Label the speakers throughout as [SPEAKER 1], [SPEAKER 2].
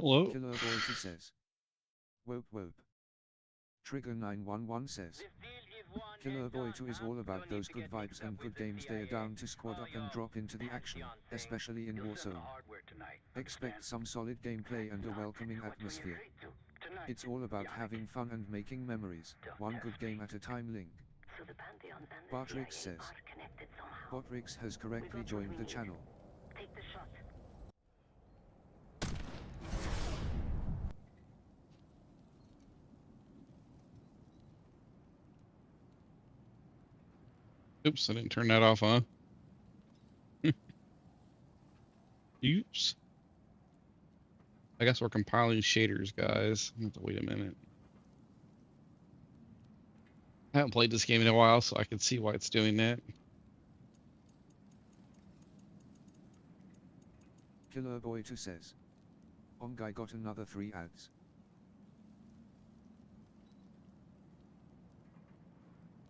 [SPEAKER 1] Hello.
[SPEAKER 2] Killer Boy says. Wope wope. Trigger 911 says. Killer Boy 2 is all about those good vibes and good games. They are down to squad up and drop into the action, especially in Warzone. Expect some solid gameplay and a welcoming atmosphere. It's all about having fun and making memories, one good game at a time. Link. Bartrix says. Botrix has correctly joined the channel.
[SPEAKER 1] Oops, I didn't turn that off, huh? Oops. I guess we're compiling shaders, guys. I have to wait a minute. I haven't played this game in a while, so I can see why it's doing that.
[SPEAKER 2] Killer Boy 2 says. Guy got another 3 ads.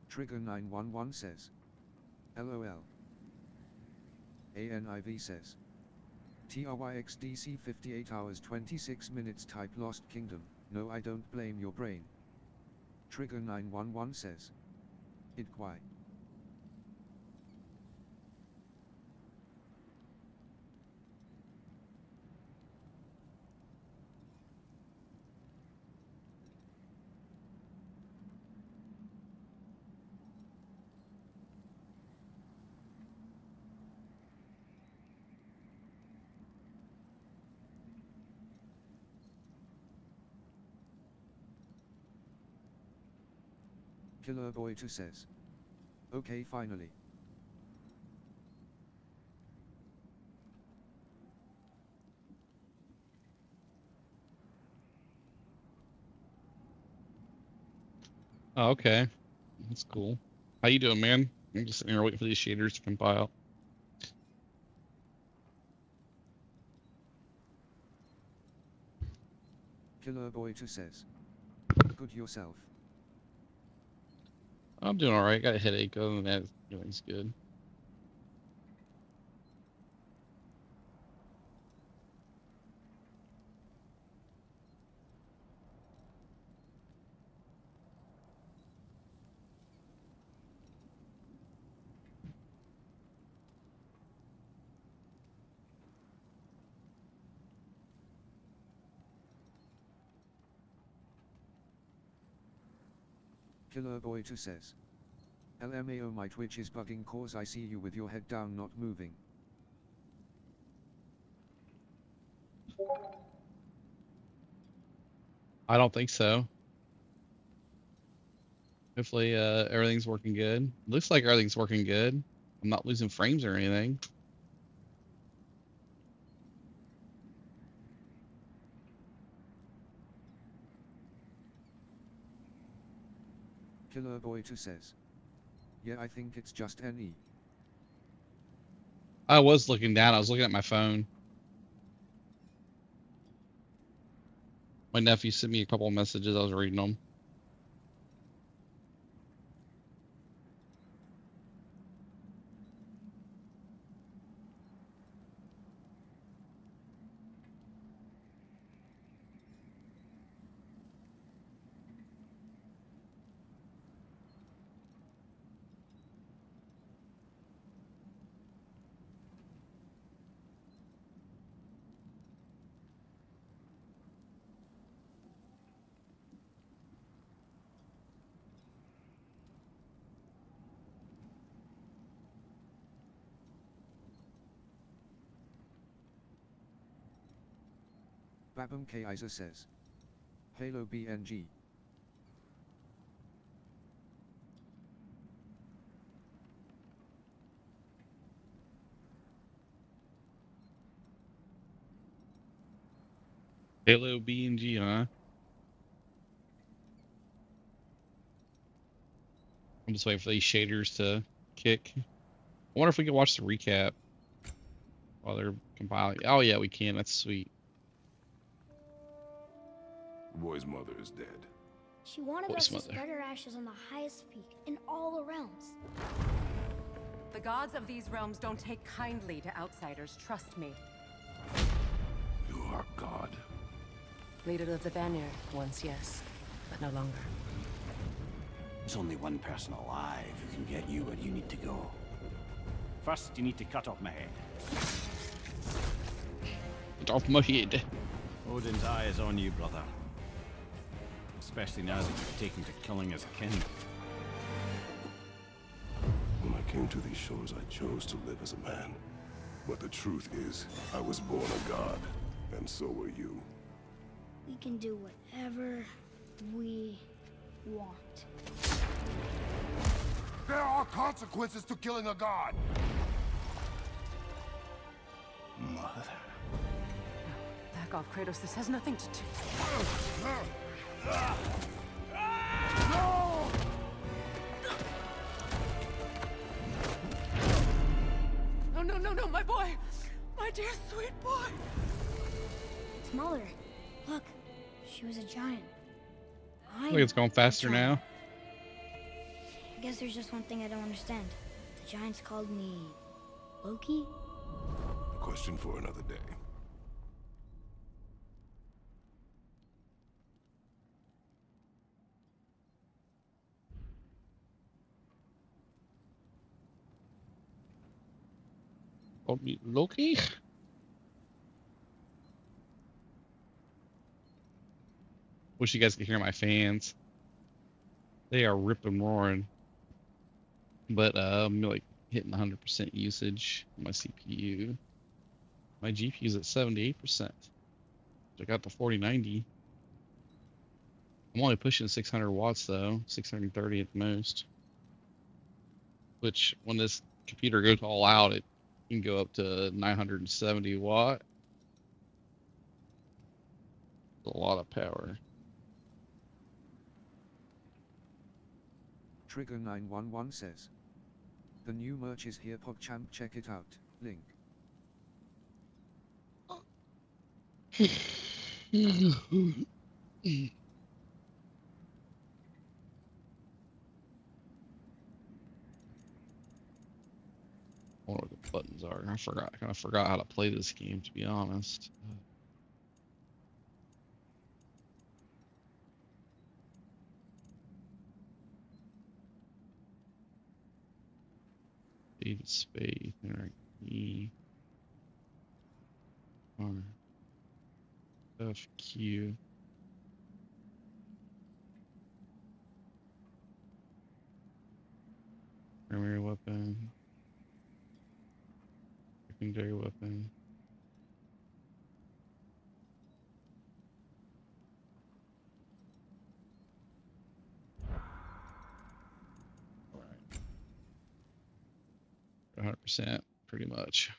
[SPEAKER 2] Trigger 911 says. LOL. ANIV says. TRYXDC 58 hours 26 minutes type Lost Kingdom, no I don't blame your brain. Trigger 911 says. It quite. Killer Boy 2 says. Okay, finally.
[SPEAKER 1] Oh, okay. That's cool. How you doing, man? I'm just sitting here waiting for these shaders to compile.
[SPEAKER 2] Killer Boy 2 says. Good yourself.
[SPEAKER 1] I'm doing all right. Got a headache. Other than that, everything's good.
[SPEAKER 2] Killer Boy 2 says. LMAO, my Twitch is bugging cause I see you with your head down not moving.
[SPEAKER 1] I don't think so. Hopefully, everything's working good. Looks like everything's working good. I'm not losing frames or anything.
[SPEAKER 2] Killer Boy 2 says. Yeah, I think it's just NE.
[SPEAKER 1] I was looking down. I was looking at my phone. My nephew sent me a couple of messages. I was reading them.
[SPEAKER 2] Babam Kaiser says. Halo BNG.
[SPEAKER 1] Halo BNG, huh? I'm just waiting for these shaders to kick. I wonder if we can watch the recap while they're compiling. Oh yeah, we can. That's sweet.
[SPEAKER 3] The boy's mother is dead.
[SPEAKER 4] She wanted
[SPEAKER 1] Boy's
[SPEAKER 4] us to
[SPEAKER 1] mother.
[SPEAKER 4] spread her ashes on the highest peak in all the realms.
[SPEAKER 5] The gods of these realms don't take kindly to outsiders, trust me.
[SPEAKER 3] You are God.
[SPEAKER 5] Leader of the Vanir, once yes, but no longer.
[SPEAKER 6] There's only one person alive who can get you where you need to go. First, you need to cut off my head.
[SPEAKER 1] Get off my head.
[SPEAKER 6] Odin's eye is on you, brother. Especially now that you've taken to killing his kin.
[SPEAKER 3] When I came to these shores, I chose to live as a man. But the truth is, I was born a god, and so were you.
[SPEAKER 4] We can do whatever we want.
[SPEAKER 3] There are consequences to killing a god!
[SPEAKER 6] Mother.
[SPEAKER 5] Back off, Kratos. This has nothing to do. No, my boy! My dear sweet boy!
[SPEAKER 4] It's Mother. Look, she was a giant.
[SPEAKER 1] Look, it's going faster now.
[SPEAKER 4] I guess there's just one thing I don't understand. The giants called me Loki?
[SPEAKER 3] A question for another day.
[SPEAKER 1] Oh, Loki? Wish you guys could hear my fans. They are ripping roaring. But I'm like hitting 100% usage on my CPU. My GPU's at 78%. I got the 4090. I'm only pushing 600 watts though, 630 at the most. Which, when this computer goes all out, it can go up to 970 watt. A lot of power.
[SPEAKER 2] Trigger 911 says. The new merch is here, PogChamp, check it out. Link.
[SPEAKER 1] I wonder what the buttons are. I kind of forgot how to play this game, to be honest. David Spade, E, R, F, Q. Primary weapon. Secondary weapon. Alright. 100%, pretty much.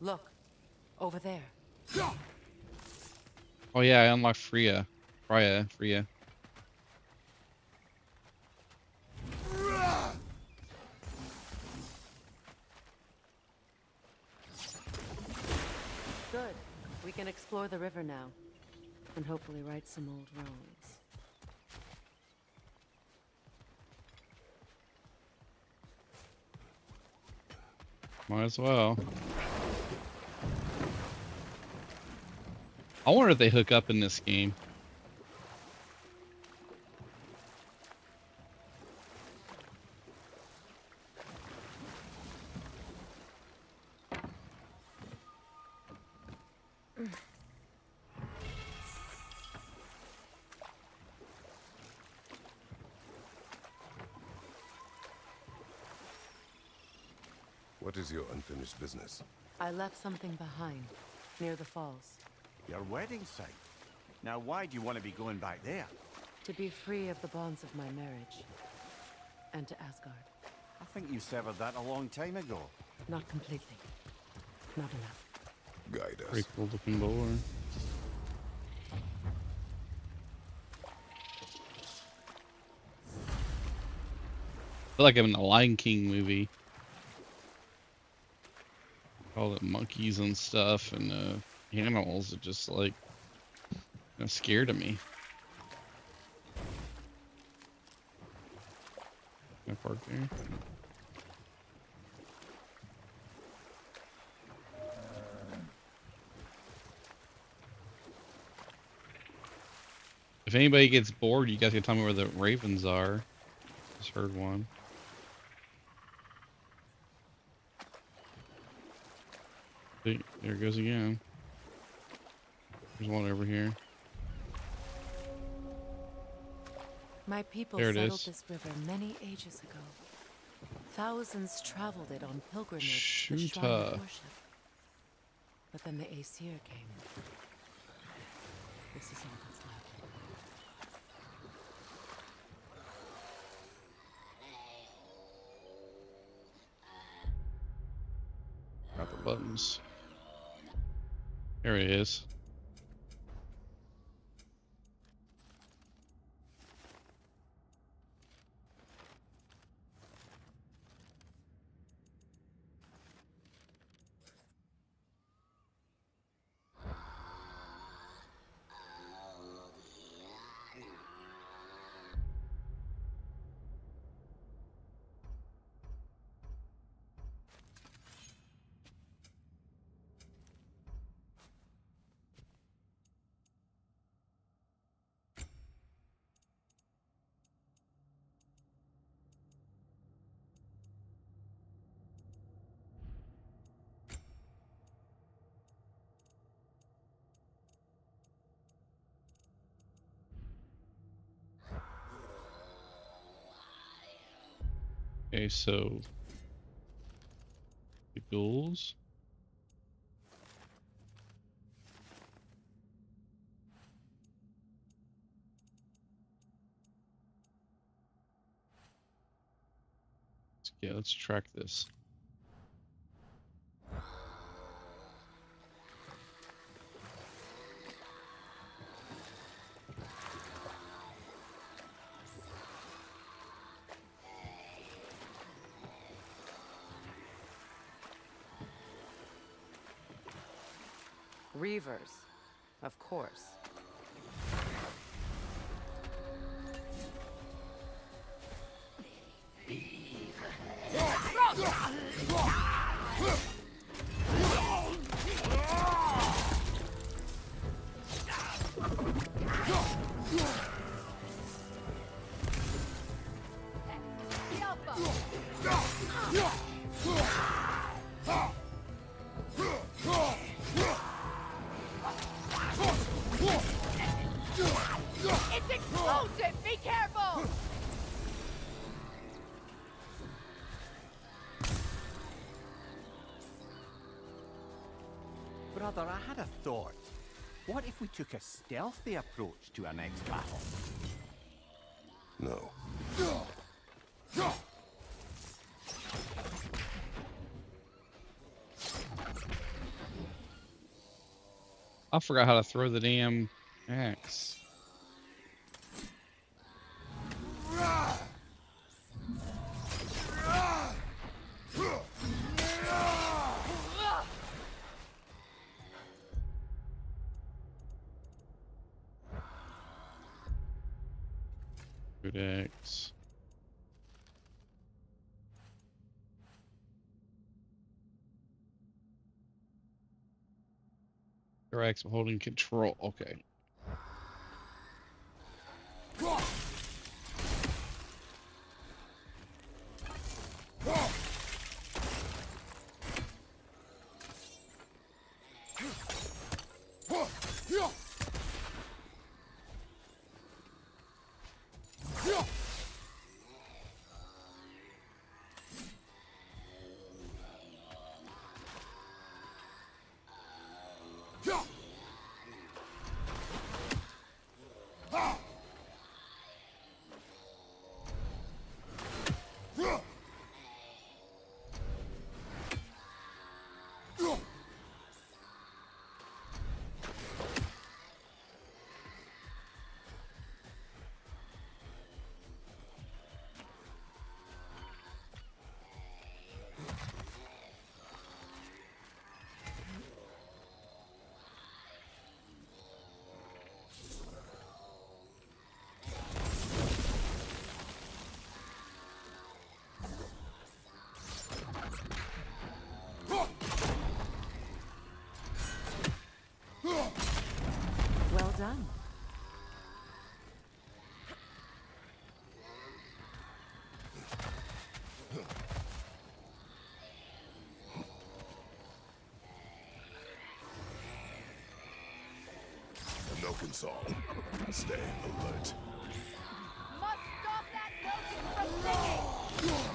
[SPEAKER 5] Look, over there.
[SPEAKER 1] Oh yeah, I unlocked Freya. Freya.
[SPEAKER 5] Good. We can explore the river now. And hopefully right some old wrongs.
[SPEAKER 1] Might as well. I wonder if they hook up in this game.
[SPEAKER 3] What is your unfinished business?
[SPEAKER 5] I left something behind, near the falls.
[SPEAKER 6] Your wedding site. Now, why do you want to be going back there?
[SPEAKER 5] To be free of the bonds of my marriage. And to Asgard.
[SPEAKER 6] I think you severed that a long time ago.
[SPEAKER 5] Not completely. Not enough.
[SPEAKER 3] Guide us.
[SPEAKER 1] Pretty cool looking board. I feel like I'm in the Lion King movie. all the monkeys and stuff and animals are just like scared of me. Can I park there? If anybody gets bored, you guys can tell me where the ravens are. Just heard one. See, there it goes again. There's one over here.
[SPEAKER 5] My people
[SPEAKER 1] There it
[SPEAKER 5] settled
[SPEAKER 1] is.
[SPEAKER 5] this river many ages ago. Thousands traveled it on pilgrimage to the
[SPEAKER 1] Shoot
[SPEAKER 5] shrine of
[SPEAKER 1] her.
[SPEAKER 5] worship. But then the Aesir came. This is all that's left.
[SPEAKER 1] Got the buttons. There it is. Okay, so the ghouls. Yeah, let's track this.
[SPEAKER 5] Reavers, of course.
[SPEAKER 7] It's explosive! Be careful!
[SPEAKER 6] Brother, I had a thought. What if we took a stealthy approach to our next battle?
[SPEAKER 3] No.
[SPEAKER 1] I forgot how to throw the damn axe. Good axe. Your axe holding control. Okay.
[SPEAKER 5] done.
[SPEAKER 3] A milking song. Stay alert.
[SPEAKER 7] Must stop that Logan from singing!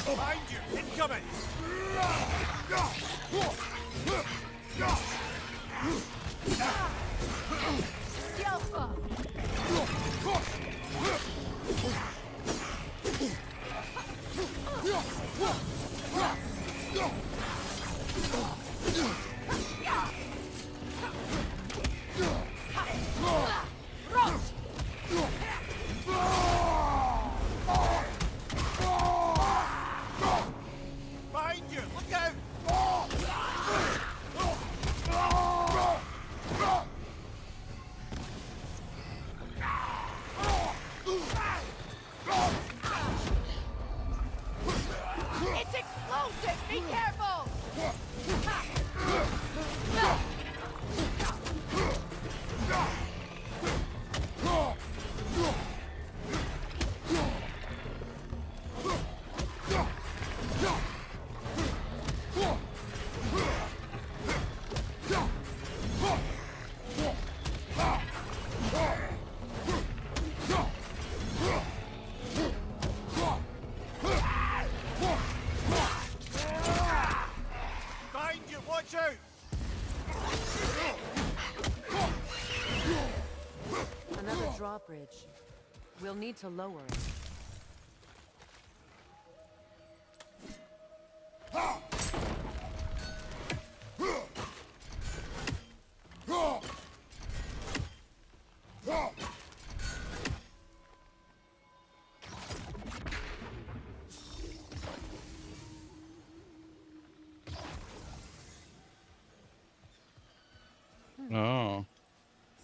[SPEAKER 6] Behind you! Incoming!
[SPEAKER 7] Yelpa!
[SPEAKER 6] Behind you! Look out!
[SPEAKER 7] It's explosive! Be careful!
[SPEAKER 6] Behind you! Watch out!
[SPEAKER 5] Another drawbridge. We'll need to lower it.
[SPEAKER 1] Oh.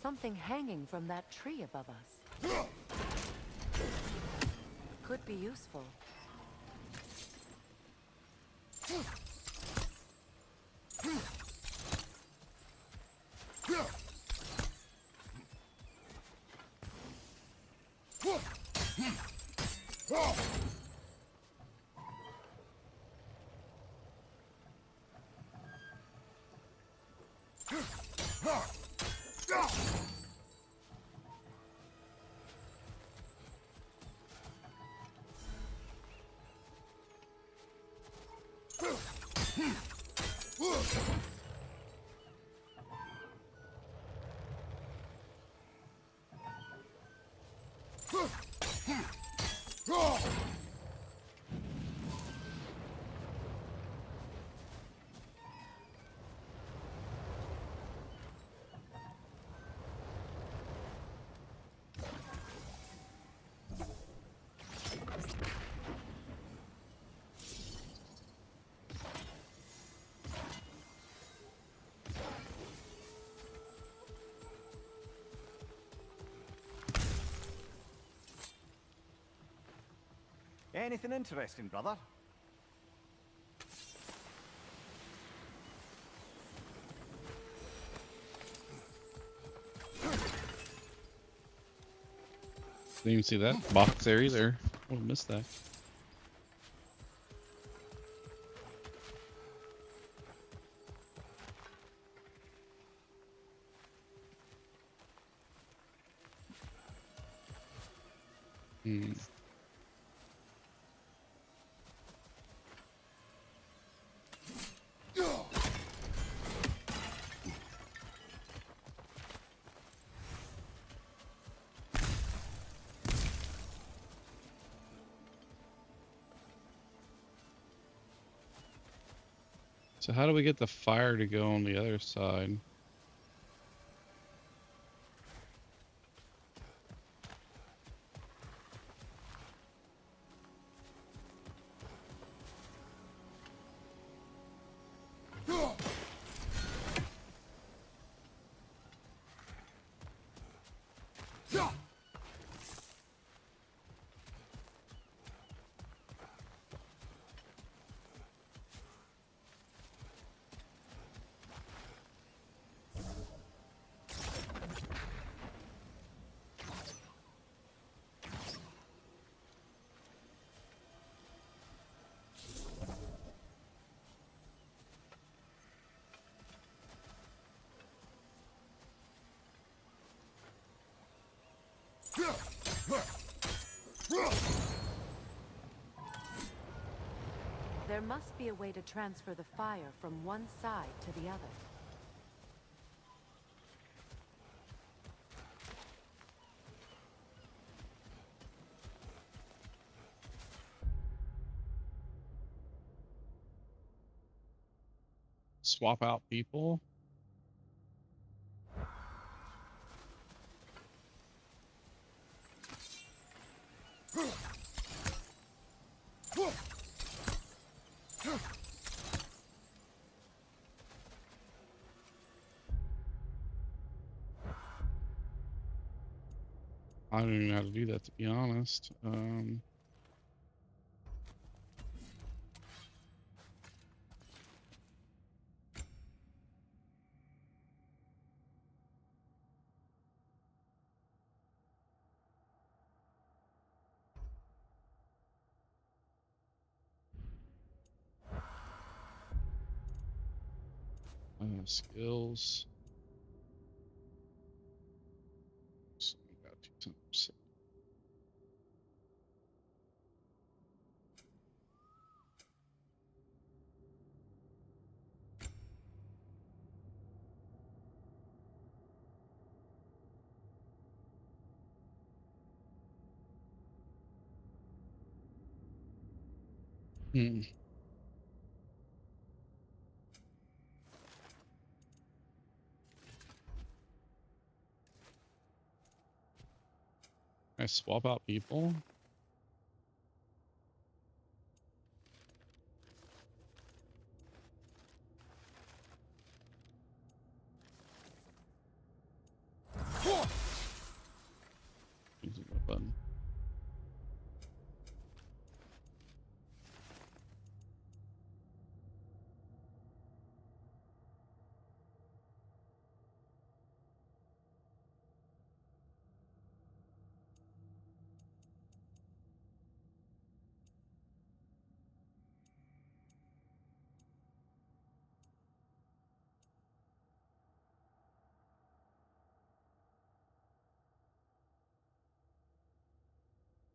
[SPEAKER 5] Something hanging from that tree above us. Could be useful.
[SPEAKER 6] Anything interesting, brother?
[SPEAKER 1] Didn't even see that box area there. Would have missed that. Hmm. So how do we get the fire to go on the other side?
[SPEAKER 5] There must be a way to transfer the fire from one side to the other.
[SPEAKER 1] Swap out people. I don't even know how to do that, to be honest. Skills. So we got 2%. Hmm. I swap out people. Using my button.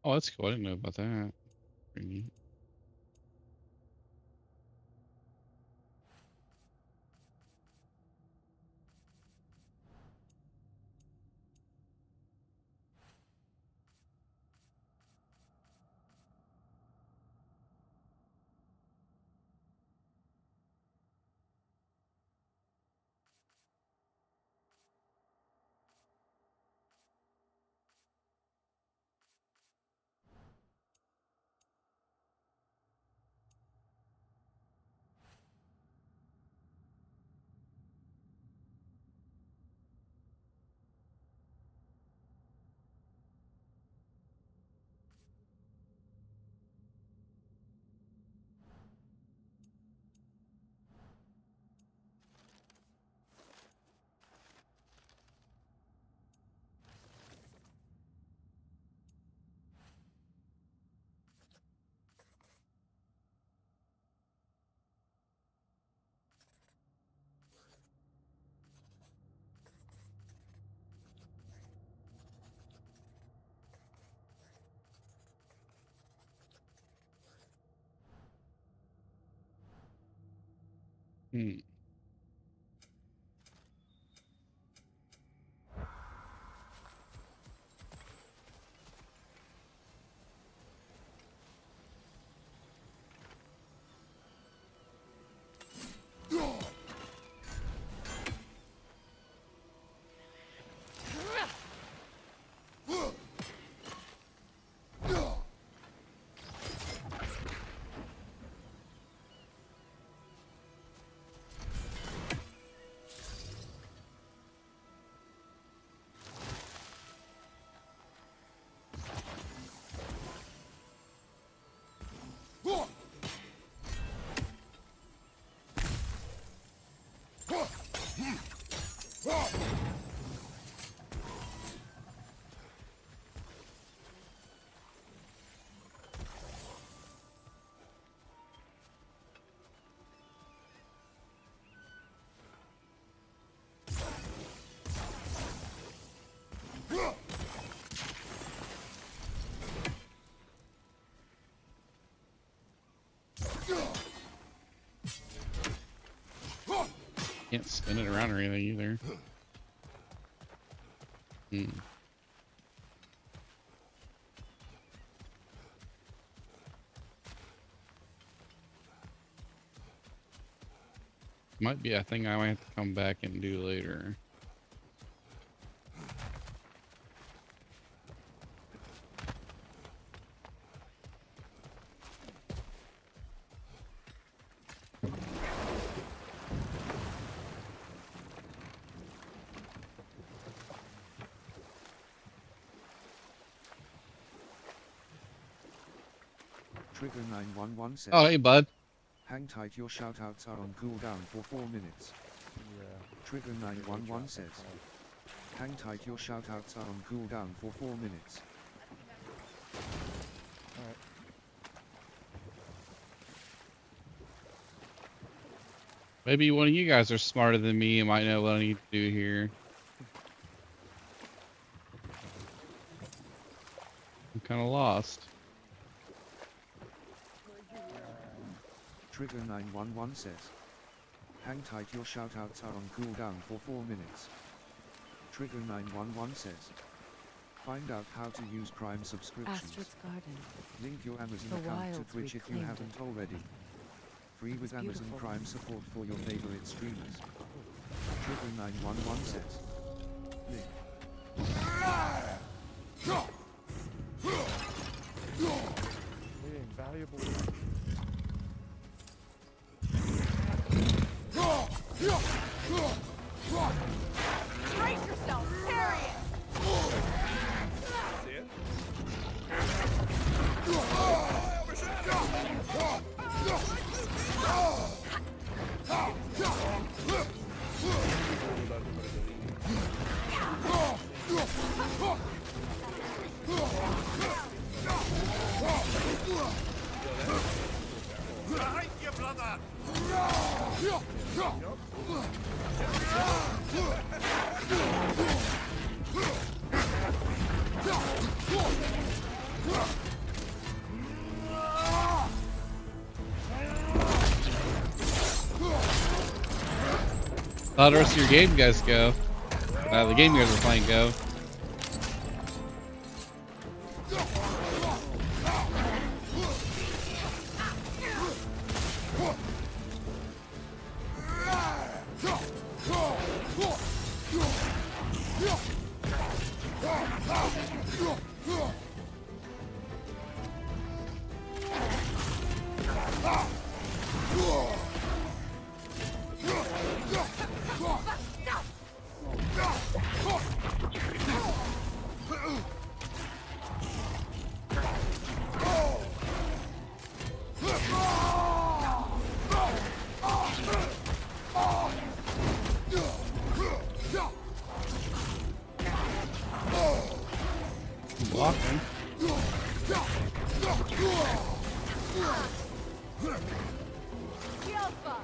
[SPEAKER 1] Oh, that's cool. I didn't know about that. Pretty neat. Hmm. Can't spin it around or anything either. Hmm. Might be a thing I might have to come back and do later.
[SPEAKER 2] Trigger 911 says.
[SPEAKER 1] Oh, hey, bud.
[SPEAKER 2] Hang tight, your shoutouts are on cooldown for 4 minutes. Trigger 911 says. Hang tight, your shoutouts are on cooldown for 4 minutes.
[SPEAKER 1] Maybe one of you guys are smarter than me and might know what I need to do here. I'm kind of lost.
[SPEAKER 2] Trigger 911 says. Hang tight, your shoutouts are on cooldown for 4 minutes. Trigger 911 says. Find out how to use Prime subscriptions.
[SPEAKER 5] Astrid's Garden.
[SPEAKER 2] Link your Amazon
[SPEAKER 5] The
[SPEAKER 2] account to
[SPEAKER 5] wilds
[SPEAKER 2] Twitch if you
[SPEAKER 5] reclaimed
[SPEAKER 2] haven't already. Free with
[SPEAKER 5] It's
[SPEAKER 2] Amazon
[SPEAKER 5] beautiful.
[SPEAKER 2] Prime support for your favorite streamers. Trigger 911 says. Link.
[SPEAKER 7] Brace yourself, Harriet!
[SPEAKER 1] How the rest of your game guys go? The game you guys are playing go. Blocking.
[SPEAKER 7] Alpha!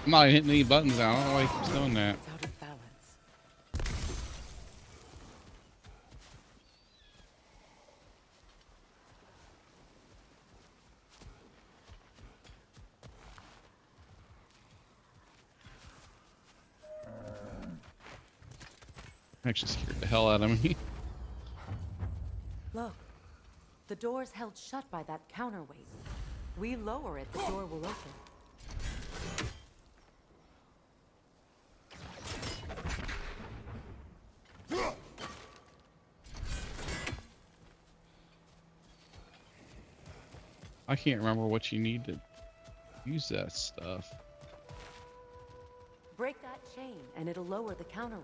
[SPEAKER 1] I'm not hitting any buttons now. I don't know why he keeps doing that.
[SPEAKER 5] It's out of balance.
[SPEAKER 1] Actually scared the hell out of me.
[SPEAKER 5] Look, the door's held shut by that counterweight. We lower it, the door will open.
[SPEAKER 1] I can't remember what you need to use that stuff.
[SPEAKER 5] Break that chain, and it'll lower the counterweight.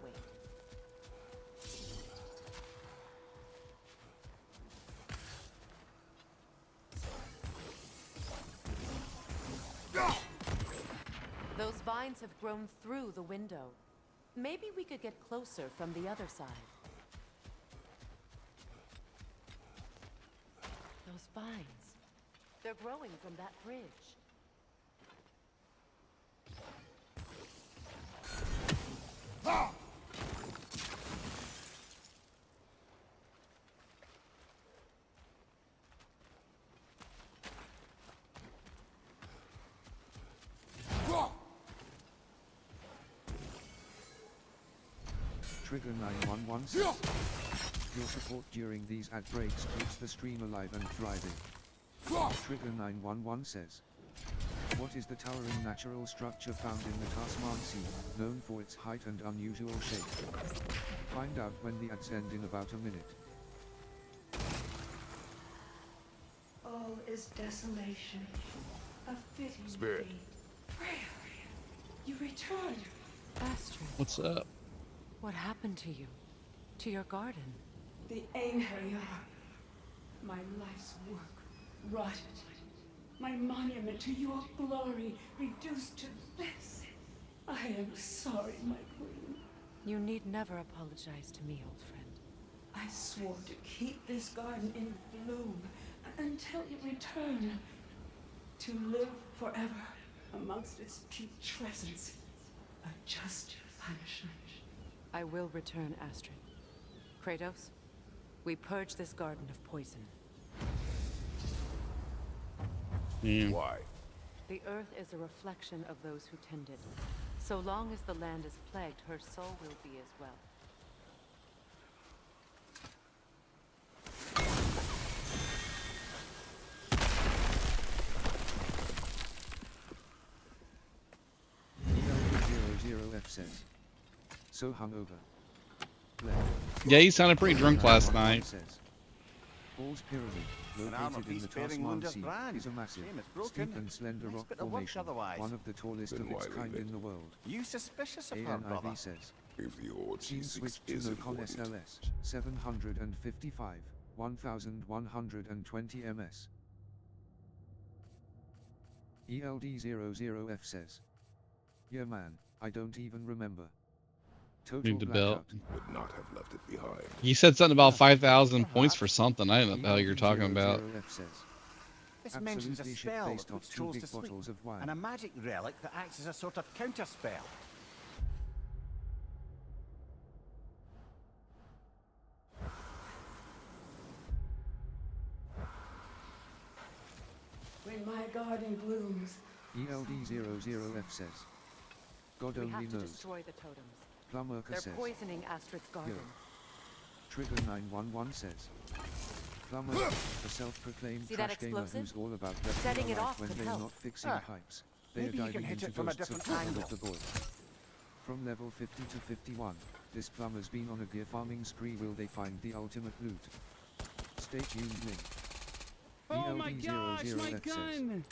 [SPEAKER 5] Those vines have grown through the window. Maybe we could get closer from the other side. vines. They're growing from that bridge.
[SPEAKER 2] Trigger 911 says, your support during these ad breaks keeps the stream alive and thriving. Trigger 911 says, what is the towering natural structure found in the Tasman Sea, known for its height and unusual shape? Find out when the ads end in about a minute.
[SPEAKER 8] All is desolation. A fitting
[SPEAKER 3] Spirit.
[SPEAKER 8] fate. Freya, you returned.
[SPEAKER 5] Astrid,
[SPEAKER 1] What's up?
[SPEAKER 5] what happened to you? To your garden?
[SPEAKER 8] The Einherjar. My life's work rotted. My monument to your glory reduced to this. I am sorry, my queen.
[SPEAKER 5] You need never apologize to me, old friend.
[SPEAKER 8] I swore to keep this garden in bloom until you return. To live forever amongst its putrescence. A just punishment.
[SPEAKER 5] I will return, Astrid. Kratos, we purge this garden of poison.
[SPEAKER 1] Yeah.
[SPEAKER 3] Why?
[SPEAKER 5] The earth is a reflection of those who tend it. So long as the land is plagued, her soul will be as well.
[SPEAKER 2] EL00F says, so hungover. Blair.
[SPEAKER 1] Yeah, he sounded pretty drunk last
[SPEAKER 2] 911
[SPEAKER 1] night.
[SPEAKER 2] says, Paul's Pyramid,
[SPEAKER 6] An armor
[SPEAKER 2] located in
[SPEAKER 6] piece
[SPEAKER 2] the
[SPEAKER 6] bearing
[SPEAKER 2] Tasman
[SPEAKER 6] wounded
[SPEAKER 2] Sea,
[SPEAKER 6] brand.
[SPEAKER 2] is a massive,
[SPEAKER 6] Shame it's broken.
[SPEAKER 2] steep and slender
[SPEAKER 6] Nice
[SPEAKER 2] rock
[SPEAKER 6] bit of work
[SPEAKER 2] formation,
[SPEAKER 6] otherwise.
[SPEAKER 2] one of the tallest
[SPEAKER 3] Then
[SPEAKER 2] of its
[SPEAKER 3] why
[SPEAKER 2] kind
[SPEAKER 3] leave it?
[SPEAKER 2] in the world.
[SPEAKER 6] You suspicious of her, brother?
[SPEAKER 2] ANIV says,
[SPEAKER 3] If the Ord
[SPEAKER 2] scene
[SPEAKER 3] C6
[SPEAKER 2] switched to
[SPEAKER 3] is
[SPEAKER 2] Locon
[SPEAKER 3] important.
[SPEAKER 2] SLS, 755, 1120 ms. ELD00F says, yeah man, I don't even remember. Total
[SPEAKER 1] Need the belt.
[SPEAKER 2] blackout.
[SPEAKER 3] Would not have left it behind.
[SPEAKER 1] He said something about 5,000 points for something. I don't know what the hell you're talking about.
[SPEAKER 2] ELD00F says,
[SPEAKER 6] This mentions a
[SPEAKER 2] absolutely shit
[SPEAKER 6] spell
[SPEAKER 2] based
[SPEAKER 6] that
[SPEAKER 2] off
[SPEAKER 6] puts
[SPEAKER 2] 2
[SPEAKER 6] trolls
[SPEAKER 2] big
[SPEAKER 6] to sleep,
[SPEAKER 2] bottles of wine.
[SPEAKER 6] and a magic relic that acts as a sort of counter spell.
[SPEAKER 8] When my garden blooms,
[SPEAKER 2] ELD00F says, God
[SPEAKER 5] We
[SPEAKER 2] only
[SPEAKER 5] have to
[SPEAKER 2] knows.
[SPEAKER 5] destroy the totems.
[SPEAKER 2] Plumurka
[SPEAKER 5] They're
[SPEAKER 2] says,
[SPEAKER 5] poisoning Astrid's garden.
[SPEAKER 2] Trigger 911 says, Plumber, a self-proclaimed
[SPEAKER 5] See that
[SPEAKER 2] trash gamer
[SPEAKER 5] explosive?
[SPEAKER 2] who's all about
[SPEAKER 5] Setting
[SPEAKER 2] wrecking
[SPEAKER 5] it
[SPEAKER 2] your
[SPEAKER 5] off
[SPEAKER 2] life when
[SPEAKER 5] could
[SPEAKER 2] they're
[SPEAKER 5] help.
[SPEAKER 2] not fixing
[SPEAKER 6] Ah,
[SPEAKER 2] pipes. They are
[SPEAKER 6] maybe you can
[SPEAKER 2] diving
[SPEAKER 6] hit
[SPEAKER 2] into
[SPEAKER 6] it from a
[SPEAKER 2] ghosts of
[SPEAKER 6] different
[SPEAKER 2] Dawn
[SPEAKER 6] angle.
[SPEAKER 2] of the Void. From level 50 to 51, this plumber's been on a gear farming spree. Will they find the ultimate loot? Stay tuned, link.
[SPEAKER 9] Oh my gosh, my
[SPEAKER 2] ELD00F says,
[SPEAKER 9] gun!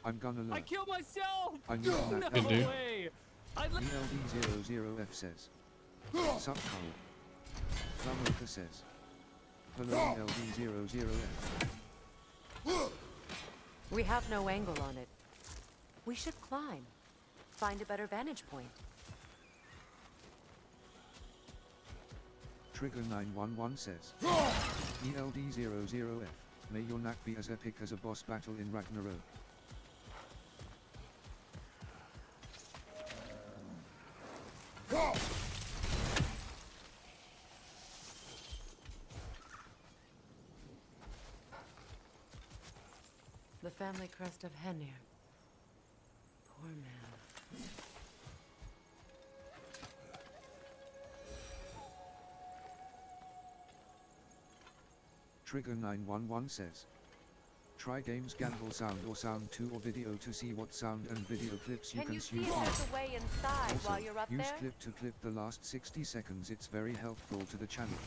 [SPEAKER 2] I'm gonna
[SPEAKER 9] I
[SPEAKER 2] learn.
[SPEAKER 9] killed myself!
[SPEAKER 2] I knew
[SPEAKER 9] No
[SPEAKER 2] that.
[SPEAKER 1] Good dude.
[SPEAKER 9] way! I
[SPEAKER 2] ELD00F says, sup Carl. Plumberka says, hello ELD00F.
[SPEAKER 5] We have no angle on it. We should climb. Find a better vantage point.
[SPEAKER 2] Trigger 911 says, ELD00F, may your knack be as epic as a boss battle in Ragnarök.
[SPEAKER 5] The family crest of Henir. Poor man.
[SPEAKER 2] Trigger 911 says, try games gamble sound or sound 2 or video to see what sound and video clips you
[SPEAKER 5] Can you see
[SPEAKER 2] consume.
[SPEAKER 5] if there's a way inside
[SPEAKER 2] Also,
[SPEAKER 5] while you're up
[SPEAKER 2] use
[SPEAKER 5] there?
[SPEAKER 2] clip to clip the last 60 seconds. It's very helpful to the channel.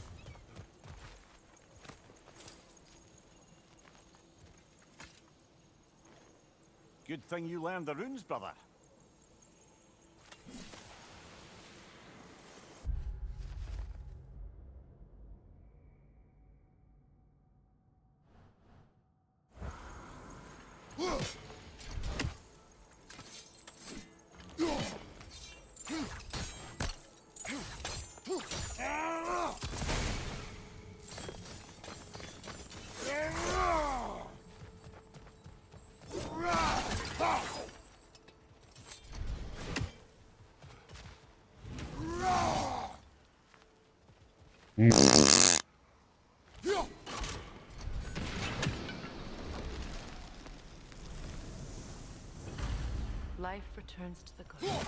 [SPEAKER 6] Good thing you learned the runes, brother.
[SPEAKER 5] Life returns to the garden.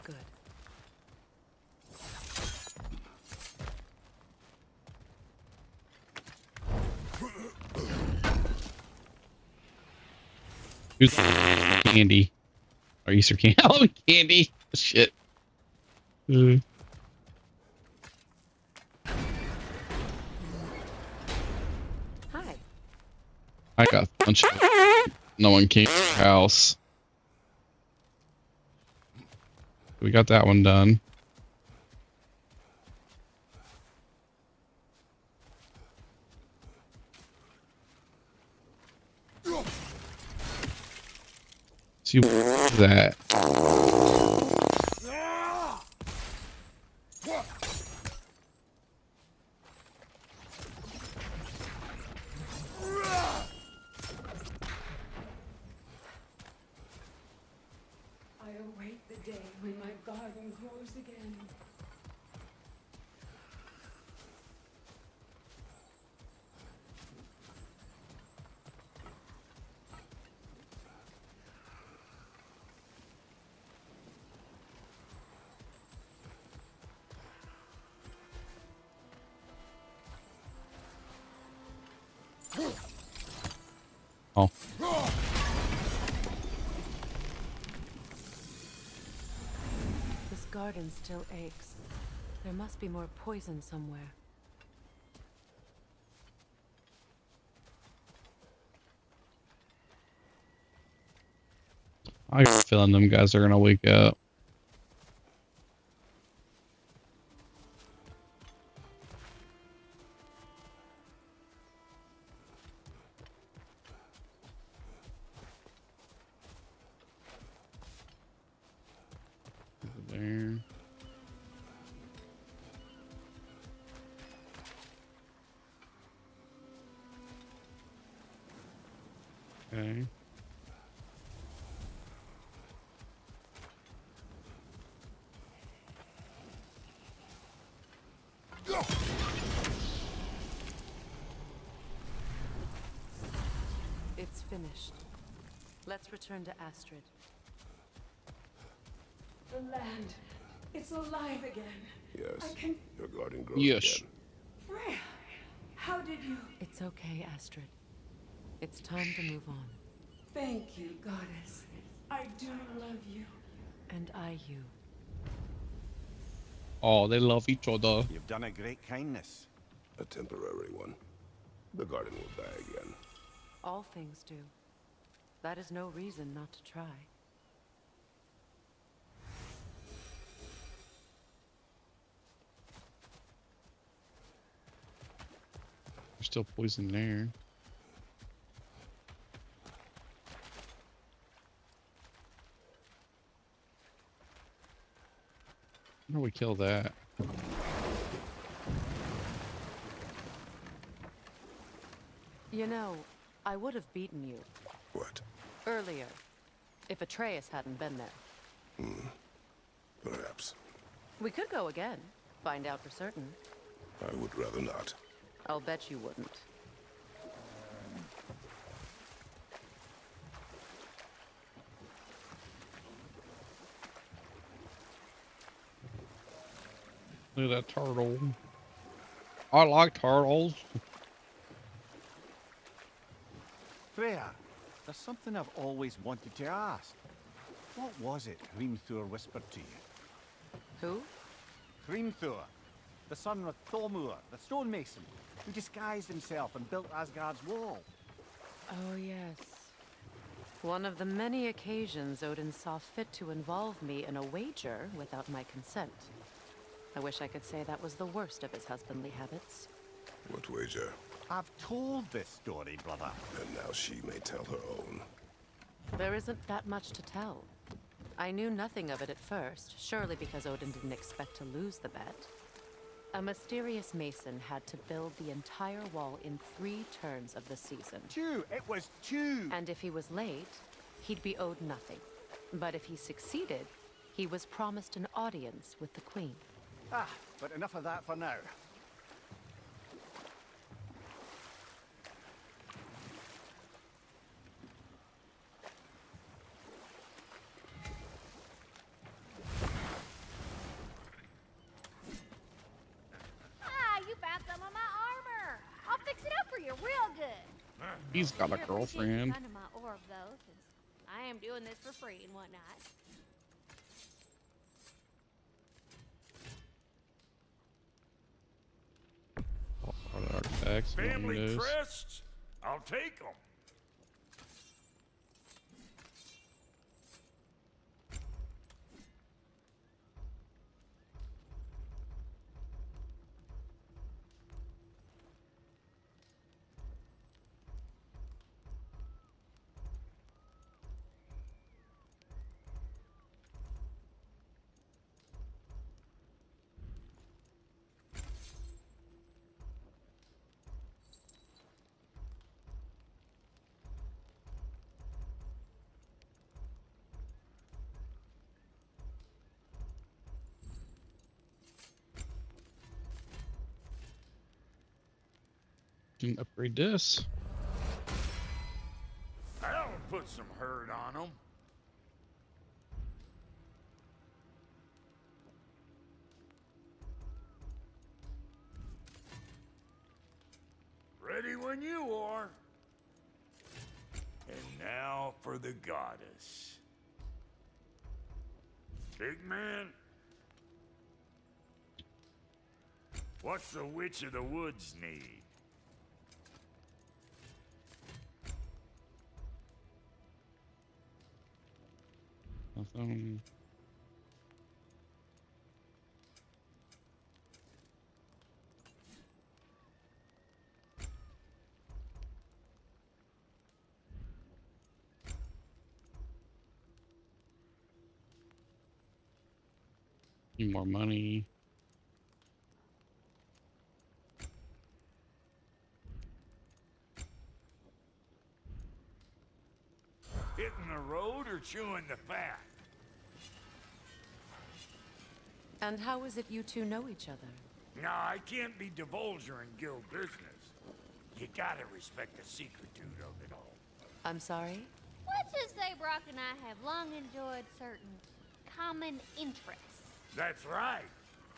[SPEAKER 5] Good.
[SPEAKER 1] Who's candy? Or Easter candy? Halloween candy. Shit.
[SPEAKER 5] Hi.
[SPEAKER 1] I got a bunch of. No one came to the house. We got that one done. See what's that?
[SPEAKER 8] I await the day when my garden grows again.
[SPEAKER 1] Oh.
[SPEAKER 5] This garden still aches. There must be more poison somewhere.
[SPEAKER 1] I got a feeling them guys are gonna wake up. There. Okay.
[SPEAKER 5] It's finished. Let's return to Astrid.
[SPEAKER 8] The land. It's alive again.
[SPEAKER 3] Yes,
[SPEAKER 8] I can...
[SPEAKER 3] your garden grows
[SPEAKER 1] Yes.
[SPEAKER 3] again.
[SPEAKER 8] Freya, how did you...
[SPEAKER 5] It's okay, Astrid. It's time to move on.
[SPEAKER 8] Thank you, goddess. I do love you.
[SPEAKER 5] And I you.
[SPEAKER 1] Oh, they love each other.
[SPEAKER 6] You've done a great kindness.
[SPEAKER 3] A temporary one. The garden will die again.
[SPEAKER 5] All things do. That is no reason not to try.
[SPEAKER 1] There's still poison there. How do we kill that?
[SPEAKER 5] You know, I would have beaten you
[SPEAKER 3] What?
[SPEAKER 5] earlier if Atreus hadn't been there.
[SPEAKER 3] Perhaps.
[SPEAKER 5] We could go again, find out for certain.
[SPEAKER 3] I would rather not.
[SPEAKER 5] I'll bet you wouldn't.
[SPEAKER 1] Look at that turtle. I like turtles.
[SPEAKER 6] Freya, there's something I've always wanted to ask. What was it Hrimthur whispered to you?
[SPEAKER 5] Who?
[SPEAKER 6] Hrimthur, the son of Thormur, the stonemason, who disguised himself and built Asgard's wall.
[SPEAKER 5] Oh, yes. One of the many occasions Odin saw fit to involve me in a wager without my consent. I wish I could say that was the worst of his husbandly habits.
[SPEAKER 3] What wager?
[SPEAKER 6] I've told this story, brother.
[SPEAKER 3] And now she may tell her own.
[SPEAKER 5] There isn't that much to tell. I knew nothing of it at first, surely because Odin didn't expect to lose the bet. A mysterious mason had to build the entire wall in 3 turns of the season.
[SPEAKER 6] 2! It was 2!
[SPEAKER 5] And if he was late, he'd be owed nothing. But if he succeeded, he was promised an audience with the queen.
[SPEAKER 6] Ah, But enough of that for now.
[SPEAKER 7] Ah, you found some of my armor. I'll fix it up for you real good.
[SPEAKER 1] He's got a
[SPEAKER 7] Sure appreciate you
[SPEAKER 1] girlfriend.
[SPEAKER 7] finding my orb, though, since I am doing this for free and whatnot.
[SPEAKER 1] All the artifacts.
[SPEAKER 10] Family
[SPEAKER 1] windows.
[SPEAKER 10] crests? I'll take them.
[SPEAKER 1] Can upgrade this.
[SPEAKER 10] That'll put some hurt on them. Ready when you are. And now for the goddess. Big man? What's the Witch of the Woods need?
[SPEAKER 1] Nothing. Need more money.
[SPEAKER 10] Hitting the road or chewing the fat?
[SPEAKER 5] And how is it you two know each other?
[SPEAKER 10] Nah, I can't be divulging guild business. You gotta respect the secretude of it all.
[SPEAKER 5] I'm sorry?
[SPEAKER 7] Let's just say Brock and I have long enjoyed certain common interests.
[SPEAKER 10] That's right.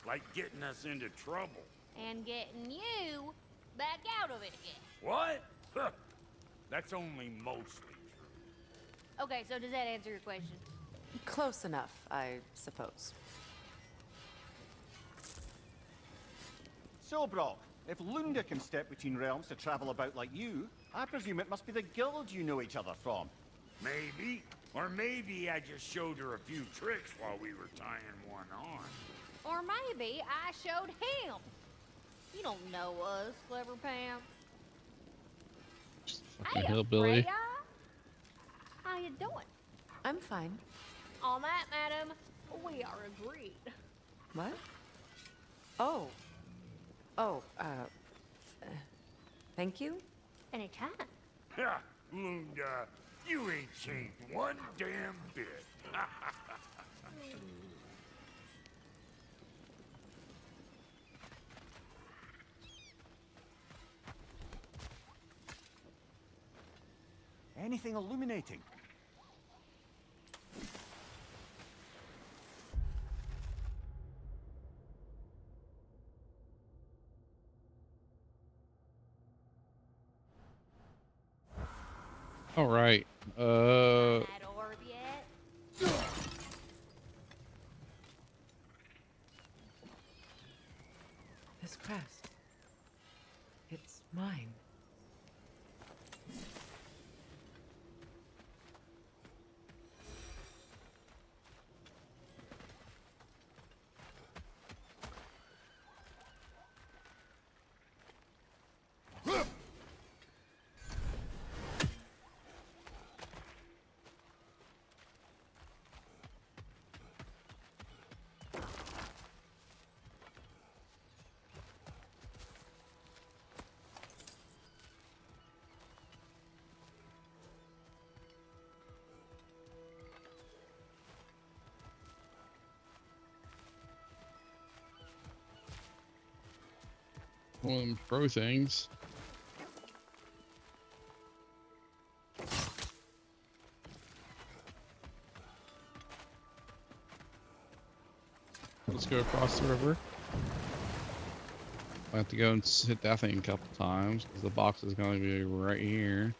[SPEAKER 10] Like getting us into trouble.
[SPEAKER 7] And getting you back out of it again.
[SPEAKER 10] What? Huh. That's only mostly true.
[SPEAKER 7] Okay, so does that answer your question?
[SPEAKER 5] Close enough, I suppose.
[SPEAKER 6] So, Brock, if Lunda can step between realms to travel about like you, I presume it must be the guild you know each other from.
[SPEAKER 10] Maybe. Or maybe I just showed her a few tricks while we were tying one on.
[SPEAKER 7] Or maybe I showed him. You don't know us, Clever Pam.
[SPEAKER 1] Just a fucking
[SPEAKER 7] Hey,
[SPEAKER 1] hillbilly.
[SPEAKER 7] Freya. How you doing?
[SPEAKER 5] I'm fine.
[SPEAKER 7] On that, madam, we are agreed.
[SPEAKER 5] What? Oh. Oh, thank you?
[SPEAKER 7] Anytime.
[SPEAKER 10] Ha! Lunda, you ain't changed one damn bit.
[SPEAKER 6] Anything illuminating?
[SPEAKER 1] All right.
[SPEAKER 7] That orb yet?
[SPEAKER 5] This crest. It's mine.
[SPEAKER 1] One of them throw things. Let's go across the river. I have to go and hit that thing a couple times because the box is going to be right here.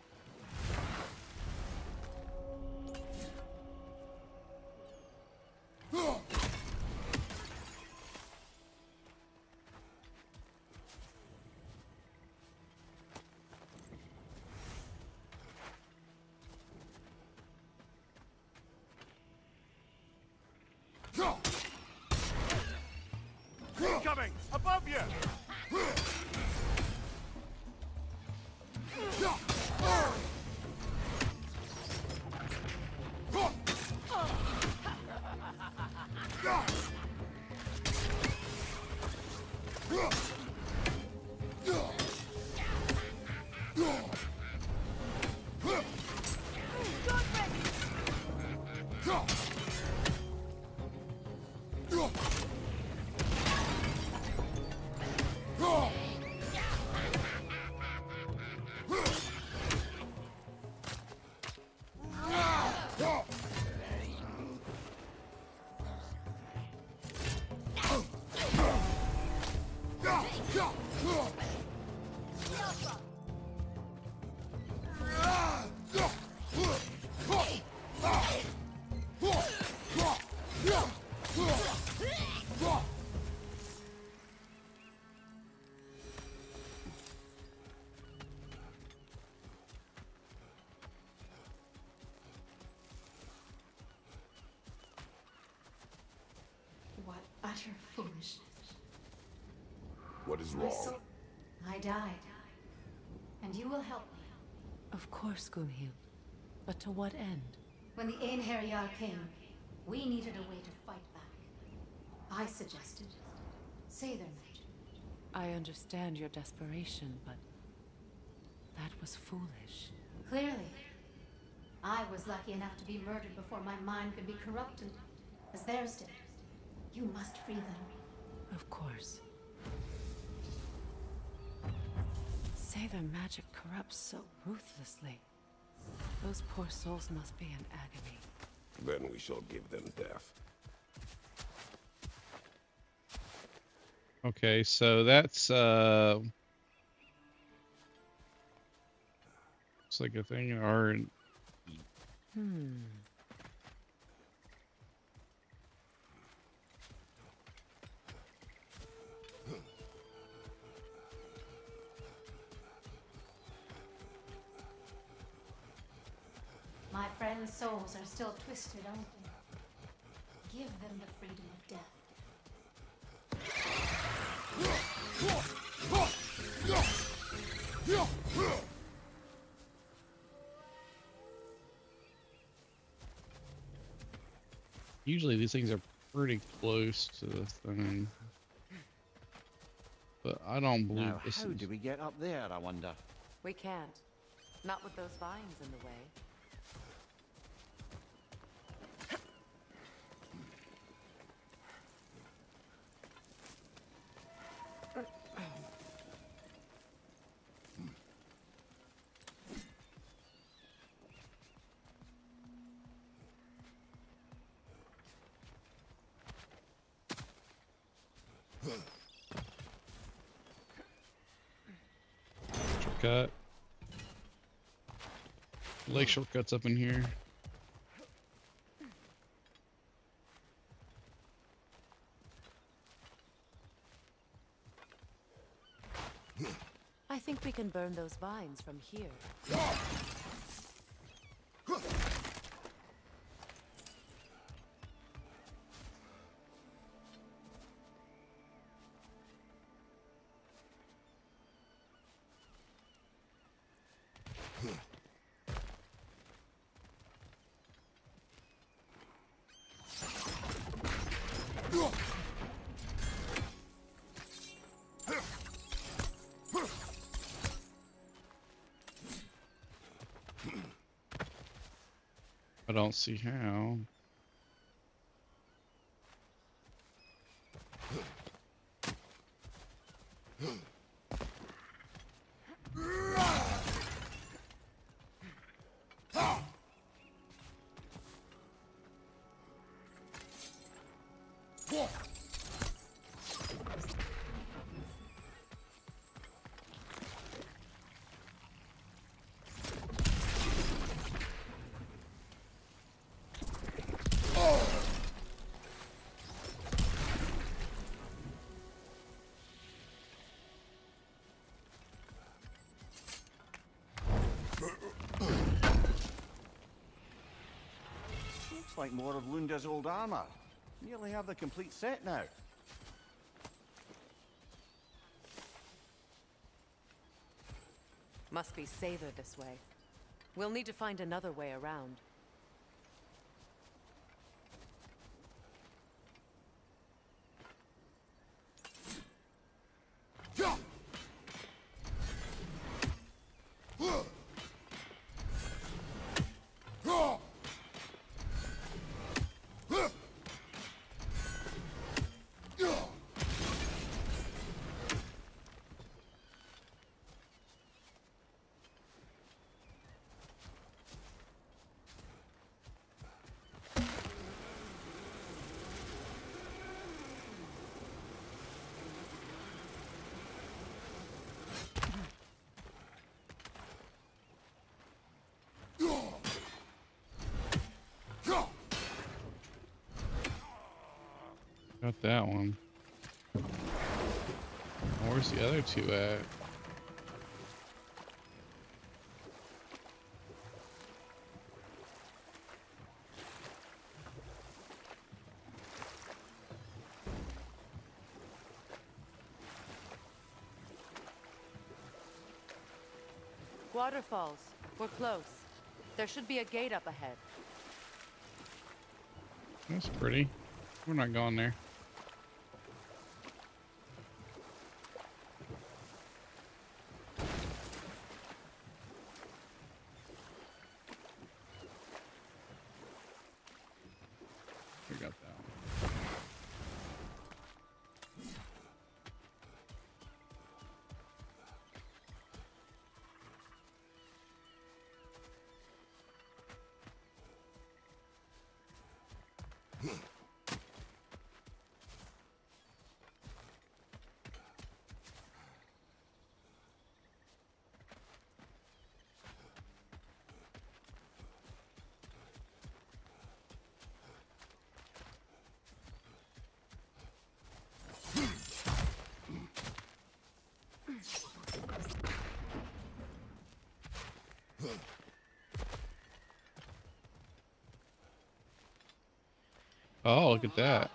[SPEAKER 10] Incoming! Above you!
[SPEAKER 11] What utter foolishness.
[SPEAKER 3] What is
[SPEAKER 11] My
[SPEAKER 3] wrong?
[SPEAKER 11] soul- I died. And you will help me.
[SPEAKER 5] Of course, Gunhild. But to what end?
[SPEAKER 11] When the Einherjar came, we needed a way to fight back. I suggested say their magic.
[SPEAKER 5] I understand your desperation, but that was foolish.
[SPEAKER 11] Clearly. I was lucky enough to be murdered before my mind could be corrupted, as theirs did. You must free them.
[SPEAKER 5] Of course. Say their magic corrupts so ruthlessly. Those poor souls must be in agony.
[SPEAKER 3] Then we shall give them death.
[SPEAKER 1] Okay, so that's it's like a thing in our
[SPEAKER 11] My friends' souls are still twisted, aren't they? Give them the freedom of death.
[SPEAKER 1] usually these things are pretty close to the thing. But I don't believe
[SPEAKER 6] Now,
[SPEAKER 1] this
[SPEAKER 6] how
[SPEAKER 1] is
[SPEAKER 6] do we get up there, I wonder?
[SPEAKER 5] We can't. Not with those vines in the way.
[SPEAKER 1] shortcut. Lake shortcuts up in here.
[SPEAKER 5] I think we can burn those vines from here.
[SPEAKER 1] I don't see how.
[SPEAKER 6] Looks like more of Lunda's old armor. Nearly have the complete set now.
[SPEAKER 5] Must be safer this way. We'll need to find another way around.
[SPEAKER 1] Got that one. Where's the other two at?
[SPEAKER 5] Waterfalls. We're close. There should be a gate up ahead.
[SPEAKER 1] That's pretty. We're not going there. We got that one. Oh, look at that.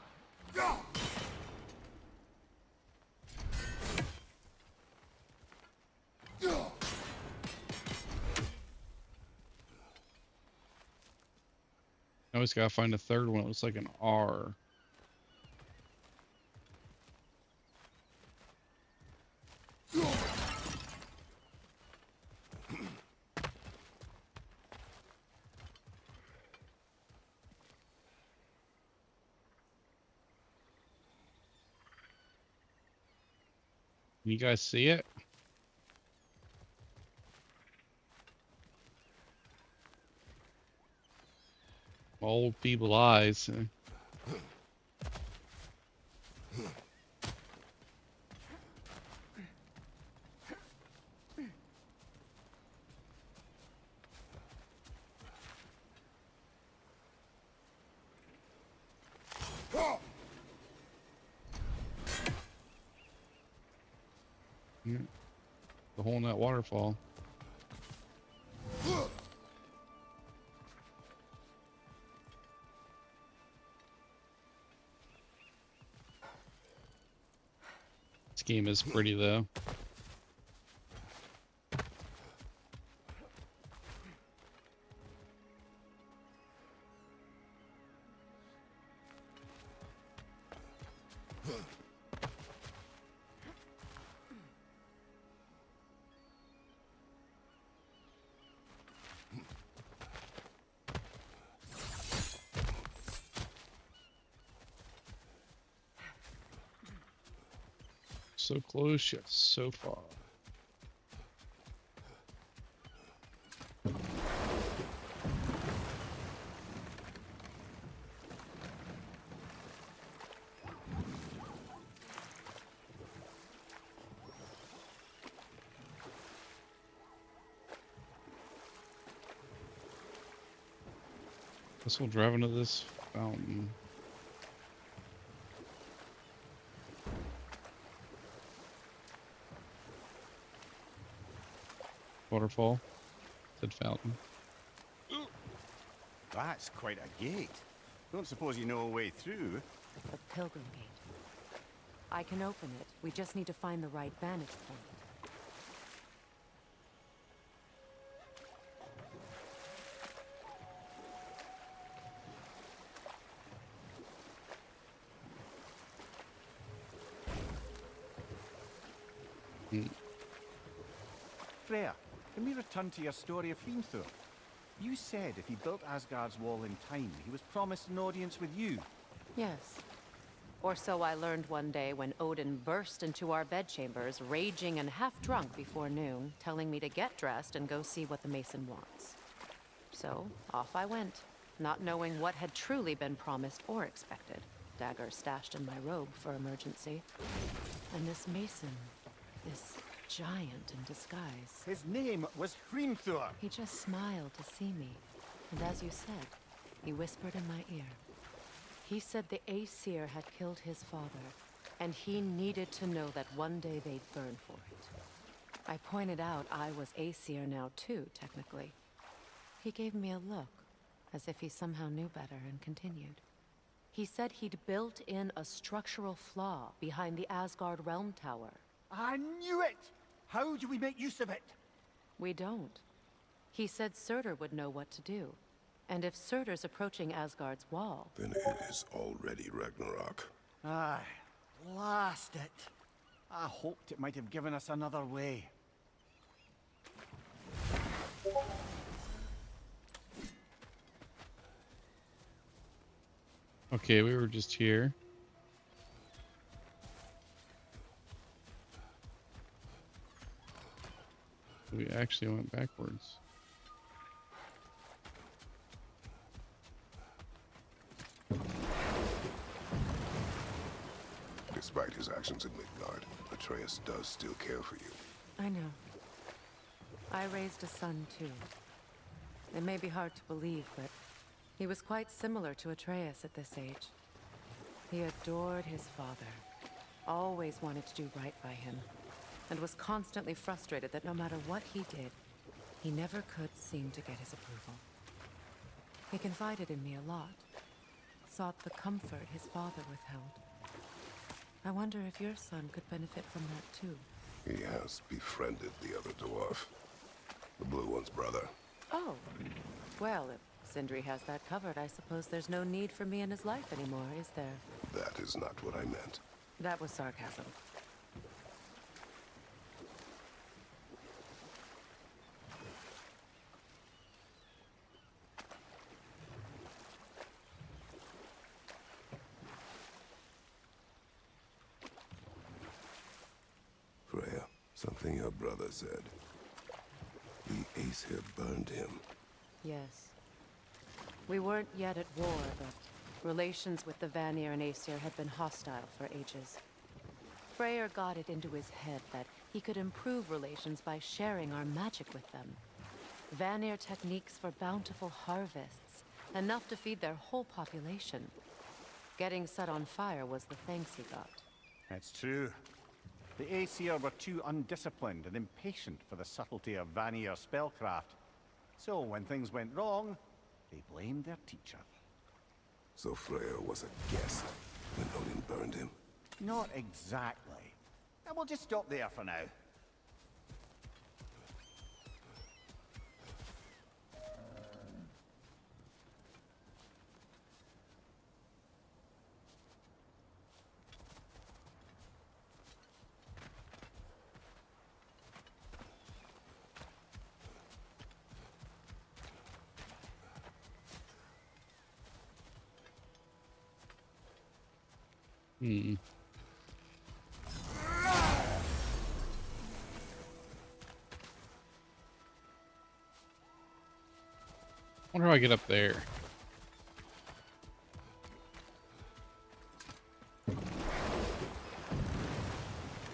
[SPEAKER 1] Now we just gotta find a third one. It looks like an R. You guys see it? Old people eyes. Yeah. The hole in that waterfall. This game is pretty though. So close, yet so far. Guess we'll drive into this fountain. Waterfall. Said fountain.
[SPEAKER 6] That's quite a gate. Don't suppose you know a way through?
[SPEAKER 5] The Pilgrim Gate. I can open it. We just need to find the right vantage point.
[SPEAKER 6] Freya, can we return to your story of Hrimthur? You said if he built Asgard's wall in time, he was promised an audience with you.
[SPEAKER 5] Yes. Or so I learned one day when Odin burst into our bedchambers, raging and half drunk before noon, telling me to get dressed and go see what the Mason wants. So, off I went, not knowing what had truly been promised or expected. Dagger stashed in my robe for emergency. And this Mason, this giant in disguise.
[SPEAKER 6] His name was Hrimthur.
[SPEAKER 5] He just smiled to see me. And as you said, he whispered in my ear. He said the Aesir had killed his father, and he needed to know that one day they'd burn for it. I pointed out I was Aesir now too, technically. He gave me a look, as if he somehow knew better, and continued. He said he'd built in a structural flaw behind the Asgard Realm Tower.
[SPEAKER 6] I knew it! How do we make use of it?
[SPEAKER 5] We don't. He said Surtur would know what to do. And if Surtur's approaching Asgard's wall...
[SPEAKER 3] Then it is already Ragnarok.
[SPEAKER 6] Aye, blast it. I hoped it might have given us another way.
[SPEAKER 1] Okay, we were just here. We actually went backwards.
[SPEAKER 3] Despite his actions in Midgard, Atreus does still care for you.
[SPEAKER 5] I know. I raised a son, too. It may be hard to believe, but he was quite similar to Atreus at this age. He adored his father, always wanted to do right by him, and was constantly frustrated that no matter what he did, he never could seem to get his approval. He confided in me a lot, sought the comfort his father withheld. I wonder if your son could benefit from that too.
[SPEAKER 3] He has befriended the other dwarf. The blue one's brother.
[SPEAKER 5] Oh. Well, if Sindri has that covered, I suppose there's no need for me in his life anymore, is there?
[SPEAKER 3] That is not what I meant.
[SPEAKER 5] That was sarcasm.
[SPEAKER 3] Freya, something your brother said. The Aesir burned him.
[SPEAKER 5] Yes. We weren't yet at war, but relations with the Vanir and Aesir had been hostile for ages. Freyr got it into his head that he could improve relations by sharing our magic with them. Vanir techniques for bountiful harvests, enough to feed their whole population. Getting set on fire was the thanks he got.
[SPEAKER 6] It's true. The Aesir were too undisciplined and impatient for the subtlety of Vanir spellcraft. So when things went wrong, they blamed their teacher.
[SPEAKER 3] So Freya was a guest when Odin burned him?
[SPEAKER 6] Not exactly. And we'll just stop there for now.
[SPEAKER 1] Wonder how I get up there.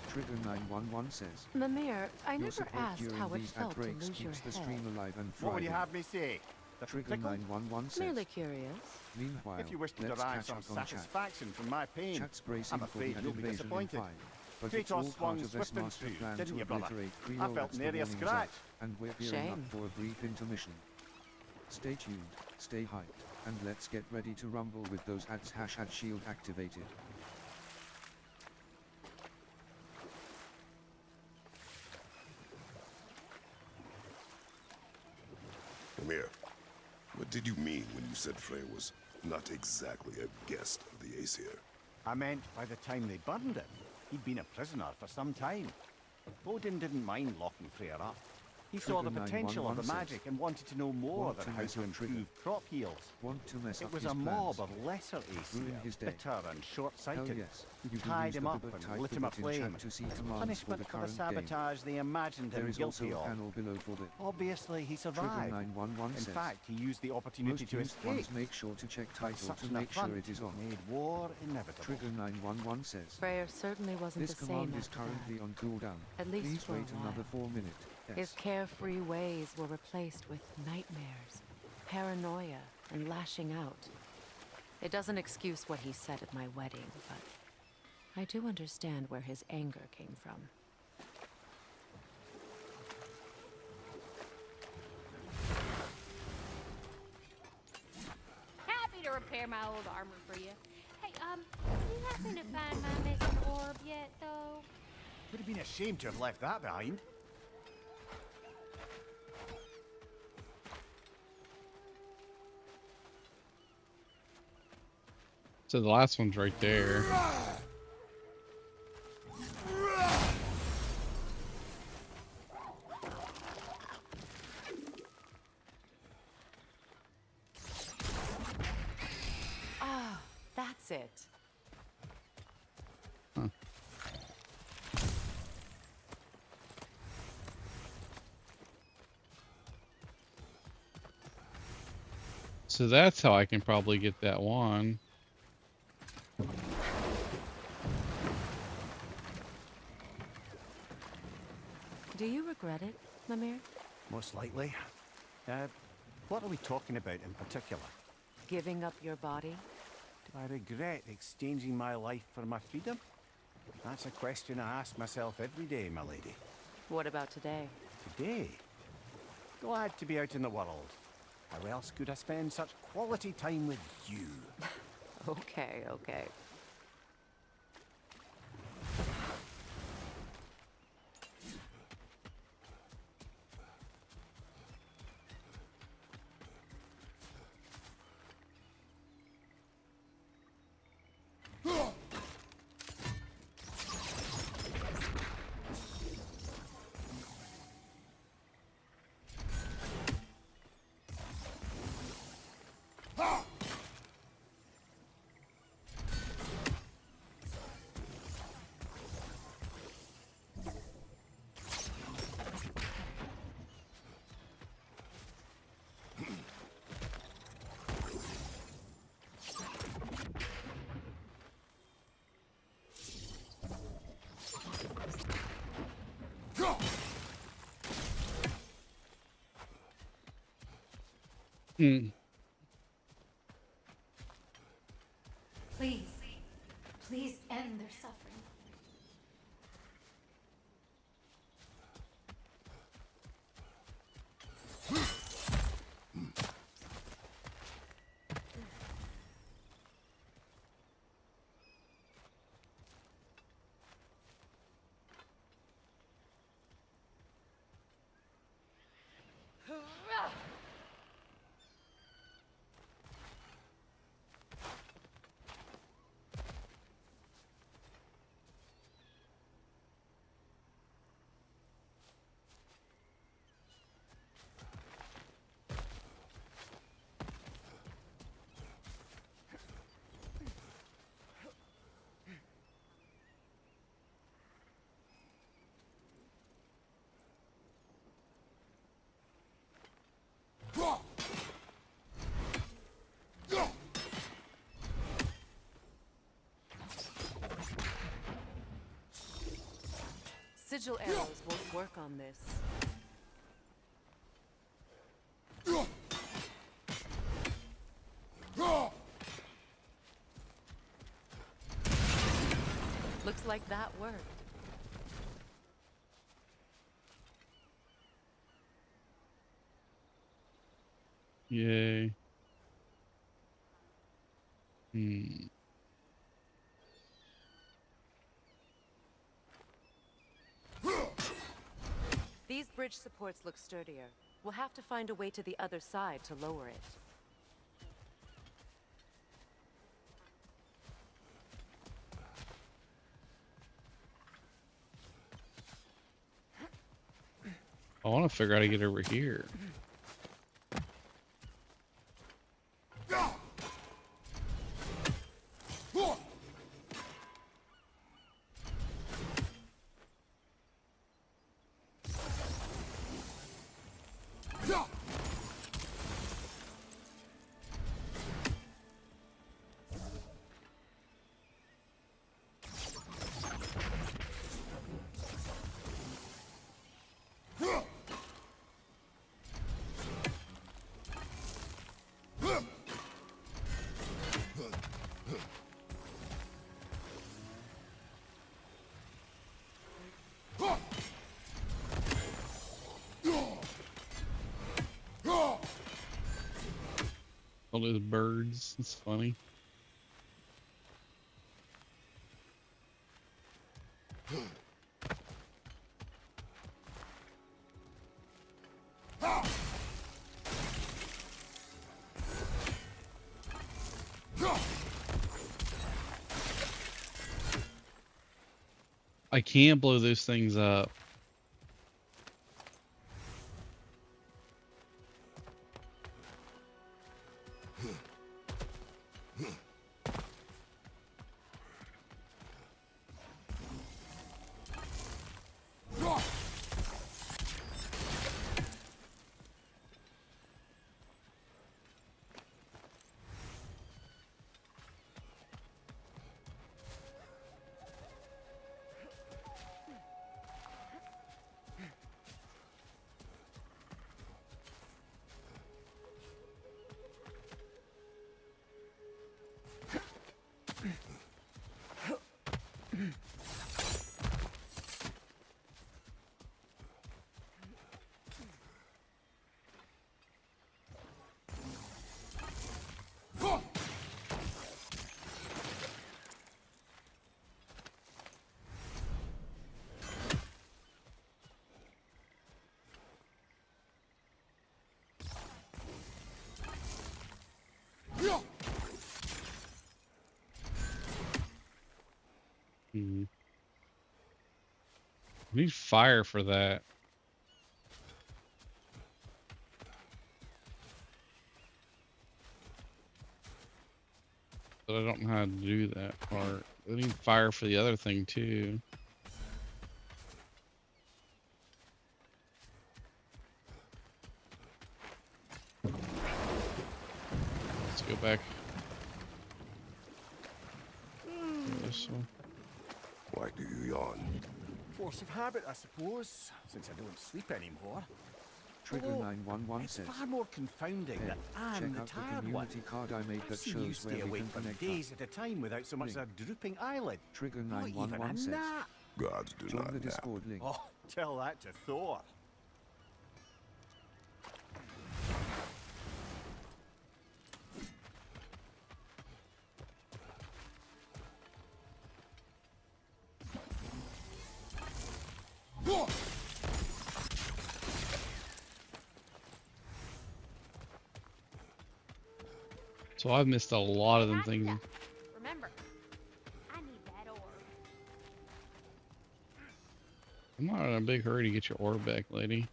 [SPEAKER 2] Trigger 911 says.
[SPEAKER 5] Mimir, I
[SPEAKER 2] Your
[SPEAKER 5] never
[SPEAKER 2] support
[SPEAKER 5] asked
[SPEAKER 2] during
[SPEAKER 5] how it
[SPEAKER 2] these
[SPEAKER 5] felt to
[SPEAKER 2] outbreaks
[SPEAKER 5] lose your
[SPEAKER 2] keeps the
[SPEAKER 5] head.
[SPEAKER 2] stream alive and
[SPEAKER 6] What would you
[SPEAKER 2] thriving.
[SPEAKER 6] have me say? That
[SPEAKER 2] Trigger
[SPEAKER 6] tickle?
[SPEAKER 2] 911 says.
[SPEAKER 5] Merely curious.
[SPEAKER 2] Meanwhile,
[SPEAKER 6] If you wish to
[SPEAKER 2] let's
[SPEAKER 6] derive
[SPEAKER 2] catch
[SPEAKER 6] some
[SPEAKER 2] up on chat.
[SPEAKER 6] satisfaction from my pain,
[SPEAKER 2] Chat's bracing
[SPEAKER 6] I'm
[SPEAKER 2] for the
[SPEAKER 6] afraid you'll be
[SPEAKER 2] invasion in
[SPEAKER 6] disappointed.
[SPEAKER 2] 5. But it's all
[SPEAKER 6] Kratos
[SPEAKER 2] part
[SPEAKER 6] swung
[SPEAKER 2] of this
[SPEAKER 6] swift and
[SPEAKER 2] master
[SPEAKER 6] true,
[SPEAKER 2] plan
[SPEAKER 6] didn't
[SPEAKER 2] to
[SPEAKER 6] you, brother?
[SPEAKER 2] obliterate
[SPEAKER 6] I felt
[SPEAKER 2] Kree-Lord's
[SPEAKER 6] nary a
[SPEAKER 2] warnings
[SPEAKER 6] scratch.
[SPEAKER 2] out, and we're gearing up
[SPEAKER 5] Shame.
[SPEAKER 2] for a brief intermission. Stay tuned, stay hyped, and let's get ready to rumble with those ads # shield activated.
[SPEAKER 3] Amir, what did you mean when you said Frey was not exactly a guest of the Aesir?
[SPEAKER 6] I meant by the time they burned it, he'd been a prisoner for some time. Odin didn't mind locking Freyr up. He saw the
[SPEAKER 2] Trigger
[SPEAKER 6] potential of the
[SPEAKER 2] 911
[SPEAKER 6] magic and wanted to know more
[SPEAKER 2] Want
[SPEAKER 6] than
[SPEAKER 2] to
[SPEAKER 6] how
[SPEAKER 2] mess
[SPEAKER 6] to
[SPEAKER 2] up Trigger.
[SPEAKER 6] improve crop yields.
[SPEAKER 2] Want to mess
[SPEAKER 6] It
[SPEAKER 2] up
[SPEAKER 6] was
[SPEAKER 2] his
[SPEAKER 6] a mob
[SPEAKER 2] plans?
[SPEAKER 6] of lesser Aesir,
[SPEAKER 2] Ruin his day.
[SPEAKER 6] bitter and
[SPEAKER 2] Hell
[SPEAKER 6] short-sighted,
[SPEAKER 2] yes,
[SPEAKER 6] who
[SPEAKER 2] you can
[SPEAKER 6] tied
[SPEAKER 2] use
[SPEAKER 6] him
[SPEAKER 2] the
[SPEAKER 6] up
[SPEAKER 2] BitBot
[SPEAKER 6] and
[SPEAKER 2] type
[SPEAKER 6] lit him
[SPEAKER 2] BitBot in
[SPEAKER 6] aflame.
[SPEAKER 2] chat to see
[SPEAKER 6] as
[SPEAKER 2] commands
[SPEAKER 6] punishment
[SPEAKER 2] for
[SPEAKER 6] for
[SPEAKER 2] the
[SPEAKER 6] the
[SPEAKER 2] current game.
[SPEAKER 6] sabotage they imagined
[SPEAKER 2] There
[SPEAKER 6] him
[SPEAKER 2] is
[SPEAKER 6] guilty
[SPEAKER 2] also a
[SPEAKER 6] of.
[SPEAKER 2] panel below for the
[SPEAKER 6] Obviously, he
[SPEAKER 2] Trigger
[SPEAKER 6] survived.
[SPEAKER 2] 911
[SPEAKER 6] In
[SPEAKER 2] says.
[SPEAKER 6] fact, he used the opportunity
[SPEAKER 2] Most
[SPEAKER 6] to
[SPEAKER 2] used
[SPEAKER 6] escape.
[SPEAKER 2] ones make sure to check
[SPEAKER 6] But
[SPEAKER 2] title
[SPEAKER 6] such
[SPEAKER 2] to
[SPEAKER 6] an
[SPEAKER 2] make sure
[SPEAKER 6] affront
[SPEAKER 2] it is on.
[SPEAKER 6] made war inevitable.
[SPEAKER 2] Trigger 911 says.
[SPEAKER 5] Freyr certainly wasn't
[SPEAKER 2] This
[SPEAKER 5] the
[SPEAKER 2] command
[SPEAKER 5] same
[SPEAKER 2] is
[SPEAKER 5] after
[SPEAKER 2] currently
[SPEAKER 5] that.
[SPEAKER 2] on cooldown.
[SPEAKER 5] At least
[SPEAKER 2] Please
[SPEAKER 5] for a
[SPEAKER 2] wait another
[SPEAKER 5] while.
[SPEAKER 2] 4 minutes.
[SPEAKER 5] His
[SPEAKER 2] Yes.
[SPEAKER 5] carefree ways were replaced with nightmares, paranoia, and lashing out. It doesn't excuse what he said at my wedding, but I do understand where his anger came from.
[SPEAKER 7] Happy to repair my old armor for you. Hey, you happen to find my missing orb yet, though?
[SPEAKER 6] Would have been ashamed to have left that behind.
[SPEAKER 1] So the last one's right there.
[SPEAKER 5] Ah, that's it.
[SPEAKER 1] Huh. So that's how I can probably get that one.
[SPEAKER 5] Do you regret it, Mimir?
[SPEAKER 6] Most likely. What are we talking about in particular?
[SPEAKER 5] Giving up your body?
[SPEAKER 6] Do I regret exchanging my life for my freedom? That's a question I ask myself every day, my lady.
[SPEAKER 5] What about today?
[SPEAKER 6] Today? Glad to be out in the world. How else could I spend such quality time with you?
[SPEAKER 5] Okay, okay.
[SPEAKER 1] Hmm.
[SPEAKER 11] Please, please end their suffering.
[SPEAKER 5] Sigil arrows won't work on this. Looks like that worked.
[SPEAKER 1] Yay. Hmm.
[SPEAKER 5] These bridge supports look sturdier. We'll have to find a way to the other side to lower it.
[SPEAKER 1] I want to figure out how to get over here. All those birds. It's funny. I can't blow those things up. I need fire for that. But I don't know how to do that part. I need fire for the other thing too. Let's go back. This one.
[SPEAKER 3] Why do you yawn?
[SPEAKER 6] Force of habit, I suppose, since I don't sleep anymore.
[SPEAKER 2] Trigger
[SPEAKER 6] Although,
[SPEAKER 2] 911
[SPEAKER 6] it's
[SPEAKER 2] says.
[SPEAKER 6] far more confounding
[SPEAKER 2] Hey,
[SPEAKER 6] that I'm
[SPEAKER 2] check
[SPEAKER 6] the
[SPEAKER 2] out the
[SPEAKER 6] tired one.
[SPEAKER 2] community card I made
[SPEAKER 6] I've
[SPEAKER 2] that
[SPEAKER 6] seen you
[SPEAKER 2] shows
[SPEAKER 6] stay
[SPEAKER 2] where we
[SPEAKER 6] awake
[SPEAKER 2] can
[SPEAKER 6] for
[SPEAKER 2] connect
[SPEAKER 6] days
[SPEAKER 2] up.
[SPEAKER 6] at a time without so much as a drooping eyelid.
[SPEAKER 2] Trigger
[SPEAKER 6] Not even
[SPEAKER 2] 911
[SPEAKER 6] a
[SPEAKER 2] says.
[SPEAKER 6] nap.
[SPEAKER 3] Gods do
[SPEAKER 2] Join
[SPEAKER 3] not
[SPEAKER 2] the
[SPEAKER 3] nap.
[SPEAKER 2] Discord link.
[SPEAKER 6] Oh, tell that to Thor.
[SPEAKER 1] So I've missed a lot of them things.
[SPEAKER 7] Remember, I need that orb.
[SPEAKER 1] I'm not in a big hurry to get your orb back, lady.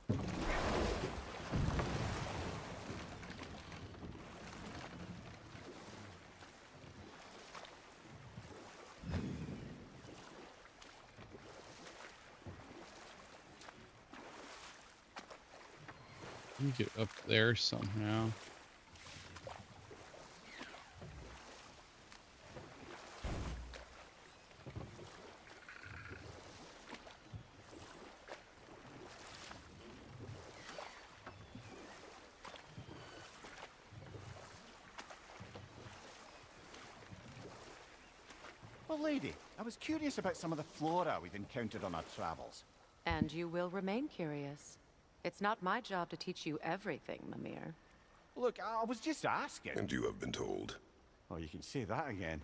[SPEAKER 1] Let me get up there somehow.
[SPEAKER 6] Well, lady, I was curious about some of the flora we've encountered on our travels.
[SPEAKER 5] And you will remain curious. It's not my job to teach you everything, Mimir.
[SPEAKER 6] Look, I was just asking.
[SPEAKER 3] And you have been told.
[SPEAKER 6] Oh, you can say that again.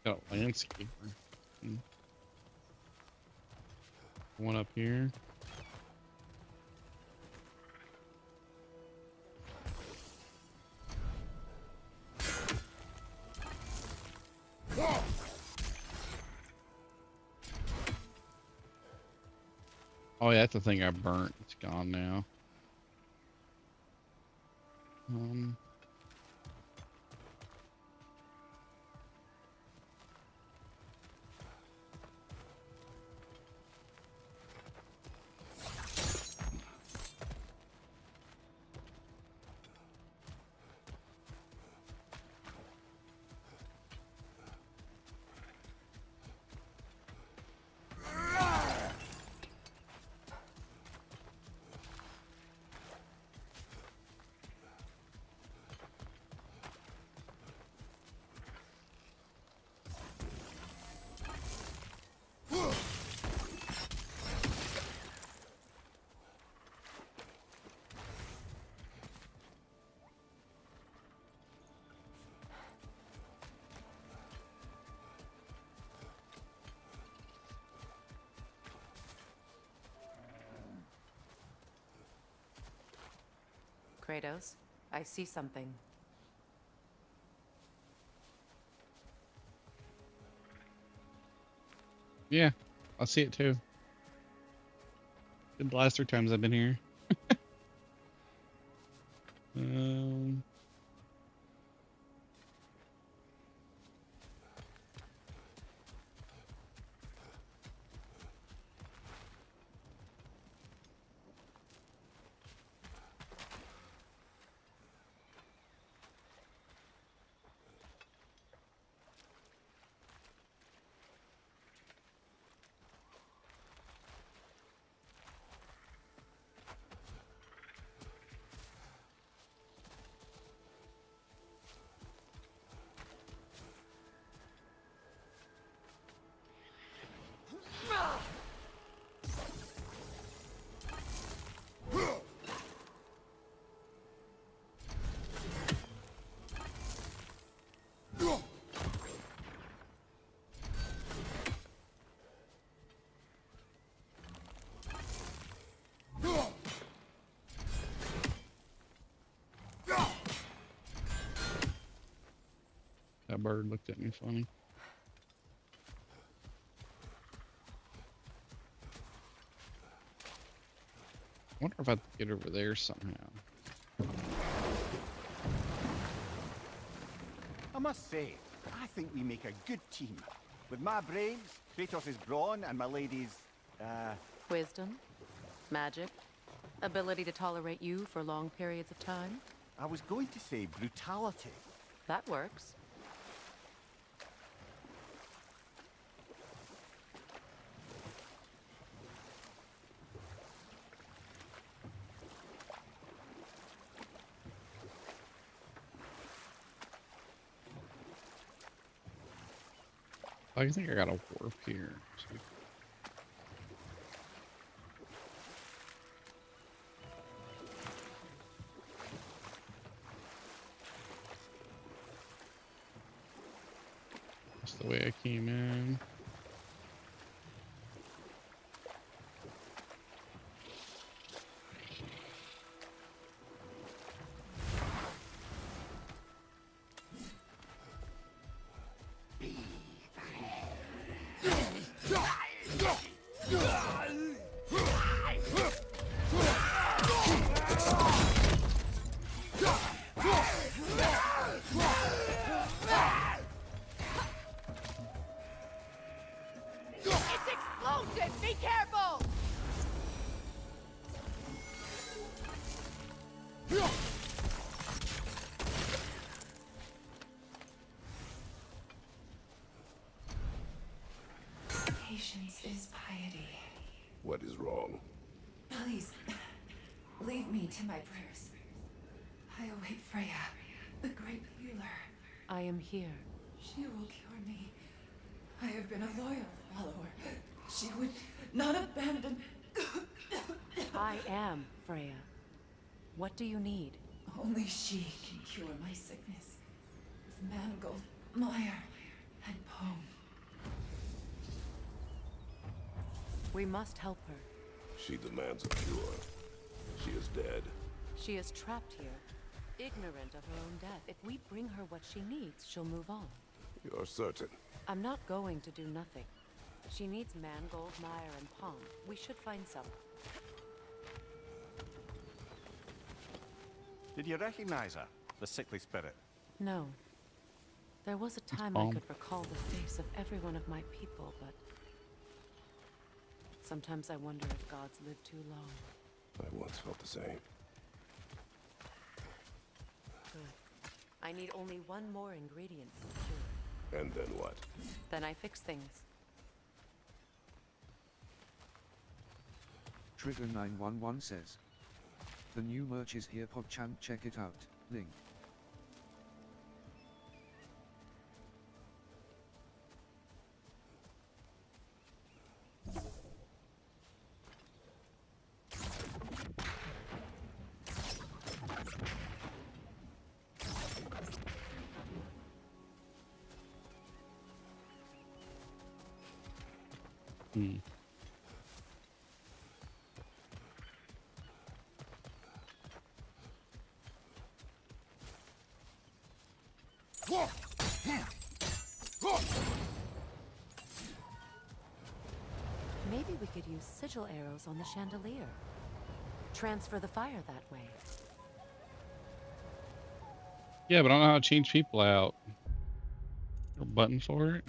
[SPEAKER 1] Got a landscaper. One up here. Oh yeah, that's the thing I burnt. It's gone now.
[SPEAKER 5] Kratos, I see something.
[SPEAKER 1] Yeah, I'll see it too. Been the last 3 times I've been here. um, that bird looked at me funny. I wonder if I can get over there somehow.
[SPEAKER 6] I must say, I think we make a good team. With my brains, Kratos' brawn, and my lady's,
[SPEAKER 5] Wisdom, magic, ability to tolerate you for long periods of time.
[SPEAKER 6] I was going to say brutality.
[SPEAKER 5] That works.
[SPEAKER 1] I think I got a warp here. That's the way I came in.
[SPEAKER 8] Patience is piety.
[SPEAKER 3] What is wrong?
[SPEAKER 8] Please, leave me to my prayers. I await Freya, the great healer.
[SPEAKER 5] I am here.
[SPEAKER 8] She will cure me. I have been a loyal follower. She would not abandon...
[SPEAKER 5] I am Freya. What do you need?
[SPEAKER 8] Only she can cure my sickness. With mangold, mire, and poem.
[SPEAKER 5] We must help her.
[SPEAKER 3] She demands a cure. She is dead.
[SPEAKER 5] She is trapped here, ignorant of her own death. If we bring her what she needs, she'll move on.
[SPEAKER 3] You're certain?
[SPEAKER 5] I'm not going to do nothing. She needs mangold, mire, and palm. We should find some.
[SPEAKER 6] Did you recognize her, the sickly spirit?
[SPEAKER 5] No. There was a time I could recall the face of every one of my people, but sometimes I wonder if gods live too long.
[SPEAKER 3] I once felt the same.
[SPEAKER 5] Good. I need only one more ingredient for the cure.
[SPEAKER 3] And then what?
[SPEAKER 5] Then I fix things.
[SPEAKER 2] Trigger 911 says. The new merch is here, PogChamp, check it out, link.
[SPEAKER 5] Maybe we could use sigil arrows on the chandelier. Transfer the fire that way.
[SPEAKER 1] Yeah, but I don't know how to change people out. Is there a button for it?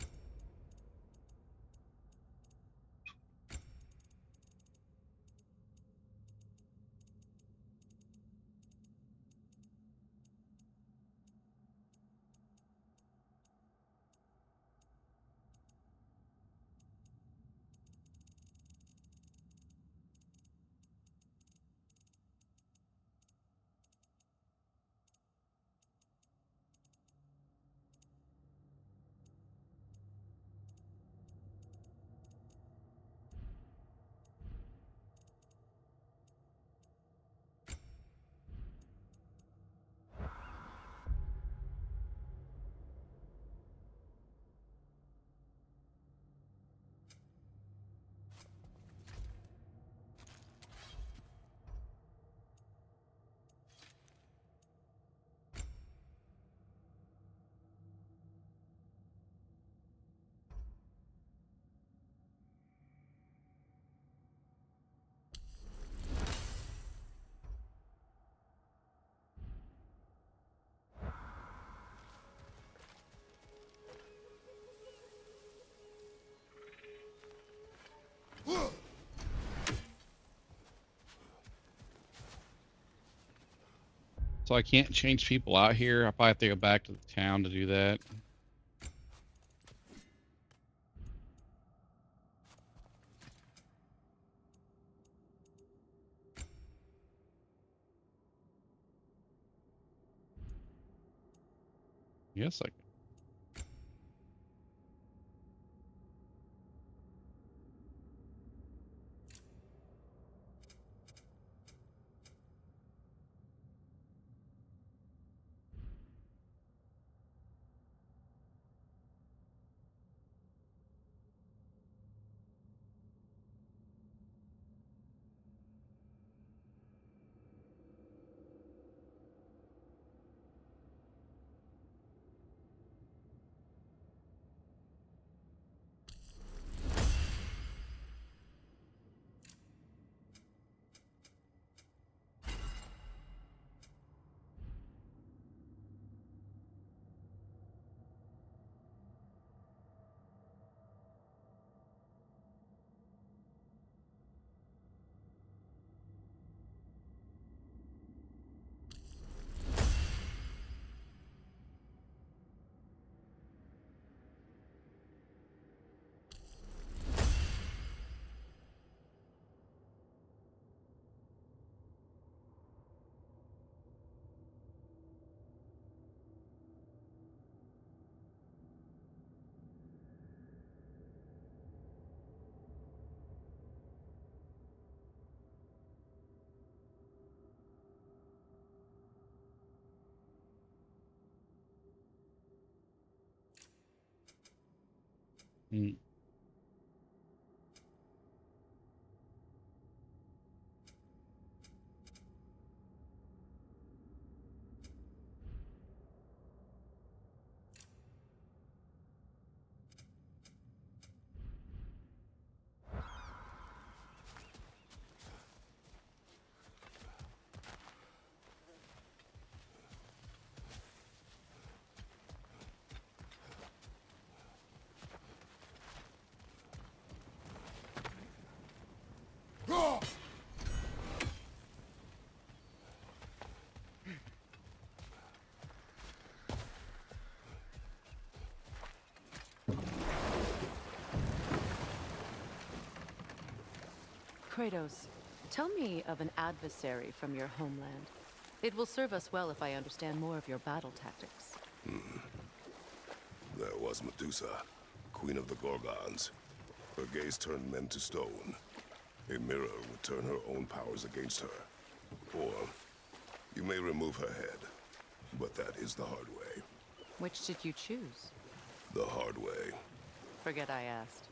[SPEAKER 1] So I can't change people out here. I probably have to go back to the town to do that. Yes, I can. Mm.
[SPEAKER 5] Kratos, tell me of an adversary from your homeland. It will serve us well if I understand more of your battle tactics.
[SPEAKER 3] There was Medusa, queen of the Gorgons. Her gaze turned men to stone. A mirror would turn her own powers against her. Or, you may remove her head, but that is the hard way.
[SPEAKER 5] Which did you choose?
[SPEAKER 3] The hard way.
[SPEAKER 5] Forget I asked.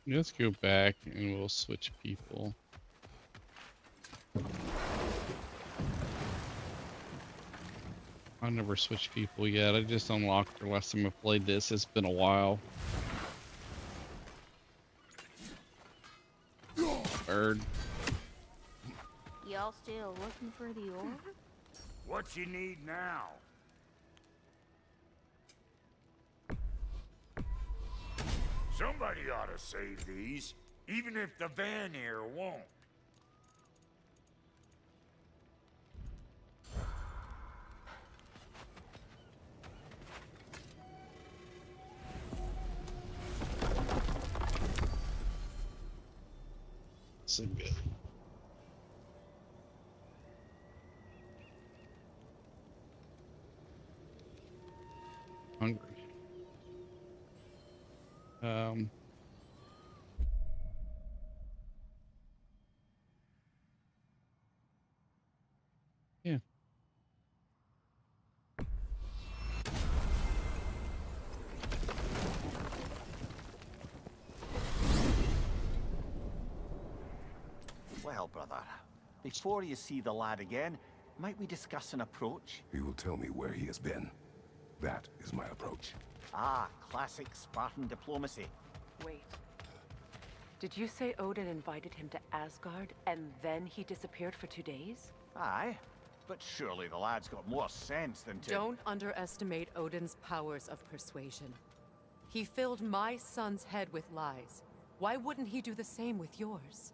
[SPEAKER 1] Let's go back and we'll switch people. I've never switched people yet. I just unlocked the last time I played this. It's been a while. Bird.
[SPEAKER 7] Y'all still looking for the orb?
[SPEAKER 10] What you need now? Somebody ought to save these, even if the Vanir won't.
[SPEAKER 1] So good. Hungry. Yeah.
[SPEAKER 6] Well, brother, before you see the lad again, might we discuss an approach?
[SPEAKER 3] He will tell me where he has been. That is my approach.
[SPEAKER 6] Ah, classic Spartan diplomacy.
[SPEAKER 5] Wait. Did you say Odin invited him to Asgard and then he disappeared for 2 days?
[SPEAKER 6] Aye, but surely the lad's got more sense than to...
[SPEAKER 5] Don't underestimate Odin's powers of persuasion. He filled my son's head with lies. Why wouldn't he do the same with yours?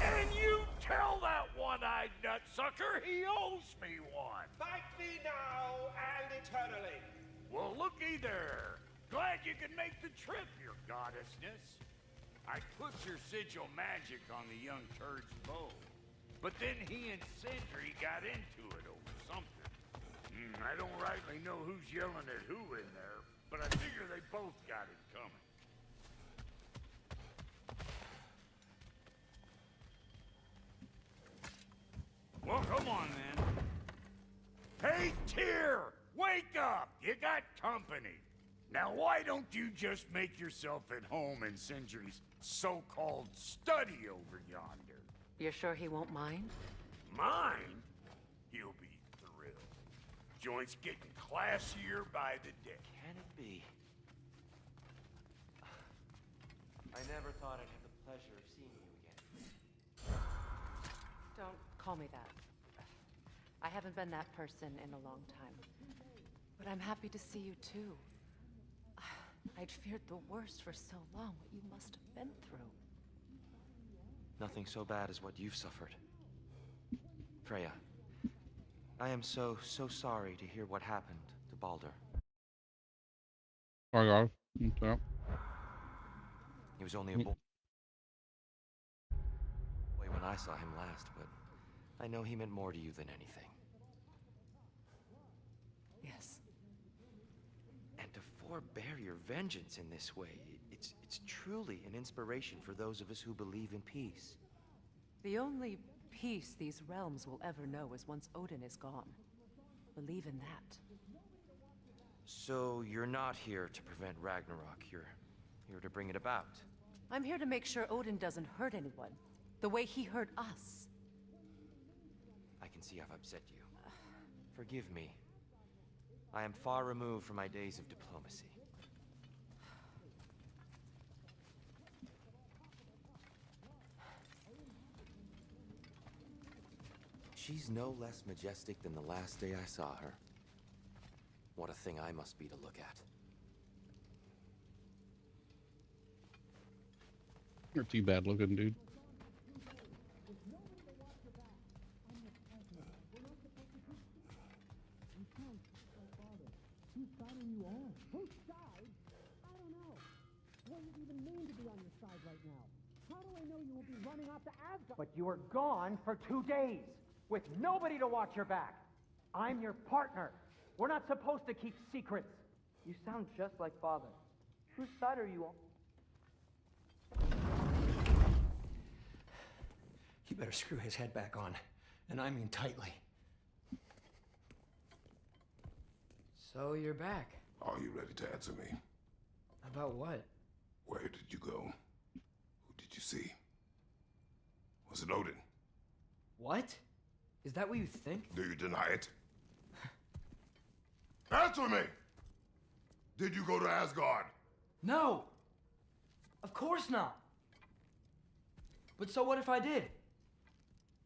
[SPEAKER 10] And you tell that one-eyed nutsucker he owes me one.
[SPEAKER 9] Fight me now and eternally.
[SPEAKER 10] Well, looky there. Glad you could make the trip, your goddessness. I put your sigil magic on the young turd's bow. But then he and Sindri got into it over something. I don't rightly know who's yelling at who in there, but I figure they both got it coming. Well, come on then. Hey, Tyr! Wake up! You got company. Now why don't you just make yourself at home in Sindri's so-called study over yonder?
[SPEAKER 5] You're sure he won't mind?
[SPEAKER 10] Mine? He'll be thrilled. Joint's getting classier by the day.
[SPEAKER 12] Can it be? I never thought I'd have the pleasure of seeing you again.
[SPEAKER 5] Don't call me that. I haven't been that person in a long time. But I'm happy to see you too. I'd feared the worst for so long, what you must have been through.
[SPEAKER 12] Nothing so bad as what you've suffered. Freya, I am so sorry to hear what happened to Baldur.
[SPEAKER 1] Oh god. Yeah.
[SPEAKER 12] He was only a boy when I saw him last, but I know he meant more to you than anything.
[SPEAKER 5] Yes.
[SPEAKER 12] And to forbear your vengeance in this way, it's truly an inspiration for those of us who believe in peace.
[SPEAKER 5] The only peace these realms will ever know is once Odin is gone. Believe in that.
[SPEAKER 12] So you're not here to prevent Ragnarok, you're here to bring it about.
[SPEAKER 5] I'm here to make sure Odin doesn't hurt anyone, the way he hurt us.
[SPEAKER 12] I can see I've upset you. Forgive me. I am far removed from my days of diplomacy. She's no less majestic than the last day I saw her. What a thing I must be to look at.
[SPEAKER 1] You're too bad looking, dude.
[SPEAKER 13] But you were gone for 2 days, with nobody to watch your back. I'm your partner. We're not supposed to keep secrets.
[SPEAKER 14] You sound just like Father. Whose side are you on?
[SPEAKER 15] You better screw his head back on, and I mean tightly.
[SPEAKER 14] So you're back.
[SPEAKER 3] Are you ready to answer me?
[SPEAKER 14] About what?
[SPEAKER 3] Where did you go? Who did you see? Was it Odin?
[SPEAKER 14] What? Is that what you think?
[SPEAKER 3] Do you deny it? Answer me! Did you go to Asgard?
[SPEAKER 14] No! Of course not! But so what if I did?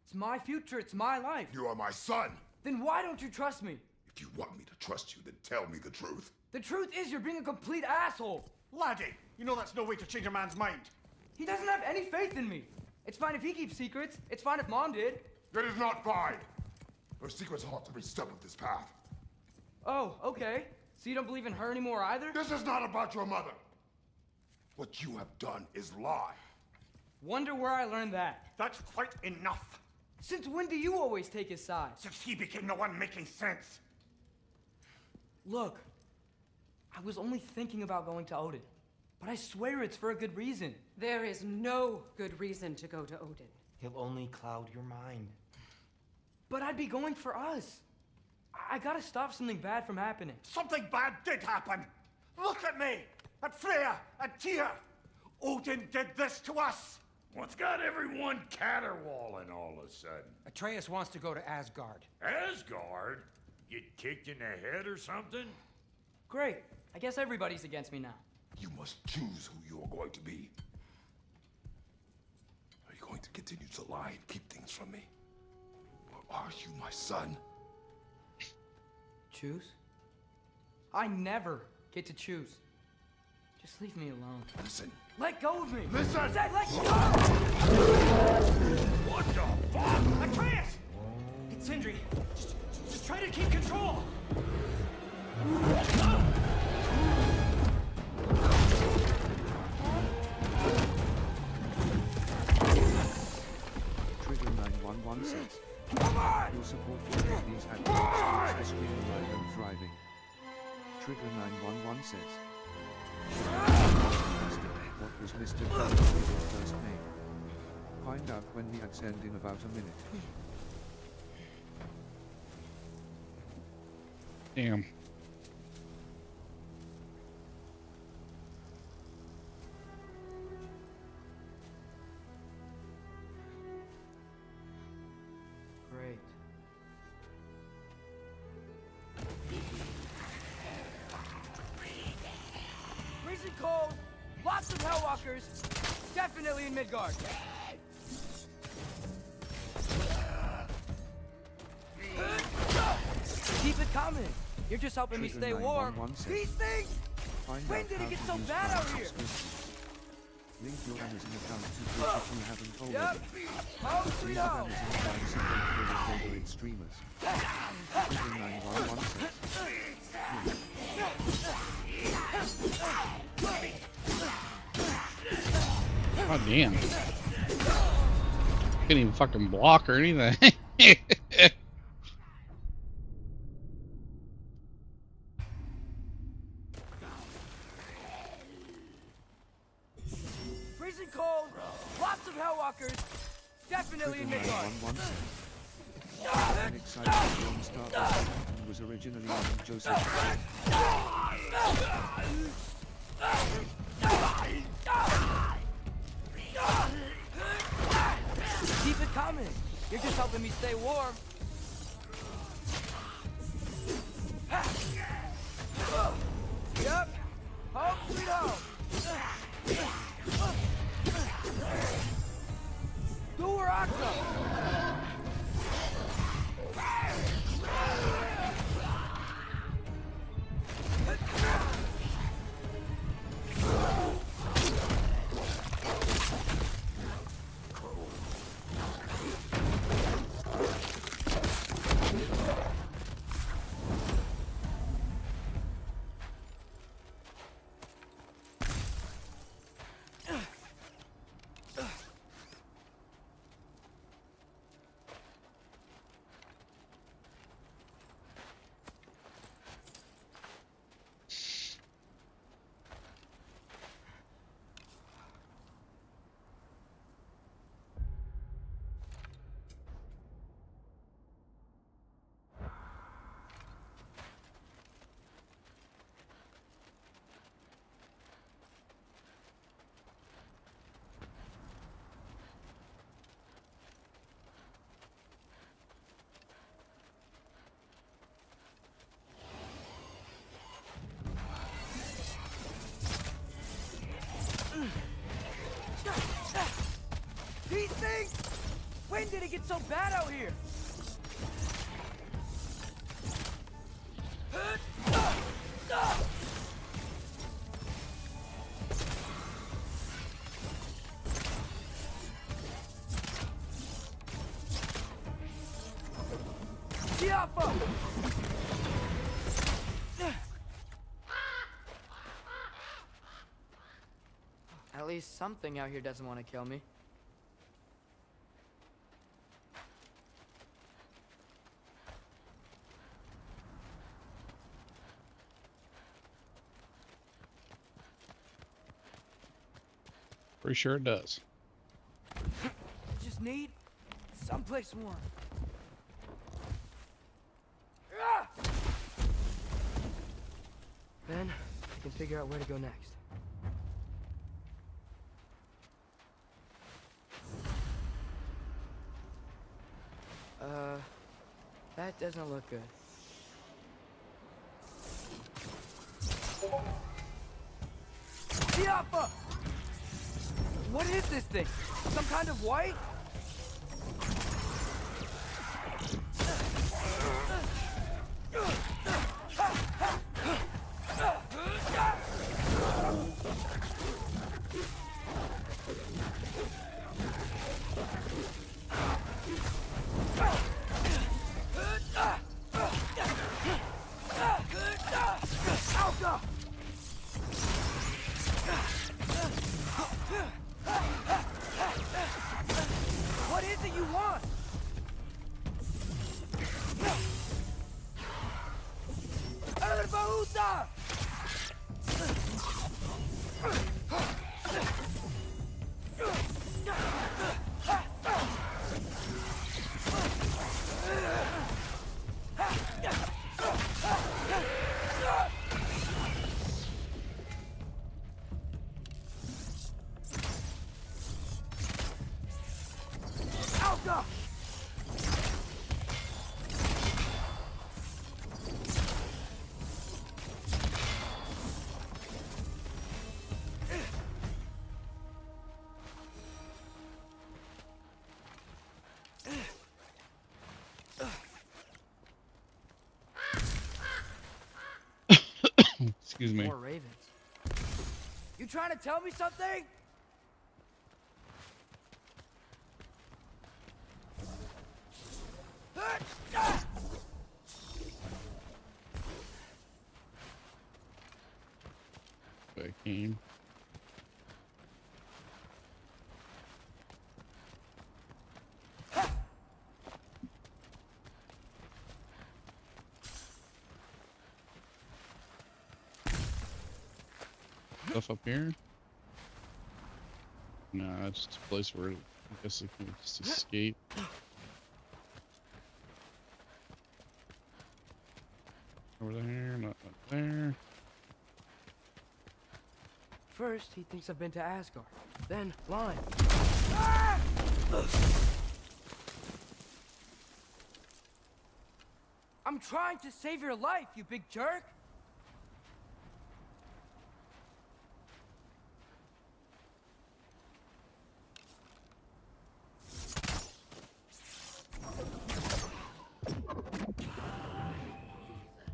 [SPEAKER 14] It's my future, it's my life.
[SPEAKER 3] You are my son!
[SPEAKER 14] Then why don't you trust me?
[SPEAKER 3] If you want me to trust you, then tell me the truth.
[SPEAKER 14] The truth is you're being a complete asshole!
[SPEAKER 6] Laddie, you know that's no way to change a man's mind.
[SPEAKER 14] He doesn't have any faith in me. It's fine if he keeps secrets. It's fine if Mom did.
[SPEAKER 3] It is not fine! Her secrets haunt every step of this path.
[SPEAKER 14] Oh, okay. So you don't believe in her anymore either?
[SPEAKER 3] This is not about your mother. What you have done is lie.
[SPEAKER 14] Wonder where I learned that.
[SPEAKER 6] That's quite enough.
[SPEAKER 14] Since when do you always take his side?
[SPEAKER 6] Since he became the one making sense.
[SPEAKER 14] Look, I was only thinking about going to Odin, but I swear it's for a good reason.
[SPEAKER 5] There is no good reason to go to Odin.
[SPEAKER 15] He'll only cloud your mind.
[SPEAKER 14] But I'd be going for us. I gotta stop something bad from happening.
[SPEAKER 6] Something bad did happen. Look at me, at Freya, at Tyr. Odin did this to us.
[SPEAKER 10] What's got everyone caterwauling all of a sudden?
[SPEAKER 15] Atreus wants to go to Asgard.
[SPEAKER 10] Asgard? Get kicked in the head or something?
[SPEAKER 14] Great. I guess everybody's against me now.
[SPEAKER 3] You must choose who you are going to be. Are you going to continue to lie and keep things from me? Or are you my son?
[SPEAKER 14] Choose? I never get to choose. Just leave me alone.
[SPEAKER 3] Listen.
[SPEAKER 14] Let go of me!
[SPEAKER 3] Listen!
[SPEAKER 14] I said let go!
[SPEAKER 10] What the fuck?
[SPEAKER 13] Atreus! It's Sindri. Just try to keep control.
[SPEAKER 2] Trigger 911 says. Your support will make these activities extremely alive and thriving. Trigger 911 says. What was Mr. Kramer's first name? Find out when the ads end in about a minute.
[SPEAKER 1] Damn.
[SPEAKER 14] Great. Freezing cold, lots of Hellwalkers, definitely in Midgard. Keep it coming. You're just helping me stay warm. These things! When did it get so bad out here?
[SPEAKER 2] Link your Amazon account to Twitch if you haven't already.
[SPEAKER 14] Yep. Home sweet
[SPEAKER 2] Link
[SPEAKER 14] home.
[SPEAKER 2] Amazon account support for your favorite streamers. Trigger 9116.
[SPEAKER 1] God damn. Couldn't even fucking block or anything.
[SPEAKER 14] Freezing cold. Lots of hellwalkers. Definitely in
[SPEAKER 2] Trigger
[SPEAKER 14] Midgard.
[SPEAKER 2] 9116. An exciting film star was originally named Joseph.
[SPEAKER 14] Keep it coming. You're just helping me stay warm. Yep. Home sweet home. Do where I go. These things? When did it get so bad out here? At least something out here doesn't want to kill me.
[SPEAKER 1] Pretty sure it does.
[SPEAKER 14] Just need someplace warm. Then I can figure out where to go next. That doesn't look good. Siapa! What is this thing? Some kind of white? What is it you want? Bahuta!
[SPEAKER 1] Excuse me.
[SPEAKER 14] More ravens. You trying to tell me something?
[SPEAKER 1] Where I came. Stuff up here? Nah, it's just a place where I guess I can just escape. Over there, not there.
[SPEAKER 14] First, he thinks I've been to Asgard. Then, line. I'm trying to save your life, you big jerk!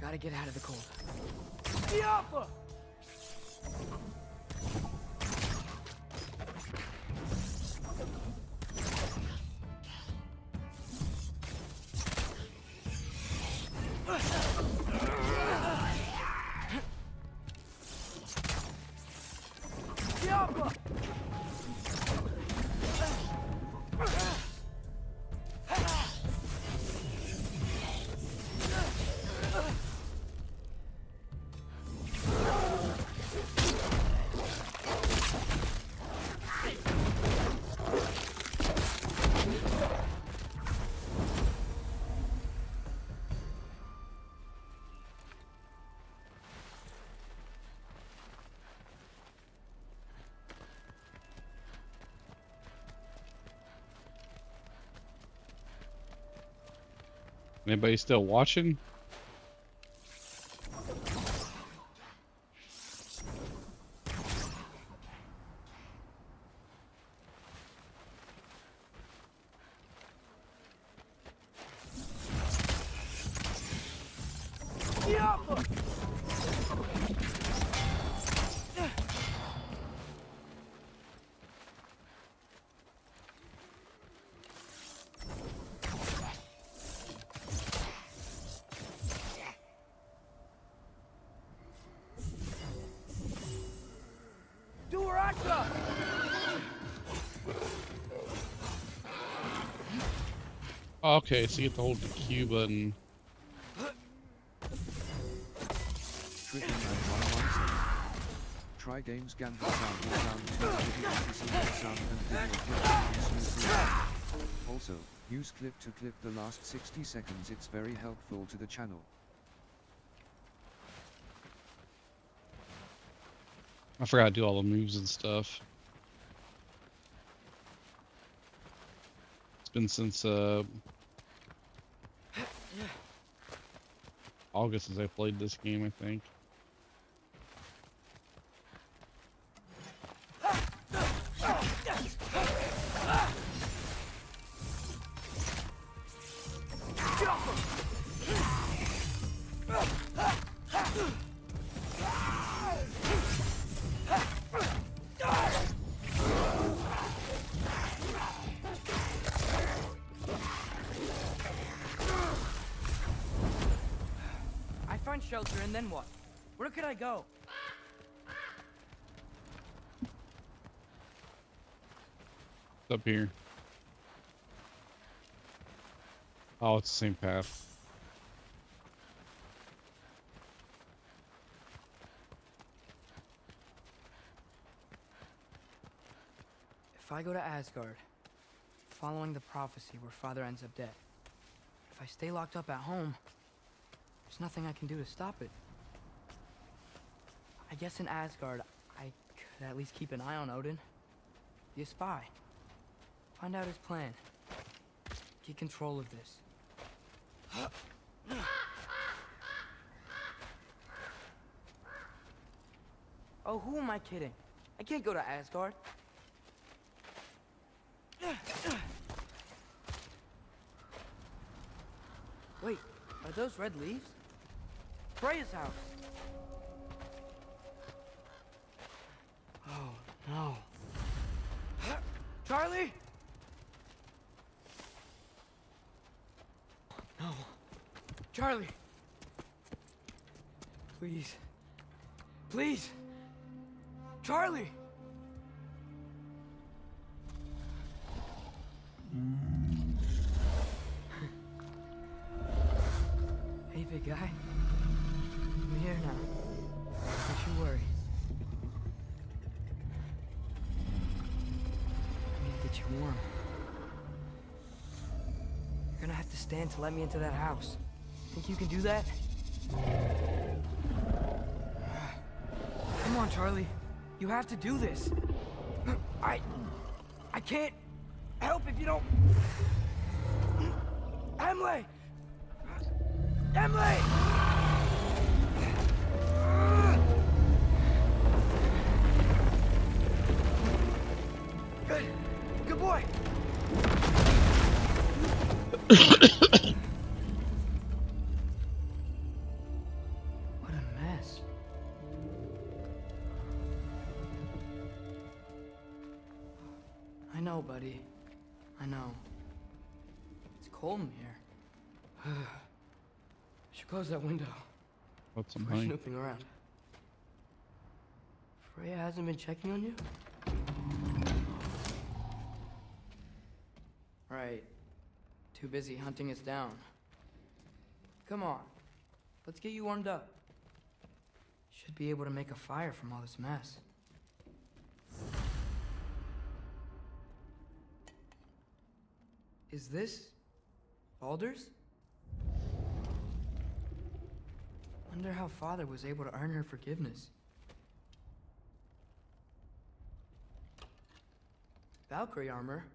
[SPEAKER 14] Gotta get out of the cold. Diablo! Diablo!
[SPEAKER 1] Anybody still watching?
[SPEAKER 14] Diablo! Duraka!
[SPEAKER 1] Oh, okay, so you have to hold the Q button.
[SPEAKER 2] Try games gamble sound or sound to video sound and video smoothly. Also, use clip to clip the last 60 seconds. It's very helpful to the channel.
[SPEAKER 1] I forgot to do all the moves and stuff. It's been since August since I played this game, I think.
[SPEAKER 14] I find shelter and then what? Where could I go?
[SPEAKER 1] It's up here. Oh, it's the same path.
[SPEAKER 14] If I go to Asgard, following the prophecy where Father ends up dead, if I stay locked up at home, there's nothing I can do to stop it. I guess in Asgard, I could at least keep an eye on Odin. Be a spy. Find out his plan. Get control of this. Oh, who am I kidding? I can't go to Asgard. Wait, are those red leaves? Freya's house. Oh, no. Charlie? Charlie. Please. Please. Charlie. Hey, big guy. I'm here now. Don't you worry. I need to get you warm. You're gonna have to stand to let me into that house. Think you can do that? Come on, Charlie. You have to do this. I can't help if you don't... Emily! Emily! Good. Good boy. What a mess. I know, buddy. I know. It's cold in here. Should close that window.
[SPEAKER 1] What's some
[SPEAKER 14] We're
[SPEAKER 1] honey?
[SPEAKER 14] snooping around. Freya hasn't been checking on you? Right. Too busy hunting us down. Come on. Let's get you warmed up. Should be able to make a fire from all this mess. Is this Baldur's? Wonder how Father was able to earn her forgiveness. Valkyrie armor?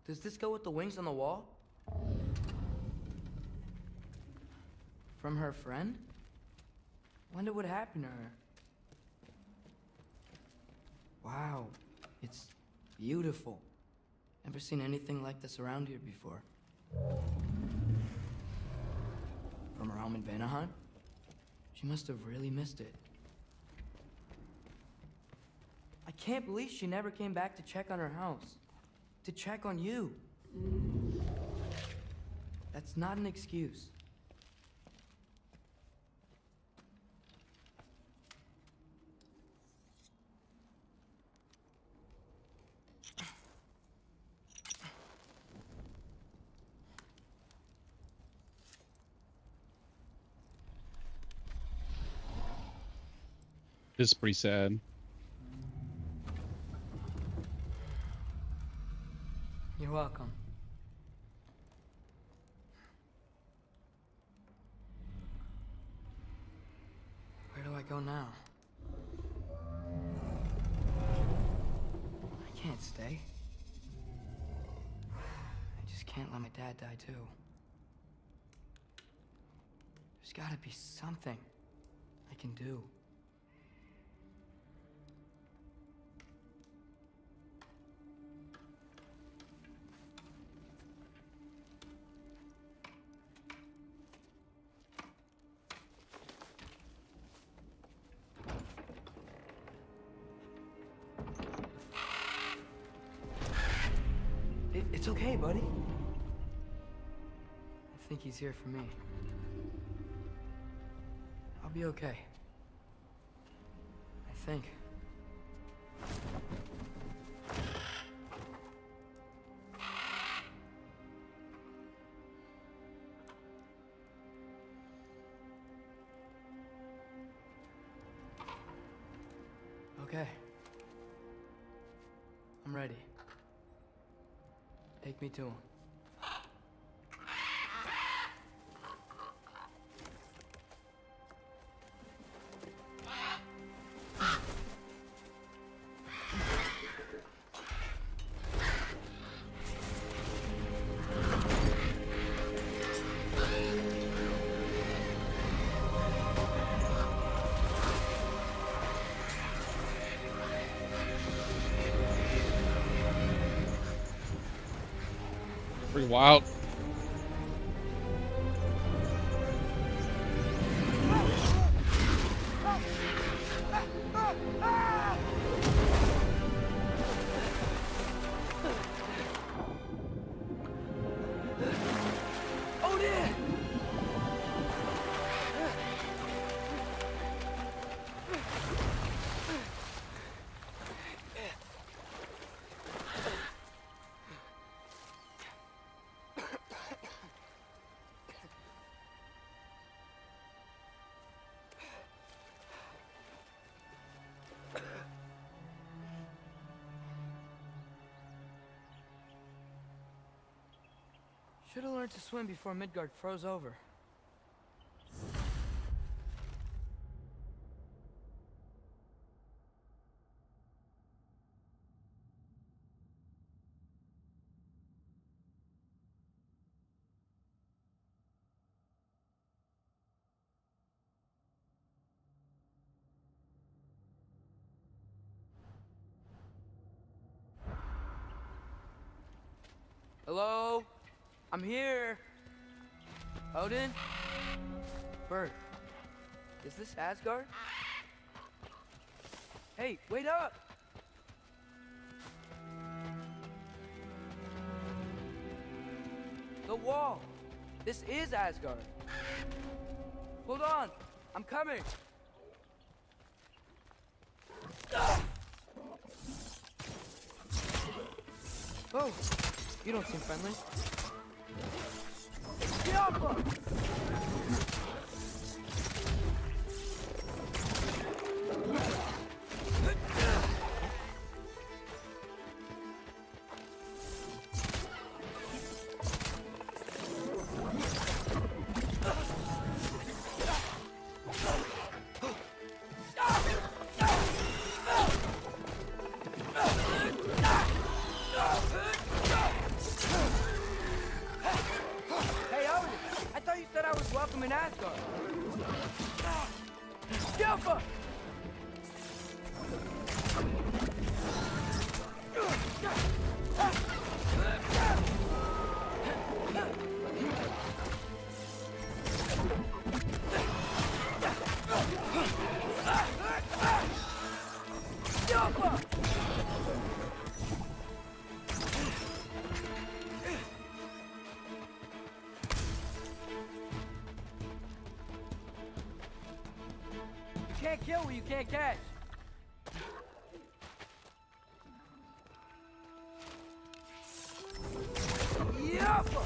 [SPEAKER 14] Does this go with the wings on the wall? From her friend? Wonder what happened to her. Wow, it's beautiful. Never seen anything like this around here before. From her home in Vanaheim? She must have really missed it. I can't believe she never came back to check on her house. To check on you. That's not an excuse.
[SPEAKER 1] This is pretty sad.
[SPEAKER 14] You're welcome. Where do I go now? I can't stay. I just can't let my dad die too. There's gotta be something I can do. It's okay, buddy. I think he's here for me. I'll be okay. I think. Okay. I'm ready. Take me to him.
[SPEAKER 1] Pretty wild.
[SPEAKER 14] Should have learned to swim before Midgard froze over. Hello? I'm here. Odin? Bert. Is this Asgard? Hey, wait up! The wall! This is Asgard. Hold on! I'm coming! Oh, you don't seem friendly. Get off him! Hey, Odin! I thought you said I was welcome in Asgard. Skilfa! Skilfa! You can't kill what you can't catch. Yuppa!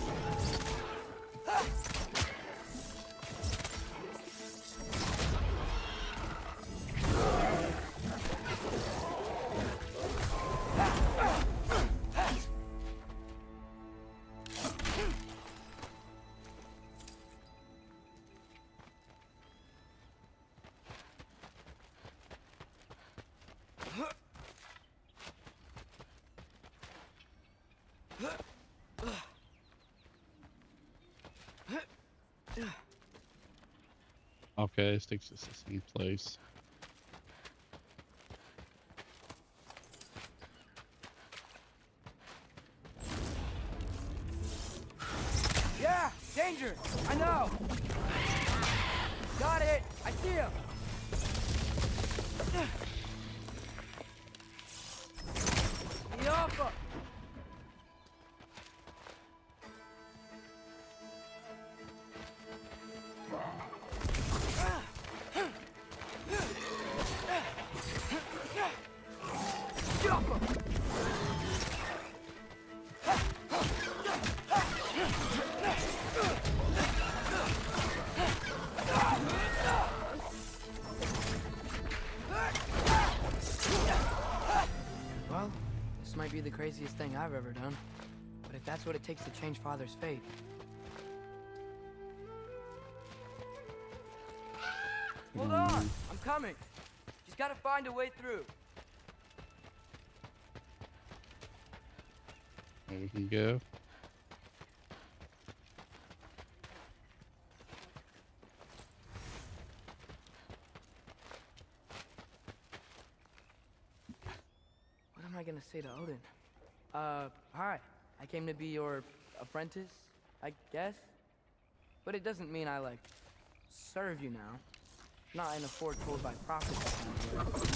[SPEAKER 1] Okay, this takes us to the same place.
[SPEAKER 14] Yeah, danger! I know! Got it! I see him! Yuppa! Well, this might be the craziest thing I've ever done. But if that's what it takes to change Father's fate... Hold on! I'm coming! Just gotta find a way through.
[SPEAKER 1] There we can go.
[SPEAKER 14] What am I gonna say to Odin? Hi. I came to be your apprentice, I guess? But it doesn't mean I, like, serve you now. Not in a foretold by prophecy kind of way.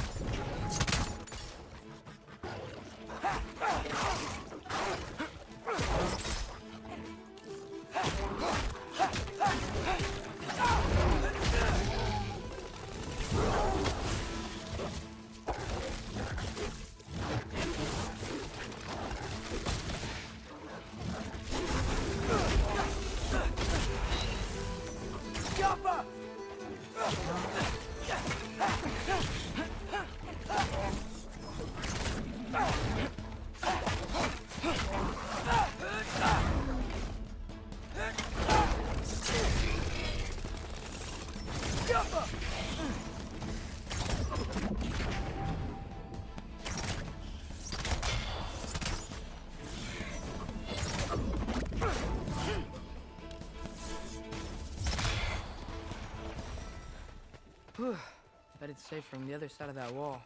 [SPEAKER 14] but it's safer on the other side of that wall.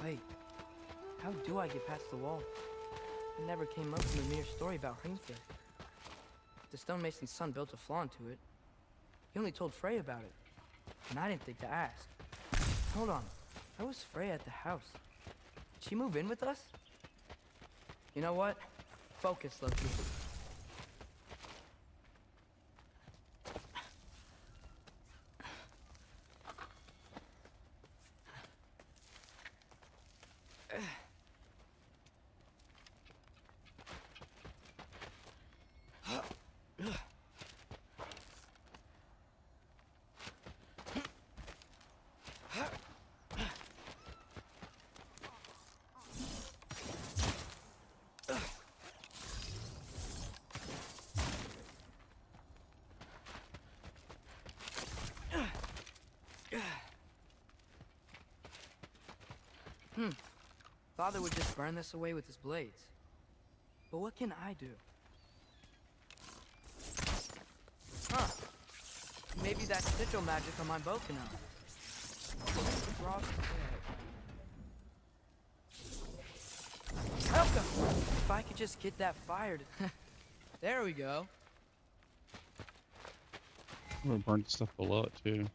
[SPEAKER 14] Wait, how do I get past the wall? It never came up in the mere story about Hrimthur. The stonemason's son built a flaw into it. He only told Frey about it, and I didn't think to ask. Hold on, how was Frey at the house? Did she move in with us? You know what? Focus, Loki. Father would just burn this away with his blades. But what can I do? Huh. Maybe that sigil magic on my bow can help. Welcome! If I could just get that fired. There we go.
[SPEAKER 1] I'm gonna burn stuff below it too.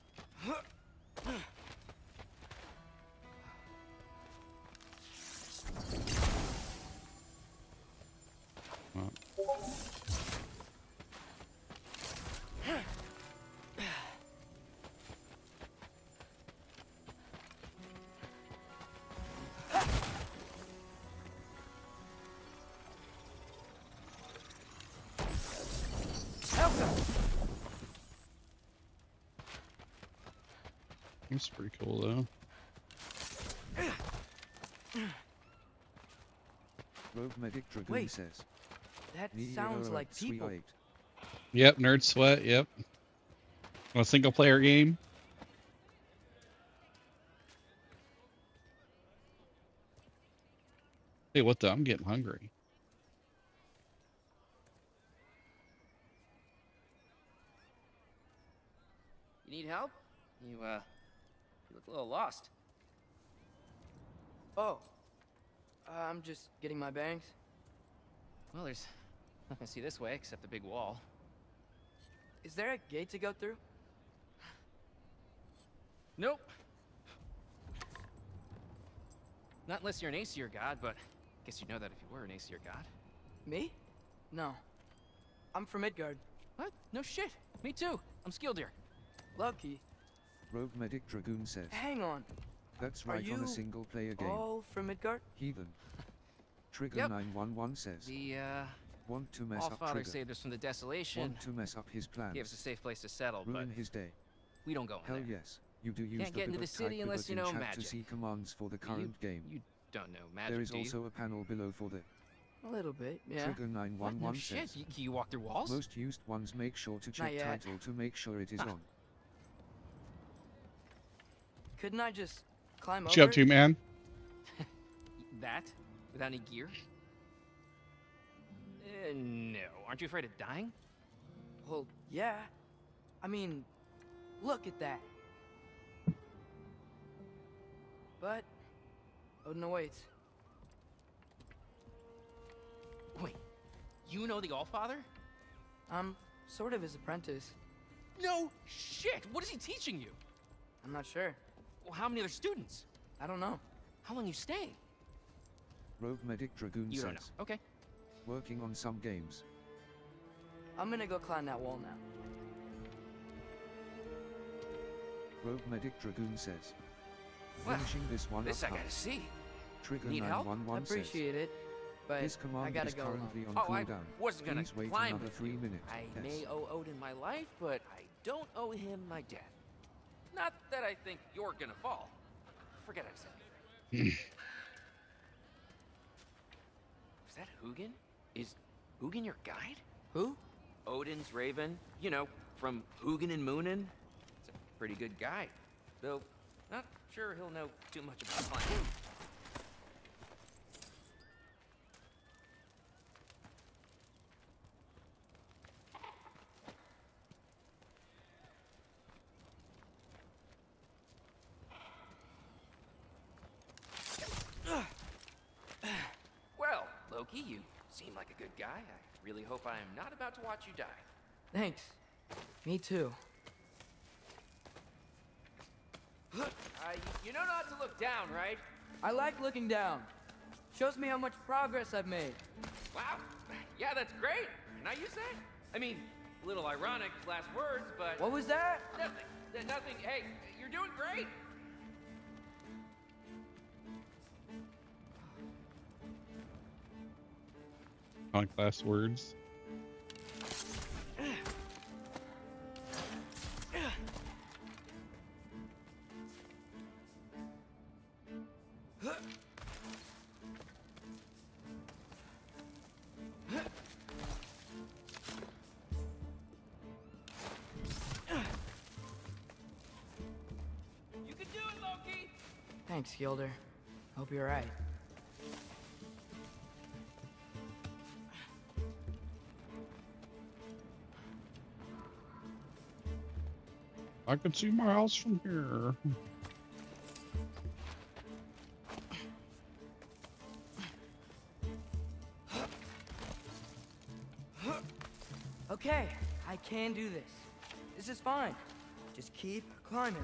[SPEAKER 1] That's pretty cool though.
[SPEAKER 2] Rogue Medic Dragoon
[SPEAKER 14] Wait,
[SPEAKER 2] says.
[SPEAKER 14] that sounds like people.
[SPEAKER 1] Yep, Nerd Sweat, yep. A single player game. Hey, what the? I'm getting hungry.
[SPEAKER 16] You need help? You look a little lost.
[SPEAKER 14] Oh, I'm just getting my bearings.
[SPEAKER 16] Well, there's nothing to see this way except the big wall.
[SPEAKER 14] Is there a gate to go through?
[SPEAKER 16] Nope. Not unless you're an Aesir god, but I guess you'd know that if you were an Aesir god.
[SPEAKER 14] Me? No. I'm from Midgard.
[SPEAKER 16] What? No shit. Me too. I'm Skildir.
[SPEAKER 14] Loki.
[SPEAKER 2] Rogue Medic Dragoon says.
[SPEAKER 14] Hang on.
[SPEAKER 2] That's
[SPEAKER 14] Are
[SPEAKER 2] right on
[SPEAKER 14] you
[SPEAKER 2] a single player game.
[SPEAKER 14] all from Midgard?
[SPEAKER 2] Heathen. Trigger
[SPEAKER 16] Yep.
[SPEAKER 2] 911 says.
[SPEAKER 16] The
[SPEAKER 2] Want to mess up
[SPEAKER 16] Allfather
[SPEAKER 2] Trigger.
[SPEAKER 16] saved us from the desolation.
[SPEAKER 2] Want to mess up his plans.
[SPEAKER 16] Gave us a safe place to settle, but
[SPEAKER 2] Ruin his day.
[SPEAKER 16] we don't go in
[SPEAKER 2] Hell
[SPEAKER 16] there.
[SPEAKER 2] yes. You do use
[SPEAKER 16] Can't
[SPEAKER 2] the
[SPEAKER 16] get into the
[SPEAKER 2] BitBot
[SPEAKER 16] city
[SPEAKER 2] type
[SPEAKER 16] unless you
[SPEAKER 2] BitBot
[SPEAKER 16] know
[SPEAKER 2] in chat
[SPEAKER 16] magic.
[SPEAKER 2] to see commands for the current game.
[SPEAKER 16] You don't know magic,
[SPEAKER 2] There is
[SPEAKER 16] do you?
[SPEAKER 2] also a panel below for the
[SPEAKER 14] A little bit, yeah.
[SPEAKER 2] Trigger 911
[SPEAKER 16] What? No
[SPEAKER 2] says.
[SPEAKER 16] shit. You walk through walls?
[SPEAKER 2] Most used ones make sure to check
[SPEAKER 14] yet.
[SPEAKER 2] title to make sure it is on.
[SPEAKER 14] Couldn't I just climb
[SPEAKER 1] What you
[SPEAKER 14] over
[SPEAKER 1] up to,
[SPEAKER 14] it?
[SPEAKER 1] man?
[SPEAKER 16] That? Without any gear? No. Aren't you afraid of dying?
[SPEAKER 14] Well, yeah. I mean, look at that. But Odin awaits.
[SPEAKER 16] Wait, you know the Allfather?
[SPEAKER 14] I'm sort of his apprentice.
[SPEAKER 16] No shit! What is he teaching you?
[SPEAKER 14] I'm not sure.
[SPEAKER 16] Well, how many other students?
[SPEAKER 14] I don't know.
[SPEAKER 16] How long you stay?
[SPEAKER 2] Rogue Medic Dragoon
[SPEAKER 16] You
[SPEAKER 2] says.
[SPEAKER 16] don't know. Okay.
[SPEAKER 2] Working on some games.
[SPEAKER 14] I'm gonna go climb that wall now.
[SPEAKER 2] Rogue Medic Dragoon says.
[SPEAKER 16] Well,
[SPEAKER 2] Finishing this one
[SPEAKER 16] this
[SPEAKER 2] up
[SPEAKER 16] I gotta
[SPEAKER 2] hard.
[SPEAKER 16] see.
[SPEAKER 2] Trigger
[SPEAKER 16] Need help?
[SPEAKER 2] 911 says.
[SPEAKER 14] Appreciate it, but
[SPEAKER 2] This command
[SPEAKER 14] I gotta
[SPEAKER 2] is
[SPEAKER 14] go
[SPEAKER 2] currently
[SPEAKER 14] alone.
[SPEAKER 2] on
[SPEAKER 16] Oh, I
[SPEAKER 2] cooldown.
[SPEAKER 16] wasn't gonna
[SPEAKER 2] Please wait
[SPEAKER 16] climb
[SPEAKER 2] another
[SPEAKER 16] with
[SPEAKER 2] 3
[SPEAKER 16] you.
[SPEAKER 2] minutes.
[SPEAKER 16] I
[SPEAKER 2] Yes.
[SPEAKER 16] may owe Odin my life, but I don't owe him my death. Not that I think you're gonna fall. Forget I said anything. Is that Hugin? Is Hugin your guide?
[SPEAKER 14] Who?
[SPEAKER 16] Odin's raven. You know, from Hugin and Moonin. It's a pretty good guide. Though, not sure he'll know too much about climbing. Loki, you seem like a good guy. I really hope I am not about to watch you die.
[SPEAKER 14] Thanks. Me too.
[SPEAKER 16] You know not to look down, right?
[SPEAKER 14] I like looking down. Shows me how much progress I've made.
[SPEAKER 16] Wow. Yeah, that's great. Can I use that? I mean, a little ironic, last words, but...
[SPEAKER 14] What was that?
[SPEAKER 16] Nothing. Nothing. Hey, you're doing great.
[SPEAKER 1] On class words.
[SPEAKER 16] You can do it, Loki.
[SPEAKER 14] Thanks, Gilder. Hope you're right.
[SPEAKER 1] I can see my house from here.
[SPEAKER 14] Okay, I can do this. This is fine. Just keep climbing.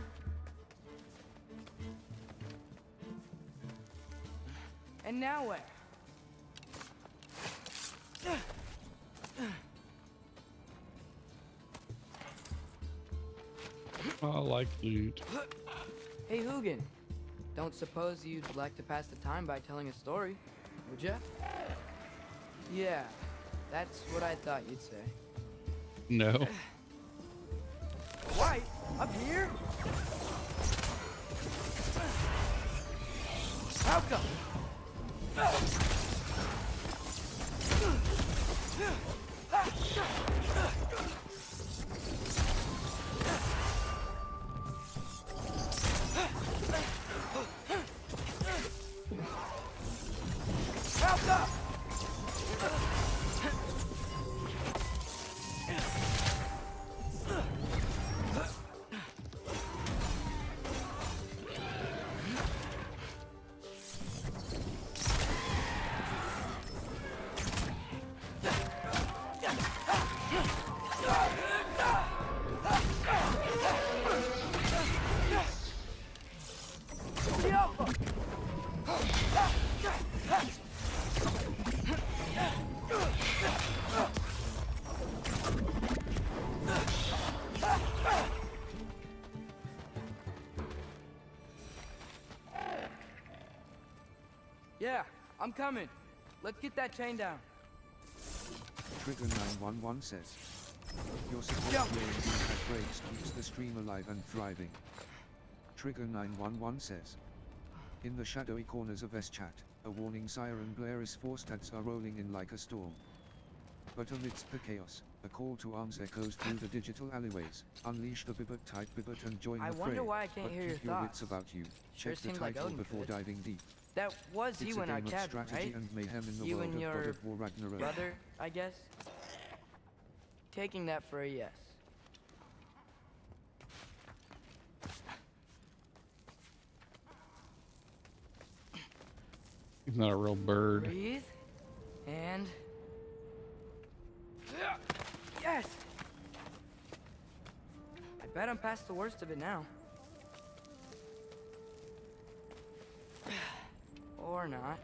[SPEAKER 14] And now where?
[SPEAKER 1] I like loot.
[SPEAKER 14] Hey, Hugin. Don't suppose you'd like to pass the time by telling a story, would ya? Yeah, that's what I thought you'd say.
[SPEAKER 1] No.
[SPEAKER 14] Right, up here? How come? Help up! Yeah, I'm coming. Let's get that chain down.
[SPEAKER 2] Trigger 911 says. Your support here at breaks keeps the stream alive and thriving. Trigger 911 says. In the shadowy corners of S-Chat, a warning siren blares. 4 stats are rolling in like a storm. But amidst the chaos, a call to arms echoes through the digital alleyways. Unleash the BitBot, type BitBot and join
[SPEAKER 14] I
[SPEAKER 2] the fray.
[SPEAKER 14] wonder why I can't
[SPEAKER 2] But
[SPEAKER 14] hear your
[SPEAKER 2] keep your wits
[SPEAKER 14] thoughts.
[SPEAKER 2] about you.
[SPEAKER 14] Sure
[SPEAKER 2] Check the
[SPEAKER 14] seemed like
[SPEAKER 2] title
[SPEAKER 14] Odin
[SPEAKER 2] before
[SPEAKER 14] could.
[SPEAKER 2] diving deep.
[SPEAKER 14] That was
[SPEAKER 2] It's
[SPEAKER 14] you
[SPEAKER 2] a
[SPEAKER 14] in our
[SPEAKER 2] game of
[SPEAKER 14] cabin,
[SPEAKER 2] strategy
[SPEAKER 14] right?
[SPEAKER 2] and mayhem in the
[SPEAKER 14] You
[SPEAKER 2] world
[SPEAKER 14] and
[SPEAKER 2] of
[SPEAKER 14] your
[SPEAKER 2] God of War Ragnarök.
[SPEAKER 14] brother, I guess? Taking that for a yes.
[SPEAKER 1] He's not a real bird.
[SPEAKER 14] Breathe. And... Yes! I bet I'm past the worst of it now. Or not.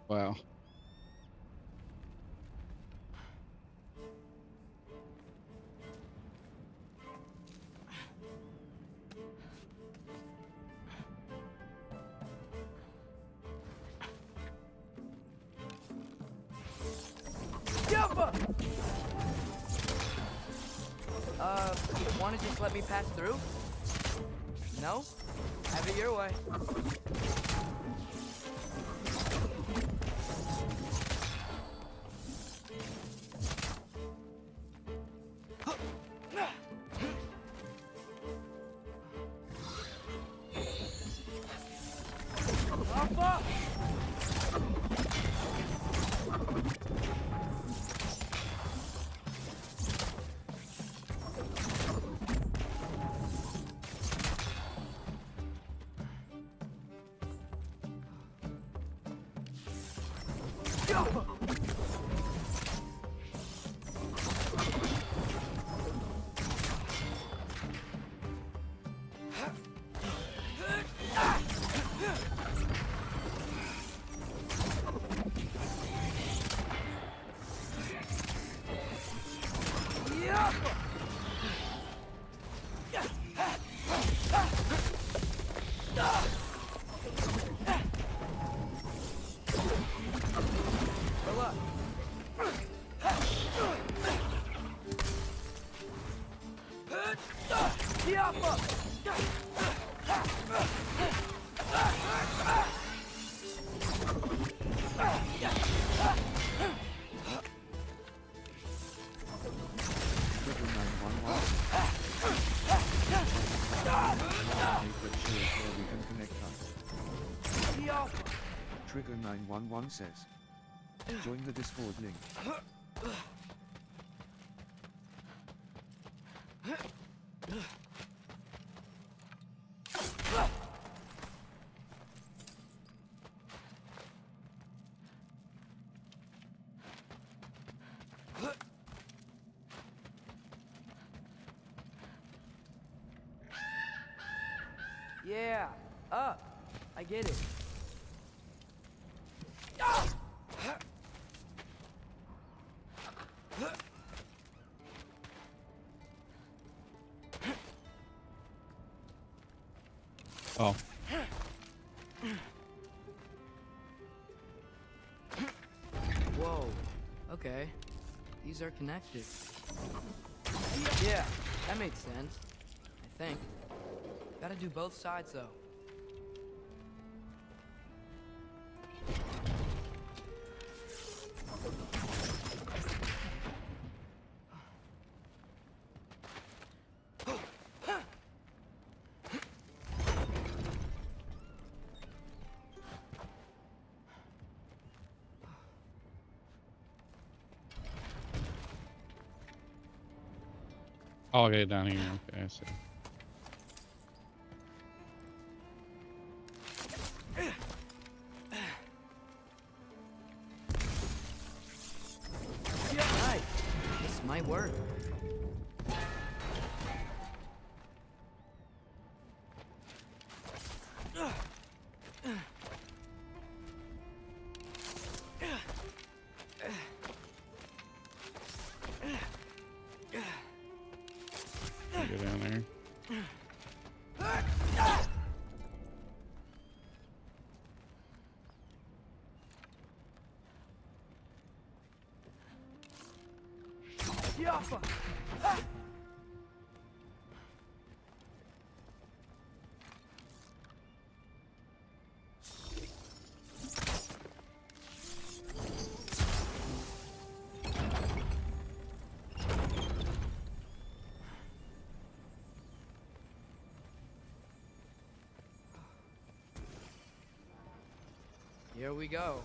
[SPEAKER 1] Wow.
[SPEAKER 14] Wanna just let me pass through? No? Have it your way.
[SPEAKER 2] Trigger 911 says, join the Discord link.
[SPEAKER 14] Yeah, up. I get it.
[SPEAKER 1] Oh.
[SPEAKER 14] Whoa. Okay. These are connected. Yeah, that makes sense. I think. Gotta do both sides, though.
[SPEAKER 1] Oh, okay, down here. Okay, I see.
[SPEAKER 14] Nice. This might work.
[SPEAKER 1] Go down there.
[SPEAKER 14] Here we go.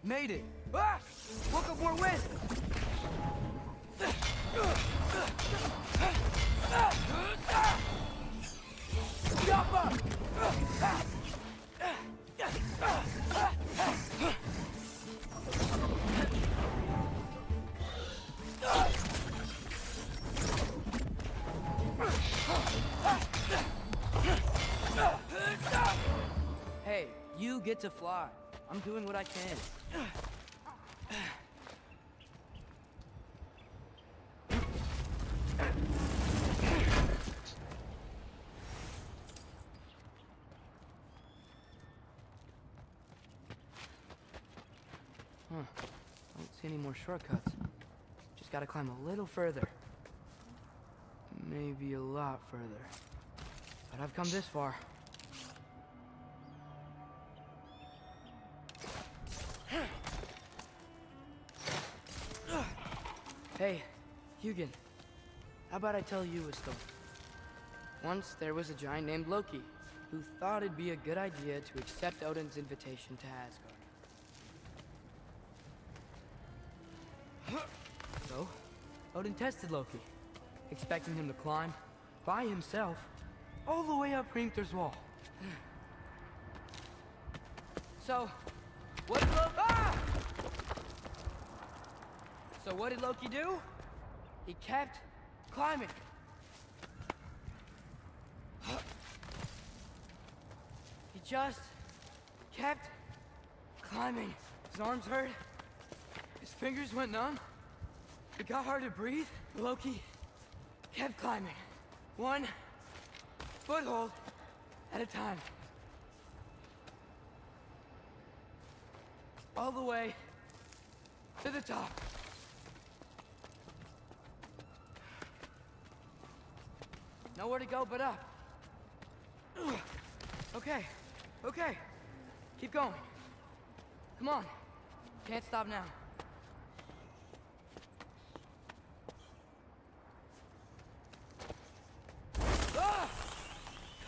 [SPEAKER 14] Made it! Ah! Woke up more wind! Yappa! Hey, you get to fly. I'm doing what I can. Huh. Don't see any more shortcuts. Just gotta climb a little further. Maybe a lot further. But I've come this far. Hey, Hugin. How about I tell you a story? Once there was a giant named Loki, who thought it'd be a good idea to accept Odin's invitation to Asgard. So, Odin tested Loki, expecting him to climb, by himself all the way up Hrimthur's wall. So, what did Loki... Ah! So what did Loki do? He kept climbing. He just kept climbing. His arms hurt. His fingers went numb. It got hard to breathe. Loki kept climbing. One foothold at a time. All the way to the top. Nowhere to go but up. Okay, okay. Keep going. Come on. Can't stop now. Ah!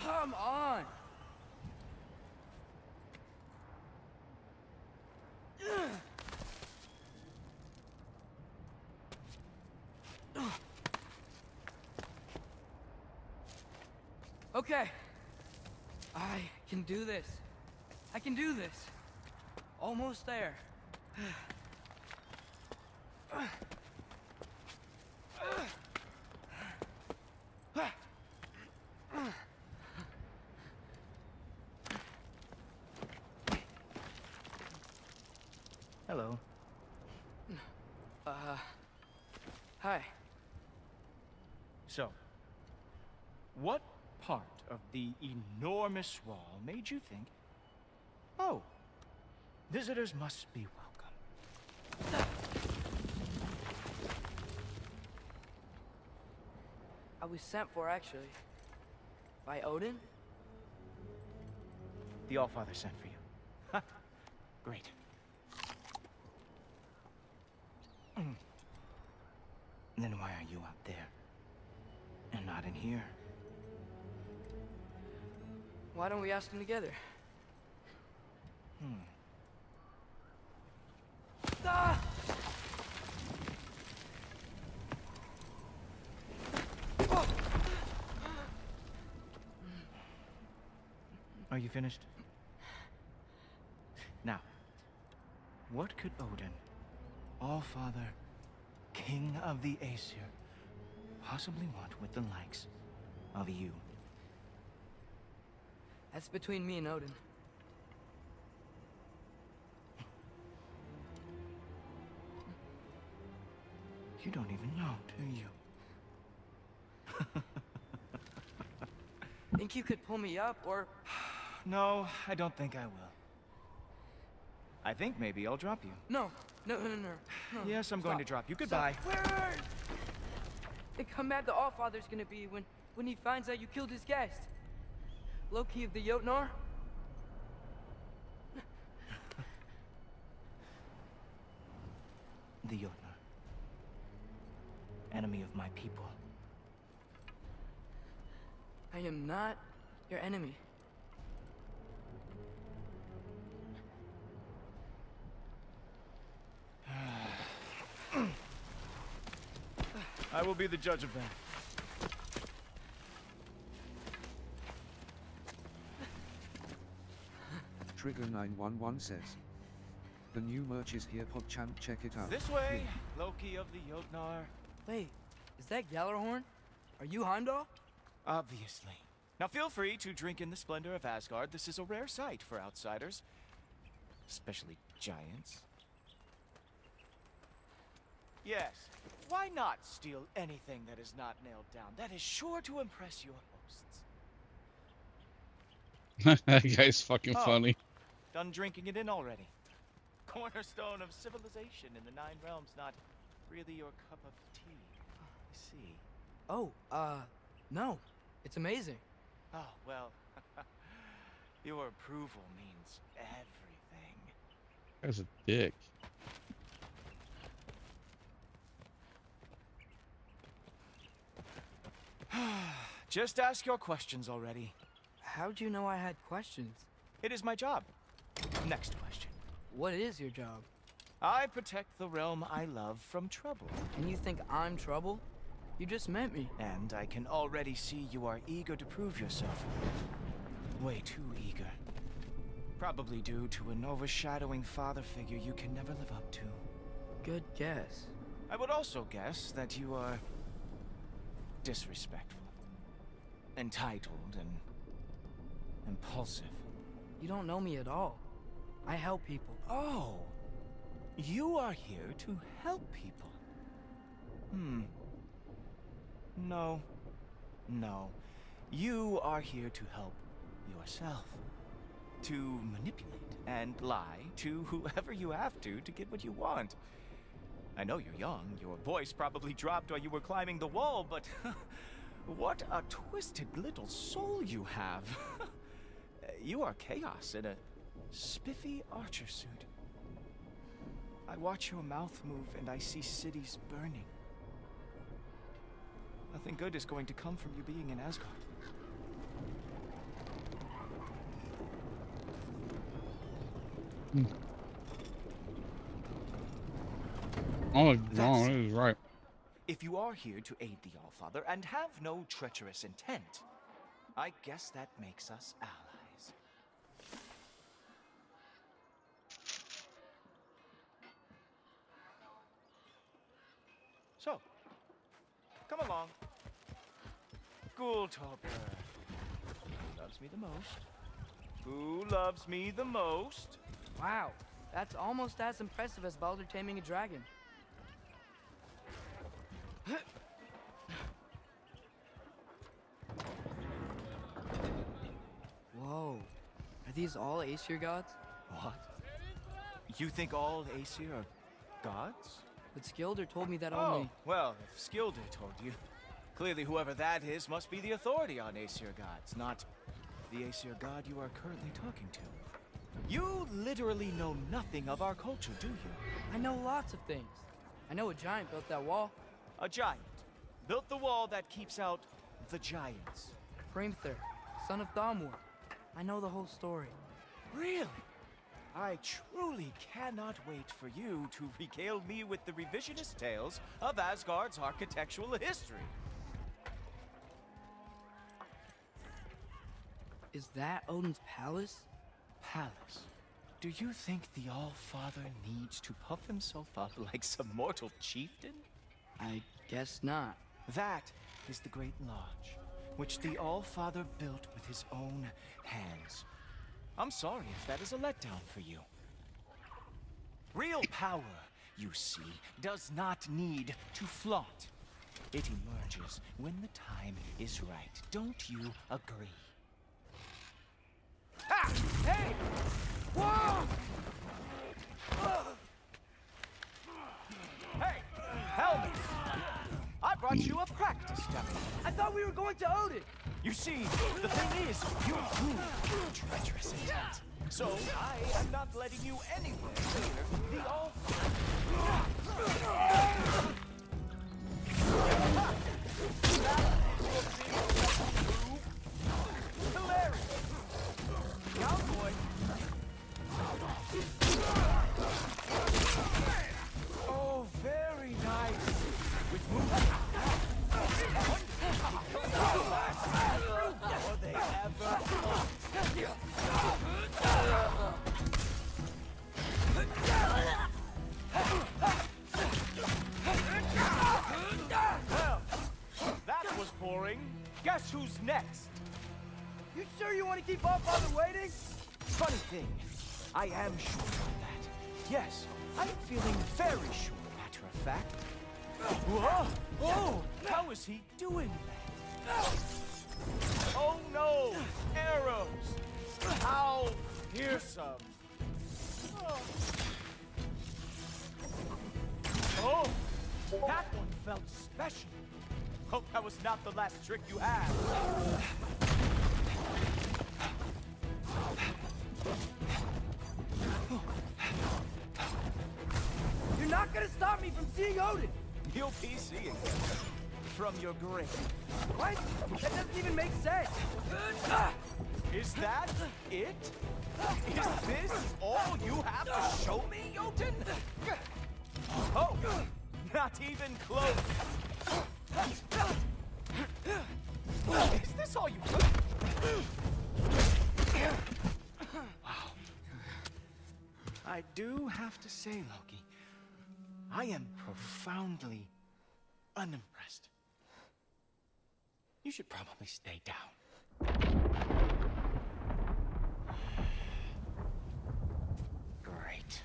[SPEAKER 14] Come on! Okay. I can do this. I can do this. Almost there.
[SPEAKER 17] Hello.
[SPEAKER 14] Hi.
[SPEAKER 17] So, what part of the enormous wall made you think, oh, visitors must be welcome?
[SPEAKER 14] I was sent for, actually. By Odin?
[SPEAKER 17] The Allfather sent for you. Ha! Great. Then why are you out there? And not in here?
[SPEAKER 14] Why don't we ask them together? Ah!
[SPEAKER 17] Are you finished? Now, what could Odin, Allfather, King of the Aesir, possibly want with the likes of you?
[SPEAKER 14] That's between me and Odin.
[SPEAKER 17] You don't even know, do you?
[SPEAKER 14] Think you could pull me up, or...
[SPEAKER 17] No, I don't think I will. I think maybe I'll drop you.
[SPEAKER 14] No. No.
[SPEAKER 17] Yes, I'm going to drop you. Goodbye.
[SPEAKER 14] Stop. Wait. Think how mad the Allfather's gonna be when he finds out you killed his guest. Loki of the Jotnar?
[SPEAKER 17] The Jotnar. Enemy of my people.
[SPEAKER 14] I am not your enemy.
[SPEAKER 17] I will be the judge of that.
[SPEAKER 2] Trigger 911 says, the new merch is here, PogChamp, check it out.
[SPEAKER 17] This way, Loki of the Jotnar.
[SPEAKER 14] Wait, is that Gjallarhorn? Are you Heimdall?
[SPEAKER 17] Obviously. Now feel free to drink in the splendor of Asgard. This is a rare sight for outsiders. Especially giants. Yes, why not steal anything that is not nailed down? That is sure to impress your hosts.
[SPEAKER 1] That guy's fucking funny.
[SPEAKER 17] Done drinking it in already. Cornerstone of civilization in the Nine Realms, not really your cup of tea. I see.
[SPEAKER 14] Oh, no. It's amazing.
[SPEAKER 17] Oh, well, your approval means everything.
[SPEAKER 1] Guy's a dick.
[SPEAKER 17] Just ask your questions already.
[SPEAKER 14] How'd you know I had questions?
[SPEAKER 17] It is my job. Next question.
[SPEAKER 14] What is your job?
[SPEAKER 17] I protect the realm I love from trouble.
[SPEAKER 14] And you think I'm trouble? You just met me.
[SPEAKER 17] And I can already see you are eager to prove yourself. Way too eager. Probably due to an overshadowing father figure you can never live up to.
[SPEAKER 14] Good guess.
[SPEAKER 17] I would also guess that you are disrespectful, entitled, and impulsive.
[SPEAKER 14] You don't know me at all. I help people.
[SPEAKER 17] Oh, you are here to help people. No. You are here to help yourself. To manipulate and lie to whoever you have to get what you want. I know you're young, your voice probably dropped while you were climbing the wall, but what a twisted little soul you have. You are chaos in a spiffy archer suit. I watch your mouth move and I see cities burning. Nothing good is going to come from you being in Asgard.
[SPEAKER 1] Oh, no, he was right.
[SPEAKER 17] If you are here to aid the Allfather and have no treacherous intent, I guess that makes us allies. So, come along. Ghoultober. Who loves me the most? Who loves me the most?
[SPEAKER 14] Wow, that's almost as impressive as Baldur taming a dragon. Whoa, are these all Aesir gods?
[SPEAKER 17] What? You think all Aesir are gods?
[SPEAKER 14] But Skilder told me that
[SPEAKER 17] Oh,
[SPEAKER 14] only...
[SPEAKER 17] well, if Skilder told you, clearly whoever that is must be the authority on Aesir gods, not the Aesir god you are currently talking to. You literally know nothing of our culture, do you?
[SPEAKER 14] I know lots of things. I know a giant built that wall.
[SPEAKER 17] A giant built the wall that keeps out the giants.
[SPEAKER 14] Hrimthur, son of Thamur. I know the whole story.
[SPEAKER 17] Really? I truly cannot wait for you to regale me with the revisionist tales of Asgard's architectural history.
[SPEAKER 14] Is that Odin's palace?
[SPEAKER 17] Palace? Do you think the All-Father needs to puff himself up like some mortal chieftain?
[SPEAKER 14] I guess not.
[SPEAKER 17] That is the Great Lodge, which the All-Father built with his own hands. I'm sorry if that is a letdown for you. Real power, you see, does not need to flaunt. It emerges when the time is right. Don't you agree? Ha! Hey! Whoa! Hey! Helmet! I brought you a practice dummy.
[SPEAKER 14] I thought we were going to Odin!
[SPEAKER 17] You see, the thing is, you do treacherous intent. So, I am not letting you anywhere near the all. Hilarious! Cowboy! Oh, very nice. With movement. Or they ever. Well, that was boring. Guess who's next?
[SPEAKER 14] You sure you want to keep Allfather waiting?
[SPEAKER 17] Funny thing, I am sure of that. Yes, I'm feeling very sure, matter of fact. Whoa! Oh! How is he doing that? Oh no! Arrows! How fearsome! Oh! That one felt special! Hope that was not the last trick you had!
[SPEAKER 14] You're not gonna stop me from seeing Odin!
[SPEAKER 17] You'll be seeing him from your grave.
[SPEAKER 14] What? That doesn't even make sense!
[SPEAKER 17] Is that it? Is this all you have to show me, Jotun? Oh, not even close. Is this all you... Wow. I do have to say, Loki, I am profoundly unimpressed. You should probably stay down. Great.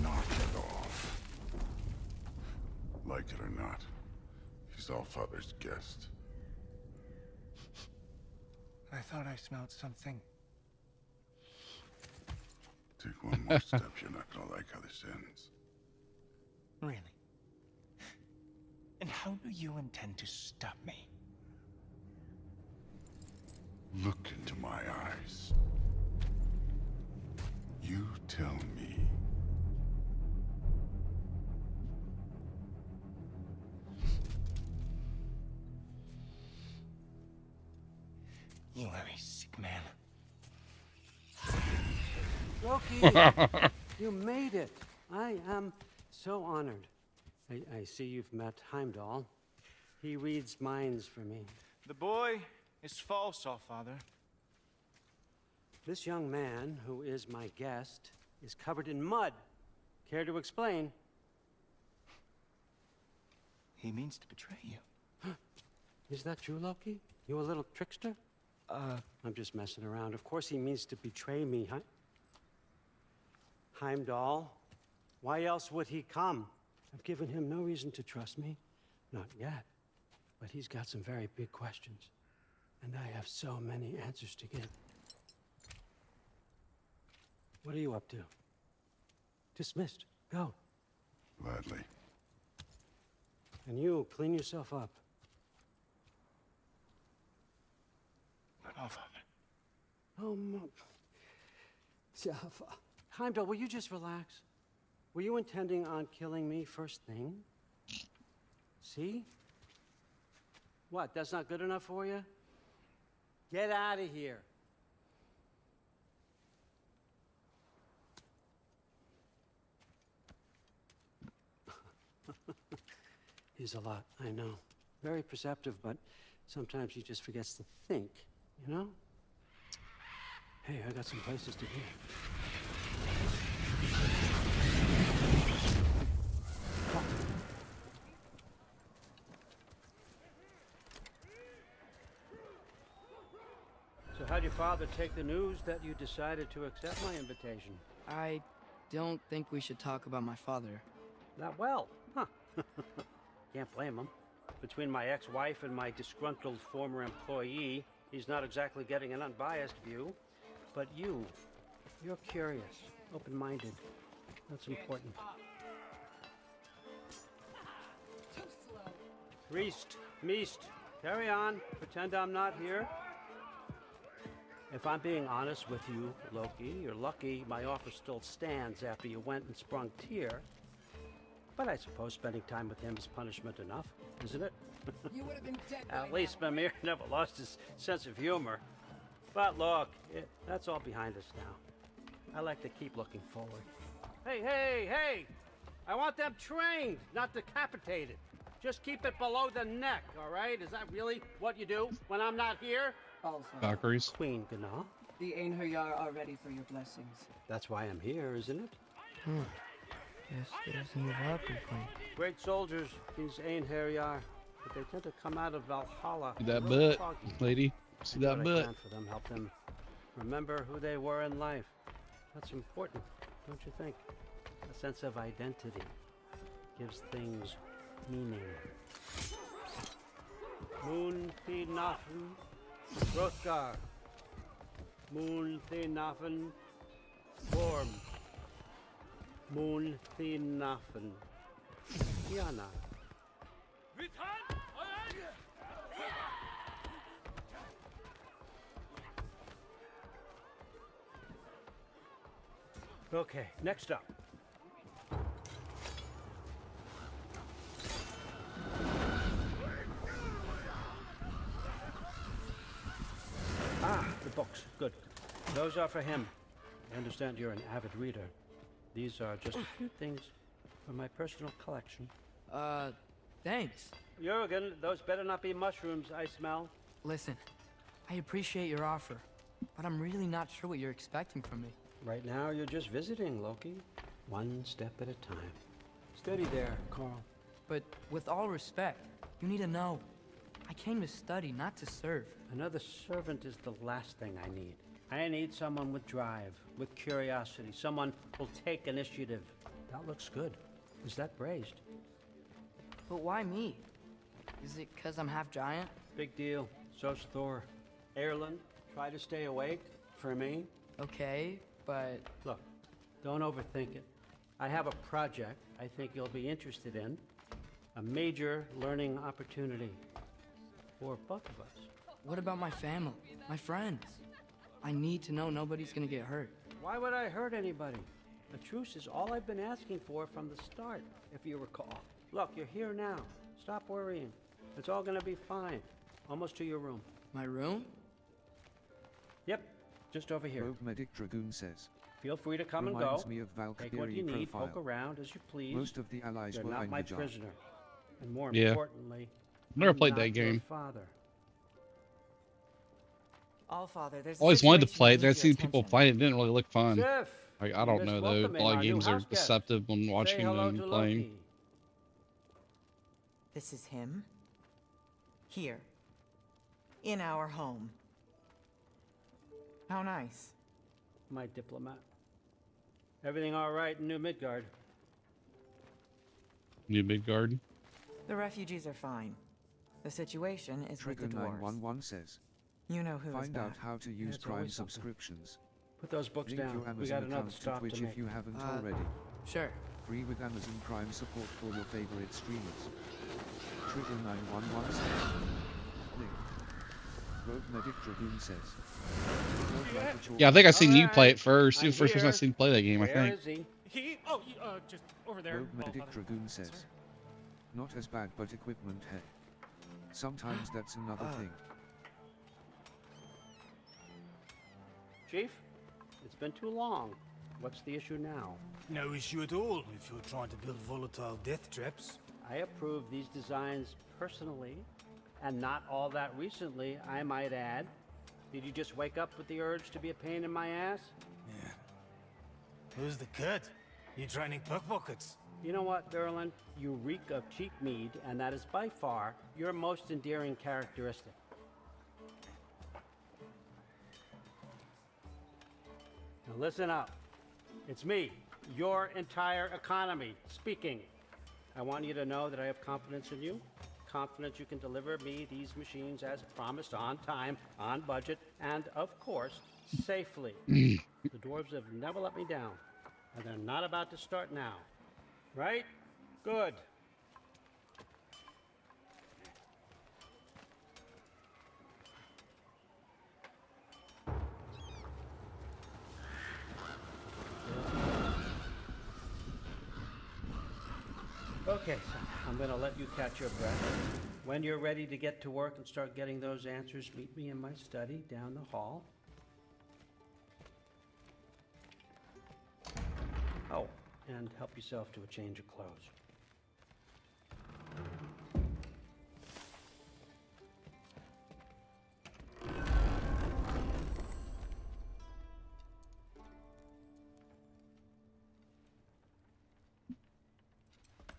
[SPEAKER 3] Knock it off. Like it or not, he's Allfather's guest.
[SPEAKER 17] I thought I smelled something.
[SPEAKER 3] Take one more step, you're not gonna like how this ends.
[SPEAKER 17] Really? And how do you intend to stop me?
[SPEAKER 3] Look into my eyes. You tell me.
[SPEAKER 17] You are a sick man.
[SPEAKER 13] Loki, you made it. I am so honored. I see you've met Heimdall. He reads minds for me.
[SPEAKER 17] The boy is false, Allfather.
[SPEAKER 13] This young man, who is my guest, is covered in mud. Care to explain?
[SPEAKER 17] He means to betray you.
[SPEAKER 13] Is that true, Loki? You a little trickster? I'm just messing around. Of course he means to betray me, Heimdall. Why else would he come? I've given him no reason to trust me. Not yet. But he's got some very big questions. And I have so many answers to give. What are you up to? Dismissed. Go.
[SPEAKER 3] Gladly.
[SPEAKER 13] And you, clean yourself up.
[SPEAKER 17] But Allfather.
[SPEAKER 13] Oh, Heimdall, will you just relax? Were you intending on killing me first thing? See? What, that's not good enough for you? Get out of here. He's a lot, I know. Very perceptive, but sometimes he just forgets to think, you know? Hey, I got some places to be. So how'd your father take the news that you decided to accept my invitation?
[SPEAKER 14] I don't think we should talk about my father.
[SPEAKER 13] Not well, huh? Can't blame him. Between my ex-wife and my disgruntled former employee, he's not exactly getting an unbiased view. But you're curious, open-minded. That's important. Riest, Meest, carry on. Pretend I'm not here. If I'm being honest with you, Loki, you're lucky my offer still stands after you went and sprung Tyr. But I suppose spending time with him is punishment enough, isn't it?
[SPEAKER 18] You would have been dead.
[SPEAKER 13] At least Mimir never lost his sense of humor. But look, that's all behind us now. I like to keep looking forward. Hey! I want them trained, not decapitated. Just keep it below the neck, all right? Is that really what you do when I'm not here?
[SPEAKER 18] Also,
[SPEAKER 1] Valkyries.
[SPEAKER 13] Queen Gná.
[SPEAKER 18] the Einherjar are ready for your blessings.
[SPEAKER 13] That's why I'm here, isn't it?
[SPEAKER 14] Yes, there's a new Valkyrie Queen.
[SPEAKER 13] Great soldiers, these Einherjar, but they tend to come out of Valhalla.
[SPEAKER 1] See that
[SPEAKER 13] real
[SPEAKER 1] butt,
[SPEAKER 13] foggy.
[SPEAKER 1] lady? See
[SPEAKER 13] Do
[SPEAKER 1] that
[SPEAKER 13] what I
[SPEAKER 1] butt?
[SPEAKER 13] can for them, help them remember who they were in life. That's important, don't you think? A sense of identity gives things meaning. Moon Thinafen Hrothgar. Moon Thinafen Gorm. Moon Thinafen Kiana. Okay, next up. Ah, the books. Good. Those are for him. I understand you're an avid reader. These are just a few things from my personal collection.
[SPEAKER 14] Thanks.
[SPEAKER 13] Jurgen, those better not be mushrooms I smell.
[SPEAKER 14] Listen, I appreciate your offer, but I'm really not sure what you're expecting from me.
[SPEAKER 13] Right now, you're just visiting, Loki. One step at a time. Steady there, Carl.
[SPEAKER 14] But with all respect, you need to know. I came to study, not to serve.
[SPEAKER 13] Another servant is the last thing I need. I need someone with drive, with curiosity, someone who'll take initiative. That looks good. Is that braised?
[SPEAKER 14] But why me? Is it because I'm half giant?
[SPEAKER 13] Big deal. So's Thor. Erlen, try to stay awake for me.
[SPEAKER 14] Okay, but...
[SPEAKER 13] Look, don't overthink it. I have a project I think you'll be interested in. A major learning opportunity for both of us.
[SPEAKER 14] What about my family, my friends? I need to know nobody's gonna get hurt.
[SPEAKER 13] Why would I hurt anybody? A truce is all I've been asking for from the start, if you recall. Look, you're here now. Stop worrying. It's all gonna be fine. Almost to your room.
[SPEAKER 14] My room?
[SPEAKER 13] Yep, just over here.
[SPEAKER 2] Rogue Medic Dragoon says.
[SPEAKER 13] Feel free to come and go.
[SPEAKER 2] Reminds me of
[SPEAKER 13] Take what you
[SPEAKER 2] Valkyrie
[SPEAKER 13] need,
[SPEAKER 2] profile.
[SPEAKER 13] poke around as you please.
[SPEAKER 2] Most of the allies
[SPEAKER 13] You're
[SPEAKER 2] were
[SPEAKER 13] not my
[SPEAKER 2] Eingejar.
[SPEAKER 13] prisoner. And more
[SPEAKER 1] Yeah.
[SPEAKER 13] importantly,
[SPEAKER 1] Never
[SPEAKER 13] I'm
[SPEAKER 1] played
[SPEAKER 13] not
[SPEAKER 1] that
[SPEAKER 13] your
[SPEAKER 1] game.
[SPEAKER 13] father.
[SPEAKER 19] Allfather, there's a
[SPEAKER 1] Always wanted to
[SPEAKER 19] situation
[SPEAKER 1] play
[SPEAKER 19] that
[SPEAKER 1] it. I've
[SPEAKER 19] needs your
[SPEAKER 1] seen people
[SPEAKER 19] attention.
[SPEAKER 1] play it. It didn't really look fun.
[SPEAKER 13] Sif,
[SPEAKER 1] Like, I
[SPEAKER 13] you're
[SPEAKER 1] don't know
[SPEAKER 13] just
[SPEAKER 1] though. A
[SPEAKER 13] welcoming
[SPEAKER 1] lot
[SPEAKER 13] our
[SPEAKER 1] of
[SPEAKER 13] new
[SPEAKER 1] games are
[SPEAKER 13] house guest.
[SPEAKER 1] deceptive when
[SPEAKER 13] Say
[SPEAKER 1] watching
[SPEAKER 13] hello
[SPEAKER 1] them
[SPEAKER 13] to
[SPEAKER 1] playing.
[SPEAKER 13] Loki.
[SPEAKER 19] This is him. Here. In our home. How nice.
[SPEAKER 13] My diplomat. Everything all right in New Midgard?
[SPEAKER 1] New Midgard.
[SPEAKER 19] The refugees are fine. The situation is
[SPEAKER 2] Trigger
[SPEAKER 19] with the dwarves.
[SPEAKER 2] 911 says.
[SPEAKER 19] You know who is
[SPEAKER 2] Find out
[SPEAKER 19] back.
[SPEAKER 2] how to use
[SPEAKER 13] it's
[SPEAKER 2] Prime
[SPEAKER 13] always something.
[SPEAKER 2] subscriptions.
[SPEAKER 13] Put those books
[SPEAKER 2] Link
[SPEAKER 13] down.
[SPEAKER 2] your
[SPEAKER 13] We
[SPEAKER 2] Amazon
[SPEAKER 13] got another
[SPEAKER 2] account to
[SPEAKER 13] stop to
[SPEAKER 2] Twitch
[SPEAKER 13] make.
[SPEAKER 2] if you haven't already.
[SPEAKER 14] Sure.
[SPEAKER 2] Free with Amazon Prime support for your favorite streamers. Trigger 911 says. Link. Rogue Medic Dragoon says.
[SPEAKER 1] Yeah, I think I seen you play it first.
[SPEAKER 13] I'm
[SPEAKER 1] You're the first person
[SPEAKER 13] here.
[SPEAKER 1] I've seen play that game. I
[SPEAKER 13] Where
[SPEAKER 1] think.
[SPEAKER 13] is he?
[SPEAKER 9] Just over there.
[SPEAKER 2] Rogue Medic Dragoon says. Not as bad, but equipment hey. Sometimes that's another thing.
[SPEAKER 13] Chief, it's been too long. What's the issue now?
[SPEAKER 20] No issue at all if you're trying to build volatile death traps.
[SPEAKER 13] I approve these designs personally, and not all that recently, I might add. Did you just wake up with the urge to be a pain in my ass?
[SPEAKER 20] Yeah. Who's the cut? You training pickpockets?
[SPEAKER 13] You know what, Derlin? You reek of cheap mead, and that is by far your most endearing characteristic. Now listen up. It's me, your entire economy, speaking. I want you to know that I have confidence in you. Confidence you can deliver me these machines as promised, on time, on budget, and of course, safely. The dwarves have never let me down, and they're not about to start now. Right? Good. Okay, so I'm gonna let you catch your breath. When you're ready to get to work and start getting those answers, meet me in my study down the hall. Oh, and help yourself to a change of clothes.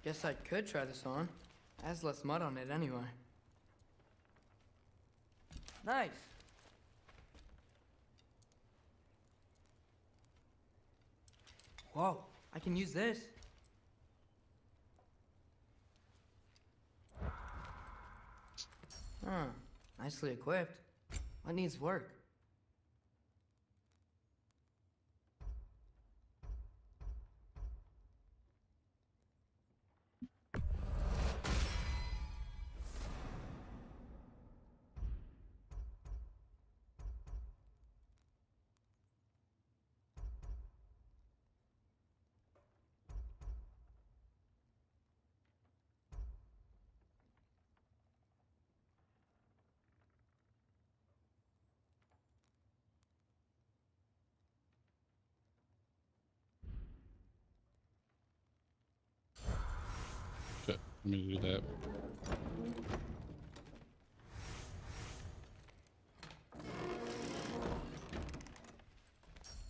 [SPEAKER 14] Guess I could try this on. Has less mud on it anyway. Nice. Whoa, I can use this. Huh, nicely equipped. What needs work?
[SPEAKER 1] Let me do that.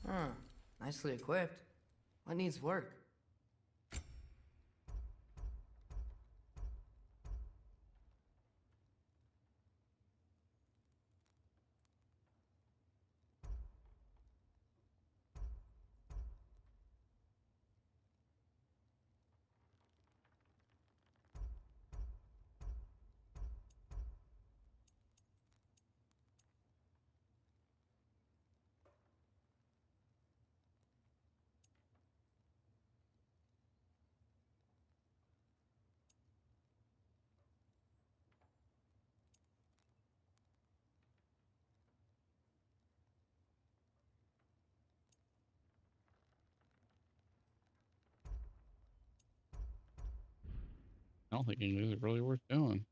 [SPEAKER 14] Huh. Nicely equipped. What needs work?
[SPEAKER 1] I don't think any of these are really worth doing.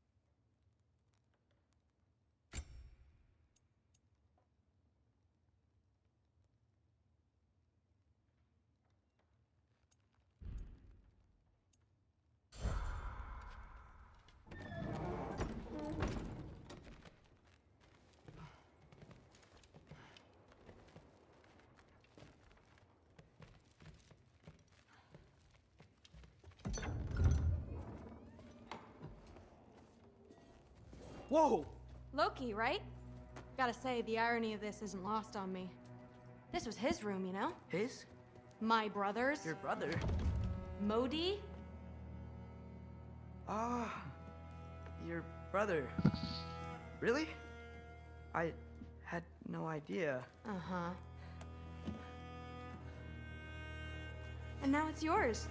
[SPEAKER 21] Whoa! Loki, right? Gotta say, the irony of this isn't lost on me. This was his room, you know?
[SPEAKER 14] His?
[SPEAKER 21] My brother's.
[SPEAKER 14] Your brother?
[SPEAKER 21] Modi?
[SPEAKER 14] Ah, your brother. Really? I had no idea.
[SPEAKER 21] Uh-huh. And now it's yours.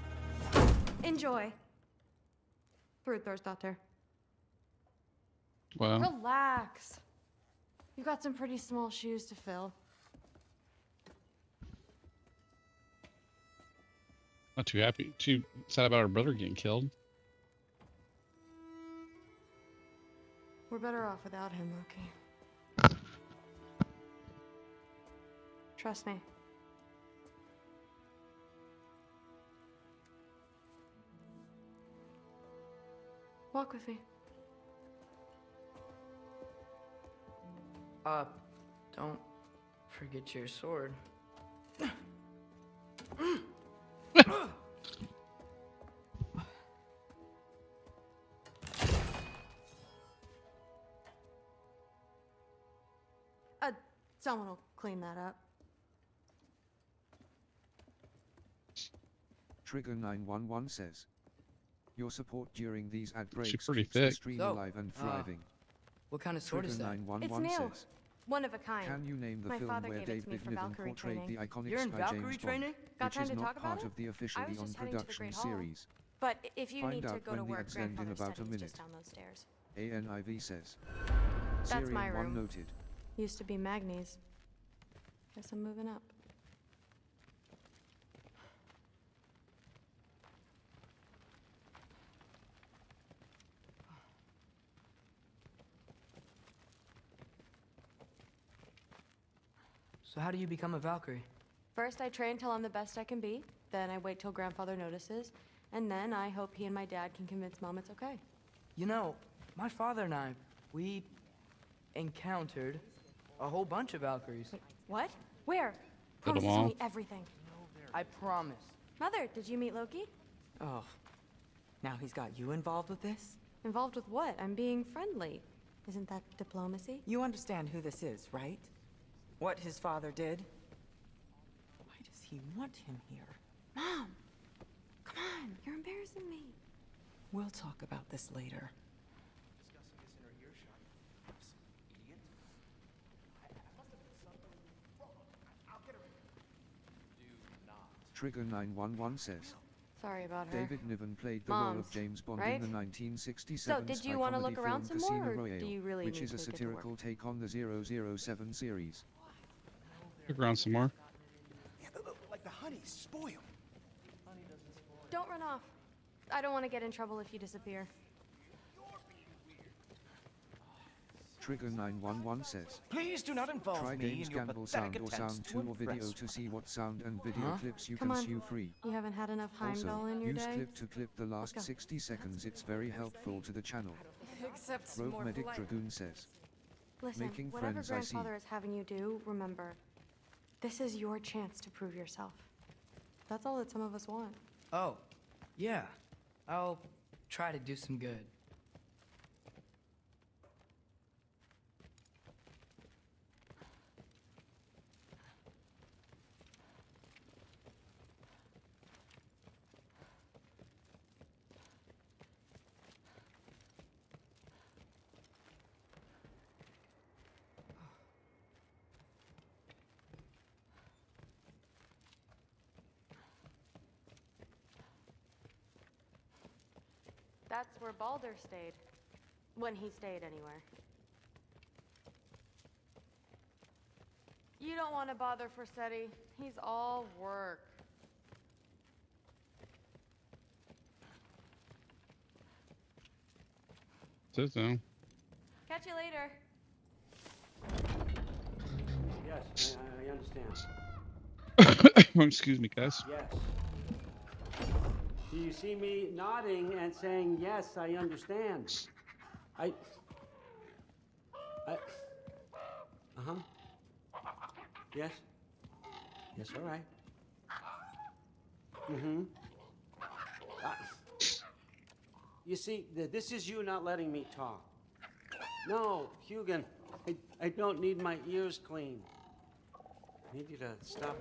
[SPEAKER 21] Enjoy. Frukostdotter.
[SPEAKER 1] Well,
[SPEAKER 21] Relax. You've got some pretty small shoes to fill.
[SPEAKER 1] not too happy. Too sad about our brother getting killed.
[SPEAKER 21] We're better off without him, Loki. Trust me. Walk with me.
[SPEAKER 14] Don't forget your sword.
[SPEAKER 21] Someone will clean that up.
[SPEAKER 2] Trigger 911 says, your support during these ad breaks
[SPEAKER 1] pretty
[SPEAKER 2] keeps the
[SPEAKER 1] thick.
[SPEAKER 2] stream
[SPEAKER 14] So,
[SPEAKER 2] alive and thriving.
[SPEAKER 14] What kind of sword
[SPEAKER 2] Trigger
[SPEAKER 14] is that?
[SPEAKER 2] 911
[SPEAKER 21] It's new.
[SPEAKER 2] says,
[SPEAKER 21] One of a kind.
[SPEAKER 2] can you name the
[SPEAKER 21] My
[SPEAKER 2] film
[SPEAKER 21] father
[SPEAKER 2] where
[SPEAKER 21] gave it to me
[SPEAKER 2] David
[SPEAKER 21] for
[SPEAKER 2] Niven
[SPEAKER 21] Valkyrie
[SPEAKER 2] portrayed
[SPEAKER 21] training.
[SPEAKER 2] the iconic
[SPEAKER 14] You're in
[SPEAKER 2] spy
[SPEAKER 14] Valkyrie
[SPEAKER 2] James Bond,
[SPEAKER 14] training?
[SPEAKER 21] Got
[SPEAKER 2] which
[SPEAKER 21] time
[SPEAKER 2] is
[SPEAKER 21] to
[SPEAKER 2] not
[SPEAKER 21] talk about
[SPEAKER 2] part
[SPEAKER 21] it?
[SPEAKER 2] of the
[SPEAKER 21] I
[SPEAKER 2] officially
[SPEAKER 21] was
[SPEAKER 2] on
[SPEAKER 21] just heading to the
[SPEAKER 2] production
[SPEAKER 21] Great Hall.
[SPEAKER 2] series?
[SPEAKER 21] But if you
[SPEAKER 2] Find
[SPEAKER 21] need to
[SPEAKER 2] out
[SPEAKER 21] go to
[SPEAKER 2] when the
[SPEAKER 21] work,
[SPEAKER 2] ads end in
[SPEAKER 21] grandfather's
[SPEAKER 2] about a
[SPEAKER 21] study's
[SPEAKER 2] minute.
[SPEAKER 21] just down those stairs.
[SPEAKER 2] ANIV says,
[SPEAKER 21] That's
[SPEAKER 2] Syrian
[SPEAKER 21] my
[SPEAKER 2] 1
[SPEAKER 21] room.
[SPEAKER 2] noted.
[SPEAKER 21] Used to be Magni's. Guess I'm moving up.
[SPEAKER 14] So how do you become a Valkyrie?
[SPEAKER 21] First, I train till I'm the best I can be. Then I wait till grandfather notices. And then I hope he and my dad can convince Mom it's okay.
[SPEAKER 14] You know, my father and I, we encountered a whole bunch of Valkyries.
[SPEAKER 21] Wait, what? Where?
[SPEAKER 1] Put 'em
[SPEAKER 21] Promise to tell
[SPEAKER 1] all.
[SPEAKER 21] me everything.
[SPEAKER 14] I promise.
[SPEAKER 21] Mother, did you meet Loki?
[SPEAKER 22] Oh, now he's got you involved with this?
[SPEAKER 21] Involved with what? I'm being friendly. Isn't that diplomacy?
[SPEAKER 22] You understand who this is, right? What his father did? Why does he want him here?
[SPEAKER 21] Mom! Come on, you're embarrassing me.
[SPEAKER 22] We'll talk about this later.
[SPEAKER 2] Trigger 911 says,
[SPEAKER 21] Sorry about her.
[SPEAKER 2] David Niven played the role
[SPEAKER 21] Mom's,
[SPEAKER 2] of James Bond
[SPEAKER 21] right?
[SPEAKER 2] in the 1967
[SPEAKER 21] So, did you
[SPEAKER 2] want to
[SPEAKER 21] look around some
[SPEAKER 2] Casino
[SPEAKER 21] more, or
[SPEAKER 2] Royale,
[SPEAKER 21] do you really
[SPEAKER 2] which
[SPEAKER 21] need
[SPEAKER 2] is a
[SPEAKER 21] to get to
[SPEAKER 2] satirical
[SPEAKER 21] work?
[SPEAKER 2] take on the 007 series.
[SPEAKER 1] Look around some more.
[SPEAKER 6] Like the honey spoiled.
[SPEAKER 21] Don't run off. I don't want to get in trouble if you disappear.
[SPEAKER 2] Trigger911 says.
[SPEAKER 17] Please do not involve
[SPEAKER 2] Try
[SPEAKER 17] me
[SPEAKER 2] games
[SPEAKER 17] in your
[SPEAKER 2] gamble
[SPEAKER 17] pathetic
[SPEAKER 2] sound or
[SPEAKER 17] attempts
[SPEAKER 2] sound
[SPEAKER 17] to
[SPEAKER 2] 2 or video
[SPEAKER 17] impress
[SPEAKER 2] to see
[SPEAKER 17] one.
[SPEAKER 2] what sound and video clips you
[SPEAKER 21] Come
[SPEAKER 2] can
[SPEAKER 21] on.
[SPEAKER 2] sue free.
[SPEAKER 21] You haven't had enough
[SPEAKER 2] Also,
[SPEAKER 21] Heimdall in your
[SPEAKER 2] use
[SPEAKER 21] day?
[SPEAKER 2] clip to clip the last
[SPEAKER 21] go.
[SPEAKER 2] 60 seconds. It's very helpful to the channel.
[SPEAKER 21] Except
[SPEAKER 2] Rogue
[SPEAKER 21] more
[SPEAKER 2] Medic
[SPEAKER 21] polite.
[SPEAKER 2] Dragoon says.
[SPEAKER 21] Listen,
[SPEAKER 2] Making
[SPEAKER 21] whatever
[SPEAKER 2] friends I see.
[SPEAKER 21] grandfather is having you do, remember, this is your chance to prove yourself. That's all that some of us want.
[SPEAKER 14] Oh, yeah. I'll try to do some good.
[SPEAKER 21] That's where Baldur stayed. When he stayed, anywhere. You don't want to bother Forseti. He's all work.
[SPEAKER 1] So.
[SPEAKER 21] Catch you later.
[SPEAKER 13] Yes, I understand.
[SPEAKER 1] Excuse me, guys.
[SPEAKER 13] Yes. Do you see me nodding and saying, yes, I understand? Uh-huh. Yes? Yes, all right. Mm-hmm. You see, this is you not letting me talk. No, Hugin, I don't need my ears cleaned. I need you to stop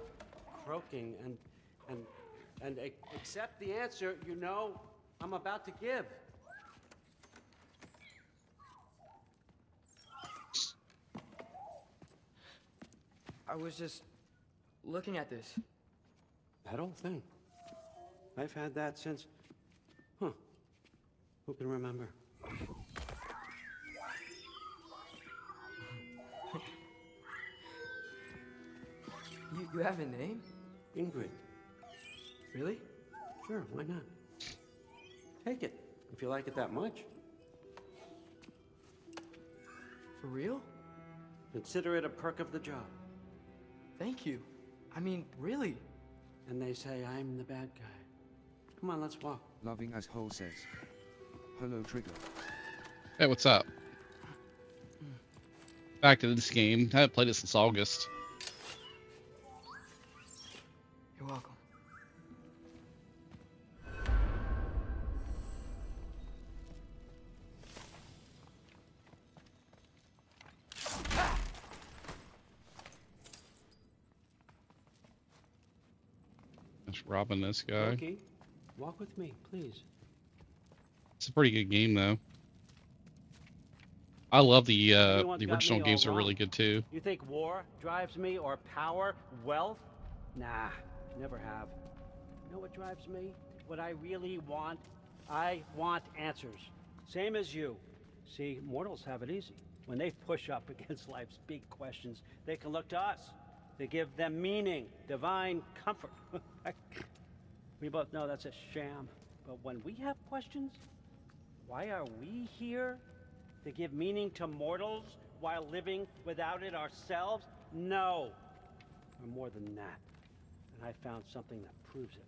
[SPEAKER 13] croaking and accept the answer you know I'm about to give.
[SPEAKER 14] I was just looking at this.
[SPEAKER 13] That old thing. I've had that since... Who can remember?
[SPEAKER 14] You have a name?
[SPEAKER 13] Ingrid.
[SPEAKER 14] Really?
[SPEAKER 13] Sure, why not? Take it, if you like it that much.
[SPEAKER 14] For real?
[SPEAKER 13] Consider it a perk of the job.
[SPEAKER 14] Thank you. I mean, really.
[SPEAKER 13] And they say I'm the bad guy. Come on, let's walk.
[SPEAKER 2] Loving as Hole says. Hello, Trigger.
[SPEAKER 1] Hey, what's up? Back to this game. I haven't played it since August.
[SPEAKER 14] You're welcome.
[SPEAKER 1] Just robbing this guy.
[SPEAKER 13] Okay, walk with me, please.
[SPEAKER 1] It's a pretty good game, though. I love the
[SPEAKER 13] Everyone's got
[SPEAKER 1] original
[SPEAKER 13] me
[SPEAKER 1] games
[SPEAKER 13] all
[SPEAKER 1] are really
[SPEAKER 13] wrong.
[SPEAKER 1] good too.
[SPEAKER 13] You think war drives me, or power, wealth? Nah, never have. You know what drives me? What I really want? I want answers. Same as you. See, mortals have it easy. When they push up against life's big questions, they can look to us. They give them meaning, divine comfort. We both know that's a sham. But when we have questions, why are we here? To give meaning to mortals while living without it ourselves? No. We're more than that. And I found something that proves it.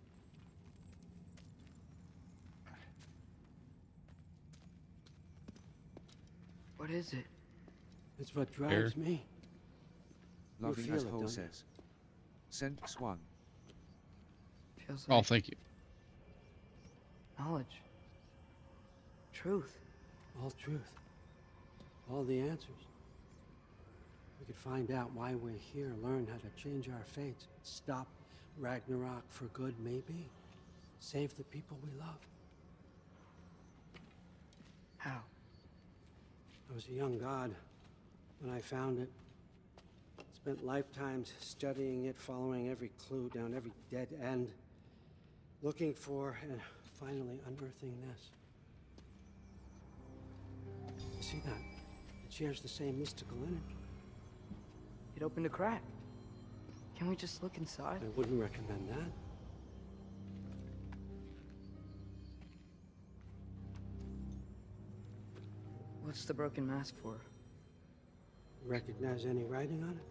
[SPEAKER 14] What is it?
[SPEAKER 13] It's what drives me.
[SPEAKER 2] Loving
[SPEAKER 13] feel
[SPEAKER 2] as
[SPEAKER 13] it,
[SPEAKER 2] Hole
[SPEAKER 13] don't you?
[SPEAKER 2] says. Send Swan.
[SPEAKER 14] Feels
[SPEAKER 1] Oh,
[SPEAKER 14] like
[SPEAKER 1] thank you.
[SPEAKER 14] knowledge. Truth.
[SPEAKER 13] All truth. All the answers. We could find out why we're here, learn how to change our fates, stop Ragnarok for good, maybe. Save the people we love.
[SPEAKER 14] How?
[SPEAKER 13] I was a young god when I found it. Spent lifetimes studying it, following every clue down every dead end, looking for and finally unearthing this. You see that? It shares the same mystical energy.
[SPEAKER 14] It opened a crack. Can we just look inside?
[SPEAKER 13] I wouldn't recommend that.
[SPEAKER 14] What's the broken mask for?
[SPEAKER 4] Recognize any writing on it?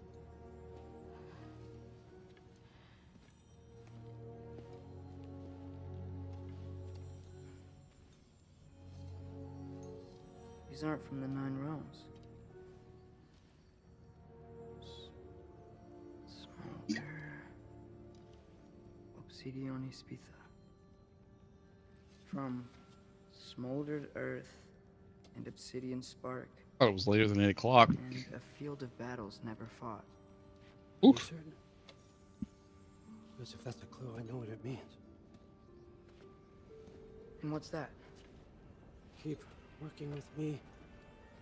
[SPEAKER 14] These aren't from the Nine Realms. Smolder. Obsidione Spitha. From smoldered earth and obsidian spark.
[SPEAKER 1] Oh, it was later than 8 o'clock.
[SPEAKER 14] And a field of battles never fought.
[SPEAKER 4] You certain? Because if that's a clue, I know what it means.
[SPEAKER 14] And what's that?
[SPEAKER 4] Keep working with me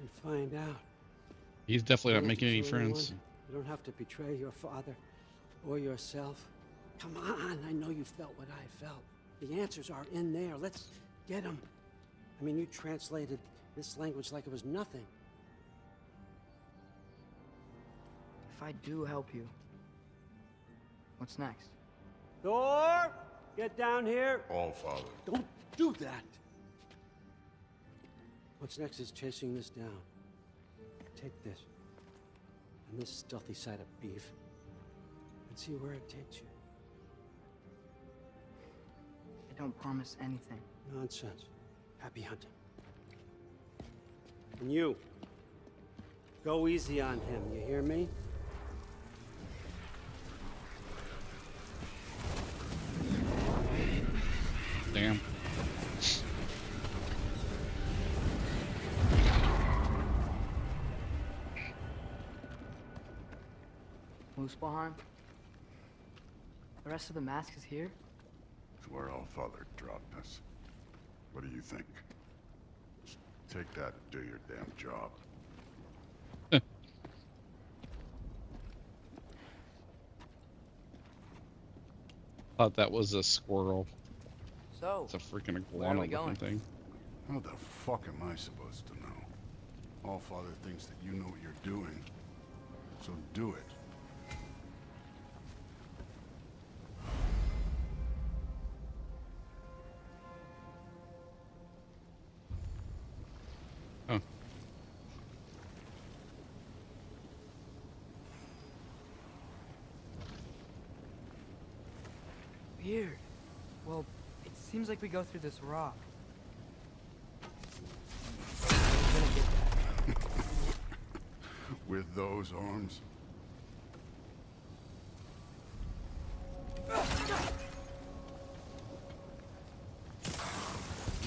[SPEAKER 4] and find out.
[SPEAKER 1] He's definitely not
[SPEAKER 4] You
[SPEAKER 1] making any
[SPEAKER 4] have to kill
[SPEAKER 1] friends.
[SPEAKER 4] anyone. You don't have to betray your father or yourself. Come on, I know you felt what I felt. The answers are in there. Let's get them. I mean, you translated this language like it was nothing.
[SPEAKER 14] If I do help you, what's next?
[SPEAKER 4] Thor, get down here.
[SPEAKER 3] All Father.
[SPEAKER 4] Don't do that. What's next is chasing this down. Take this and this stealthy side of beef and see where it takes you.
[SPEAKER 14] I don't promise anything.
[SPEAKER 4] Nonsense. Happy hunting. And you, go easy on him, you hear me?
[SPEAKER 1] Damn.
[SPEAKER 14] Muspelheim? The rest of the mask is here?
[SPEAKER 11] It's where All Father dropped us. What do you think? Just take that and do your damn job.
[SPEAKER 1] Thought that was a squirrel.
[SPEAKER 14] So,
[SPEAKER 1] It's a freaking
[SPEAKER 14] where are we
[SPEAKER 1] iguana looking
[SPEAKER 14] going?
[SPEAKER 1] thing.
[SPEAKER 11] How the fuck am I supposed to know? All Father thinks that you know what you're doing. So do it.
[SPEAKER 1] Huh.
[SPEAKER 14] Weird. Well, it seems like we go through this rock. I'm gonna get that.
[SPEAKER 11] With those arms?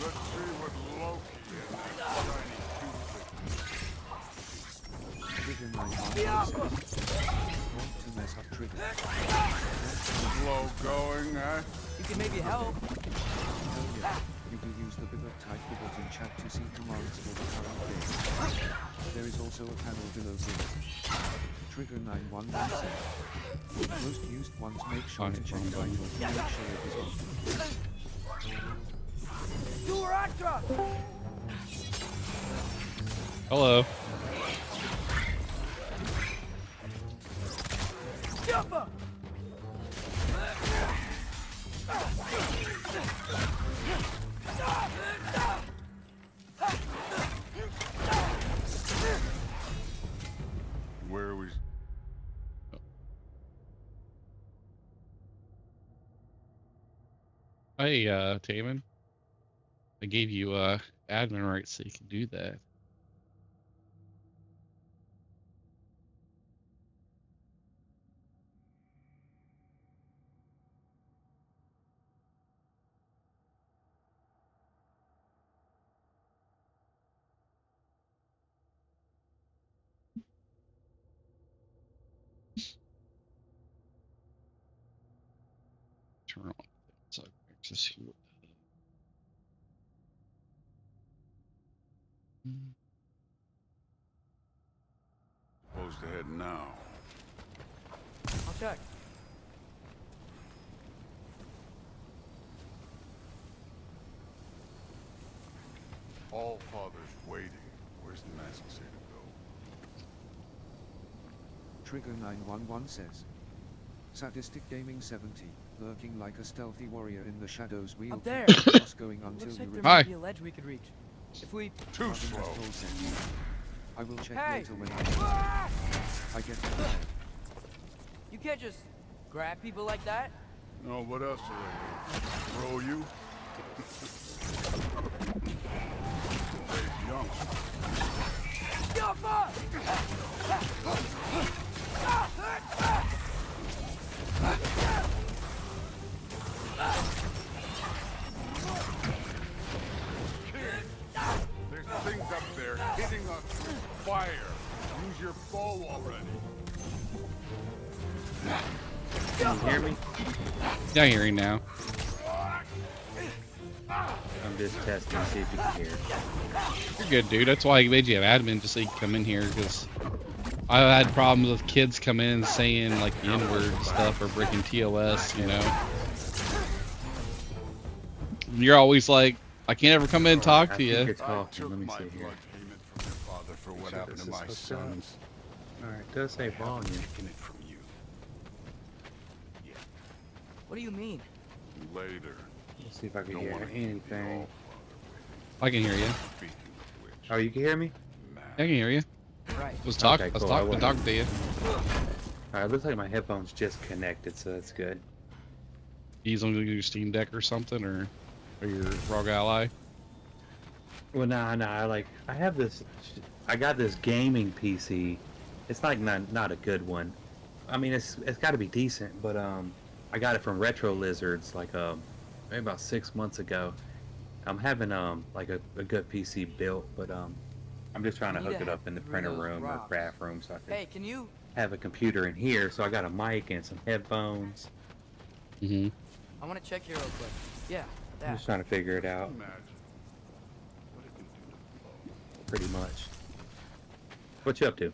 [SPEAKER 11] Let's see what Loki and that shiny
[SPEAKER 2] Trigger 911 says, want to mess up Trigger.
[SPEAKER 11] Slow going, eh?
[SPEAKER 14] You can maybe help.
[SPEAKER 2] Oh yeah, you do use the BitBot type BitBot in chat to see commands for the current game. There is also a panel below this. Trigger 911 says, most used ones make sure to check title to make sure it is on.
[SPEAKER 14] Duratra!
[SPEAKER 1] Hello.
[SPEAKER 14] Jumper!
[SPEAKER 11] Where are we?
[SPEAKER 1] Hey, Taman. I gave you admin rights so you can do that. Turn on so I can see what
[SPEAKER 11] Supposed to head now.
[SPEAKER 14] I'll check.
[SPEAKER 11] All Father's waiting. Where's the mask say to go?
[SPEAKER 2] Trigger 911 says, Sadistic Gaming 70, lurking like a stealthy warrior in the shadows. We'll
[SPEAKER 14] Up there.
[SPEAKER 2] keep us going until
[SPEAKER 14] Looks
[SPEAKER 2] you
[SPEAKER 14] like there
[SPEAKER 2] return.
[SPEAKER 14] might be a ledge we could reach. If we...
[SPEAKER 11] Too slow.
[SPEAKER 2] I will check
[SPEAKER 14] Hey!
[SPEAKER 2] later when I get to bed.
[SPEAKER 14] You can't just grab people like that.
[SPEAKER 11] Oh, what else do they do? Throw you? Hey, young. Kid, there's things up there hitting us with fire. Use your bow already.
[SPEAKER 7] Can you hear me?
[SPEAKER 1] Yeah, I hear you now.
[SPEAKER 7] I'm just testing to see if you can hear.
[SPEAKER 1] You're good, dude. That's why I made you an admin, just so you can come in here, because I've had problems with kids coming in and saying, like, the N-word stuff or breaking TOS, you know? And you're always like, I can't ever come in and talk to you.
[SPEAKER 7] You're talking. Let me see here.
[SPEAKER 11] Payment from your father for what happened to my sons.
[SPEAKER 7] Alright, it does say volume.
[SPEAKER 11] Taking it from you.
[SPEAKER 14] What do you mean?
[SPEAKER 11] Later.
[SPEAKER 7] Let's see if I can hear anything.
[SPEAKER 1] I can hear you.
[SPEAKER 7] Oh, you can hear me?
[SPEAKER 1] I can hear you.
[SPEAKER 14] Right.
[SPEAKER 1] Let's talk. Let's talk to you.
[SPEAKER 7] Alright, looks like my headphones just connected, so that's good.
[SPEAKER 1] He's on your Steam Deck or something, or your ROG Ally.
[SPEAKER 7] Well, nah, I have this. I got this gaming PC. It's like not a good one. I mean, it's got to be decent, but I got it from Retro Lizards like maybe about 6 months ago. I'm having like a good PC built, but I'm just trying to hook it up in the printer room or craft room so I can
[SPEAKER 14] Hey, can you
[SPEAKER 7] have a computer in here. So I got a mic and some headphones.
[SPEAKER 1] Mm-hmm.
[SPEAKER 14] I want to check here real quick. Yeah, that.
[SPEAKER 7] I'm just trying to figure it out. Pretty much. What you up to?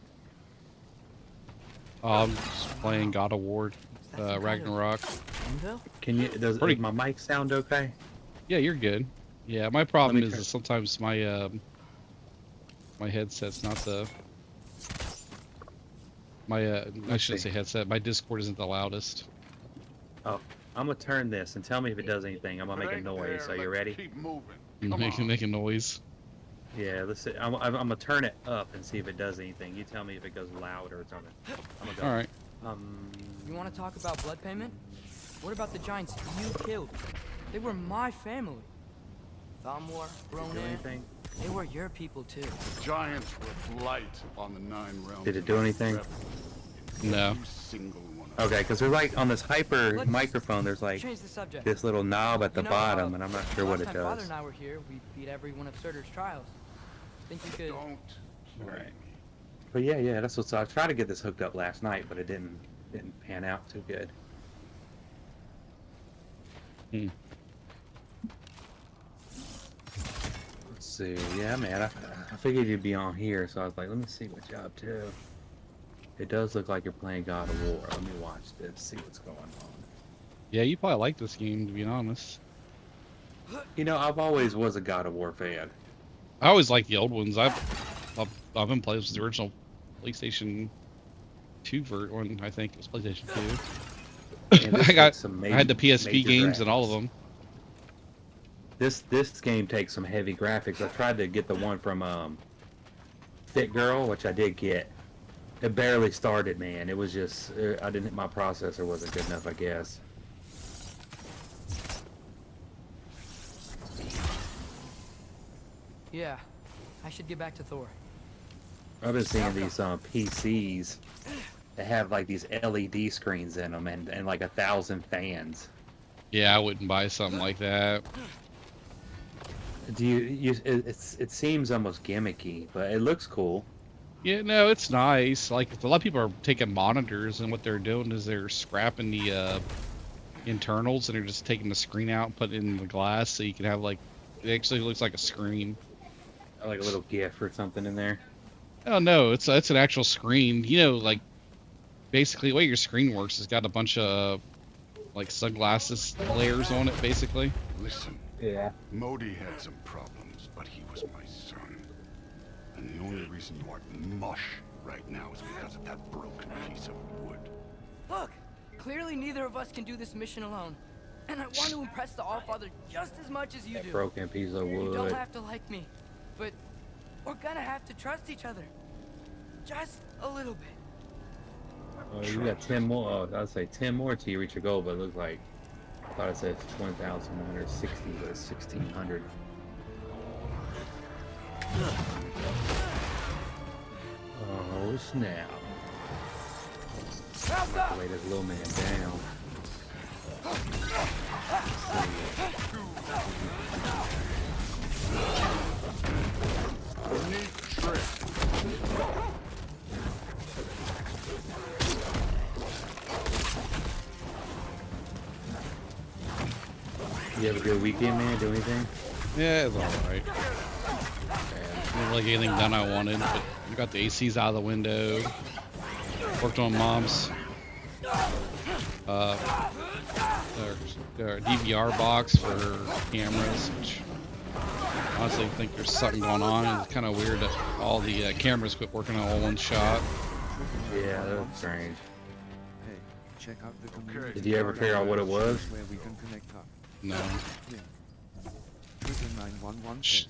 [SPEAKER 1] I'm just playing God of War, Ragnarok.
[SPEAKER 7] Can you? Does my mic sound okay?
[SPEAKER 1] Yeah, you're good. Yeah, my problem is that sometimes my my headset's not the I shouldn't say headset. My Discord isn't the loudest.
[SPEAKER 7] Oh, I'm gonna turn this and tell me if it does anything. I'm gonna make a noise. Are you ready?
[SPEAKER 11] Keep moving.
[SPEAKER 1] Make a noise.
[SPEAKER 7] Yeah, let's see. I'm gonna turn it up and see if it does anything. You tell me if it goes loud or something. I'm gonna go.
[SPEAKER 1] All right.
[SPEAKER 14] You want to talk about blood payment? What about the giants you killed? They were my family. Thamwar, Ronan, they were your people too.
[SPEAKER 11] The giants were blight on the 9 realms.
[SPEAKER 7] Did it do anything?
[SPEAKER 1] No.
[SPEAKER 7] Okay, because there's like on this hyper microphone, there's like
[SPEAKER 14] change the subject.
[SPEAKER 7] this little knob at the bottom, and I'm not sure what it
[SPEAKER 14] Last time Father
[SPEAKER 7] does.
[SPEAKER 14] and I were here, we beat every one of Surtur's trials. Think you could?
[SPEAKER 7] Right. But yeah, that's what's. I tried to get this hooked up last night, but it didn't pan out too good. Let's see. Yeah, man, I figured you'd be on here, so I was like, let me see what you're up to. It does look like you're playing God of War. Let me watch this, see what's going on.
[SPEAKER 1] Yeah, you probably like this game, to be honest.
[SPEAKER 7] You know, I've always was a God of War fan.
[SPEAKER 1] I always like the old ones. I've been playing the original PlayStation 2 one. I think it was PlayStation 2. I had the PSP games and all of them.
[SPEAKER 7] This game takes some heavy graphics. I tried to get the one from Fit Girl, which I did get. It barely started, man. It was just my processor wasn't good enough, I guess.
[SPEAKER 14] Yeah, I should get back to Thor.
[SPEAKER 7] I've been seeing these PCs that have like these LED screens in them and like 1,000 fans.
[SPEAKER 1] Yeah, I wouldn't buy something like that.
[SPEAKER 7] Do you? It seems almost gimmicky, but it looks cool.
[SPEAKER 1] Yeah, no, it's nice. Like a lot of people are taking monitors, and what they're doing is they're scrapping the internals, and they're just taking the screen out and putting it in the glass, so you can have like it actually looks like a screen.
[SPEAKER 7] Like a little GIF or something in there.
[SPEAKER 1] Oh no, it's an actual screen. You know, like basically the way your screen works has got a bunch of like sunglasses layers on it, basically.
[SPEAKER 11] Listen.
[SPEAKER 7] Yeah.
[SPEAKER 11] Modi had some problems, but he was my son. And the only reason you aren't mush right now is because of that broken piece of wood.
[SPEAKER 14] Look, clearly neither of us can do this mission alone. And I want to impress the Allfather just as much as you do.
[SPEAKER 7] Broken piece of wood.
[SPEAKER 14] You don't have to like me, but we're gonna have to trust each other. Just a little bit.
[SPEAKER 7] Oh, you got 10 more. Oh, I'd say 10 more till you reach your goal, but it looks like I thought it said 1,160, but it's 1,600. Oh snap! Lay this little man down. You have a good weekend, man? Do anything?
[SPEAKER 1] Yeah, it's alright. Didn't really get anything done I wanted, but I got the ACs out of the window. Worked on Mom's their DVR box for cameras, which I honestly think there's something going on. It's kind of weird that all the cameras quit working on all one shot.
[SPEAKER 7] Yeah, that's strange.
[SPEAKER 2] Hey, check out the community.
[SPEAKER 7] Did you ever figure out what it was?
[SPEAKER 2] Where we can connect up.
[SPEAKER 1] No.
[SPEAKER 2] Yeah. Trigger 911 says.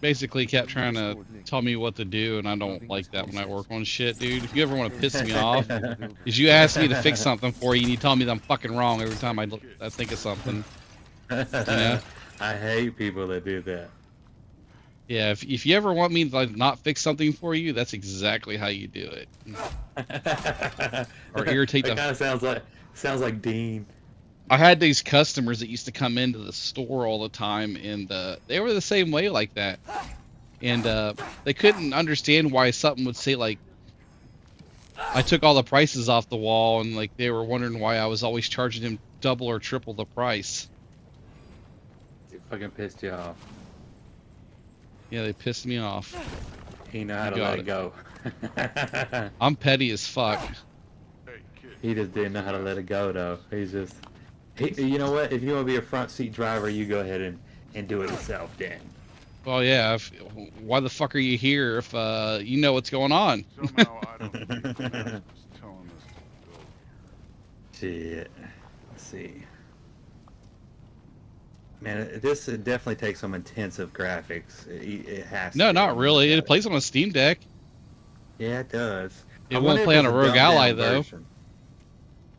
[SPEAKER 1] Basically kept trying to tell me what to do, and I don't like that when I work on shit, dude. If you ever want to piss me off, is you ask me to fix something for you, and you tell me that I'm fucking wrong every time I think of something. You know?
[SPEAKER 7] I hate people that do that.
[SPEAKER 1] Yeah, if you ever want me to like, not fix something for you, that's exactly how you do it. Or irritate
[SPEAKER 7] that
[SPEAKER 1] the.
[SPEAKER 7] Kind of sounds like Dean.
[SPEAKER 1] I had these customers that used to come into the store all the time, and they were the same way like that. And they couldn't understand why something would say like, I took all the prices off the wall, and like they were wondering why I was always charging them double or triple the price.
[SPEAKER 7] It fucking pissed you off.
[SPEAKER 1] Yeah, they pissed me off.
[SPEAKER 7] He know how to let it go.
[SPEAKER 1] I'm petty as fuck.
[SPEAKER 7] He just didn't know how to let it go, though. He's just... you know what? If you want to be a front seat driver, you go ahead and do it yourself, Dan.
[SPEAKER 1] Well, yeah. Why the fuck are you here if you know what's going on?
[SPEAKER 11] Somehow I don't think the man was telling us to go.
[SPEAKER 7] Shit. Let's see. Man, this definitely takes some intensive graphics. It has to.
[SPEAKER 1] No, not really. It plays on a Steam Deck.
[SPEAKER 7] Yeah, it does.
[SPEAKER 1] It won't play on a Rogue Ally, though.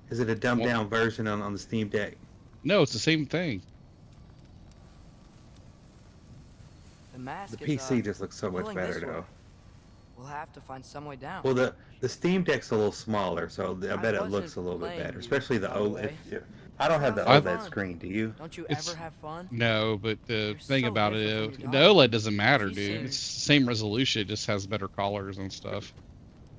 [SPEAKER 7] Is it a dumbed down version on the Steam Deck?
[SPEAKER 1] No, it's the same thing.
[SPEAKER 14] The mask
[SPEAKER 7] The PC just looks so much better, though.
[SPEAKER 14] We'll have to find some way down.
[SPEAKER 7] Well, the Steam Deck's a little smaller, so I bet it looks a little bit better, especially the OLED. I don't have the OLED screen, do you?
[SPEAKER 14] Don't you ever have fun?
[SPEAKER 1] No, but the thing about it, the OLED doesn't matter, dude. It's the same resolution, it just has better colors and stuff.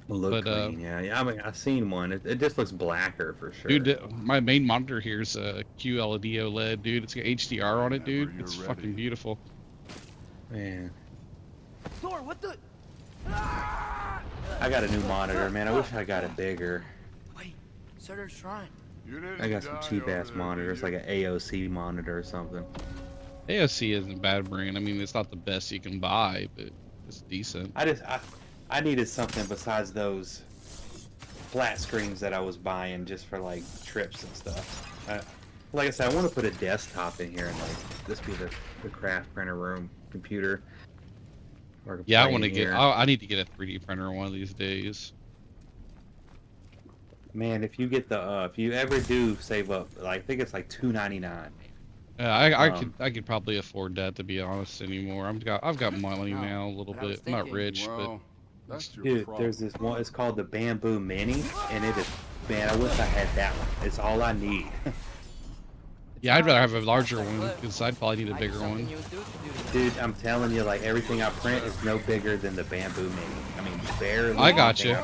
[SPEAKER 7] Look clean, yeah. I mean, I've seen one. It just looks blacker for sure.
[SPEAKER 1] Dude, my main monitor here is a QLED OLED, dude. It's got HDR on it, dude. It's fucking beautiful.
[SPEAKER 7] Man.
[SPEAKER 14] Thor, what the?
[SPEAKER 7] I got a new monitor, man. I wish I got it bigger.
[SPEAKER 14] Wait, Surtur's Shrine.
[SPEAKER 7] I got some cheap ass monitors, like an AOC monitor or something.
[SPEAKER 1] AOC isn't a bad brand. I mean, it's not the best you can buy, but it's decent.
[SPEAKER 7] I needed something besides those flat screens that I was buying just for like trips and stuff. Like I said, I want to put a desktop in here and like this be the craft printer room computer.
[SPEAKER 1] Yeah, I want to get. I need to get a 3D printer one of these days.
[SPEAKER 7] Man, if you get the if you ever do save up, like I think it's like $2.99.
[SPEAKER 1] Yeah, I could probably afford that, to be honest anymore. I've got money now a little bit. I'm not rich, but.
[SPEAKER 7] Dude, there's this one. It's called the Bamboo Mini, and it is. Man, I wish I had that one. It's all I need.
[SPEAKER 1] Yeah, I'd rather have a larger one because I'd probably need a bigger one.
[SPEAKER 7] Dude, I'm telling you, like everything I print is no bigger than the Bamboo Mini. I mean, barely.
[SPEAKER 1] I got you,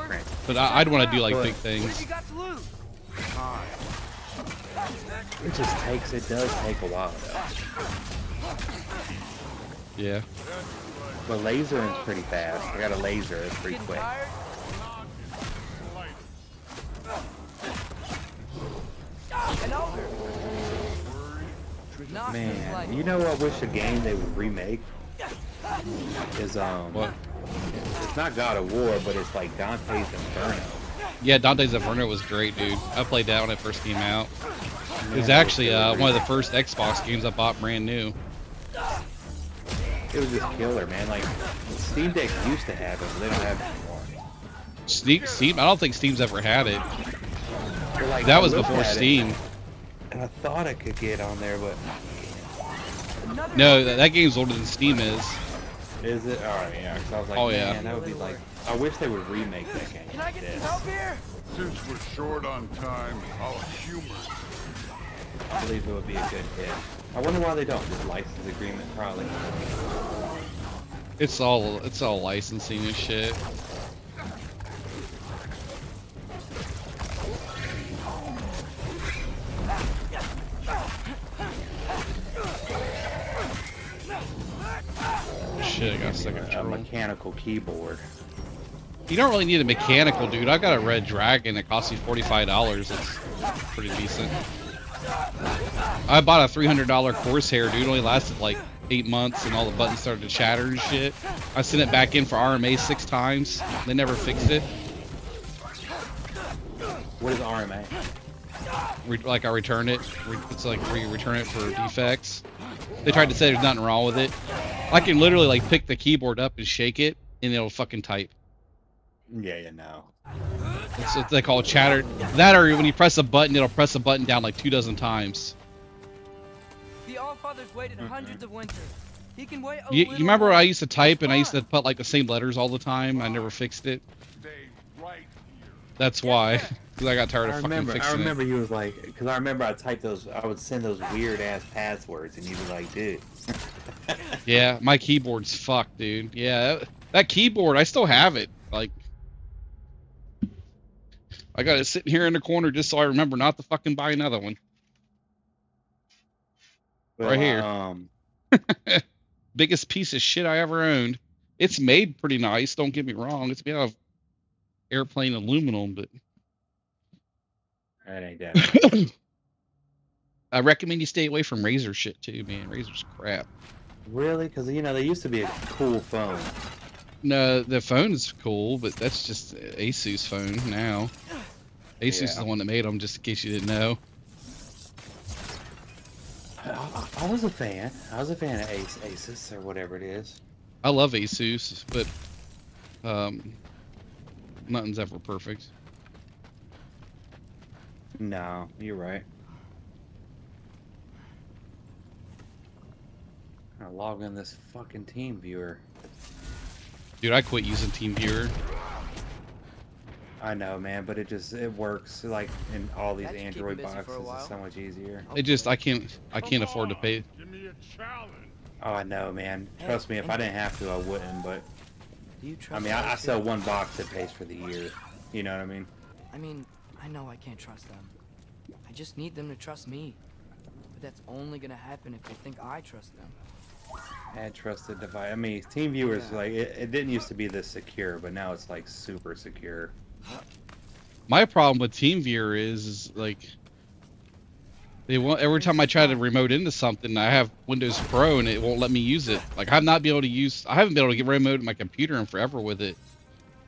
[SPEAKER 1] but I'd want to do like big things.
[SPEAKER 7] It just takes. It does take a while, though.
[SPEAKER 1] Yeah.
[SPEAKER 7] But lasering's pretty fast. I got a laser. It's pretty quick. Man, you know what? I wish a game they would remake is
[SPEAKER 1] what?
[SPEAKER 7] It's not God of War, but it's like Dante's Inferno.
[SPEAKER 1] Yeah, Dante's Inferno was great, dude. I played that when it first came out. It was actually one of the first Xbox games I bought brand new.
[SPEAKER 7] It was just killer, man. Like Steam Deck used to have it, but they don't have it anymore.
[SPEAKER 1] Steam. I don't think Steam's ever had it.
[SPEAKER 7] Like,
[SPEAKER 1] That
[SPEAKER 7] I
[SPEAKER 1] was
[SPEAKER 7] looked
[SPEAKER 1] before
[SPEAKER 7] at it,
[SPEAKER 1] Steam.
[SPEAKER 7] and I thought I could get on there, but
[SPEAKER 1] No, that game's older than Steam is.
[SPEAKER 7] is it? All right, yeah. Because I was like,
[SPEAKER 1] Oh,
[SPEAKER 7] man,
[SPEAKER 1] yeah.
[SPEAKER 7] that would be like. I wish they would remake that game.
[SPEAKER 14] Can I get
[SPEAKER 7] this.
[SPEAKER 14] some help here?
[SPEAKER 11] Since we're short on time, I'll humor
[SPEAKER 7] I believe it would be a good hit. I wonder why they don't. Just license agreement, probably.
[SPEAKER 1] It's all licensing and shit. Shit, I got stuck in
[SPEAKER 7] A
[SPEAKER 1] trouble.
[SPEAKER 7] mechanical keyboard.
[SPEAKER 1] You don't really need a mechanical, dude. I got a Red Dragon that costs you $45. It's pretty decent. I bought a $300 Corsair, dude. It only lasted like 8 months, and all the buttons started to chatter and shit. I sent it back in for RMA 6 times. They never fixed it.
[SPEAKER 7] What is RMA?
[SPEAKER 1] Like I returned it. It's like where you return it for defects. They tried to say there's nothing wrong with it. I can literally like pick the keyboard up and shake it, and it'll fucking type.
[SPEAKER 7] Yeah, no.
[SPEAKER 1] It's what they call chatter. That, or when you press a button, it'll press a button down like 2 dozen times.
[SPEAKER 14] The Allfather's waited hundreds of winters. He can wait a
[SPEAKER 1] You
[SPEAKER 14] little
[SPEAKER 1] remember
[SPEAKER 14] more.
[SPEAKER 1] I used to type and I used to put like the same letters all the time. I never fixed it. That's why. Because I got tired of fucking fixing
[SPEAKER 7] I
[SPEAKER 1] it.
[SPEAKER 7] remember you was like, because I remember I typed those, I would send those weird ass passwords, and you'd be like, dude.
[SPEAKER 1] Yeah, my keyboard's fucked, dude. Yeah, that keyboard, I still have it. Like, I got it sitting here in the corner just so I remember not to fucking buy another one.
[SPEAKER 7] Well,
[SPEAKER 1] Right here. Biggest piece of shit I ever owned. It's made pretty nice, don't get me wrong. It's made out of airplane aluminum, but
[SPEAKER 7] That ain't that.
[SPEAKER 1] I recommend you stay away from Razer shit too, man. Razer's crap.
[SPEAKER 7] Really? Because, you know, they used to be a cool phone.
[SPEAKER 1] No, the phone is cool, but that's just Asus phone now. Asus is the one that made them, just in case you didn't know.
[SPEAKER 7] I was a fan. I was a fan of Asus or whatever it is.
[SPEAKER 1] I love Asus, but nothing's ever perfect.
[SPEAKER 7] No, you're right. I log in this fucking team viewer.
[SPEAKER 1] Dude, I quit using TeamViewer.
[SPEAKER 7] I know, man, but it works like in all these
[SPEAKER 14] That should keep
[SPEAKER 7] Android
[SPEAKER 14] him busy for a
[SPEAKER 7] boxes.
[SPEAKER 14] while.
[SPEAKER 7] It's so much easier.
[SPEAKER 1] It just I can't afford to pay.
[SPEAKER 11] Give me a challenge.
[SPEAKER 7] Oh, I know, man.
[SPEAKER 14] Hey,
[SPEAKER 7] Trust me, if I didn't have to, I wouldn't. But
[SPEAKER 14] Do you
[SPEAKER 7] I
[SPEAKER 14] trust
[SPEAKER 7] mean, I
[SPEAKER 14] those
[SPEAKER 7] sell
[SPEAKER 14] two?
[SPEAKER 7] one box that pays for the year. You know what I mean?
[SPEAKER 14] I mean, I know I can't trust them. I just need them to trust me. But that's only gonna happen if they think I trust them.
[SPEAKER 7] Add trusted device. I mean, TeamViewer's like it didn't used to be this secure, but now it's like super secure.
[SPEAKER 1] My problem with TeamViewer is like they won't. Every time I try to remote into something, I have Windows Pro and it won't let me use it. Like I haven't been able to get remote in my computer in forever with it.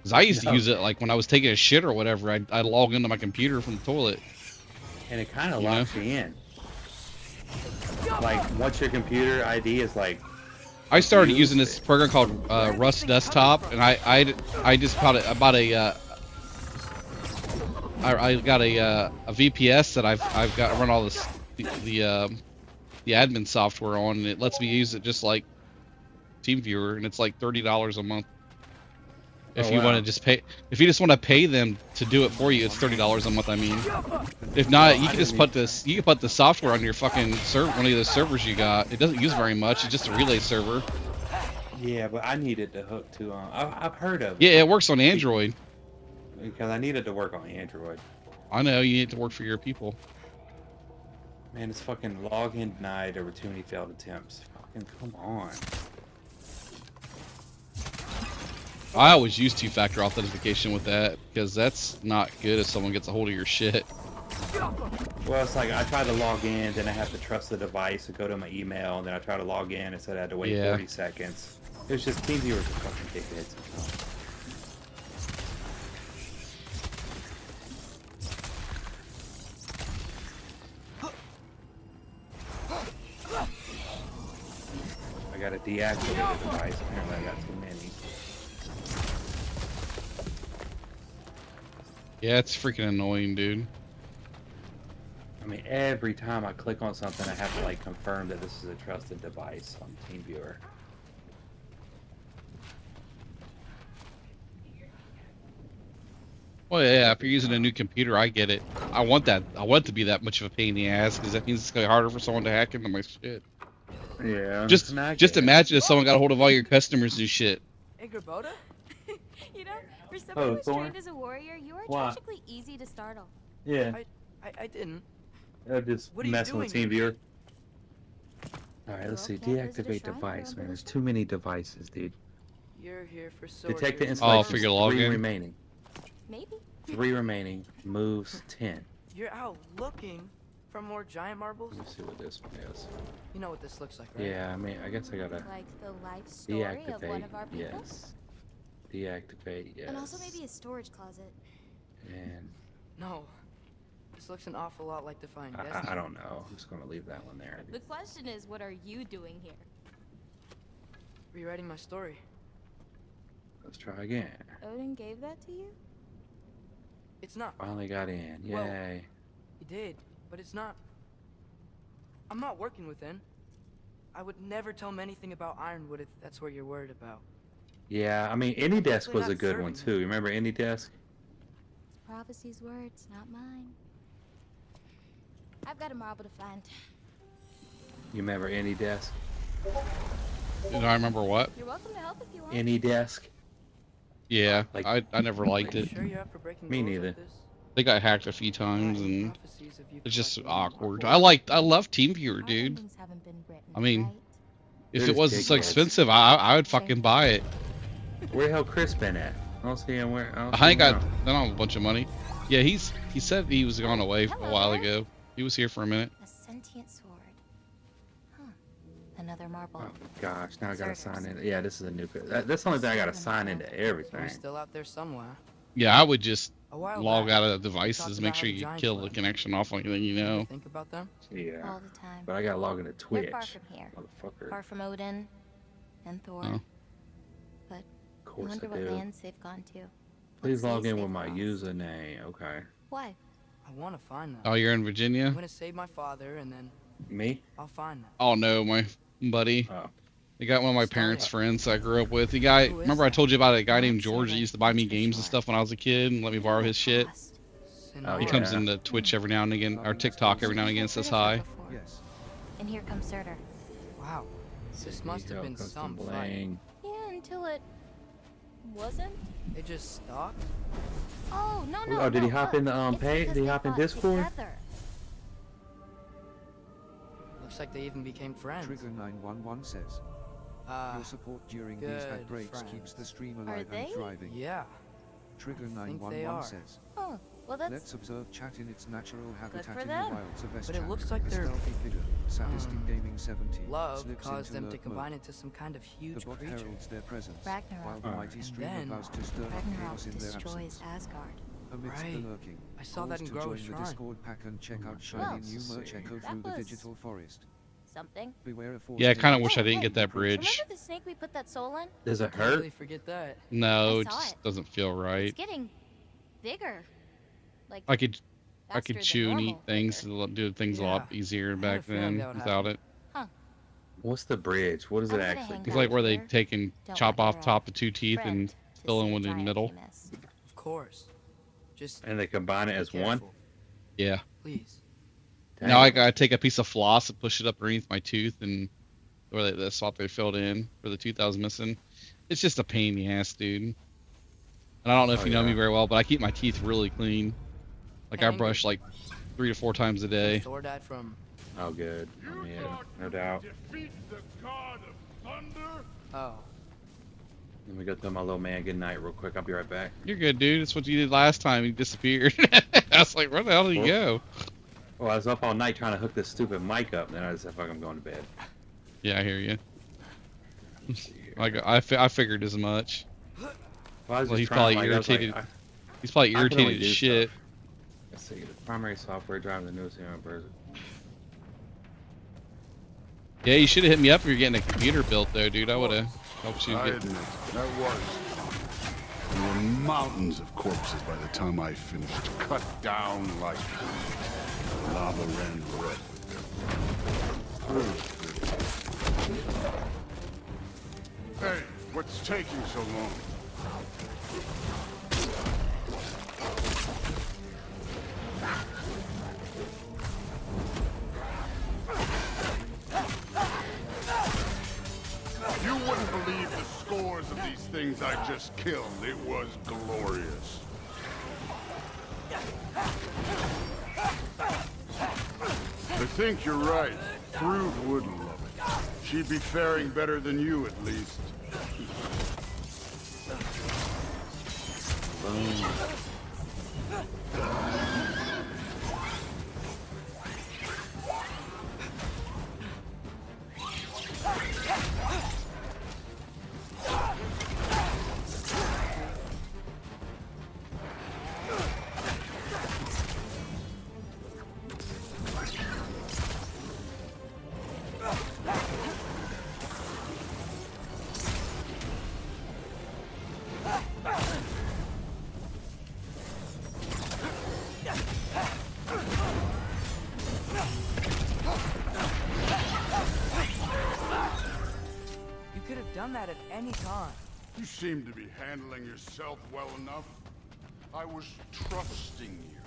[SPEAKER 1] Cause I used to use it like when I was taking a shit or whatever. I'd log into my computer from the toilet.
[SPEAKER 7] And it kind of locks you in. Like once your computer ID is like.
[SPEAKER 1] I started using this program called Rust Desktop, and I just bought a I got a VPS that I've got to run all this the admin software on, and it lets me use it just like TeamViewer, and it's like $30 a month. If you want to just pay, if you just want to pay them to do it for you, it's $30 a month. I mean, if not, you can just put this. You can put the software on your fucking server, one of the servers you got. It doesn't use very much. It's just a relay server.
[SPEAKER 7] Yeah, but I needed to hook to. I've heard of it.
[SPEAKER 1] Yeah, it works on Android.
[SPEAKER 7] Because I needed to work on Android.
[SPEAKER 1] I know you need to work for your people.
[SPEAKER 7] Man, it's fucking login denied over too many failed attempts. Fucking come on.
[SPEAKER 1] I always use two-factor authentication with that because that's not good if someone gets a hold of your shit.
[SPEAKER 7] Well, it's like I tried to log in, then I have to trust the device to go to my email, and then I try to log in and said I had to wait 40 seconds. It was just TeamViewer was a fucking dickheads. I got a deactivated device. Apparently, I got too many.
[SPEAKER 1] Yeah, it's freaking annoying, dude.
[SPEAKER 7] I mean, every time I click on something, I have to like confirm that this is a trusted device on TeamViewer.
[SPEAKER 1] Well, yeah, if you're using a new computer, I get it. I want that. I want it to be that much of a pain in the ass because that means it's gonna be harder for someone to hack into my shit.
[SPEAKER 7] Yeah.
[SPEAKER 1] Just imagine if someone got a hold of all your customers and shit.
[SPEAKER 14] Hey, Gerboda?
[SPEAKER 21] You know, for someone who was
[SPEAKER 7] Thorn?
[SPEAKER 21] trained as a warrior, you are
[SPEAKER 7] Why?
[SPEAKER 21] tragically easy to startle.
[SPEAKER 7] Yeah.
[SPEAKER 14] I didn't.
[SPEAKER 7] Just
[SPEAKER 14] What are you
[SPEAKER 7] messing with
[SPEAKER 14] doing
[SPEAKER 7] TeamViewer. Alright, let's see.
[SPEAKER 21] Well, can't visit a
[SPEAKER 7] Deactivate
[SPEAKER 21] shrine
[SPEAKER 7] device,
[SPEAKER 21] for
[SPEAKER 7] man. There's too many devices, dude.
[SPEAKER 14] You're here for
[SPEAKER 7] Detect the
[SPEAKER 14] soldiers.
[SPEAKER 7] installations.
[SPEAKER 1] figure
[SPEAKER 7] 3
[SPEAKER 1] login.
[SPEAKER 7] remaining.
[SPEAKER 21] Maybe.
[SPEAKER 7] 3 remaining. Moves 10.
[SPEAKER 14] You're out looking for more giant marbles?
[SPEAKER 7] Let me see what this one is.
[SPEAKER 14] You know what this looks like, right?
[SPEAKER 7] Yeah, I mean, I guess I gotta
[SPEAKER 21] Like the life story of one
[SPEAKER 7] deactivate.
[SPEAKER 21] of our people.
[SPEAKER 7] Yes. Deactivate. Yes.
[SPEAKER 21] And also maybe a storage closet.
[SPEAKER 7] And
[SPEAKER 14] No. This looks an awful lot like Defying Destiny.
[SPEAKER 7] I don't know. I'm just gonna leave that one there.
[SPEAKER 21] The question is, what are you doing here?
[SPEAKER 14] Rewriting my story.
[SPEAKER 7] Let's try again.
[SPEAKER 21] Odin gave that to you?
[SPEAKER 14] It's not.
[SPEAKER 7] Finally got in. Yay.
[SPEAKER 14] Well, he did, but it's not. I'm not working within. I would never tell him anything about Ironwood if that's what you're worried about.
[SPEAKER 7] Yeah, I mean, AnyDesk
[SPEAKER 14] definitely
[SPEAKER 7] was a
[SPEAKER 14] not
[SPEAKER 7] good one
[SPEAKER 14] serving
[SPEAKER 7] too. You remember AnyDesk?
[SPEAKER 21] It's Prophecy's words, not mine. I've got a marble to find.
[SPEAKER 7] You remember AnyDesk?
[SPEAKER 1] Did I remember what?
[SPEAKER 21] You're welcome to help if you want.
[SPEAKER 7] AnyDesk?
[SPEAKER 1] Yeah,
[SPEAKER 7] Like-
[SPEAKER 1] I never liked it.
[SPEAKER 14] Sure you're up for breaking
[SPEAKER 7] Me
[SPEAKER 14] rules
[SPEAKER 7] neither.
[SPEAKER 14] like this?
[SPEAKER 1] They got hacked a few times and
[SPEAKER 14] Prophecies of you
[SPEAKER 1] it's just
[SPEAKER 14] collecting
[SPEAKER 1] awkward.
[SPEAKER 14] marbles.
[SPEAKER 1] I love TeamViewer,
[SPEAKER 21] Our
[SPEAKER 1] dude.
[SPEAKER 21] endings haven't been written,
[SPEAKER 1] I mean,
[SPEAKER 21] right?
[SPEAKER 1] if
[SPEAKER 7] They're
[SPEAKER 1] it
[SPEAKER 7] just
[SPEAKER 1] wasn't so
[SPEAKER 7] dickheads.
[SPEAKER 1] expensive, I would fucking buy it.
[SPEAKER 7] Where the hell Chris been at? I don't see him where.
[SPEAKER 1] I ain't got a bunch of money. Yeah, he said he was gone away a while ago. He was here for a minute.
[SPEAKER 21] A sentient sword. Huh. Another marble.
[SPEAKER 7] Oh gosh, now I gotta sign in. Yeah, this is a new. That's the only thing I gotta sign into everything.
[SPEAKER 14] You're still out there somewhere.
[SPEAKER 1] Yeah, I would just
[SPEAKER 14] A while
[SPEAKER 1] log
[SPEAKER 14] back,
[SPEAKER 1] out of
[SPEAKER 14] we
[SPEAKER 1] devices,
[SPEAKER 14] talked
[SPEAKER 1] make
[SPEAKER 14] about
[SPEAKER 1] sure
[SPEAKER 14] how the
[SPEAKER 1] you
[SPEAKER 14] Giants
[SPEAKER 1] kill the
[SPEAKER 14] went.
[SPEAKER 1] connection off anything you
[SPEAKER 14] You ever
[SPEAKER 1] know.
[SPEAKER 14] think about them?
[SPEAKER 7] Yeah.
[SPEAKER 21] All the time.
[SPEAKER 7] But I gotta log into Twitch.
[SPEAKER 21] They're far from here.
[SPEAKER 7] Motherfucker.
[SPEAKER 21] Far from Odin and Thor.
[SPEAKER 1] Oh.
[SPEAKER 21] But
[SPEAKER 7] Of
[SPEAKER 21] I
[SPEAKER 7] course
[SPEAKER 21] wonder
[SPEAKER 7] I
[SPEAKER 21] what
[SPEAKER 7] do.
[SPEAKER 21] lands they've gone to.
[SPEAKER 7] Please
[SPEAKER 21] What
[SPEAKER 7] log
[SPEAKER 21] seas
[SPEAKER 7] in
[SPEAKER 21] they've
[SPEAKER 7] with my
[SPEAKER 21] crossed.
[SPEAKER 7] username. Okay.
[SPEAKER 21] Why?
[SPEAKER 14] I want to find them.
[SPEAKER 1] Oh, you're in
[SPEAKER 14] I'm
[SPEAKER 1] Virginia?
[SPEAKER 14] gonna save my father and then
[SPEAKER 7] Me?
[SPEAKER 14] I'll find them.
[SPEAKER 1] Oh no, my buddy.
[SPEAKER 7] Oh.
[SPEAKER 1] They got one of my
[SPEAKER 14] Start
[SPEAKER 1] parents'
[SPEAKER 14] it.
[SPEAKER 1] friends I grew up with. The guy,
[SPEAKER 14] Who is
[SPEAKER 1] remember I
[SPEAKER 14] that?
[SPEAKER 1] told you about a guy named
[SPEAKER 21] I've seen
[SPEAKER 1] George that
[SPEAKER 21] it.
[SPEAKER 1] used to buy me
[SPEAKER 21] That's for
[SPEAKER 1] games and
[SPEAKER 21] sure.
[SPEAKER 1] stuff when I was a kid and let me borrow his shit.
[SPEAKER 7] Oh,
[SPEAKER 1] He
[SPEAKER 7] yeah.
[SPEAKER 1] comes into Twitch every now and again, or TikTok every now and again, says hi.
[SPEAKER 2] Yes.
[SPEAKER 21] And here comes Surtur.
[SPEAKER 14] Wow. This must have been some fight.
[SPEAKER 7] Bling.
[SPEAKER 21] Yeah, until it wasn't.
[SPEAKER 14] They just stalked?
[SPEAKER 21] Oh no no.
[SPEAKER 7] Oh, did he
[SPEAKER 21] no,
[SPEAKER 7] hop
[SPEAKER 21] look.
[SPEAKER 7] in the
[SPEAKER 21] It's
[SPEAKER 7] page?
[SPEAKER 21] because
[SPEAKER 7] Did he
[SPEAKER 21] they
[SPEAKER 7] hop in
[SPEAKER 21] fought
[SPEAKER 7] Discord?
[SPEAKER 21] together.
[SPEAKER 14] Looks like they even became friends.
[SPEAKER 2] Trigger 911 says. Your support during these ad
[SPEAKER 14] good
[SPEAKER 2] breaks
[SPEAKER 14] friends.
[SPEAKER 2] keeps the stream
[SPEAKER 21] Are
[SPEAKER 2] alive and
[SPEAKER 21] they?
[SPEAKER 2] thriving.
[SPEAKER 14] Yeah.
[SPEAKER 2] Trigger
[SPEAKER 14] think they
[SPEAKER 2] 911
[SPEAKER 14] are.
[SPEAKER 2] says.
[SPEAKER 21] Oh, well that's
[SPEAKER 2] Let's observe chat in its natural habitat
[SPEAKER 21] for
[SPEAKER 2] in the
[SPEAKER 21] them.
[SPEAKER 2] wilds of
[SPEAKER 14] But it
[SPEAKER 2] Vestchat.
[SPEAKER 14] looks like
[SPEAKER 2] A
[SPEAKER 14] they're,
[SPEAKER 2] stealthy figure, sadistic gaming 70,
[SPEAKER 14] Love
[SPEAKER 2] slips
[SPEAKER 14] caused
[SPEAKER 2] into
[SPEAKER 14] them to
[SPEAKER 2] lurk
[SPEAKER 14] combine
[SPEAKER 2] mode.
[SPEAKER 14] into some kind of
[SPEAKER 2] The
[SPEAKER 14] huge
[SPEAKER 2] bot
[SPEAKER 14] creature.
[SPEAKER 2] heralds their presence,
[SPEAKER 21] Ragnarok.
[SPEAKER 2] while the mighty
[SPEAKER 14] And
[SPEAKER 2] stream
[SPEAKER 14] then
[SPEAKER 2] vows to stir up
[SPEAKER 21] Ragnarok
[SPEAKER 2] chaos in their
[SPEAKER 21] destroys
[SPEAKER 2] absence.
[SPEAKER 21] Asgard.
[SPEAKER 2] Amidst
[SPEAKER 14] Right.
[SPEAKER 2] the lurking,
[SPEAKER 14] I saw that
[SPEAKER 2] calls
[SPEAKER 14] in
[SPEAKER 2] to
[SPEAKER 14] Grove's
[SPEAKER 2] join the
[SPEAKER 14] Shrine.
[SPEAKER 2] Discord pack and check out
[SPEAKER 21] Well,
[SPEAKER 2] shiny new merch
[SPEAKER 7] see.
[SPEAKER 2] echo
[SPEAKER 21] That
[SPEAKER 2] through the
[SPEAKER 21] was-
[SPEAKER 2] digital forest.
[SPEAKER 21] Something.
[SPEAKER 2] Beware of
[SPEAKER 1] Yeah, I kind of
[SPEAKER 2] force
[SPEAKER 1] wish I didn't
[SPEAKER 21] Hey,
[SPEAKER 1] get that bridge.
[SPEAKER 21] Remember the snake we put that soul in?
[SPEAKER 7] Does it
[SPEAKER 14] Can't really
[SPEAKER 7] hurt?
[SPEAKER 14] forget that.
[SPEAKER 1] No,
[SPEAKER 21] I
[SPEAKER 1] it
[SPEAKER 21] saw
[SPEAKER 1] just
[SPEAKER 21] it.
[SPEAKER 1] doesn't feel right.
[SPEAKER 21] It's getting bigger. Like
[SPEAKER 1] I could
[SPEAKER 21] faster than
[SPEAKER 1] chew and eat
[SPEAKER 21] normal,
[SPEAKER 1] things,
[SPEAKER 21] bigger.
[SPEAKER 1] do things a lot
[SPEAKER 14] Yeah.
[SPEAKER 1] easier
[SPEAKER 14] I had a
[SPEAKER 1] back
[SPEAKER 14] feeling
[SPEAKER 1] then
[SPEAKER 14] that would
[SPEAKER 1] without it.
[SPEAKER 7] What's the bridge? What does
[SPEAKER 21] I'm
[SPEAKER 7] it
[SPEAKER 21] gonna
[SPEAKER 7] actually
[SPEAKER 21] hang
[SPEAKER 7] do?
[SPEAKER 1] It's like where they
[SPEAKER 21] Here.
[SPEAKER 1] take and
[SPEAKER 21] Don't
[SPEAKER 1] chop
[SPEAKER 21] want
[SPEAKER 1] off
[SPEAKER 21] your,
[SPEAKER 1] top of two teeth and
[SPEAKER 21] friend to
[SPEAKER 1] fill
[SPEAKER 21] see
[SPEAKER 1] in
[SPEAKER 21] a
[SPEAKER 1] with the
[SPEAKER 21] giant
[SPEAKER 1] middle.
[SPEAKER 21] you miss.
[SPEAKER 14] Of course. Just
[SPEAKER 7] And they combine it as one?
[SPEAKER 14] careful,
[SPEAKER 1] Yeah.
[SPEAKER 14] please.
[SPEAKER 1] Now I gotta take a piece of floss and push it up underneath my tooth and where the spot they filled in where the tooth I was missing. It's just a pain in the ass, dude. And I don't know if
[SPEAKER 7] Oh,
[SPEAKER 1] you know me
[SPEAKER 7] yeah.
[SPEAKER 1] very well, but I keep my teeth really clean. Like I
[SPEAKER 14] Angry.
[SPEAKER 1] brush like 3 to 4 times a day.
[SPEAKER 14] Thor died from.
[SPEAKER 7] Oh, good. I mean, no doubt.
[SPEAKER 10] Defeat the god of thunder?
[SPEAKER 14] Oh.
[SPEAKER 7] Let me go tell my little man good night real quick. I'll be right back.
[SPEAKER 1] You're good, dude. It's what you did last time. You disappeared. I was like, where the hell did he go?
[SPEAKER 7] Well, I was up all night trying to hook this stupid mic up, and then I just said, fuck, I'm going to bed.
[SPEAKER 1] Yeah, I hear you. I figured as much.
[SPEAKER 7] Well, I was
[SPEAKER 1] Well,
[SPEAKER 7] just
[SPEAKER 1] he's
[SPEAKER 7] trying,
[SPEAKER 1] probably
[SPEAKER 7] like, I was like,
[SPEAKER 1] irritated.
[SPEAKER 7] I-
[SPEAKER 1] He's probably
[SPEAKER 7] I can only
[SPEAKER 1] irritated as
[SPEAKER 7] do
[SPEAKER 1] shit.
[SPEAKER 7] stuff. Let's see. The primary software driving the newest hero version.
[SPEAKER 1] Yeah, you should have hit me up if you're getting a computer built, though, dude. I would have helped you
[SPEAKER 3] I
[SPEAKER 1] get.
[SPEAKER 3] admit, that was
[SPEAKER 11] mountains of corpses by the time I finished, cut down like lava ran red with them. Hey, what's taking so long? You wouldn't believe the scores of these things I just killed. It was glorious. I think you're right. Brood would love it. She'd be faring better than you, at least.
[SPEAKER 14] That at any time.
[SPEAKER 11] You seem to be handling yourself well enough. I was trusting you.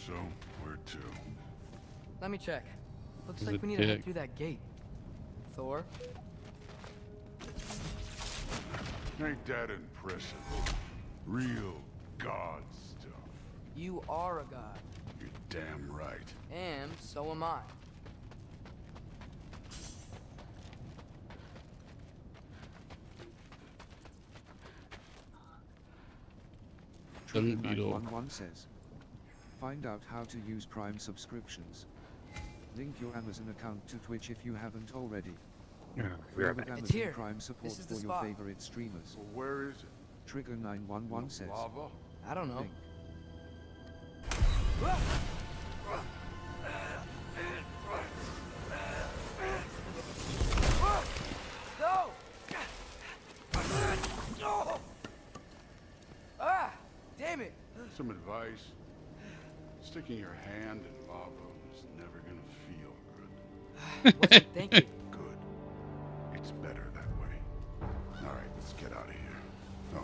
[SPEAKER 11] So, where to?
[SPEAKER 14] Let me check. Looks
[SPEAKER 1] He's
[SPEAKER 14] like
[SPEAKER 1] a
[SPEAKER 14] we need to head
[SPEAKER 1] dick.
[SPEAKER 14] through that gate. Thor?
[SPEAKER 11] Ain't that impressive? Real god stuff.
[SPEAKER 14] You are a god.
[SPEAKER 11] You're damn right.
[SPEAKER 14] And so am I.
[SPEAKER 1] Dung beetle.
[SPEAKER 2] 911 says, find out how to use Prime subscriptions. Link your Amazon account to Twitch if you haven't already.
[SPEAKER 7] We're back.
[SPEAKER 2] Amazon
[SPEAKER 14] It's here.
[SPEAKER 2] Prime support
[SPEAKER 14] This is the
[SPEAKER 2] for your
[SPEAKER 14] spot.
[SPEAKER 2] favorite streamers.
[SPEAKER 11] Well, where is it?
[SPEAKER 2] Trigger 911 says,
[SPEAKER 11] Lava?
[SPEAKER 14] I don't know.
[SPEAKER 2] Link.
[SPEAKER 14] No! Ah! Damn it!
[SPEAKER 11] Some advice. Sticking your hand in lava is never gonna feel good.
[SPEAKER 14] Wasn't thinking.
[SPEAKER 11] Good. It's better that way. Alright, let's get out of here. No.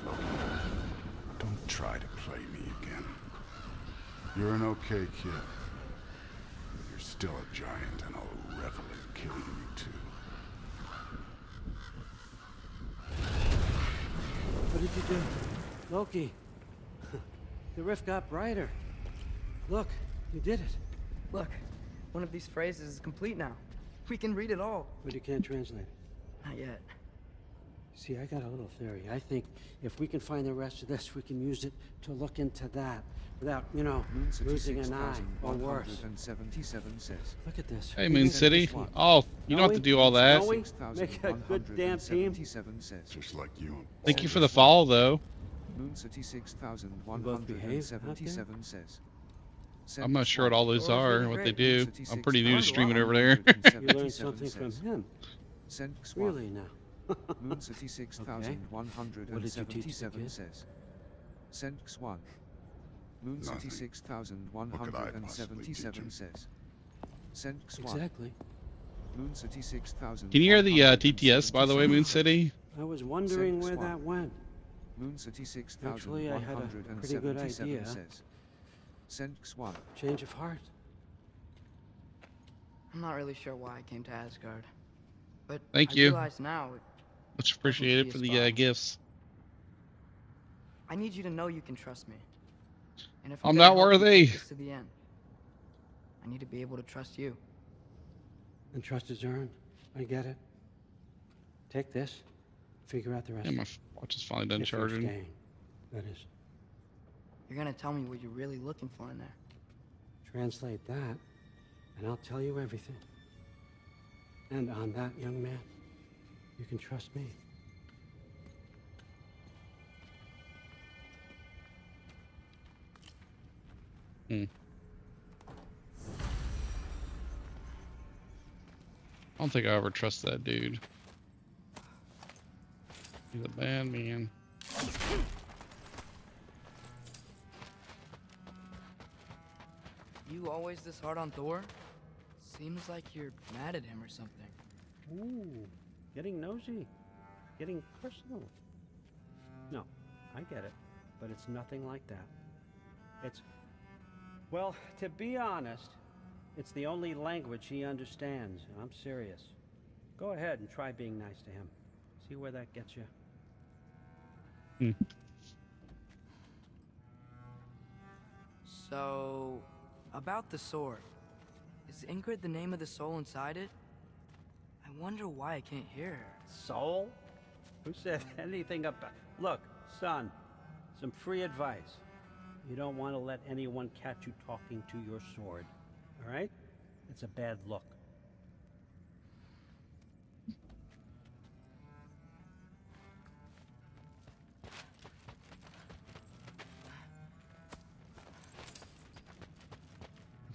[SPEAKER 11] Loki, don't try to play me again. You're an okay kid. But you're still a giant, and I'll revel in killing you too.
[SPEAKER 4] What did you do? Loki. The rift got brighter. Look, you did it.
[SPEAKER 14] Look, one of these phrases is complete now. We can read it all.
[SPEAKER 4] But you can't translate it.
[SPEAKER 14] Not yet.
[SPEAKER 4] See, I got a little theory. I think if we can find the rest of this, we can use it to look into that without, you know, losing an eye or worse.
[SPEAKER 2] 177 says,
[SPEAKER 4] Look at this.
[SPEAKER 1] Hey, Moon City. Oh, you don't have to do all that.
[SPEAKER 4] Don't we? Make a good damn team.
[SPEAKER 11] Just like you.
[SPEAKER 1] Thank you for the follow, though.
[SPEAKER 2] Moon City 6177 says.
[SPEAKER 1] I'm not sure what all those are and what they do. I'm pretty new to streaming over there.
[SPEAKER 4] You learned something from him. Really now.
[SPEAKER 2] Moon City 6177 says. Send X1. Moon City 6177 says. Send X1.
[SPEAKER 4] Exactly.
[SPEAKER 2] Moon City 6000.
[SPEAKER 1] Can you hear the TTS, by the way, Moon City?
[SPEAKER 4] I was wondering where that went.
[SPEAKER 2] Moon City
[SPEAKER 4] Actually, I had a pretty good
[SPEAKER 2] 6177
[SPEAKER 4] idea.
[SPEAKER 2] says. Send X1.
[SPEAKER 4] Change of heart.
[SPEAKER 14] I'm not really sure why I came to Asgard. But
[SPEAKER 1] Thank
[SPEAKER 14] I
[SPEAKER 1] you.
[SPEAKER 14] realize now it
[SPEAKER 1] Much appreciated for the gifts.
[SPEAKER 14] I need you to know you can trust me. And if
[SPEAKER 1] I'm
[SPEAKER 14] gonna
[SPEAKER 1] not
[SPEAKER 14] help you
[SPEAKER 1] worthy.
[SPEAKER 14] take this to the end, I need to be able to trust you.
[SPEAKER 4] And trust is earned. I get it. Take this. Figure out the rest.
[SPEAKER 1] Yeah, my watch is finally done
[SPEAKER 4] If you're
[SPEAKER 1] charging.
[SPEAKER 4] staying, that is.
[SPEAKER 14] You're gonna tell me what you're really looking for in there.
[SPEAKER 4] Translate that, and I'll tell you everything. And on that, young man, you can trust me.
[SPEAKER 1] I don't think I ever trust that dude. He's a bad man.
[SPEAKER 14] You always this hard on Thor? Seems like you're mad at him or something.
[SPEAKER 4] Ooh, getting nosy, getting personal. No, I get it, but it's nothing like that. It's, well, to be honest, it's the only language he understands, and I'm serious. Go ahead and try being nice to him. See where that gets you.
[SPEAKER 14] So, about the sword. Is Ingrid the name of the soul inside it? I wonder why I can't hear her.
[SPEAKER 4] Soul? Who said anything about... Look, son, some free advice. You don't want to let anyone catch you talking to your sword, all right? It's a bad look.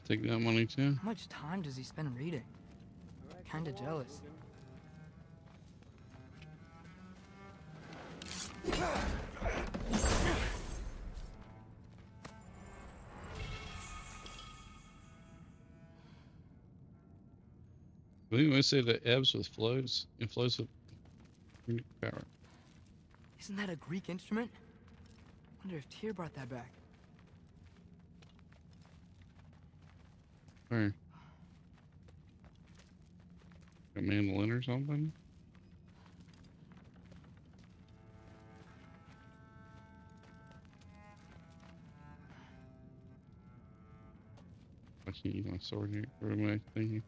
[SPEAKER 1] Take that money too.
[SPEAKER 14] How much time does he spend reading? Kinda jealous.
[SPEAKER 1] We always say that ebbs with flows and flows with power.
[SPEAKER 14] Isn't that a Greek instrument? Wonder if Tyr brought that back.
[SPEAKER 1] Where? A mandolin or something? I can't use my sword here for my thingy.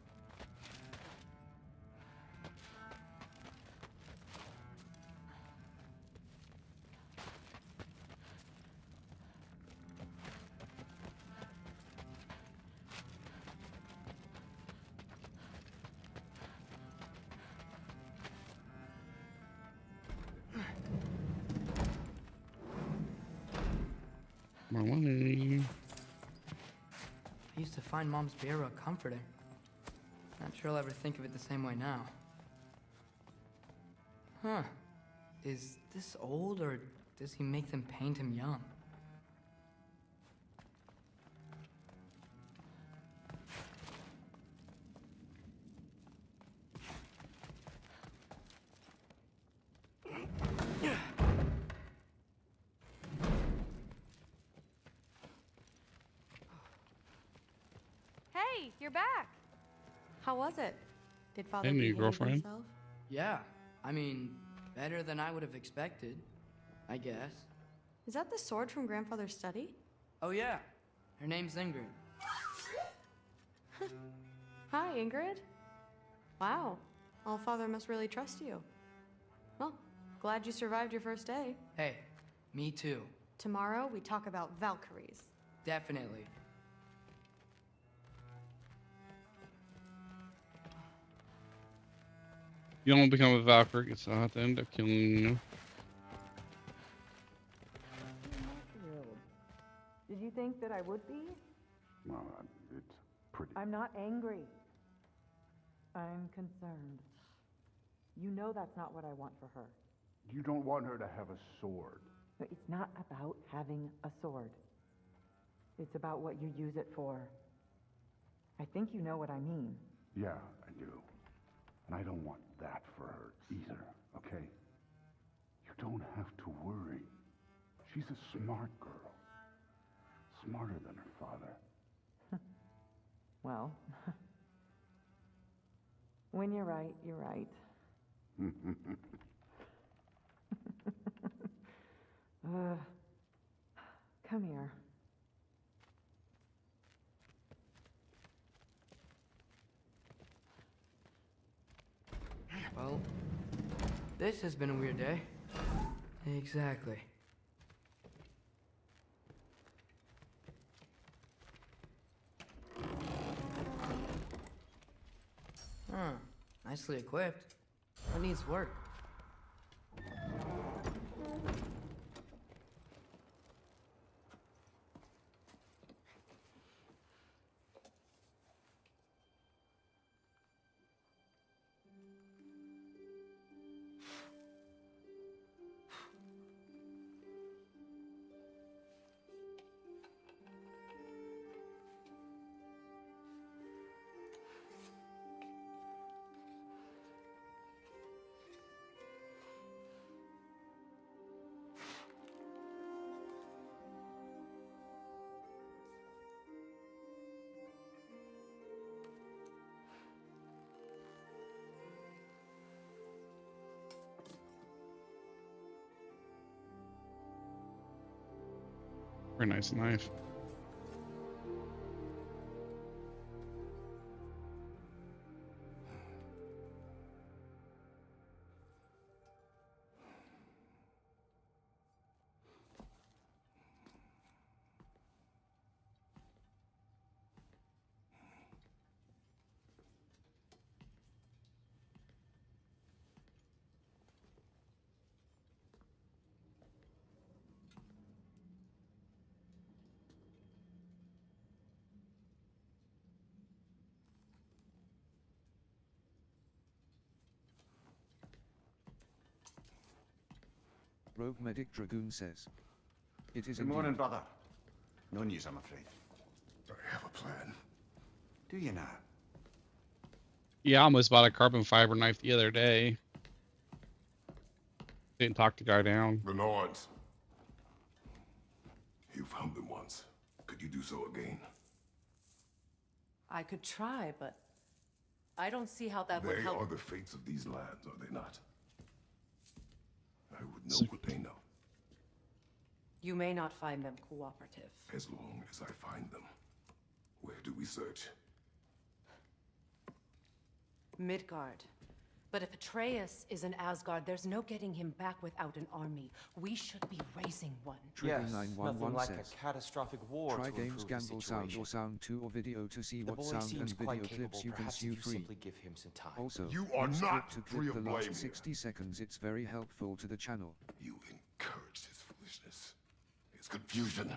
[SPEAKER 1] My money.
[SPEAKER 14] I used to find Mom's beer rug comforting. Not sure I'll ever think of it the same way now. Huh. Is this old, or does he make them paint him young?
[SPEAKER 21] Hey, you're back. How was it? Did Father
[SPEAKER 1] Hey, new
[SPEAKER 21] behave
[SPEAKER 1] girlfriend.
[SPEAKER 21] himself?
[SPEAKER 14] Yeah, I mean, better than I would have expected, I guess.
[SPEAKER 21] Is that the sword from Grandfather's study?
[SPEAKER 14] Oh yeah, her name's Ingrid.
[SPEAKER 21] Hi, Ingrid. Wow, Allfather must really trust you. Well, glad you survived your first day.
[SPEAKER 14] Hey, me too.
[SPEAKER 21] Tomorrow we talk about Valkyries.
[SPEAKER 14] Definitely.
[SPEAKER 1] You don't become a Valkyrie, it's not to end up killing you.
[SPEAKER 22] Did you think that I would be?
[SPEAKER 11] Well, it's pretty...
[SPEAKER 22] I'm not angry. I'm concerned. You know that's not what I want for her.
[SPEAKER 11] You don't want her to have a sword.
[SPEAKER 22] But it's not about having a sword. It's about what you use it for. I think you know what I mean.
[SPEAKER 11] Yeah, I do. And I don't want that for her either, okay? You don't have to worry. She's a smart girl. Smarter than her father.
[SPEAKER 22] Well, when you're right, you're right. Come here.
[SPEAKER 14] Well, this has been a weird day. Exactly. Huh. Nicely equipped. What needs work?
[SPEAKER 1] Very nice knife.
[SPEAKER 2] Rogue Medic Dragoon says. It is
[SPEAKER 6] Good morning,
[SPEAKER 2] indeed.
[SPEAKER 6] brother. No news, I'm afraid.
[SPEAKER 11] I have a plan.
[SPEAKER 6] Do you now?
[SPEAKER 1] Yeah, I almost bought a carbon fiber knife the other day. Didn't talk the guy down.
[SPEAKER 3] The Nords. You found them once. Could you do so again?
[SPEAKER 5] I could try, but I don't see how that would
[SPEAKER 3] They
[SPEAKER 5] help.
[SPEAKER 3] are the fates of these lands, are they not? I would know what they know.
[SPEAKER 5] You may not find them cooperative.
[SPEAKER 3] As long as I find them. Where do we search?
[SPEAKER 5] Midgard. But if Atreus is in Asgard, there's no getting him back without an army. We should be raising one.
[SPEAKER 2] Trigger
[SPEAKER 8] Yes,
[SPEAKER 2] 911
[SPEAKER 8] nothing like
[SPEAKER 2] says.
[SPEAKER 8] a catastrophic war
[SPEAKER 2] Try
[SPEAKER 8] to
[SPEAKER 2] games
[SPEAKER 8] improve the
[SPEAKER 2] gamble sound
[SPEAKER 8] situation.
[SPEAKER 2] or sound 2 or video to see
[SPEAKER 8] The
[SPEAKER 2] what
[SPEAKER 8] boy
[SPEAKER 2] sound
[SPEAKER 8] seems
[SPEAKER 2] and
[SPEAKER 8] quite
[SPEAKER 2] video clips
[SPEAKER 8] capable.
[SPEAKER 2] you can
[SPEAKER 8] Perhaps
[SPEAKER 2] see
[SPEAKER 8] if you
[SPEAKER 2] free.
[SPEAKER 8] simply give him some time.
[SPEAKER 2] Also,
[SPEAKER 3] You are
[SPEAKER 2] use
[SPEAKER 3] not
[SPEAKER 2] script to
[SPEAKER 3] free
[SPEAKER 2] clip
[SPEAKER 3] of
[SPEAKER 2] the
[SPEAKER 3] blame
[SPEAKER 2] last
[SPEAKER 3] here.
[SPEAKER 2] 60 seconds. It's very helpful to the channel.
[SPEAKER 3] You encouraged his foolishness. His confusion.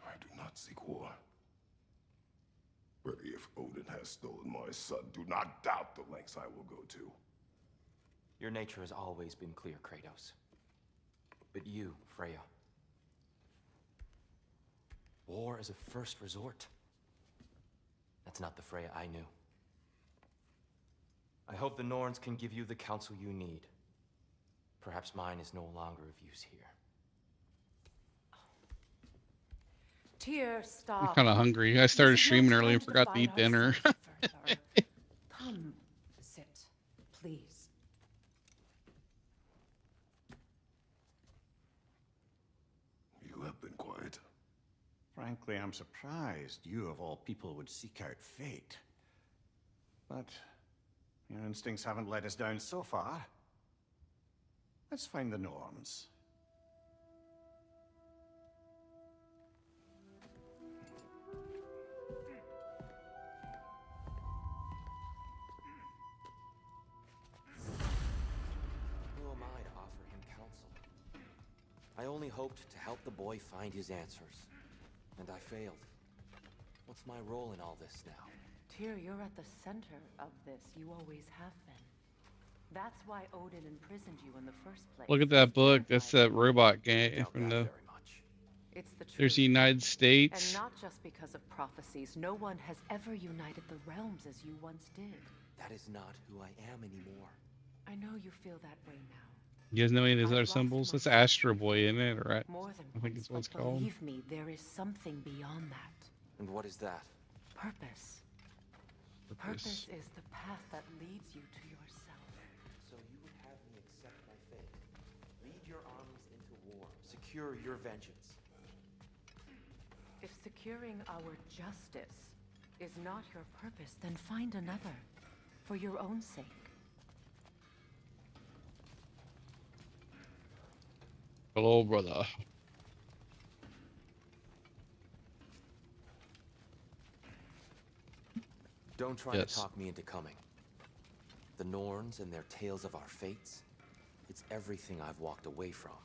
[SPEAKER 3] I do not seek war. But if Odin has stolen my son, do not doubt the lengths I will go to.
[SPEAKER 8] Your nature has always been clear, Kratos. But you, Freya. War as a first resort. That's not the Freya I knew. I hope the Norns can give you the counsel you need. Perhaps mine is no longer of use here.
[SPEAKER 5] Tyr,
[SPEAKER 1] I'm
[SPEAKER 5] stop.
[SPEAKER 1] kind of hungry. I started
[SPEAKER 5] This is no
[SPEAKER 1] streaming early
[SPEAKER 5] time
[SPEAKER 1] and
[SPEAKER 5] to
[SPEAKER 1] forgot to
[SPEAKER 5] define
[SPEAKER 1] eat dinner.
[SPEAKER 5] ourselves further. Come, sit, please.
[SPEAKER 3] You have been quiet.
[SPEAKER 6] Frankly, I'm surprised you of all people would seek out fate. But your instincts haven't let us down so far. Let's find the Norns.
[SPEAKER 8] Who am I to offer him counsel? I only hoped to help the boy find his answers. And I failed. What's my role in all this now?
[SPEAKER 5] Tyr, you're at the center of this. You always have been. That's why Odin imprisoned you in the first place.
[SPEAKER 1] Look at that book. That's that robot game from the.
[SPEAKER 5] It's the truth.
[SPEAKER 1] There's the United States.
[SPEAKER 5] And not just because of prophecies. No one has ever united the realms as you once did.
[SPEAKER 8] That is not who I am anymore.
[SPEAKER 5] I know you feel that way now.
[SPEAKER 1] You guys know any of those other symbols? That's Astro Boy, isn't it? Or
[SPEAKER 5] More than
[SPEAKER 1] I think
[SPEAKER 5] once,
[SPEAKER 1] it's what it's
[SPEAKER 5] but
[SPEAKER 1] called.
[SPEAKER 5] believe me, there is something beyond that.
[SPEAKER 8] And what is that?
[SPEAKER 5] Purpose. Purpose is the path that leads you to yourself.
[SPEAKER 8] So you would have me accept my fate. Lead your armies into war. Secure your vengeance.
[SPEAKER 5] If securing our justice is not your purpose, then find another. For your own sake.
[SPEAKER 1] Hello, brother.
[SPEAKER 8] Don't try
[SPEAKER 1] Yes.
[SPEAKER 8] to talk me into coming. The Norns and their tales of our fates, it's everything I've walked away from.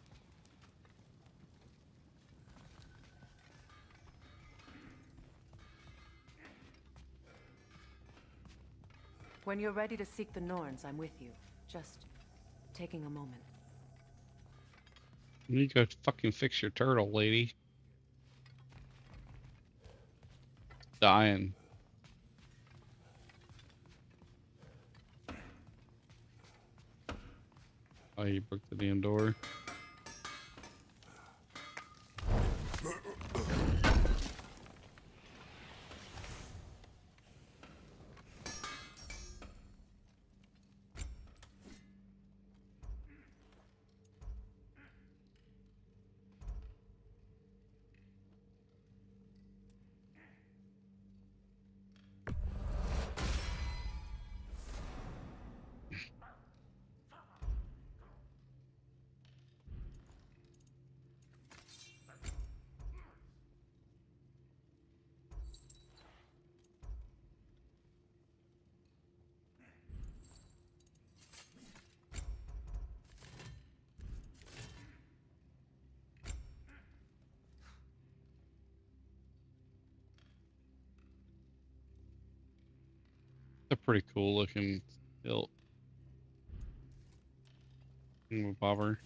[SPEAKER 5] When you're ready to seek the Norns, I'm with you. Just taking a moment.
[SPEAKER 1] You need to go fucking fix your turtle, lady. Dying. Oh, you broke the damn door. pretty cool looking hilt. Bobber.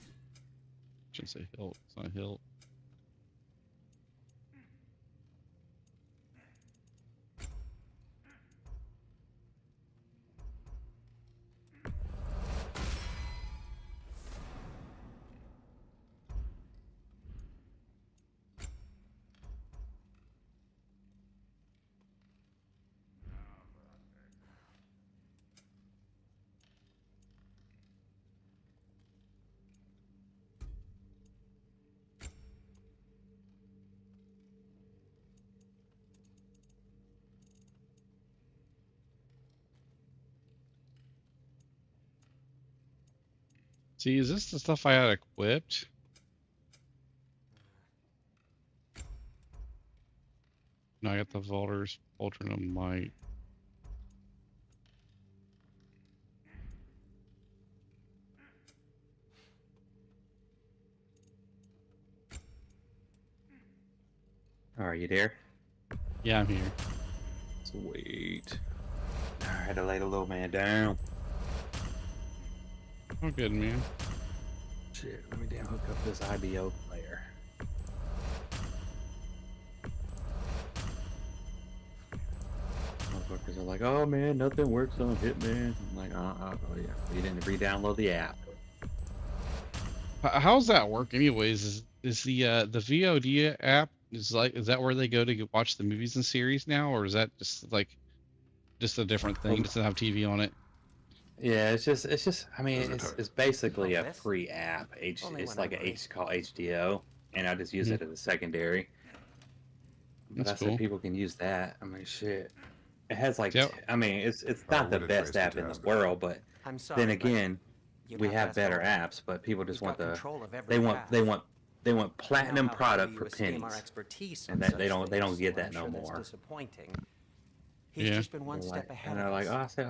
[SPEAKER 1] Shouldn't say hilt. It's not a hilt. See, is this the stuff I had equipped? No, I got the Volter's Ultra Might.
[SPEAKER 7] Are you there?
[SPEAKER 1] Yeah, I'm here.
[SPEAKER 7] Sweet. I had to lay the little man down.
[SPEAKER 1] Oh, good, man.
[SPEAKER 7] Shit, let me damn hook up this IBO player. Motherfuckers are like, oh man, nothing works on Hitman. I'm like, oh yeah, you didn't re-download the app.
[SPEAKER 1] How's that work, anyways? Is the VOD app is that where they go to watch the movies and series now, or is that just a different thing? Doesn't have TV on it.
[SPEAKER 7] Yeah, it's just. I mean, it's basically a free app. It's like called HDO, and I just use it as a secondary. But I said people can use that. I mean, shit. It has like, I mean, it's not the best app in the world, but then again, we have better apps. But people just want they want platinum product for pennies, and they don't get that no more.
[SPEAKER 8] He's just been one step ahead.
[SPEAKER 7] And they're like, I say,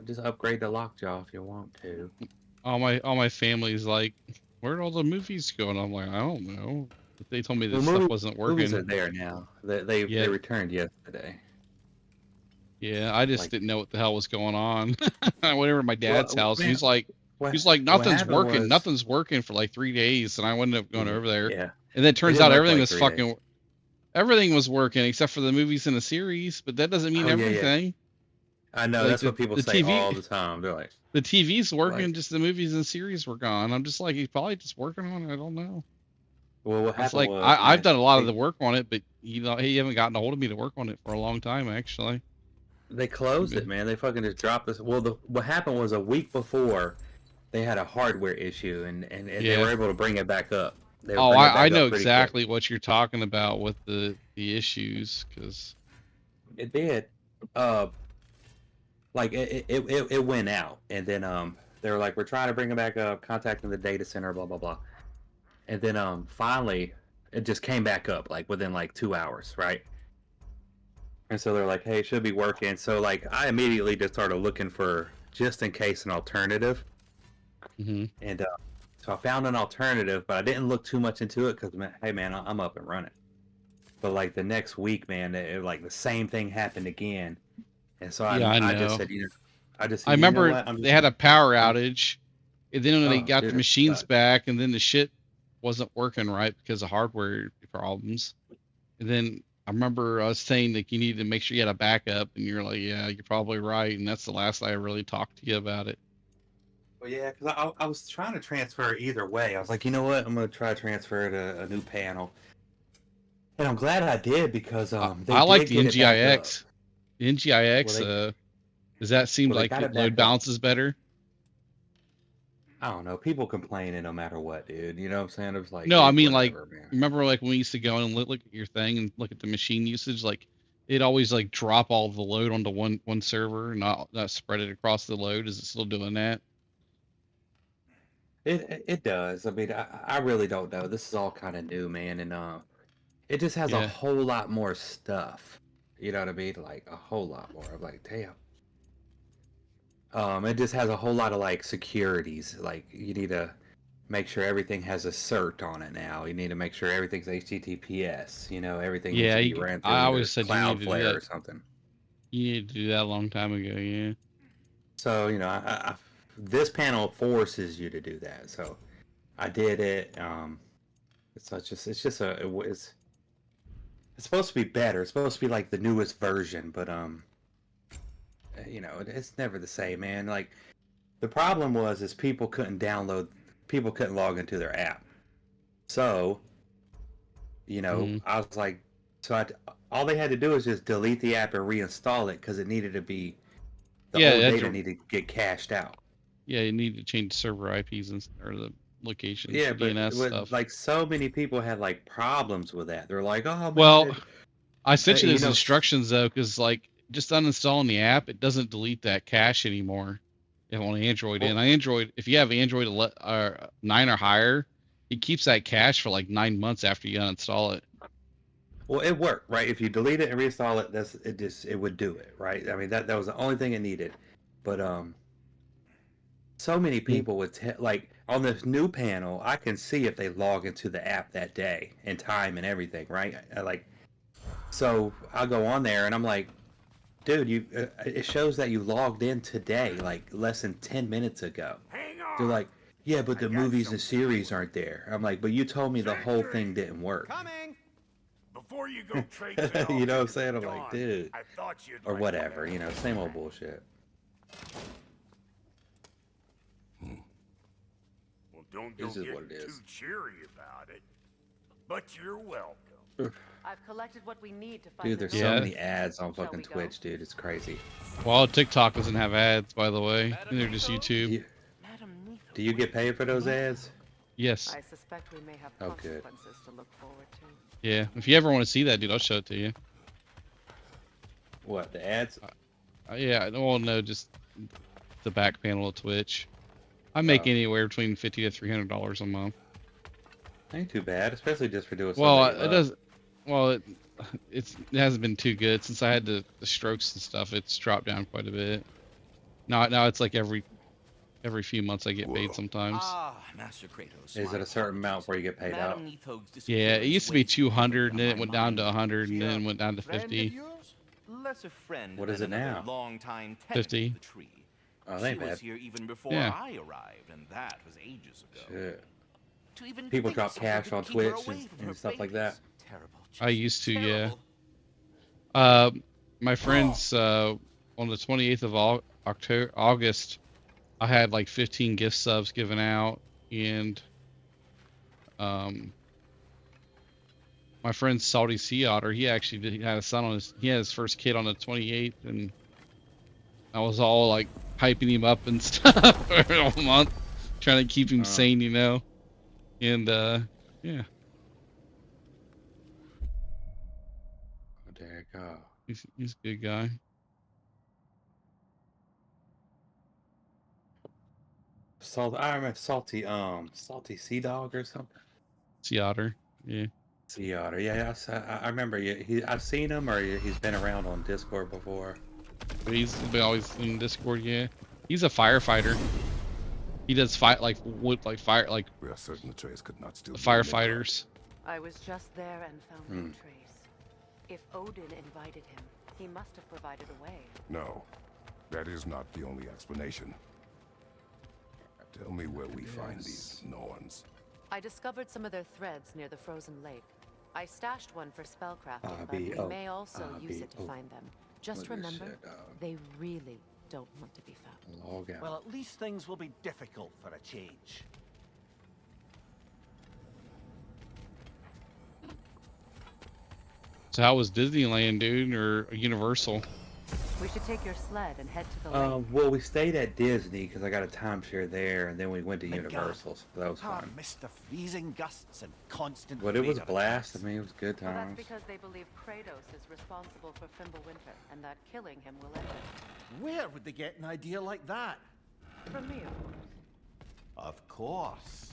[SPEAKER 7] just upgrade the lockjaw if you want to.
[SPEAKER 1] All my family's like, where'd all the movies go? And I'm like, I don't know. But they told me this stuff wasn't working.
[SPEAKER 7] Movies are there now. They returned yesterday.
[SPEAKER 1] Yeah, I just didn't know what the hell was going on. I went over to my dad's house. Man, he's like, nothing's working. Nothing's working for like 3 days, and I ended up going over there.
[SPEAKER 7] Yeah.
[SPEAKER 1] And then it turns out everything was fucking. Everything was working except for the movies and the series, but that doesn't mean everything.
[SPEAKER 7] Yeah. I know, that's what people say all the time. They're like,
[SPEAKER 1] the TV's working, just the movies and series were gone. I'm just like, he's probably just working on it. I don't know.
[SPEAKER 7] Well, what happened was,
[SPEAKER 1] I've done a lot of the work on it, but he haven't gotten a hold of me to work on it for a long time, actually.
[SPEAKER 7] They closed it, man. They fucking just dropped this. Well, what happened was a week before, they had a hardware issue, and they were able to bring it back up.
[SPEAKER 1] I know exactly what you're talking about with the issues, because
[SPEAKER 7] it did. Like it went out, and then they were like, we're trying to bring it back up, contacting the data center, blah blah blah, and then finally it just came back up like within like 2 hours, right? And so they're like, hey, it should be working. So like I immediately just started looking for just in case an alternative, and so I found an alternative, but I didn't look too much into it because, hey, man, I'm up and running. But, like, the next week, man, like, the same thing happened again. And so I just said,
[SPEAKER 1] I remember they had a power outage, and then when they got the machines back, and then the shit wasn't working right because of hardware problems. And then I remember us saying that you needed to make sure you had a backup, and you're like, yeah, you're probably right. And that's the last I really talked to you about it.
[SPEAKER 7] Well, yeah, because I was trying to transfer either way. I was like, you know what? I'm going to try to transfer to a new panel. And I'm glad I did because I
[SPEAKER 1] like the NGIX. The NGIX, does that seem like the load balances better?
[SPEAKER 7] I don't know. People complaining no matter what, dude. You know what I'm saying? It was like,
[SPEAKER 1] no, I mean, whatever, like, man. Remember like when we used to go and look at your thing and look at the machine usage? Like, it always like drop all the load onto one server, not spread it across the load. Is it still doing that?
[SPEAKER 7] It does. I mean, I really don't know. This is all kind of new, man, and it just has a whole lot more stuff. You know what I mean? Like a whole lot more. I'm like, damn. It just has a whole lot of like securities. Like you need to make sure everything has a cert on it now. You need to make sure everything's HTTPS. You know, everything needs to be ran through Cloudflare or something.
[SPEAKER 1] You need to do that a long time ago, yeah.
[SPEAKER 7] So you know, this panel forces you to do that. So I did it. It's supposed to be better. It's supposed to be like the newest version, but you know, it's never the same, man. Like the problem is people couldn't log into their app. So, you know, I was like, all they had to do is just delete the app and reinstall it because it needed to be the old data needed to get cached out.
[SPEAKER 1] Yeah, you need to change server IPs or the locations,
[SPEAKER 7] Yeah, but
[SPEAKER 1] DNS stuff.
[SPEAKER 7] like so many people had like problems with that. They're like, oh man,
[SPEAKER 1] well, I sent you those instructions though, because like just uninstalling the app, it doesn't delete that cache anymore. If on Android, and Android, if you have Android 9 or higher, it keeps that cache for like 9 months after you uninstall it.
[SPEAKER 7] Well, it worked, right? If you delete it and reinstall it, it would do it, right? I mean, that was the only thing it needed. But so many people would like on this new panel, I can see if they log into the app that day and time and everything, right? So I'll go on there and I'm like, dude, it shows that you logged in today, like less than 10 minutes ago.
[SPEAKER 10] Hang on.
[SPEAKER 7] They're like, yeah, but the movies and series aren't there. I'm like, but you told me the whole thing didn't work.
[SPEAKER 10] Coming. Before you go traipsing
[SPEAKER 7] You know what I'm
[SPEAKER 10] off
[SPEAKER 7] saying? I'm
[SPEAKER 10] into
[SPEAKER 7] like,
[SPEAKER 10] dawn,
[SPEAKER 7] dude.
[SPEAKER 10] I thought you'd
[SPEAKER 7] Or
[SPEAKER 10] like
[SPEAKER 7] whatever, you know, same old bullshit.
[SPEAKER 10] Well, don't
[SPEAKER 7] This is
[SPEAKER 10] get
[SPEAKER 7] what it is.
[SPEAKER 10] too cheery about it. But you're welcome.
[SPEAKER 5] I've collected what we need to find
[SPEAKER 7] Dude, there's so many ads on fucking Twitch, dude. It's crazy.
[SPEAKER 1] Well, TikTok doesn't have ads, by the way. They're just YouTube.
[SPEAKER 7] Do you get paid for those ads?
[SPEAKER 1] Yes.
[SPEAKER 5] I suspect we may have
[SPEAKER 7] Oh, good.
[SPEAKER 5] consequences to look forward to.
[SPEAKER 1] Yeah. If you ever want to see that, dude, I'll show it to you.
[SPEAKER 7] What, the ads?
[SPEAKER 1] Yeah. Well, no, just the back panel of Twitch. I make anywhere between $50 to $300 a month.
[SPEAKER 7] Ain't too bad, especially just for doing something.
[SPEAKER 1] Well, it does. Well, it hasn't been too good since I had the strokes and stuff. It's dropped down quite a bit. Now it's like every few months I get paid sometimes.
[SPEAKER 17] Master Kratos.
[SPEAKER 7] Is it a certain amount where you get paid out?
[SPEAKER 1] Yeah, it used to be 200, and then it went down to 100, and then it went down to 50.
[SPEAKER 17] Less a friend
[SPEAKER 7] What is it now?
[SPEAKER 1] 50.
[SPEAKER 7] Oh, they ain't
[SPEAKER 17] She was
[SPEAKER 7] bad.
[SPEAKER 17] here even before
[SPEAKER 1] Yeah.
[SPEAKER 17] I arrived, and that was ages ago.
[SPEAKER 7] Shit.
[SPEAKER 17] To even
[SPEAKER 7] People
[SPEAKER 17] think
[SPEAKER 7] drop
[SPEAKER 17] someone
[SPEAKER 7] cash
[SPEAKER 17] could
[SPEAKER 7] on
[SPEAKER 17] keep her
[SPEAKER 7] Twitch
[SPEAKER 17] away from her
[SPEAKER 7] and stuff like that.
[SPEAKER 17] Terrible.
[SPEAKER 1] I used to, yeah. My friends, on the 28th of August, I had like 15 gift subs given out, and my friend Salty Sea Otter, he had a son he had his first kid on the 28th, and I was all like hyping him up and stuff for a month, trying to keep him sane, you know, and yeah.
[SPEAKER 7] There you go.
[SPEAKER 1] He's a good guy.
[SPEAKER 7] I remember salty sea dog or something.
[SPEAKER 1] Sea Otter, yeah.
[SPEAKER 7] Sea Otter, yeah. I remember. I've seen him, or he's been around on Discord before.
[SPEAKER 1] He's been always in Discord, yeah. He's a firefighter. He does fight like wood, like fire, like.
[SPEAKER 3] We are certain the trace could not still
[SPEAKER 1] the
[SPEAKER 3] be
[SPEAKER 1] firefighters.
[SPEAKER 5] I was just there and found no trace. If Odin invited him, he must have provided a way.
[SPEAKER 3] No, that is not the only explanation. Tell me where we find these Norns.
[SPEAKER 5] I discovered some of their threads near the frozen lake. I stashed one for spellcrafting, but
[SPEAKER 7] B,
[SPEAKER 5] we
[SPEAKER 7] oh,
[SPEAKER 5] may also use
[SPEAKER 7] B,
[SPEAKER 5] it to
[SPEAKER 7] oh.
[SPEAKER 5] find them. Just
[SPEAKER 7] Look at this
[SPEAKER 5] remember,
[SPEAKER 7] shit,
[SPEAKER 5] they really don't want to be found.
[SPEAKER 7] Log out.
[SPEAKER 20] Well, at least things will be difficult for a change.
[SPEAKER 1] So how was Disneyland, dude, or Universal?
[SPEAKER 5] We should take your sled and head to the lake.
[SPEAKER 7] Well, we stayed at Disney because I got a timeshare there, and then we went to Universal, so that was fun.
[SPEAKER 20] Missed the freezing gusts and constant.
[SPEAKER 7] But it was a
[SPEAKER 20] radar
[SPEAKER 7] blast.
[SPEAKER 20] attacks.
[SPEAKER 7] I mean, it was good
[SPEAKER 5] Well, that's
[SPEAKER 7] times.
[SPEAKER 5] because they believe Kratos is responsible for Fimbulwinter, and that killing him will end it.
[SPEAKER 20] Where would they get an idea like that?
[SPEAKER 5] From me, of course.
[SPEAKER 20] Of course.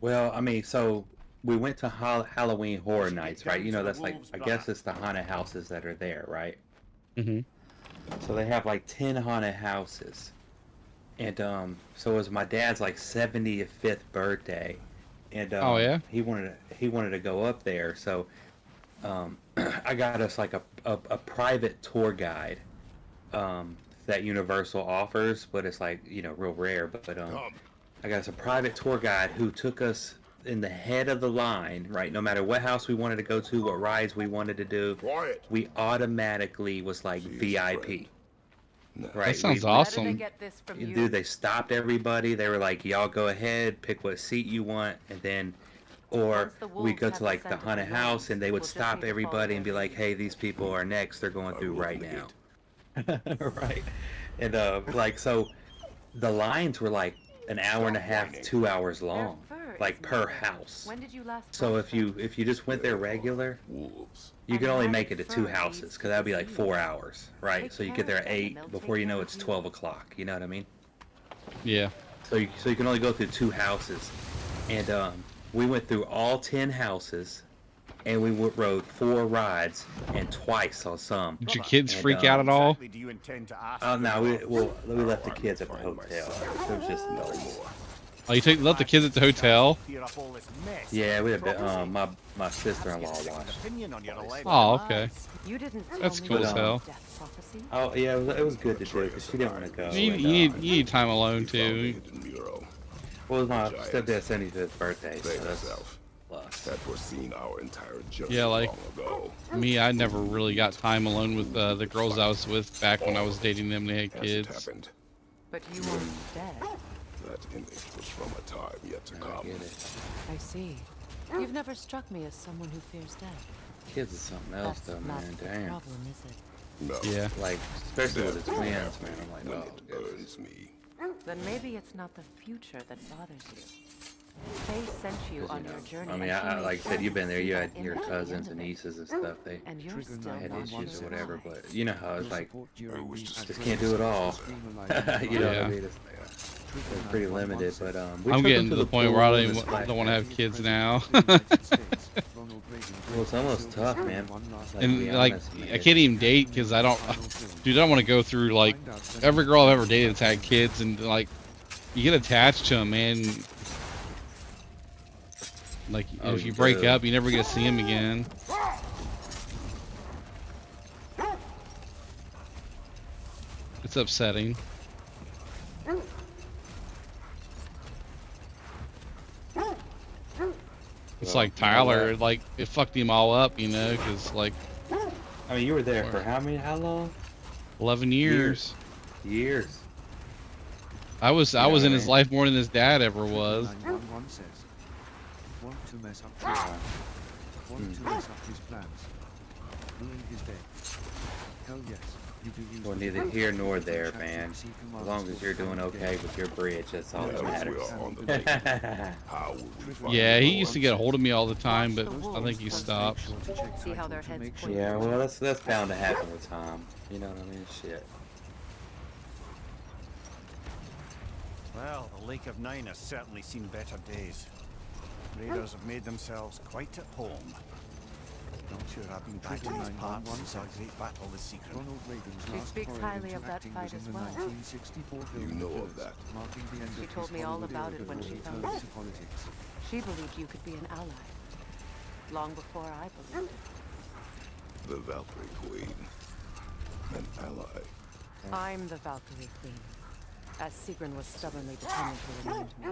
[SPEAKER 7] Well, I mean, so we went to Halloween Horror Nights, right? You know, that's like, I guess it's the haunted houses that are there, right?
[SPEAKER 1] Mm-hmm.
[SPEAKER 7] So they have like 10 haunted houses. And so it was my dad's like 75th birthday. And
[SPEAKER 1] oh yeah,
[SPEAKER 7] he wanted to go up there. So I got us like a private tour guide that Universal offers, but it's like, you know, real rare. But I got us a private tour guide who took us in the head of the line, right? No matter what house we wanted to go to, what rides we wanted to do, we automatically was like VIP. Right.
[SPEAKER 1] That sounds awesome.
[SPEAKER 7] Dude, they stopped everybody. They were like, y'all go ahead, pick what seat you want, and then, or we go to like the haunted house and they would stop everybody and be like, hey, these people are next. They're going through right now. Right. And like, so the lines were like an hour and a half, 2 hours long, like per house.
[SPEAKER 5] When did you last
[SPEAKER 7] So if you just went there regular, you could only make it to 2 houses, because that would be like 4 hours, right? So you get there at 8, before you know it's 12 o'clock, you know what I mean?
[SPEAKER 1] Yeah.
[SPEAKER 7] So you can only go through 2 houses. And we went through all 10 houses, and we rode 4 rides, and twice on some.
[SPEAKER 1] Did your kids freak out at all?
[SPEAKER 7] Oh, no, we left the kids at the hotel. It was just no more.
[SPEAKER 1] Oh, you left the kids at the hotel?
[SPEAKER 7] Yeah, we had my sister-in-law watched.
[SPEAKER 1] Oh, okay. That's
[SPEAKER 5] tell
[SPEAKER 1] cool
[SPEAKER 5] me
[SPEAKER 1] as hell.
[SPEAKER 7] Oh, yeah, it was good to do, because she didn't want to go.
[SPEAKER 1] You need time alone, too.
[SPEAKER 7] Well, my stepdad sent me to his birthday, so that's plus.
[SPEAKER 3] Had foreseen our entire journey
[SPEAKER 1] Yeah, like
[SPEAKER 3] long ago.
[SPEAKER 1] me, I never really got time alone with the girls I was with back when I was dating them. They had
[SPEAKER 3] As it
[SPEAKER 1] kids.
[SPEAKER 3] happened,
[SPEAKER 5] But you weren't dead.
[SPEAKER 3] that image was from a time yet to come.
[SPEAKER 5] I see. You've never struck me as someone who fears death.
[SPEAKER 7] Kids is something else,
[SPEAKER 5] That's
[SPEAKER 7] though,
[SPEAKER 5] not
[SPEAKER 7] man.
[SPEAKER 5] the
[SPEAKER 7] Damn.
[SPEAKER 5] problem, is it?
[SPEAKER 3] No.
[SPEAKER 1] Yeah.
[SPEAKER 7] Like, especially with the twins, man. I'm like,
[SPEAKER 3] When
[SPEAKER 7] oh,
[SPEAKER 3] it burns me.
[SPEAKER 5] Then maybe it's not the future that bothers you. Faye sent you on your journey.
[SPEAKER 7] I mean, like I said, you've been there. You had your cousins and nieces and stuff. They
[SPEAKER 5] and you're still
[SPEAKER 7] had
[SPEAKER 5] not
[SPEAKER 7] issues or
[SPEAKER 5] sure
[SPEAKER 7] whatever.
[SPEAKER 5] why.
[SPEAKER 7] But you know how it's like, just can't do it all. You know what I mean? It's pretty limited. But
[SPEAKER 1] I'm getting to the point where I don't want to have kids now.
[SPEAKER 7] Well, it's almost tough, man.
[SPEAKER 1] And like, I can't even date because I don't, dude. I don't want to go through like every girl I've ever dated has had kids, and like, you get attached to them, man. Like, if you break up, you never get to see them again. It's upsetting. It's like Tyler, like it fucked him all up, you know, because like.
[SPEAKER 7] I mean, you were there for how long?
[SPEAKER 1] 11 years.
[SPEAKER 7] Years.
[SPEAKER 1] I was in his life more than his dad ever was.
[SPEAKER 2] Want to mess up Trevor. Want to mess up his plans. Ruin his day. Hell yes, you do use
[SPEAKER 7] Well, neither here nor there, man. As long as you're doing okay with your bridge, that's all that matters.
[SPEAKER 1] Yeah, he used to get a hold of me all the time, but I think he stopped.
[SPEAKER 5] See how their heads point.
[SPEAKER 7] Yeah, well, that's bound to happen with time. You know what I mean? Shit.
[SPEAKER 6] Well, the Lake of Nine has certainly seen better days. Raiders have made themselves quite at home. Not sure I've been back in these parts since our great battle with Secret.
[SPEAKER 5] She speaks highly of that fight as well.
[SPEAKER 3] You know of that.
[SPEAKER 5] She told me all about it when she found it. She believed you could be an ally. Long before I believed it.
[SPEAKER 3] The Valkyrie Queen. An ally.
[SPEAKER 5] I'm the Valkyrie Queen, as Sigrun was stubbornly determined to remind me.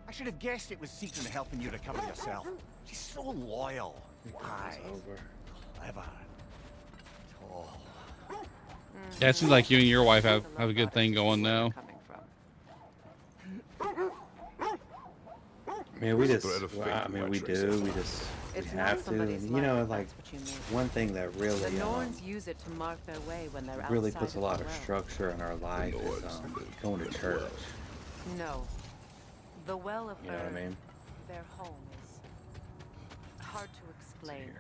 [SPEAKER 6] I should have guessed it was Secret helping you recover yourself. She's so loyal. Why? Clever. Tall.
[SPEAKER 1] Yeah, it seems like you and your wife have a good thing going now.
[SPEAKER 7] Man, we just, I mean, we do. We just, we have to. And, you know, like, one thing that really,
[SPEAKER 5] The Norns use it to mark their way when they're
[SPEAKER 7] really
[SPEAKER 5] outside
[SPEAKER 7] puts a
[SPEAKER 5] of
[SPEAKER 7] lot
[SPEAKER 5] the
[SPEAKER 7] of
[SPEAKER 5] realm.
[SPEAKER 7] structure in our life is going to church.
[SPEAKER 5] No. The Well of
[SPEAKER 7] You know what I
[SPEAKER 5] Earth,
[SPEAKER 7] mean?
[SPEAKER 5] their home, is hard to explain.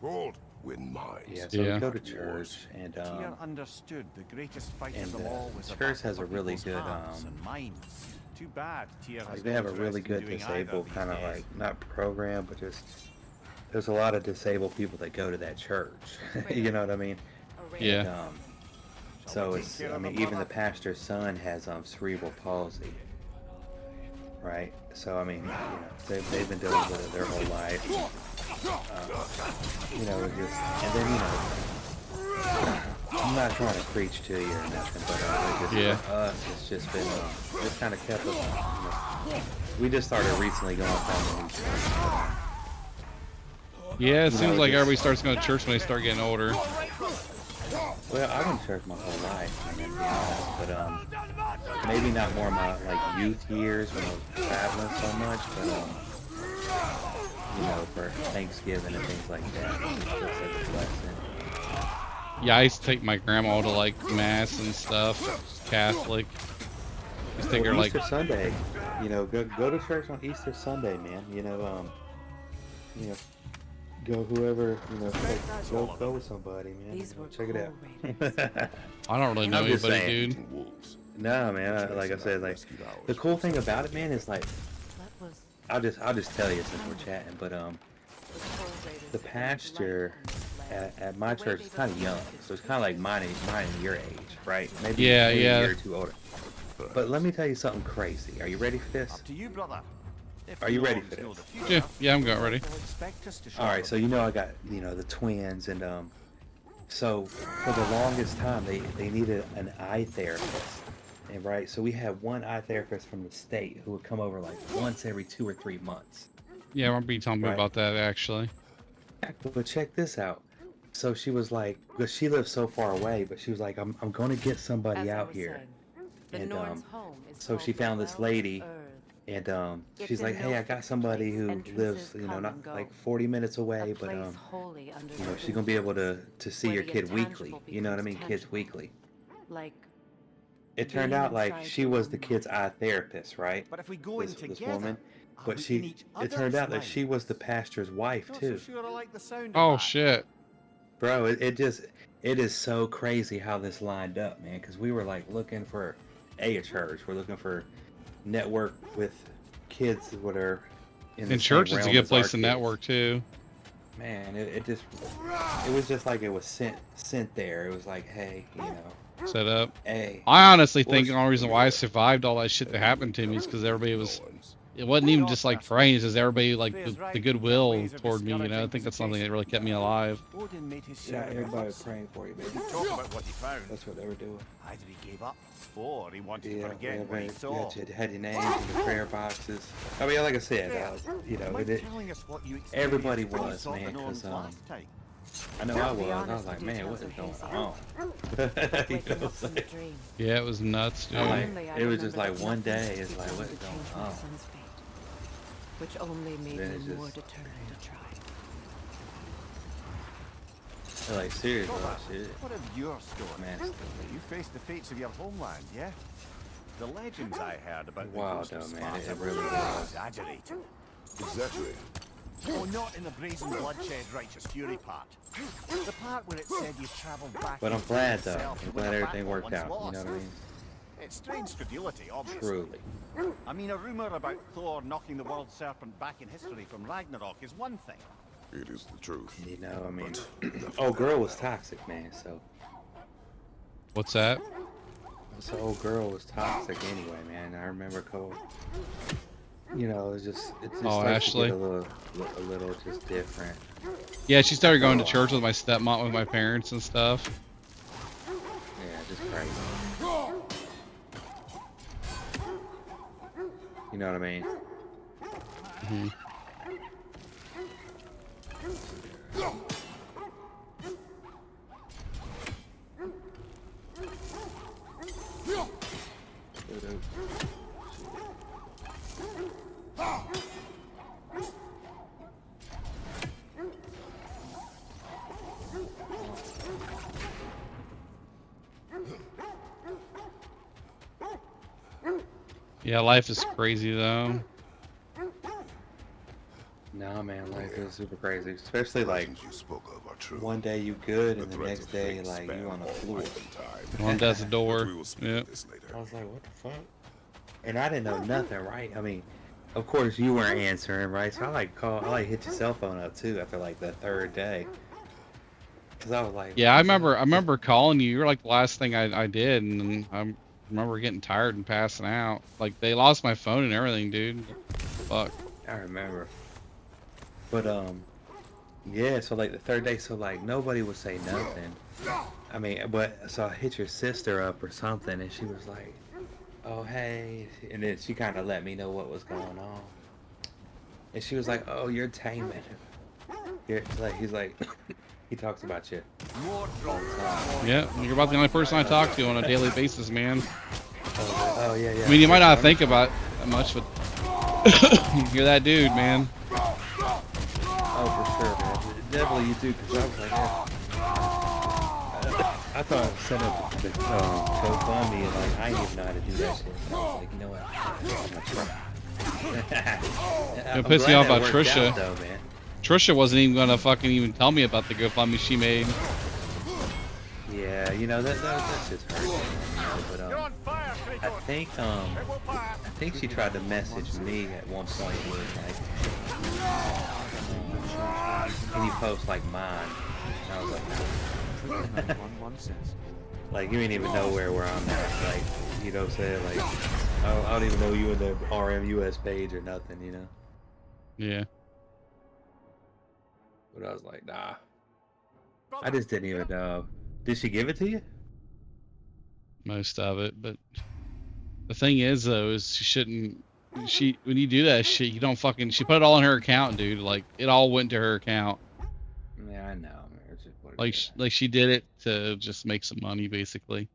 [SPEAKER 3] Gold win mines.
[SPEAKER 7] Yeah, so we go to church, and
[SPEAKER 6] Tyr understood the greatest fight of
[SPEAKER 7] and
[SPEAKER 6] them all was
[SPEAKER 7] church has a
[SPEAKER 6] about
[SPEAKER 7] really
[SPEAKER 6] people's
[SPEAKER 7] good
[SPEAKER 6] hearts and minds. Too bad Tyr has
[SPEAKER 7] like they have a
[SPEAKER 6] no
[SPEAKER 7] really
[SPEAKER 6] interest in
[SPEAKER 7] good
[SPEAKER 6] doing
[SPEAKER 7] disabled
[SPEAKER 6] either
[SPEAKER 7] kind of
[SPEAKER 6] these days.
[SPEAKER 7] like not program, but just there's a lot of disabled people that go to that church. You know what I mean?
[SPEAKER 1] Yeah.
[SPEAKER 7] And, so it's, I mean, even the pastor's son has cerebral palsy, right? So I mean, you know, they've been dealing with it their whole life. You know, it just, and then, you know, I'm not trying to preach to you or nothing, but it just, for us, it's just been, it kind of kept us, you know, we just started recently going from these
[SPEAKER 1] Yeah, it
[SPEAKER 7] you
[SPEAKER 1] seems
[SPEAKER 7] know,
[SPEAKER 1] like
[SPEAKER 7] just-
[SPEAKER 1] everybody starts going to church when they start getting older.
[SPEAKER 7] Well, I've been to church my whole life, I mean, to be honest, but maybe not more my like youth years when I was traveling so much, but you know, for Thanksgiving and things like that, it's just such a blessing.
[SPEAKER 1] Yeah, I used to take my grandma to like mass and stuff, Catholic. Just take her like
[SPEAKER 7] Easter Sunday, you know, go to church on Easter Sunday, man. You know, go whoever, you know, go with somebody, man.
[SPEAKER 5] These were
[SPEAKER 7] Check it out.
[SPEAKER 1] I don't really know
[SPEAKER 7] I'm just
[SPEAKER 1] anybody,
[SPEAKER 7] saying.
[SPEAKER 1] dude.
[SPEAKER 7] No, man. Like I said, like the cool thing about it, man, is like I'll just tell you since we're chatting, but the pastor at my church is kind of young, so it's kind of like mine and your age, right? Maybe
[SPEAKER 1] Yeah,
[SPEAKER 7] maybe
[SPEAKER 1] yeah.
[SPEAKER 7] a year or two older. But let me tell you something crazy. Are you ready for this?
[SPEAKER 6] Up to you, brother. If
[SPEAKER 7] Are you
[SPEAKER 6] the
[SPEAKER 7] ready
[SPEAKER 6] Norns
[SPEAKER 7] for
[SPEAKER 6] know
[SPEAKER 7] this?
[SPEAKER 6] the future,
[SPEAKER 1] Yeah, I'm got ready.
[SPEAKER 6] they'll expect us to show
[SPEAKER 7] All right,
[SPEAKER 6] them.
[SPEAKER 7] so you know I got, you know, the twins, and so for the longest time they needed an eye therapist, and right, so we had one eye therapist from the state who would come over like once every 2 or 3 months.
[SPEAKER 1] Yeah, I remember you telling me
[SPEAKER 7] Right.
[SPEAKER 1] about that actually.
[SPEAKER 7] But check this out. So she was like, because she lives so far away, but she was like, I'm gonna get somebody
[SPEAKER 5] As I
[SPEAKER 7] out
[SPEAKER 5] was
[SPEAKER 7] here.
[SPEAKER 5] saying, the
[SPEAKER 7] And
[SPEAKER 5] Norn's home is
[SPEAKER 7] so she
[SPEAKER 5] called the
[SPEAKER 7] found this
[SPEAKER 5] Well of
[SPEAKER 7] lady,
[SPEAKER 5] Earth.
[SPEAKER 7] and
[SPEAKER 5] It's
[SPEAKER 7] she's
[SPEAKER 5] in
[SPEAKER 7] like,
[SPEAKER 5] no
[SPEAKER 7] hey, I got
[SPEAKER 5] fixed
[SPEAKER 7] somebody
[SPEAKER 5] place.
[SPEAKER 7] who
[SPEAKER 5] Entrances
[SPEAKER 7] lives, you know,
[SPEAKER 5] come
[SPEAKER 7] not
[SPEAKER 5] and go.
[SPEAKER 7] like 40 minutes away,
[SPEAKER 5] A
[SPEAKER 7] but
[SPEAKER 5] place wholly under
[SPEAKER 7] you know,
[SPEAKER 5] the
[SPEAKER 7] she's gonna be able to see
[SPEAKER 5] where
[SPEAKER 7] your
[SPEAKER 5] the
[SPEAKER 7] kid weekly.
[SPEAKER 5] intangible
[SPEAKER 7] You know what I mean?
[SPEAKER 5] becomes
[SPEAKER 7] Kids
[SPEAKER 5] tangible.
[SPEAKER 7] weekly.
[SPEAKER 5] Like
[SPEAKER 7] It turned
[SPEAKER 5] being
[SPEAKER 7] out like
[SPEAKER 5] inside
[SPEAKER 7] she
[SPEAKER 5] your
[SPEAKER 7] was
[SPEAKER 5] own
[SPEAKER 7] the kid's eye therapist, right?
[SPEAKER 17] But if we go in
[SPEAKER 7] This
[SPEAKER 17] together,
[SPEAKER 7] woman,
[SPEAKER 17] are
[SPEAKER 7] but
[SPEAKER 17] we in each
[SPEAKER 7] it turned
[SPEAKER 17] other's
[SPEAKER 7] out that she was the pastor's wife
[SPEAKER 17] Not
[SPEAKER 7] too.
[SPEAKER 17] so sure I like the sound of
[SPEAKER 1] Oh
[SPEAKER 17] that.
[SPEAKER 1] shit.
[SPEAKER 7] Bro, it is so crazy how this lined up, man. Because we were like looking for a church. We're looking for network with kids that are in the
[SPEAKER 1] And
[SPEAKER 7] same
[SPEAKER 1] church is a
[SPEAKER 7] realm
[SPEAKER 1] good
[SPEAKER 7] as our
[SPEAKER 1] place to
[SPEAKER 7] kids.
[SPEAKER 1] network too.
[SPEAKER 7] Man, it was just like it was sent there. It was like, hey, you know,
[SPEAKER 1] Set up.
[SPEAKER 7] hey.
[SPEAKER 1] I honestly
[SPEAKER 7] Well,
[SPEAKER 1] think the only reason why I survived all that shit that happened to me is because everybody was. It wasn't even just like praying; it's just everybody like the goodwill toward me. You know, I think that's something that really kept me alive.
[SPEAKER 17] Odin made his
[SPEAKER 7] Yeah,
[SPEAKER 17] share of
[SPEAKER 7] everybody was
[SPEAKER 17] efforts.
[SPEAKER 7] praying for you, baby.
[SPEAKER 17] Talk about what he found.
[SPEAKER 7] That's what they were doing.
[SPEAKER 17] Either he gave up, or he wanted
[SPEAKER 7] Yeah,
[SPEAKER 17] to forget what he
[SPEAKER 7] you
[SPEAKER 17] saw.
[SPEAKER 7] had your names in the prayer boxes. I mean, like I said, you know,
[SPEAKER 17] Mind
[SPEAKER 7] it,
[SPEAKER 17] telling us what you experienced
[SPEAKER 7] everybody
[SPEAKER 17] when you
[SPEAKER 7] was,
[SPEAKER 17] saw the
[SPEAKER 7] man,
[SPEAKER 17] Norns
[SPEAKER 7] because
[SPEAKER 17] last time?
[SPEAKER 7] I know I was. I was like, man, what is going on? You know what I'm saying?
[SPEAKER 1] Yeah, it was nuts, dude.
[SPEAKER 7] It was just like one day, it's like, what is going
[SPEAKER 5] my
[SPEAKER 7] on?
[SPEAKER 5] son's fate, which only made
[SPEAKER 7] Then
[SPEAKER 5] me
[SPEAKER 7] it's
[SPEAKER 5] more
[SPEAKER 7] just-
[SPEAKER 5] determined to try.
[SPEAKER 7] Like, seriously,
[SPEAKER 17] Robert,
[SPEAKER 7] shit.
[SPEAKER 17] what of your story?
[SPEAKER 7] Man.
[SPEAKER 17] You faced the fates of your homeland, yeah? The legends I heard about
[SPEAKER 7] Wow,
[SPEAKER 17] the ghost
[SPEAKER 7] though,
[SPEAKER 17] of
[SPEAKER 7] man, it
[SPEAKER 17] Sparta
[SPEAKER 7] really
[SPEAKER 17] were
[SPEAKER 7] was.
[SPEAKER 17] exaggerated.
[SPEAKER 3] Exaggerated.
[SPEAKER 17] Oh, not in the brazen bloodshed righteous fury part. The part where it said you travelled back.
[SPEAKER 7] But I'm
[SPEAKER 17] in
[SPEAKER 7] glad,
[SPEAKER 17] time
[SPEAKER 7] though.
[SPEAKER 17] yourself
[SPEAKER 7] I'm
[SPEAKER 17] to
[SPEAKER 7] glad
[SPEAKER 17] win a
[SPEAKER 7] everything
[SPEAKER 17] battle
[SPEAKER 7] worked
[SPEAKER 17] once
[SPEAKER 7] out. You know
[SPEAKER 17] lost.
[SPEAKER 7] what I mean?
[SPEAKER 17] It strains credulity, obviously.
[SPEAKER 7] Truly.
[SPEAKER 17] I mean, a rumour about Thor knocking the world serpent back in history from Ragnarok is one thing.
[SPEAKER 3] It is the truth.
[SPEAKER 7] You know, I mean, old girl was toxic, man. So,
[SPEAKER 1] What's that?
[SPEAKER 7] so old girl was toxic anyway, man. I remember Cole. You know, it just
[SPEAKER 1] Oh,
[SPEAKER 7] starts to
[SPEAKER 1] Ashley?
[SPEAKER 7] get a little just different.
[SPEAKER 1] Yeah, she started going to church with my stepmom, with my parents and stuff.
[SPEAKER 7] Yeah, just crazy. You know what I mean?
[SPEAKER 1] Hmm. Yeah, life is crazy though.
[SPEAKER 7] Nah, man, life is super crazy. Especially like
[SPEAKER 3] you spoke of are true.
[SPEAKER 7] one day you good
[SPEAKER 3] The
[SPEAKER 7] and the
[SPEAKER 3] threats
[SPEAKER 7] next
[SPEAKER 3] of
[SPEAKER 7] day
[SPEAKER 3] fate
[SPEAKER 7] like
[SPEAKER 3] span
[SPEAKER 7] you on the
[SPEAKER 3] all
[SPEAKER 7] floor.
[SPEAKER 3] life and time.
[SPEAKER 1] One does the door.
[SPEAKER 3] But we will speak
[SPEAKER 1] Yeah.
[SPEAKER 3] of this later.
[SPEAKER 7] I was like, what the fuck? And I didn't know nothing, right? I mean, of course you weren't answering, right? So I like hit your cell phone up too after like the third day. Cause I was like,
[SPEAKER 1] Yeah, I remember calling you. You were like the last thing I did, and I remember getting tired and passing out. Like they lost my phone and everything, dude. Fuck.
[SPEAKER 7] I remember. But Yeah, so like the third day, so like nobody would say nothing. I mean, but so I hit your sister up or something, and she was like, "Oh hey," and then she kind of let me know what was going on, and she was like, "Oh, you're taming." You're like, he's like, he talks about you all the time.
[SPEAKER 1] Yeah, you're about the only person I talk to on a daily basis, man.
[SPEAKER 7] Oh yeah, yeah.
[SPEAKER 1] I mean, you might not think about it that much, but you're that dude, man.
[SPEAKER 7] Oh, for sure, man. Definitely you do, because I was like, yeah. I thought I set up the GoFundMe, and like, I didn't even know how to do that shit. And I was like, you know what? I'm gonna try.
[SPEAKER 1] It pissed me off about Trisha.
[SPEAKER 7] Out, though, man.
[SPEAKER 1] Trisha wasn't even gonna fucking even tell me about the GoFundMe she made.
[SPEAKER 7] Yeah, you know that's just her. You know, but I think she tried to message me at one point with like, can you post like mine? And I was like, no. Like, you ain't even know where I'm at. Like, you know what I'm saying? Like, I don't even know you in the RMUS page or nothing, you know?
[SPEAKER 1] Yeah.
[SPEAKER 7] But I was like, nah. I just didn't even know. Did she give it to you?
[SPEAKER 1] Most of it, but the thing is though, is she shouldn't. When you do that shit, you don't fucking. She put it all in her account, dude. Like it all went to her account.
[SPEAKER 7] Yeah, I know. Man. It's just what
[SPEAKER 1] Like she did it to just make some money, basically.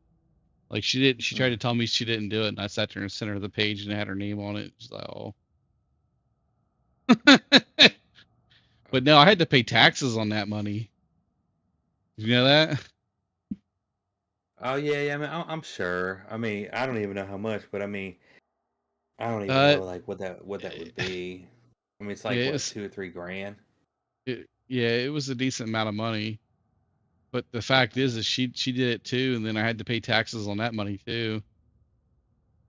[SPEAKER 1] Like she did. She tried to tell me she didn't do it, and I sat there in the center of the page and it had her name on it. Just like, oh. But no, I had to pay taxes on that money. You know that?
[SPEAKER 7] Oh yeah. I mean, I'm sure. I mean, I don't even know how much, but I mean, I don't even know like what that would be. I mean, it's like
[SPEAKER 1] yeah,
[SPEAKER 7] what, 2 or 3 grand.
[SPEAKER 1] It was a decent amount of money. But the fact is she did it too, and then I had to pay taxes on that money too.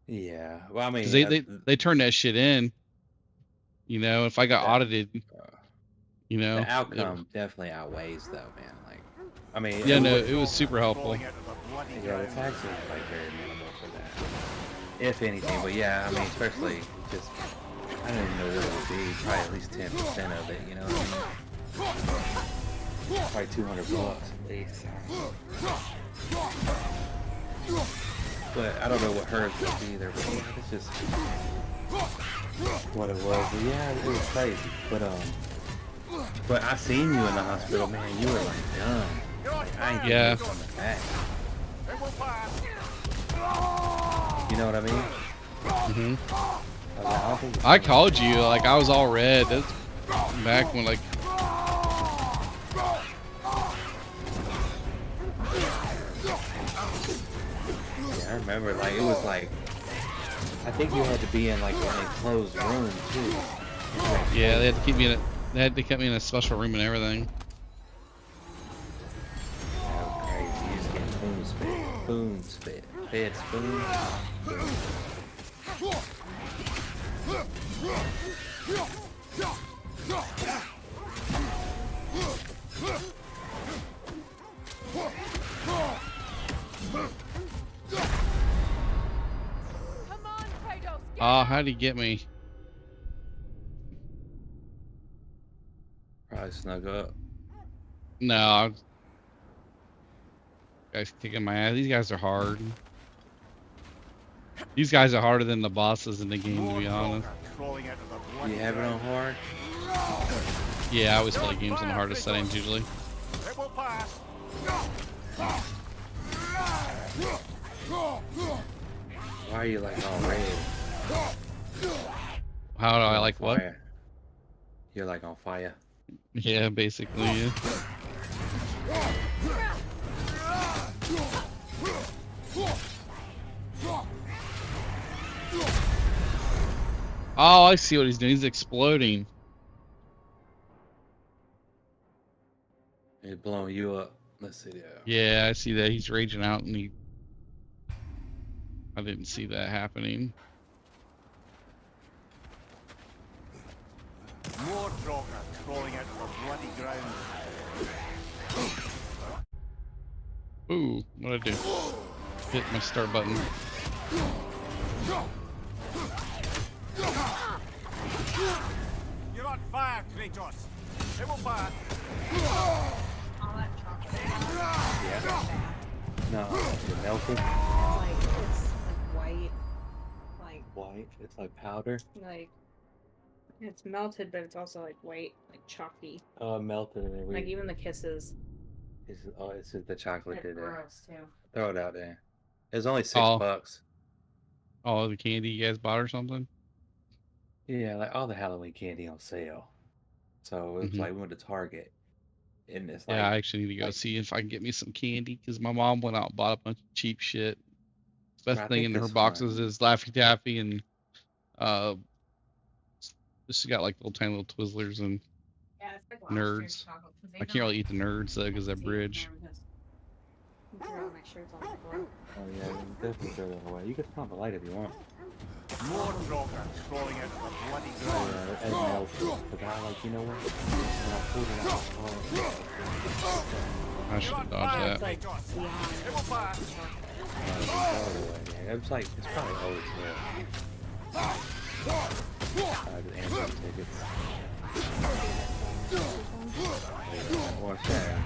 [SPEAKER 7] Yeah. Well, I mean,
[SPEAKER 1] Because they turned that shit in. You know, if I got audited, you know,
[SPEAKER 7] the outcome definitely outweighs though, man. Like, I mean,
[SPEAKER 1] yeah, no, it was super helpful.
[SPEAKER 7] Yeah, the taxes are like very minimal for that, if anything. But yeah, I mean, especially just, I don't even know what it would be. Probably at least 10% of it. You know what I mean? Probably $200 at least. But I don't know what hers would be either. But yeah, it's just what it was. But yeah, it was crazy. But I seen you in the hospital, man. You were like done. Like, I ain't
[SPEAKER 1] yeah.
[SPEAKER 7] On the back. You know what I mean?
[SPEAKER 1] Mm-hmm. I called you like I was all red. That's back when like.
[SPEAKER 7] Yeah, I remember. Like it was like. I think you had to be in like an enclosed room too.
[SPEAKER 1] Yeah, they had to keep me in it. They had to keep me in a special room and everything.
[SPEAKER 7] Oh, crazy! You just get spoon spit, fed spoon.
[SPEAKER 1] Oh, how'd he get me?
[SPEAKER 7] Probably snug up.
[SPEAKER 1] No. Guys kicking my ass. These guys are hard. These guys are harder than the bosses in the game, to be honest.
[SPEAKER 7] You have it on hard?
[SPEAKER 1] Yeah, I always play games on the hardest settings usually.
[SPEAKER 7] Why are you like all red?
[SPEAKER 1] How do I like what?
[SPEAKER 7] You're like on fire.
[SPEAKER 1] Yeah, basically. Yeah. Oh, I see what he's doing. He's exploding.
[SPEAKER 7] He's blowing you up. Let's see that.
[SPEAKER 1] Yeah, I see that. He's raging out and he... I didn't see that happening.
[SPEAKER 10] More Droga crawling out of the bloody ground.
[SPEAKER 1] Ooh, what'd I do? Hit my start button.
[SPEAKER 10] You're on fire, Kratos! It will pass.
[SPEAKER 7] Yeah. No, it melted.
[SPEAKER 21] Like, it's like white. Like,
[SPEAKER 7] White. It's like powder.
[SPEAKER 21] like, it's melted, but it's also like white, like chalky.
[SPEAKER 7] Oh, it melted. And
[SPEAKER 21] Like, even the kisses.
[SPEAKER 7] It's just the chocolate
[SPEAKER 21] They're
[SPEAKER 7] did that.
[SPEAKER 21] gross, too.
[SPEAKER 7] Throw it out there. It was only
[SPEAKER 1] Oh,
[SPEAKER 7] $6.
[SPEAKER 1] all the candy you guys bought or something?
[SPEAKER 7] Yeah, like all the Halloween candy on sale. So it was
[SPEAKER 1] Hmm.
[SPEAKER 7] like we went to Target, and it's
[SPEAKER 1] Yeah,
[SPEAKER 7] like,
[SPEAKER 1] I actually need to go see if I can get me some candy because my mom went out and bought a bunch of cheap shit. Best
[SPEAKER 7] I
[SPEAKER 1] thing
[SPEAKER 7] think
[SPEAKER 1] in her
[SPEAKER 7] this one.
[SPEAKER 1] boxes is Laffy Taffy and uh, she got like little tiny little Twizzlers and
[SPEAKER 21] Yeah, it's like last year's
[SPEAKER 1] Nerds.
[SPEAKER 21] chocolate. Because
[SPEAKER 1] I
[SPEAKER 21] they've been
[SPEAKER 1] can't really
[SPEAKER 21] like
[SPEAKER 1] eat the Nerds though because they're bridge.
[SPEAKER 21] throw all my shirts on the floor.
[SPEAKER 7] Oh yeah, you definitely throw that away. You can turn on the light if you want.
[SPEAKER 10] More Droggers crawling out of the bloody
[SPEAKER 7] Oh
[SPEAKER 10] ground.
[SPEAKER 7] yeah, it melted. But I like, you know what? When I pulled it out,
[SPEAKER 1] I should have dodged that.
[SPEAKER 21] It's like beyond.
[SPEAKER 10] It will pass.
[SPEAKER 7] throw it away. Yeah, it was like, it's probably old as well. The Amazon tickets. Yeah, watch that.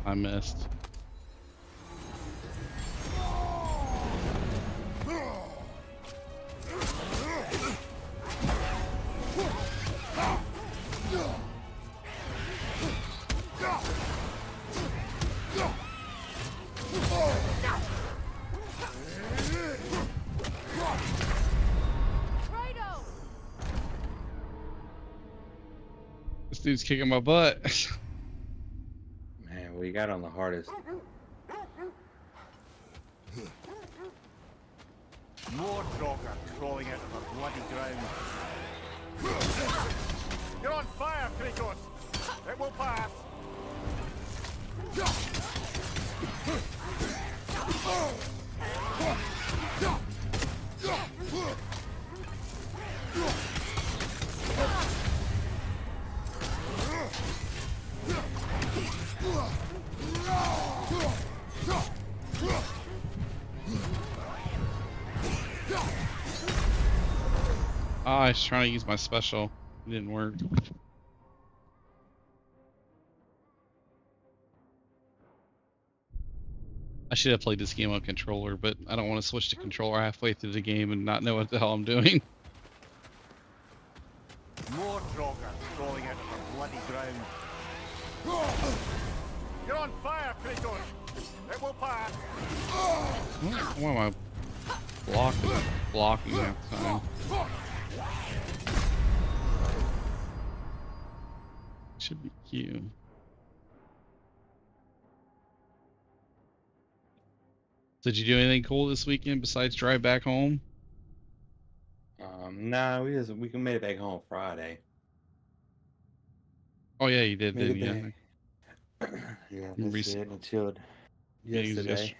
[SPEAKER 1] I missed. This dude's kicking my butt.
[SPEAKER 7] Man, what you got on the hardest?
[SPEAKER 10] More Droggers crawling out of the bloody ground. You're on fire, Kratos. It will pass.
[SPEAKER 1] Oh, I was trying to use my special. It didn't work. I should have played this game on controller, but I don't want to switch to controller halfway through the game and not know what the hell I'm doing.
[SPEAKER 10] More Droggers crawling out of the bloody ground. You're on fire, Kratos. It will pass.
[SPEAKER 1] Why am I blocking that time? Should be Q. Did you do anything cool this weekend besides drive back home?
[SPEAKER 7] Nah, we made it back home Friday.
[SPEAKER 1] Oh yeah, you did,
[SPEAKER 7] Made
[SPEAKER 1] didn't
[SPEAKER 7] it
[SPEAKER 1] you?
[SPEAKER 7] back. Yeah,
[SPEAKER 1] Remember
[SPEAKER 7] that's it. And chilled
[SPEAKER 1] Yeah,
[SPEAKER 7] yesterday.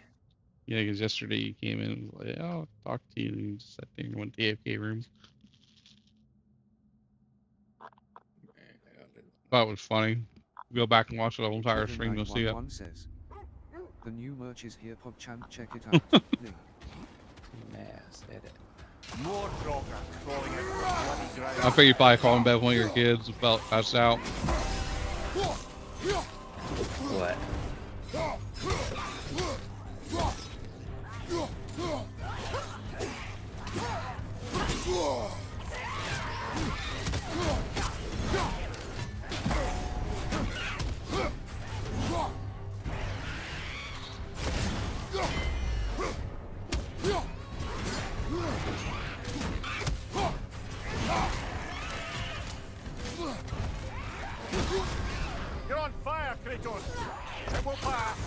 [SPEAKER 1] because yesterday you came in and was like, "Oh, I'll talk to you," and you just sat there and went to the AFK room. Thought it was funny. Go back and watch the whole entire stream. You'll see it.
[SPEAKER 2] 911 says, the new merch is here, PogChamp, check it out. Link.
[SPEAKER 7] Mass edit.
[SPEAKER 10] More Droggers crawling out of the bloody ground.
[SPEAKER 1] I figure you probably calling back one of your kids who felt passed out.
[SPEAKER 7] What?
[SPEAKER 10] You're on fire, Kratos. It will pass.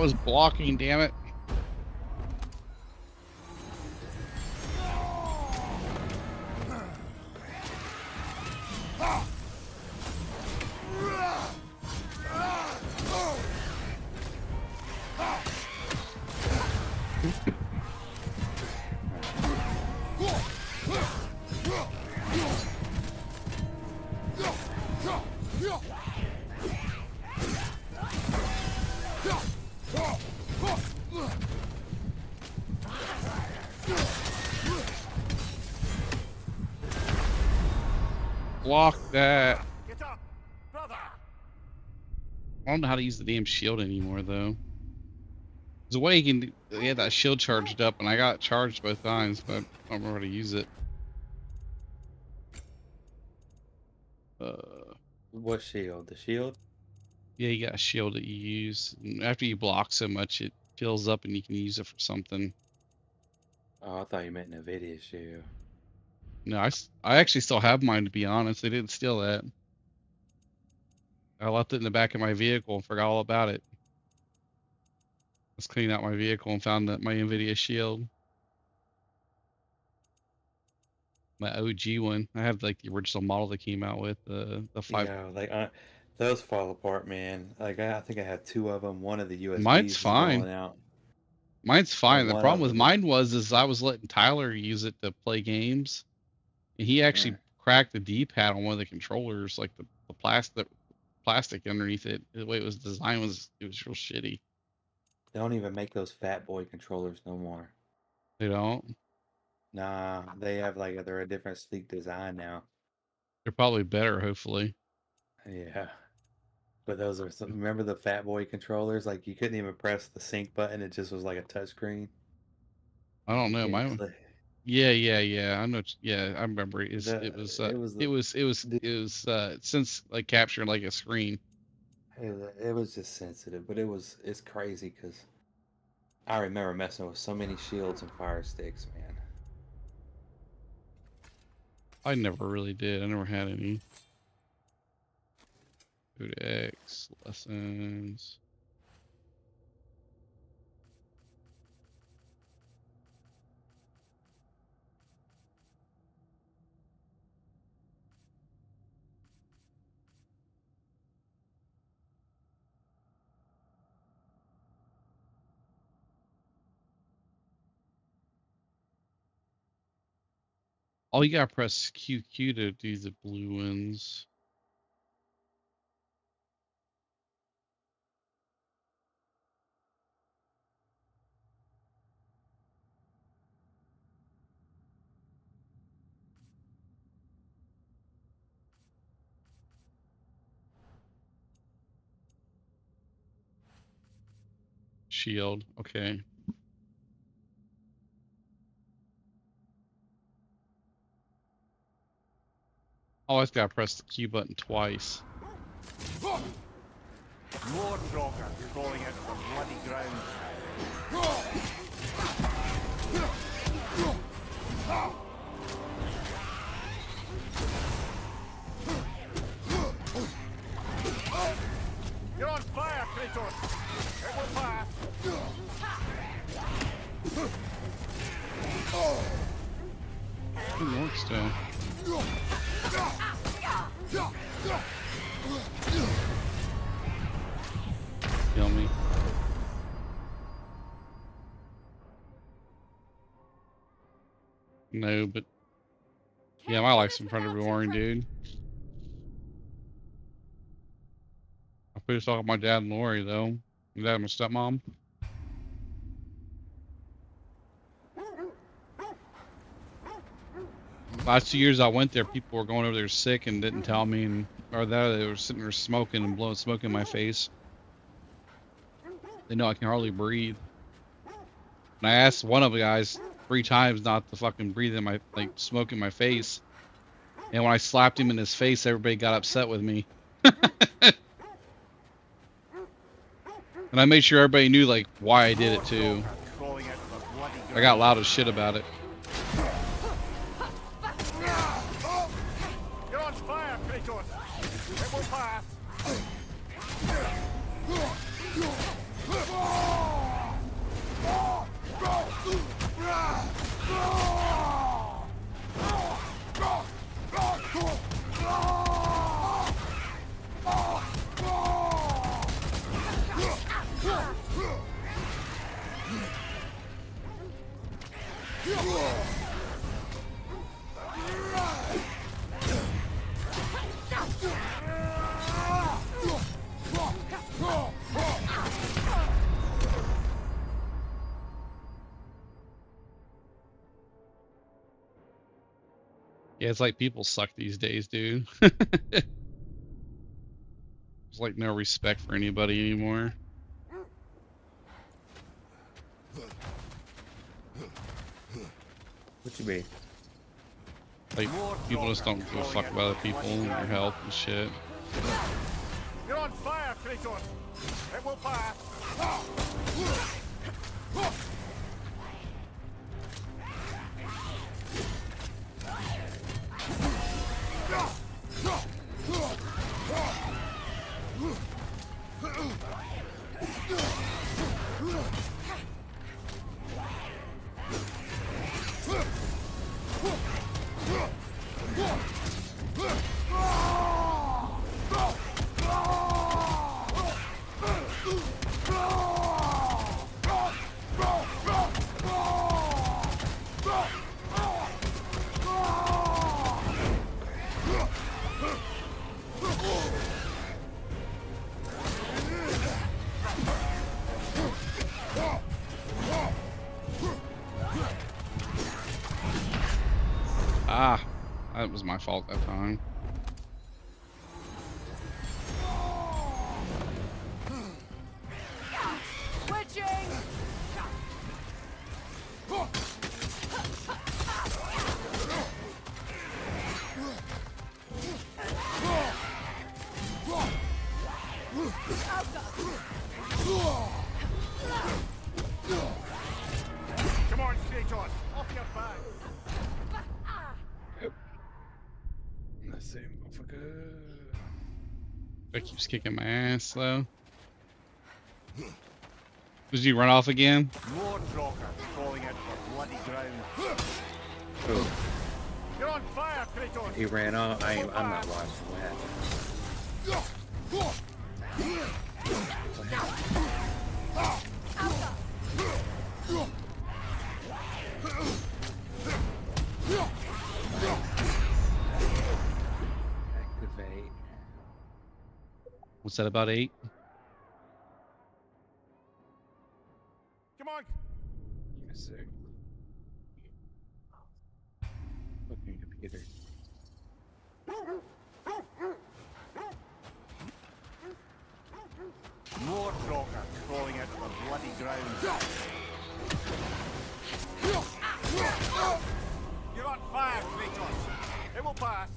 [SPEAKER 1] was blocking, damn it. Block that.
[SPEAKER 10] Get up, brother.
[SPEAKER 1] I don't know how to use the damn shield anymore, though. There's a way you can get that shield charged up, and I got it charged both times, but I don't remember how to use it.
[SPEAKER 7] What shield? The shield?
[SPEAKER 1] Yeah, you got a shield that you use. And after you block so much, it fills up, and you can use it for something.
[SPEAKER 7] Oh, I thought you meant Nvidia shield.
[SPEAKER 1] No, I actually still have mine, to be honest. They didn't steal that. I left it in the back of my vehicle and forgot all about it. I was cleaning out my vehicle and found that my Nvidia shield. My OG one. I have like the original model that came out with the 5.
[SPEAKER 7] Yeah, like those fall apart, man. Like I think I have 2 of them. One of the USBs
[SPEAKER 1] Mine's
[SPEAKER 7] is
[SPEAKER 1] fine.
[SPEAKER 7] falling out.
[SPEAKER 1] Mine's fine.
[SPEAKER 7] And
[SPEAKER 1] The
[SPEAKER 7] one
[SPEAKER 1] problem
[SPEAKER 7] of
[SPEAKER 1] with
[SPEAKER 7] them
[SPEAKER 1] mine was I was letting Tyler use it to play games, and he actually cracked the D-pad on one of the controllers, like the plastic underneath it. The way it was designed was real shitty.
[SPEAKER 7] They don't even make those Fat Boy controllers no more.
[SPEAKER 1] They don't.
[SPEAKER 7] Nah, they have like they're a different sleek design now.
[SPEAKER 1] They're probably better, hopefully.
[SPEAKER 7] Yeah. But those are some, remember the Fat Boy controllers? Like you couldn't even press the sync button, it just was like a touchsine.
[SPEAKER 1] I don't know.
[SPEAKER 7] Couldn't
[SPEAKER 1] Mine. Yeah. I know. Yeah, I remember. It was since like capturing like a screen.
[SPEAKER 7] It was just sensitive, but it's crazy because I remember messing with so many shields and fire sticks, man.
[SPEAKER 1] I never really did. I never had any. Go to X lessons. Oh, you gotta press QQ to do the blue ones. Shield. Okay. Always gotta press the Q button twice.
[SPEAKER 10] More Draugr, you're calling it the bloody ground. You're on fire, Kratos! It will pass!
[SPEAKER 1] Good work still. Kill me. No, but yeah, my life's in front of boring, dude. I put this on my dad and Lori though. My dad and my stepmom. Last 2 years I went there, people were going over there sick and didn't tell me, and or that they were sitting there smoking and blowing smoke in my face. They know I can hardly breathe. And I asked one of the guys 3 times not to fucking breathe in my smoke in my face. And when I slapped him in his face, everybody got upset with me. And I made sure everybody knew like why I did it too. I got loud as shit about it.
[SPEAKER 10] You're on fire, Kratos! It will pass!
[SPEAKER 1] Yeah, it's like people suck these days, dude. There's like no respect for anybody anymore.
[SPEAKER 7] What you mean?
[SPEAKER 1] Like, people just don't give a fuck about other people and their health and shit.
[SPEAKER 10] You're on fire, Kratos! It will pass!
[SPEAKER 1] Ah, that was my fault that time.
[SPEAKER 14] Switching!
[SPEAKER 10] Come on, Kratos! Off your back!
[SPEAKER 7] Let's see, motherfucker.
[SPEAKER 1] That keeps kicking my ass though. Did you run off again?
[SPEAKER 10] More Drocker crawling out of the bloody ground.
[SPEAKER 7] Oh,
[SPEAKER 10] You're on fire, Kratos!
[SPEAKER 7] he ran off. I'm not watching what happened. Activate.
[SPEAKER 1] What's that about 8?
[SPEAKER 10] Come on!
[SPEAKER 7] Yes, sir. Fucking computer.
[SPEAKER 10] More Drocker crawling out of the bloody ground. You're on fire, Kratos! It will pass!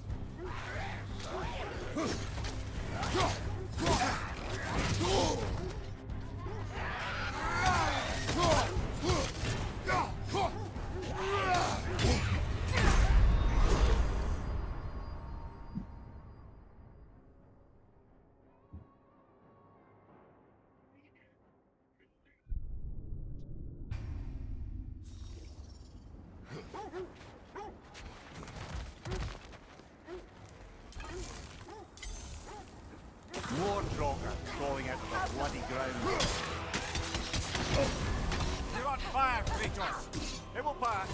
[SPEAKER 10] More Drocker crawling out of the bloody ground. You're on fire, Kratos! It will pass!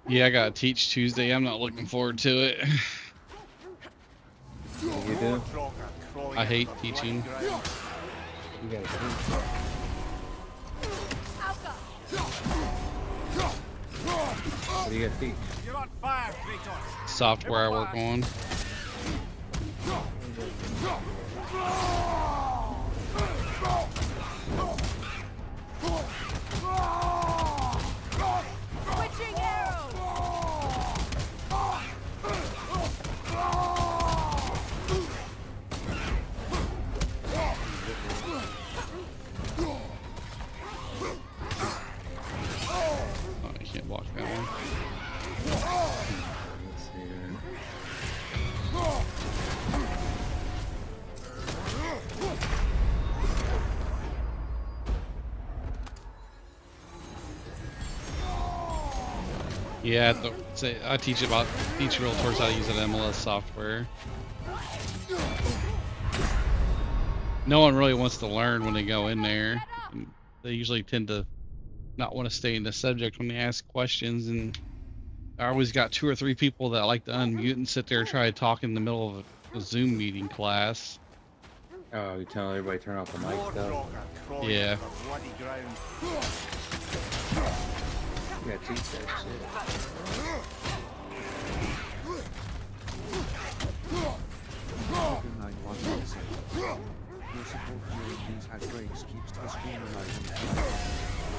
[SPEAKER 1] Yeah, I gotta teach Tuesday. I'm not looking forward to it.
[SPEAKER 7] What you do?
[SPEAKER 1] I hate teaching.
[SPEAKER 7] You gotta teach. What do you gotta teach?
[SPEAKER 10] You're on fire, Kratos.
[SPEAKER 1] Software I work on.
[SPEAKER 21] Switching arrows!
[SPEAKER 1] Oh, I can't block that one.
[SPEAKER 7] Let's see here.
[SPEAKER 1] Yeah, I teach realtors how to use that MLS software. No one really wants to learn when they go in there. And they usually tend to not want to stay in the subject when they ask questions. And I always got 2 or 3 people that like to unmute and sit there and try to talk in the middle of a Zoom meeting class.
[SPEAKER 7] Oh, you telling everybody turn off the mic stuff?
[SPEAKER 1] Yeah.
[SPEAKER 7] You gotta teach that shit.
[SPEAKER 2] Your support during these ad breaks keeps the stream alive and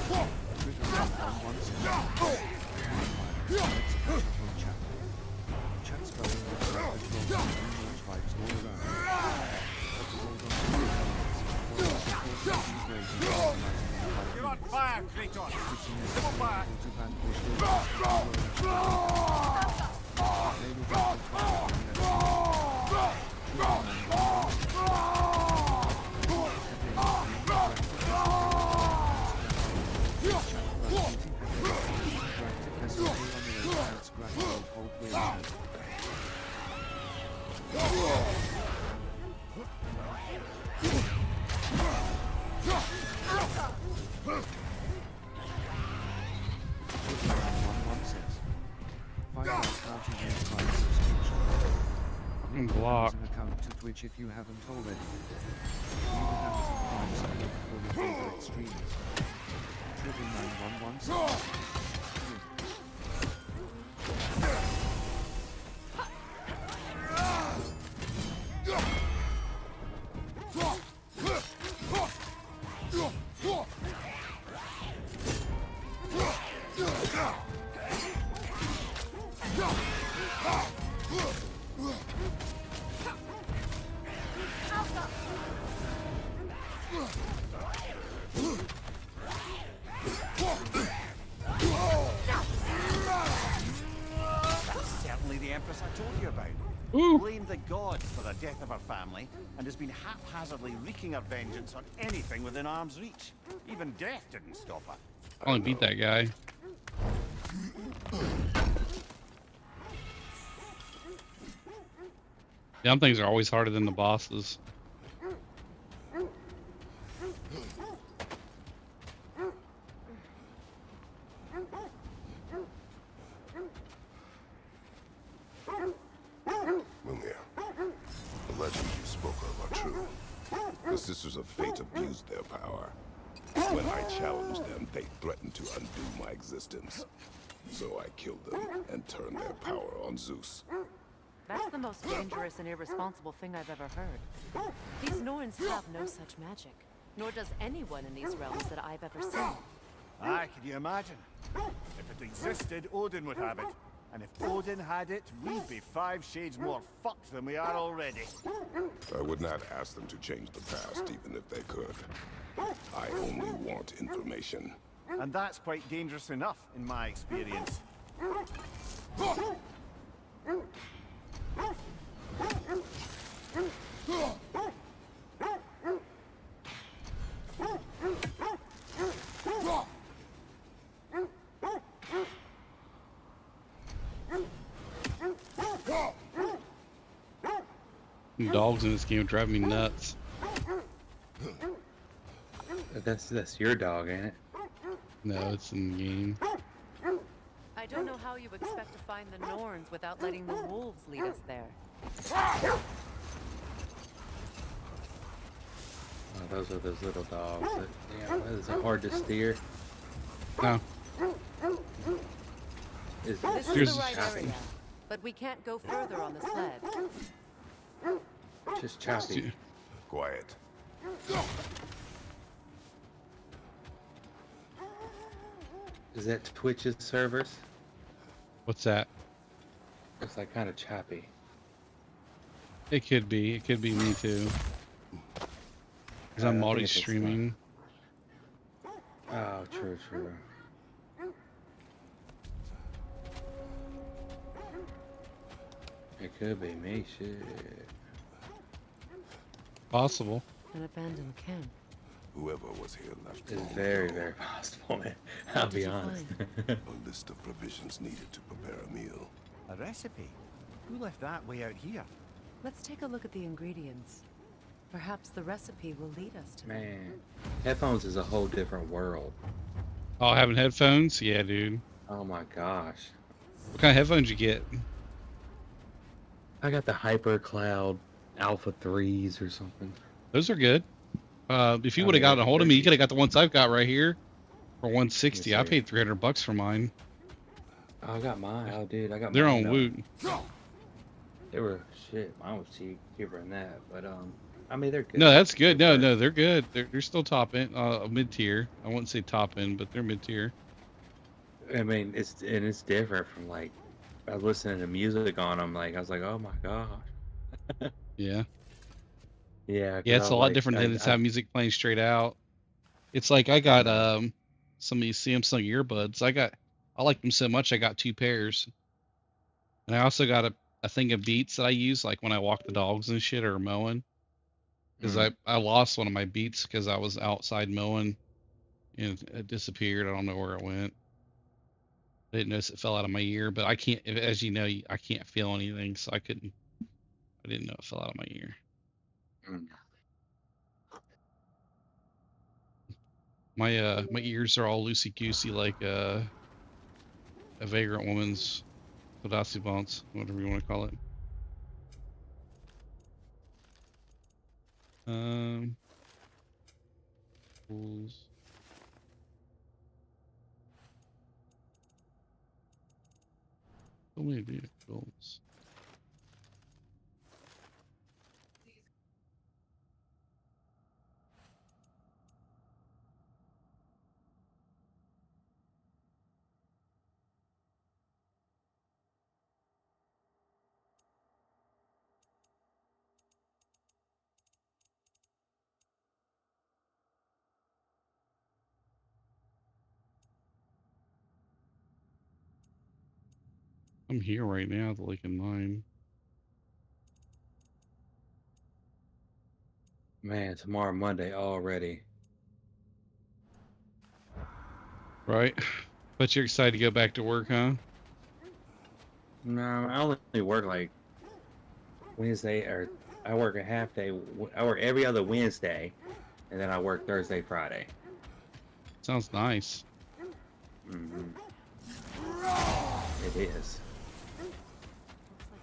[SPEAKER 2] fun. Trigger 911 Let's catch up on chat. Chat's going with the numerous vibes all around. Let's hold on to the elements.
[SPEAKER 10] You're on fire, Kratos. Come back.
[SPEAKER 2] To vanquish the
[SPEAKER 1] Block.
[SPEAKER 2] An account to Twitch if you haven't already. Leave an Amazon Prime support for your favorite streamers. 911.
[SPEAKER 6] Certainly the Empress I told you about. Blamed the gods for the death of her family, and has been haphazardly wreaking her vengeance on anything within arm's reach. Even death didn't stop her.
[SPEAKER 1] I only beat that guy. Them things are always harder than the bosses.
[SPEAKER 3] Mumia, the legends you spoke of are true. The Sisters of Fate abused their power. When I challenged them, they threatened to undo my existence. So I killed them and turned their power on Zeus.
[SPEAKER 5] That's the most dangerous and irresponsible thing I've ever heard. These Norns have no such magic, nor does anyone in these realms that I've ever seen.
[SPEAKER 6] Aye, can you imagine? If it existed, Odin would have it. And if Odin had it, we'd be 5 shades more fucked than we are already.
[SPEAKER 3] I would not ask them to change the past, even if they could. I only want information.
[SPEAKER 6] And that's quite dangerous enough, in my experience.
[SPEAKER 1] Dogs in this game drive me nuts.
[SPEAKER 7] That's your dog, ain't it?
[SPEAKER 1] No, it's in the game.
[SPEAKER 5] I don't know how you expect to find the Norns without letting the wolves lead us there?
[SPEAKER 7] Oh, those are those little dogs. Damn, is it hard to steer?
[SPEAKER 1] No.
[SPEAKER 5] This is the right area, but we can't go further on the sled.
[SPEAKER 7] Just choppy.
[SPEAKER 3] Quiet.
[SPEAKER 7] Is that Twitch's servers?
[SPEAKER 1] What's that?
[SPEAKER 7] It's like kind of choppy.
[SPEAKER 1] It could be. It could be me too. Because I'm multi-streaming.
[SPEAKER 7] Oh, true. It could be me, shit.
[SPEAKER 1] Possible.
[SPEAKER 5] An abandoned camp.
[SPEAKER 3] Whoever was here left.
[SPEAKER 7] It's very, very possible, man. I'll be honest.
[SPEAKER 3] A list of provisions needed to prepare a meal.
[SPEAKER 17] A recipe? Who left that way out here?
[SPEAKER 5] Let's take a look at the ingredients. Perhaps the recipe will lead us to
[SPEAKER 7] Man, headphones is a whole different world.
[SPEAKER 1] Oh, having headphones? Yeah, dude.
[SPEAKER 7] Oh my gosh.
[SPEAKER 1] What kind of headphones you get?
[SPEAKER 7] I got the Hyper Cloud Alpha 3s or something.
[SPEAKER 1] Those are good. If you would have gotten a hold of me, you could have got the ones I've got right here for 160. I paid $300 for mine.
[SPEAKER 7] Oh, I got mine. Oh, dude, I got
[SPEAKER 1] They're
[SPEAKER 7] mine.
[SPEAKER 1] on Woot.
[SPEAKER 7] They were shit. Mine was cheaper than that, but I mean they're good.
[SPEAKER 1] No, that's good. No, they're good. They're still top end, mid tier. I wouldn't say top end, but they're mid tier.
[SPEAKER 7] I mean, it's different from like I was listening to music on them. Like I was like, oh my gosh.
[SPEAKER 1] Yeah.
[SPEAKER 7] Yeah.
[SPEAKER 1] Yeah, it's a lot different than just have music playing straight out. It's like I got some of these Samsung earbuds. I like them so much I got 2 pairs. And I also got a thing of Beats that I use like when I walk the dogs and shit or mowing. Because I lost one of my Beats because I was outside mowing and it disappeared. I don't know where it went. I didn't notice it fell out of my ear, but I can't, as you know, I can't feel anything, so I didn't know it fell out of my ear. My ears are all loosey goosey like a vagrant woman's Podasi bounce, whatever you want to call it. Tools. So many vehicles. I'm here right now, the Lake and Mine.
[SPEAKER 7] Man, tomorrow Monday already.
[SPEAKER 1] Right? But you're excited to go back to work, huh?
[SPEAKER 7] No, I only work like Wednesday, or I work a half day. I work every other Wednesday, and then I work Thursday, Friday.
[SPEAKER 1] Sounds nice.
[SPEAKER 7] It is.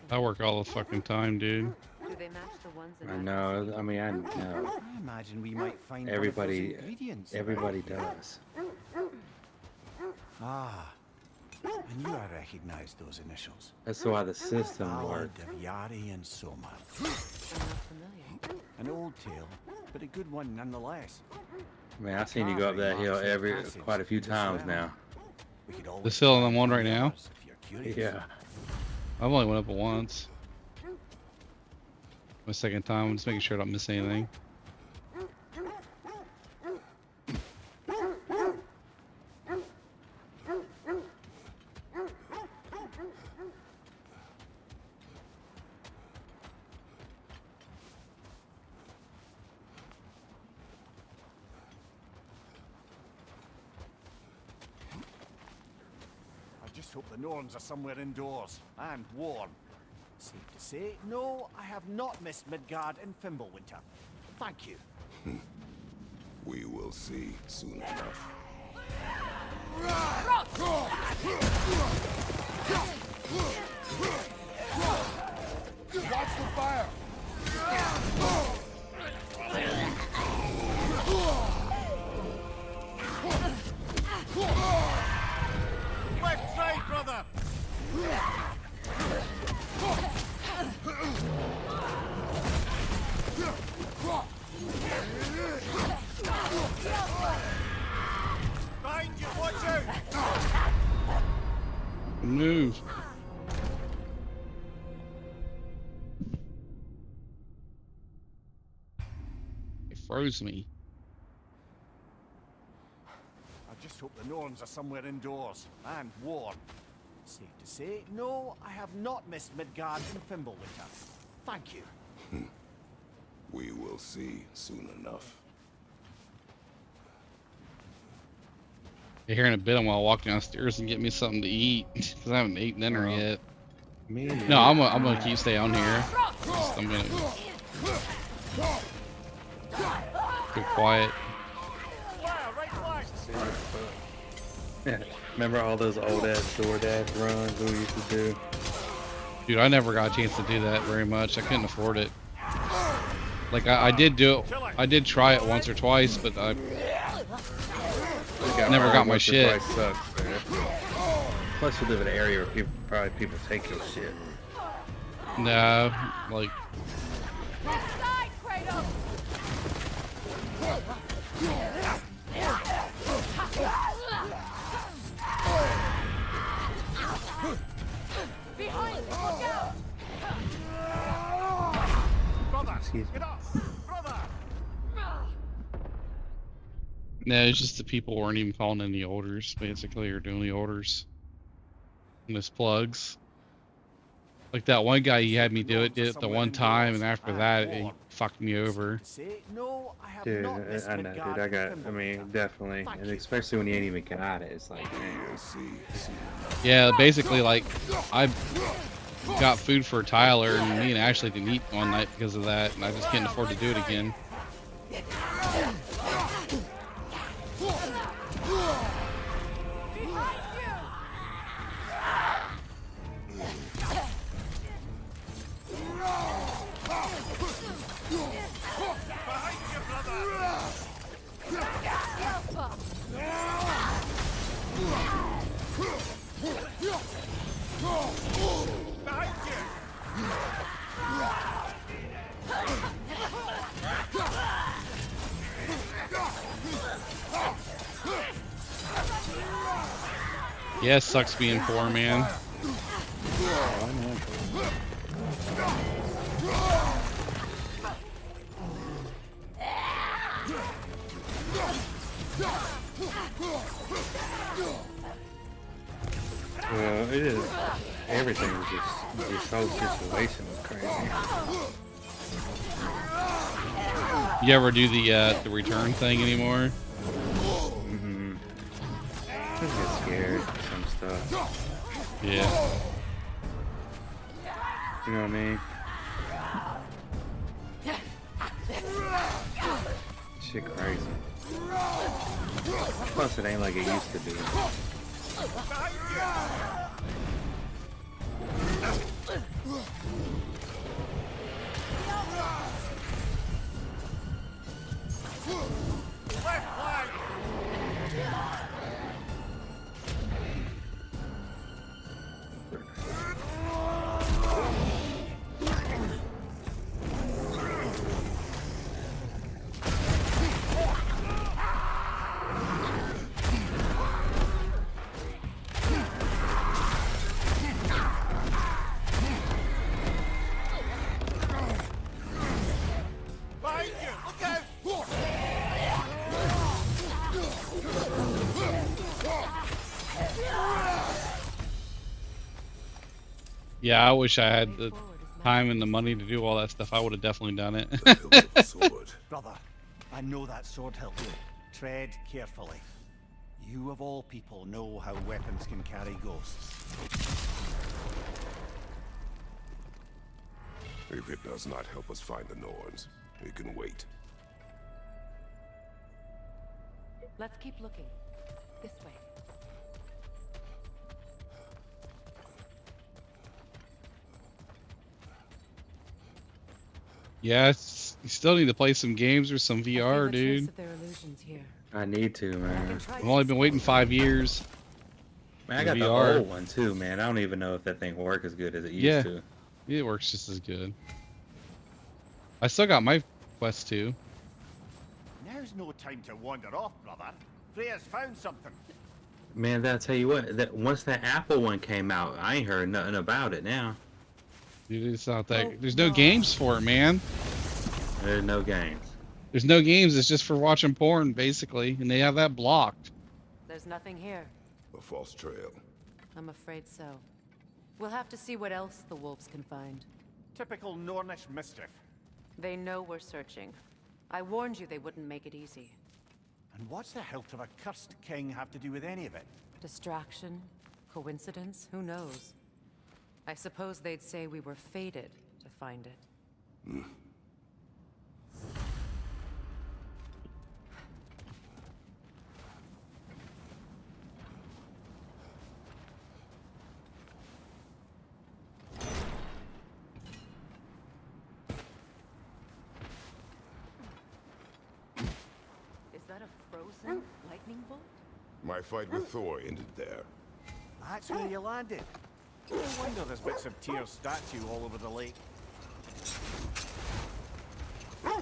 [SPEAKER 1] I work all the fucking time, dude.
[SPEAKER 5] Do they match the ones in
[SPEAKER 7] I know. I mean, I know.
[SPEAKER 17] I imagine we might find
[SPEAKER 7] Everybody,
[SPEAKER 17] one of those ingredients.
[SPEAKER 7] everybody does.
[SPEAKER 17] Ah, I knew I recognized those initials.
[SPEAKER 7] That's why the system
[SPEAKER 17] Ballad
[SPEAKER 7] worked.
[SPEAKER 17] of Yari and Soma. An old tale, but a good one nonetheless.
[SPEAKER 7] Man, I've seen you go up that hill quite a few times now.
[SPEAKER 1] This hill I'm on right now?
[SPEAKER 7] Yeah.
[SPEAKER 1] I've only went up it once. My second time, I'm just making sure I don't miss anything.
[SPEAKER 6] I just hope the Norns are somewhere indoors and warm. Safe to say, no, I have not missed Midgard in Fimbulwinter. Thank you.
[SPEAKER 3] We will see soon enough.
[SPEAKER 11] Watch the fire!
[SPEAKER 10] Left side, brother! Behind you, watch out!
[SPEAKER 1] Move. It froze me.
[SPEAKER 6] I just hope the norns are somewhere indoors and warm. Safe to say, no, I have not missed Midgard and Fimbulwinter. Thank you.
[SPEAKER 3] We will see soon enough.
[SPEAKER 1] Here in a bit, I'm gonna walk downstairs and get me something to eat because I haven't eaten dinner yet.
[SPEAKER 7] Me
[SPEAKER 1] No, I'm gonna keep staying on here. I'm gonna go quiet.
[SPEAKER 7] Remember all those old ass DoorDash runs we used to do?
[SPEAKER 1] Dude, I never got a chance to do that very much. I couldn't afford it. Like I did do it. I did try it once or twice, but I never got my shit.
[SPEAKER 7] Sucks, man. Plus, you live in an area where people take your shit.
[SPEAKER 1] No, like.
[SPEAKER 7] Excuse me.
[SPEAKER 1] No, it's just the people weren't even calling in the orders, basically, or doing the orders. Miss plugs. Like that one guy, he had me do it, did it the one time, and after that, he fucked me over.
[SPEAKER 7] Dude, I know, dude. I mean, definitely. And especially when you ain't even got it, it's like, man.
[SPEAKER 1] Yeah, basically, like, I got food for Tyler, and me and Ashley didn't eat one night because of that, and I just can't afford to do it again. Yeah, sucks being poor, man.
[SPEAKER 7] Well, it is. Everything is just this whole situation is crazy.
[SPEAKER 1] You ever do the return thing anymore?
[SPEAKER 7] Mm-hmm. I get scared of some stuff.
[SPEAKER 1] Yeah.
[SPEAKER 7] You know what I mean? Shit crazy. Plus, it ain't like it used to be.
[SPEAKER 1] Yeah, I wish I had the time and the money to do all that stuff. I would have definitely done it.
[SPEAKER 6] Brother, I know that sword helped you. Tread carefully. You of all people know how weapons can carry ghosts.
[SPEAKER 3] If it does not help us find the Norns, it can wait.
[SPEAKER 5] Let's keep looking. This way.
[SPEAKER 1] Yeah, you still need to play some games or some
[SPEAKER 5] I feel
[SPEAKER 1] VR,
[SPEAKER 5] a trace
[SPEAKER 1] dude.
[SPEAKER 5] of their illusions here.
[SPEAKER 7] I need to, man.
[SPEAKER 1] I've only been waiting 5 years.
[SPEAKER 7] Man, I
[SPEAKER 1] for
[SPEAKER 7] got the
[SPEAKER 1] VR.
[SPEAKER 7] old one too, man. I don't even know if that thing works as good as it used
[SPEAKER 1] Yeah,
[SPEAKER 7] to.
[SPEAKER 1] it works just as good. I still got my Quest 2.
[SPEAKER 6] Now's no time to wander off, brother. Freya's found something.
[SPEAKER 7] Man, I'll tell you what. That once that Apple one came out, I ain't heard nothing about it now.
[SPEAKER 1] Dude, it's not that. There's no games for it, man.
[SPEAKER 7] There's no games.
[SPEAKER 1] There's no games. It's just for watching porn, basically, and they have that blocked.
[SPEAKER 5] There's nothing here.
[SPEAKER 3] A false trail.
[SPEAKER 5] I'm afraid so. We'll have to see what else the wolves can find.
[SPEAKER 6] Typical Nornish mischief.
[SPEAKER 5] They know we're searching. I warned you they wouldn't make it easy.
[SPEAKER 6] And what's the hilt of a cursed king have to do with any of it?
[SPEAKER 5] Distraction? Coincidence? Who knows? I suppose they'd say we were fated to find it. Is that a frozen lightning bolt?
[SPEAKER 3] My fight with Thor ended there.
[SPEAKER 6] That's where you landed. No wonder there's bits of Tyr's statue all over the lake.
[SPEAKER 1] Oh,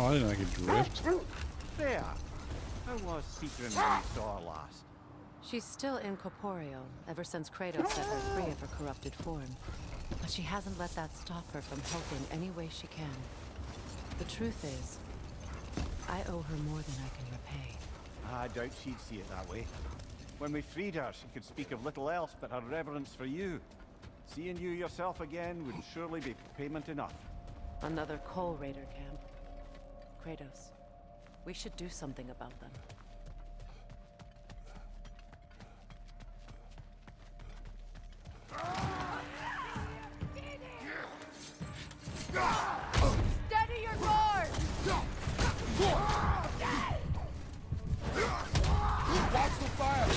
[SPEAKER 1] I didn't know I could drift.
[SPEAKER 6] There. How was Seekrin when you saw her last?
[SPEAKER 5] She's still incorporeal, ever since Kratos set her free of her corrupted form. But she hasn't let that stop her from helping any way she can. The truth is, I owe her more than I can repay.
[SPEAKER 6] I doubt she'd see it that way. When we freed her, she could speak of little else but her reverence for you. Seeing you yourself again would surely be payment enough.
[SPEAKER 5] Another Coal Raider camp. Kratos, we should do something about them.
[SPEAKER 21] Steady your guard!
[SPEAKER 10] Watch the fire!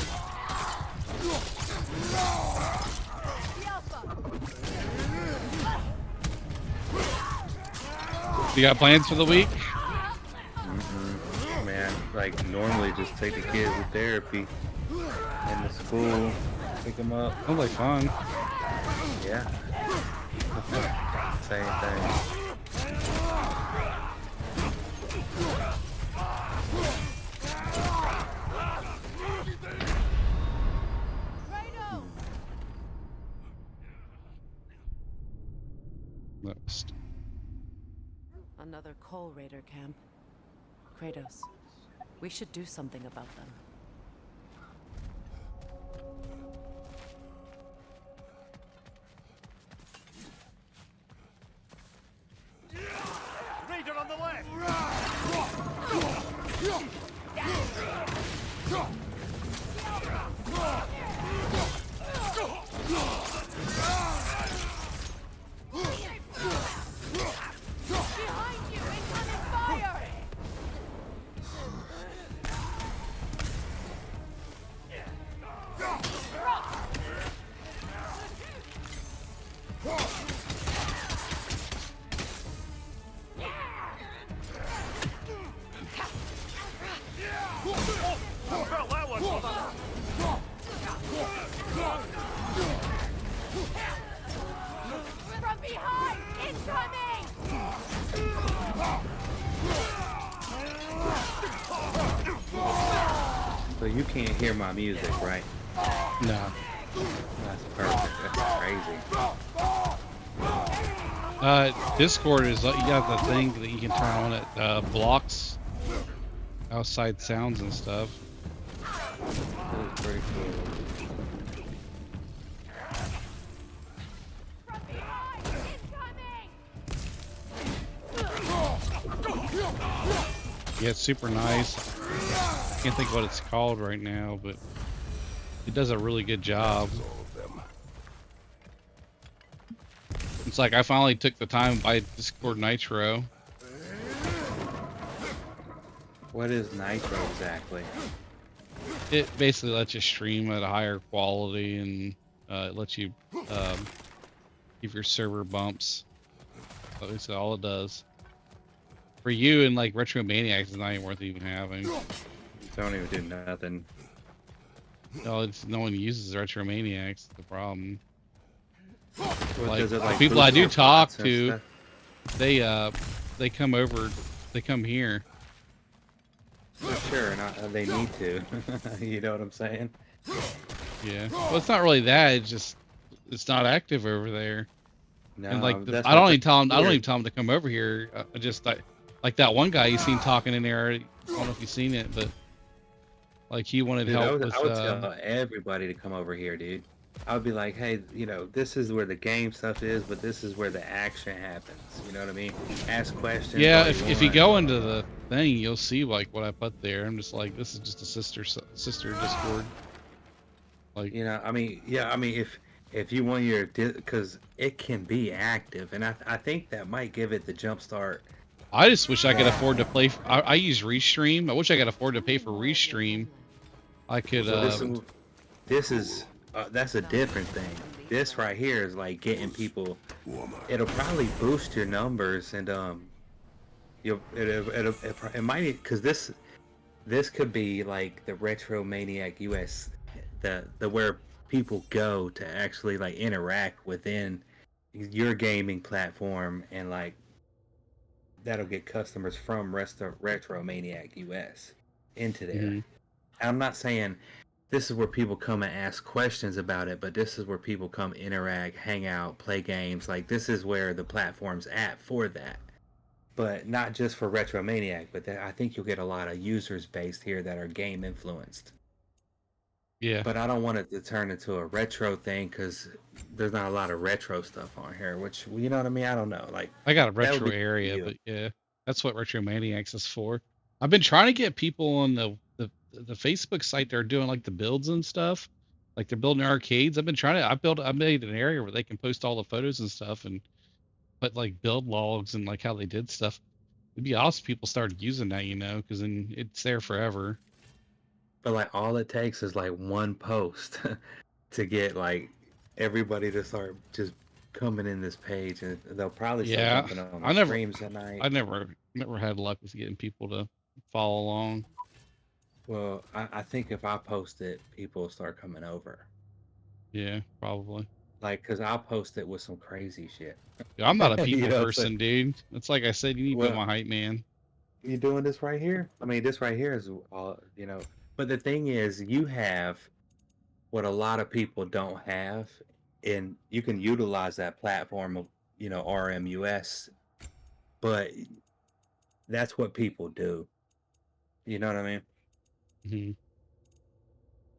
[SPEAKER 1] You got plans for the week?
[SPEAKER 7] Man, like normally just take the kids to therapy in the school, pick them up.
[SPEAKER 1] Sounds like fun.
[SPEAKER 7] Yeah. Same thing.
[SPEAKER 5] Another Coal Raider camp. Kratos, we should do something about them.
[SPEAKER 6] Raider on the left!
[SPEAKER 21] Behind you! Incoming fire! From behind! Incoming!
[SPEAKER 7] So you can't hear my music, right?
[SPEAKER 1] No.
[SPEAKER 7] That's perfect. That's crazy.
[SPEAKER 1] Discord is you got the thing that you can turn on. It blocks outside sounds and stuff.
[SPEAKER 7] That's pretty cool.
[SPEAKER 1] Yeah, it's super nice. I can't think what it's called right now, but it does a really good job. And It's like I finally took the time to buy Discord Nitro.
[SPEAKER 7] What is Nitro exactly?
[SPEAKER 1] It basically lets you stream at a higher quality, and it lets you give your server bumps. That's all it does. For you and like Retro Maniacs, it's not even worth even having.
[SPEAKER 7] Don't even do nothing.
[SPEAKER 1] No, no one uses Retro Maniacs. The problem.
[SPEAKER 7] What,
[SPEAKER 1] Like,
[SPEAKER 7] does it,
[SPEAKER 1] the
[SPEAKER 7] like,
[SPEAKER 1] people I
[SPEAKER 7] boost
[SPEAKER 1] do
[SPEAKER 7] your
[SPEAKER 1] talk
[SPEAKER 7] bots and
[SPEAKER 1] to,
[SPEAKER 7] stuff?
[SPEAKER 1] they come over, they come here.
[SPEAKER 7] Sure, and they need to. You know what I'm saying?
[SPEAKER 1] Yeah. Well, it's not really that. It's just it's not active over there.
[SPEAKER 7] No,
[SPEAKER 1] And like
[SPEAKER 7] that's
[SPEAKER 1] I don't
[SPEAKER 7] what
[SPEAKER 1] even tell them. I don't
[SPEAKER 7] weird.
[SPEAKER 1] even tell them to come over here. I just like that one guy you seen talking in there. I don't know if you've seen it, but like he wanted
[SPEAKER 7] Dude,
[SPEAKER 1] help with.
[SPEAKER 7] I would tell everybody to come over here, dude. I would be like, hey, you know, this is where the game stuff is, but this is where the action happens. You know what I mean? Ask questions.
[SPEAKER 1] Yeah,
[SPEAKER 7] all
[SPEAKER 1] if you
[SPEAKER 7] want.
[SPEAKER 1] go into the thing, you'll see like what I put there. I'm just like, this is just a sister Discord. Like,
[SPEAKER 7] you know, I mean, yeah, I mean, if you want your, because it can be active, and I think that might give it the jump start.
[SPEAKER 1] I just wish I could afford to play. I use Restream. I wish I could afford to pay for Restream. I could.
[SPEAKER 7] So this is that's a different thing. This right here is like getting people. It'll probably boost your numbers, and it might, because this could be like the Retro Maniac US, the where people go to actually like interact within your gaming platform, and like that'll get customers from Retro Maniac US into there.
[SPEAKER 1] Mm-hmm.
[SPEAKER 7] I'm not saying this is where people come and ask questions about it, but this is where people come interact, hang out, play games. Like, this is where the platform's at for that. But not just for Retro Maniac, but I think you'll get a lot of users based here that are game influenced.
[SPEAKER 1] Yeah.
[SPEAKER 7] But I don't want it to turn into a retro thing, because there's not a lot of retro stuff on here, which, you know what I mean? I don't know. Like,
[SPEAKER 1] I got a retro area, but yeah, that's what Retro Maniacs is for. I've been trying to get people on the Facebook site. They're doing like the builds and stuff. Like they're building arcades. I've been trying to. I made an area where they can post all the photos and stuff and put like build logs and like how they did stuff. It'd be awesome if people started using that, you know, because then it's there forever.
[SPEAKER 7] But like all it takes is like one post to get like everybody to start just coming in this page, and they'll probably start jumping on the streams at night.
[SPEAKER 1] I never had luck with getting people to follow along.
[SPEAKER 7] Well, I think if I post it, people will start coming over.
[SPEAKER 1] Yeah, probably.
[SPEAKER 7] Like, cause I'll post it with some crazy shit.
[SPEAKER 1] Yeah, I'm not a people
[SPEAKER 7] You know,
[SPEAKER 1] person, dude. It's like I said, you need to be my hype man.
[SPEAKER 7] You doing this right here? I mean, this right here is all, you know. But the thing is, you have what a lot of people don't have, and you can utilize that platform of, you know, RMUS, but that's what people do. You know what I mean?
[SPEAKER 1] Mm-hmm.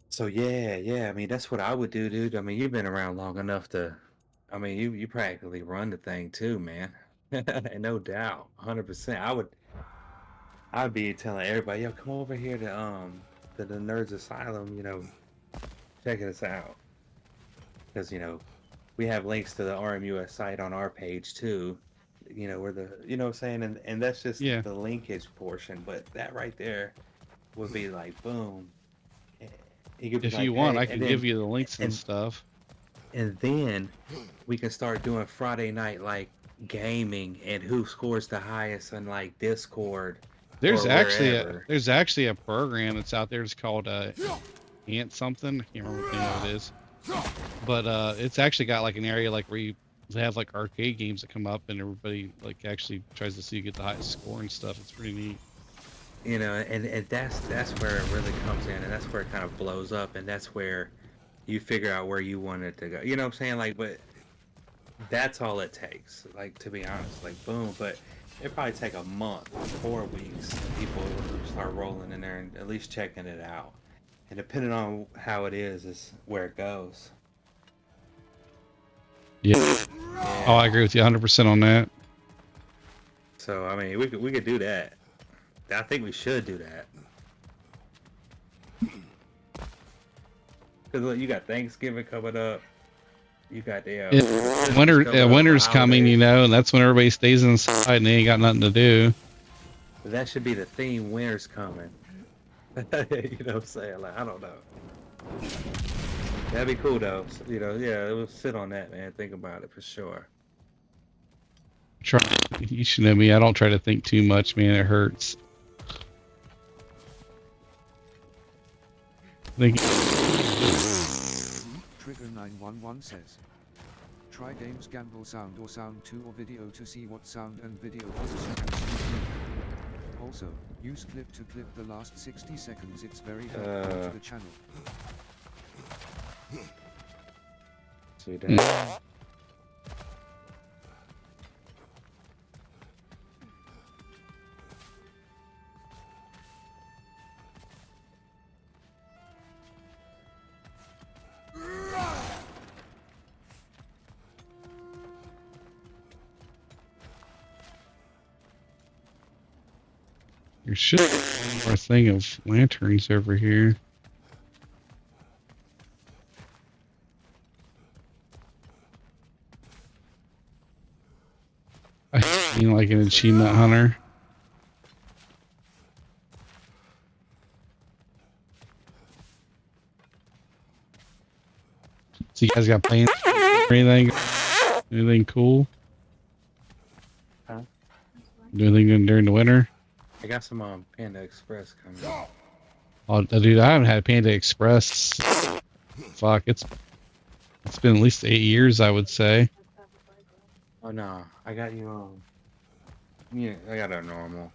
[SPEAKER 7] So yeah. I mean, that's what I would do, dude. I mean, you've been around long enough to. I mean, you practically run the thing too, man. No doubt, 100%. I'd be telling everybody, yo, come over here to the Nerds Asylum, you know, checking us out, because you know we have links to the RMUS site on our page too. You know, where the, you know what I'm saying, and that's just the linkage portion, but that right there would be like boom.
[SPEAKER 1] If you want, I can give you the links and stuff.
[SPEAKER 7] And then we can start doing Friday night like gaming, and who scores the highest on like Discord.
[SPEAKER 1] There's actually a program that's out there. It's called Ant something. I can't remember what the name of it is. But it's actually got like an area like where they have like arcade games that come up, and everybody like actually tries to see who get the highest score and stuff. It's pretty neat.
[SPEAKER 7] You know, and that's where it really comes in, and that's where it kind of blows up, and that's where you figure out where you want it to go. You know what I'm saying? Like, but that's all it takes. Like, to be honest, like boom. But it probably take a month, 4 weeks, and people will start rolling in there and at least checking it out. And depending on how it is where it goes.
[SPEAKER 1] Yeah. Oh, I agree with you 100% on that.
[SPEAKER 7] So I mean, we could do that. I think we should do that. Because you got Thanksgiving coming up. You got the
[SPEAKER 1] winter's coming, you know, and that's when everybody stays inside and they ain't got nothing to do.
[SPEAKER 7] That should be the theme. Winter's coming. You know what I'm saying? Like, I don't know. That'd be cool though. You know, yeah, we'll sit on that, man. Think about it for sure.
[SPEAKER 1] You should know me. I don't try to think too much, man. It hurts.
[SPEAKER 2] Trigger 911 says, try games gamble sound or sound 2 or video to see what sound and video clips you can stream. Also, use clip to clip the last 60 seconds. It's very helpful to the channel.
[SPEAKER 7] See that?
[SPEAKER 1] There should be one more thing of lanterns over here. I feel like an achievement hunter. So you guys got plans or anything? Anything cool?
[SPEAKER 7] Huh?
[SPEAKER 1] Do anything during the winter?
[SPEAKER 7] I got some Panda Express coming.
[SPEAKER 1] Oh, dude, I haven't had Panda Express. Fuck, it's been at least 8 years, I would say.
[SPEAKER 7] Oh no, I got you yeah, I got a normal.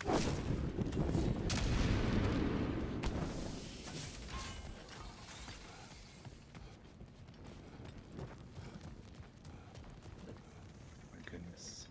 [SPEAKER 7] My goodness.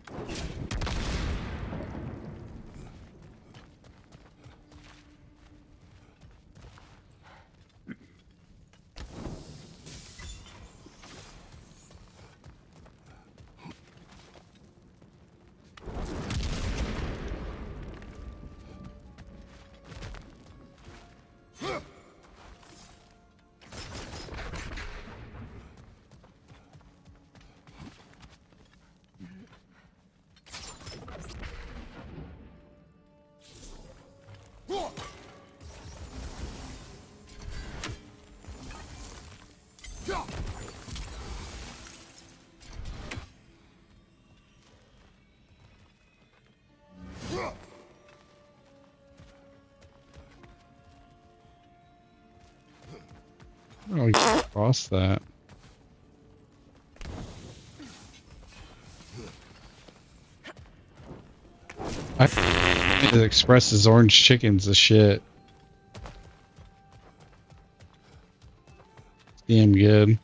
[SPEAKER 1] Oh, you can cross that. I think it expresses orange chickens as shit. It's damn good.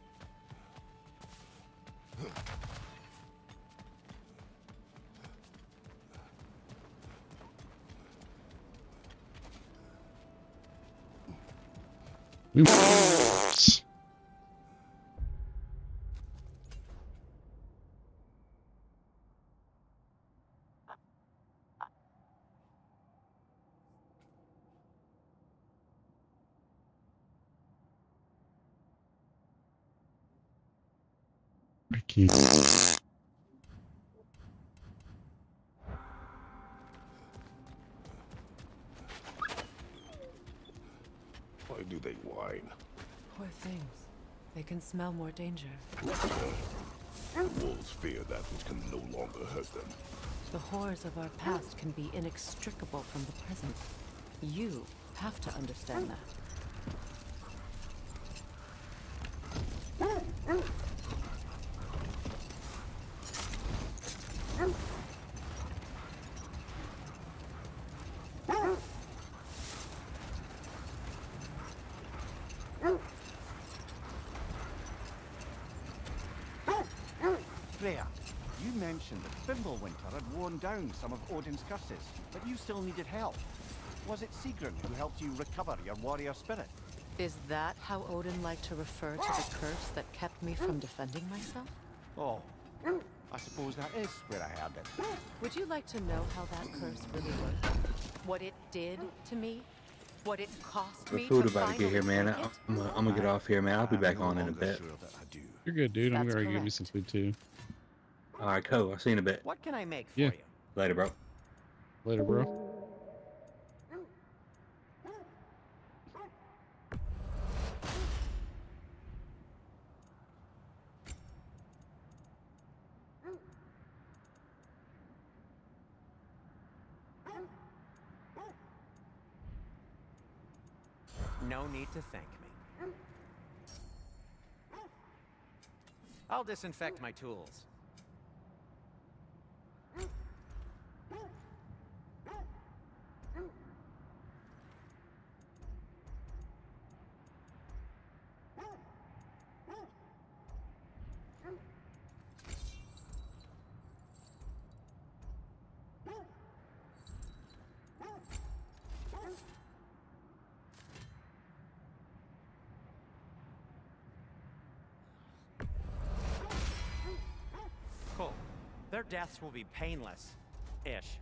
[SPEAKER 1] I can't.
[SPEAKER 3] Why do they whine?
[SPEAKER 5] Poor things. They can smell more danger.
[SPEAKER 3] The wolves fear that which can no longer hurt them.
[SPEAKER 5] The horrors of our past can be inextricable from the present. You have to understand that.
[SPEAKER 6] Freya, you mentioned that Fimbulwinter had worn down some of Odin's curses, but you still needed help. Was it Sigrun who helped you recover your warrior spirit?
[SPEAKER 5] Is that how Odin liked to refer to the curse that kept me from defending myself?
[SPEAKER 6] Oh, I suppose that is where I heard it.
[SPEAKER 5] Would you like to know how that curse really worked? What it did to me? What it cost
[SPEAKER 7] The
[SPEAKER 5] me
[SPEAKER 7] food
[SPEAKER 5] to
[SPEAKER 7] about to get here,
[SPEAKER 5] finally
[SPEAKER 7] man.
[SPEAKER 5] make it?
[SPEAKER 7] I'm gonna get off here, man. I'll be back
[SPEAKER 11] no
[SPEAKER 7] on in a
[SPEAKER 11] longer
[SPEAKER 7] bit.
[SPEAKER 11] sure that I do.
[SPEAKER 1] You're good, dude. I'm
[SPEAKER 5] That's
[SPEAKER 1] gonna give me
[SPEAKER 5] correct.
[SPEAKER 1] some food too.
[SPEAKER 7] All right, cool. I'll see you in a bit.
[SPEAKER 8] What can I make for
[SPEAKER 1] Yeah.
[SPEAKER 8] you?
[SPEAKER 7] Later, bro.
[SPEAKER 1] Later, bro.
[SPEAKER 8] No need to thank me. I'll disinfect my tools. Cool. Their deaths will be painless-ish.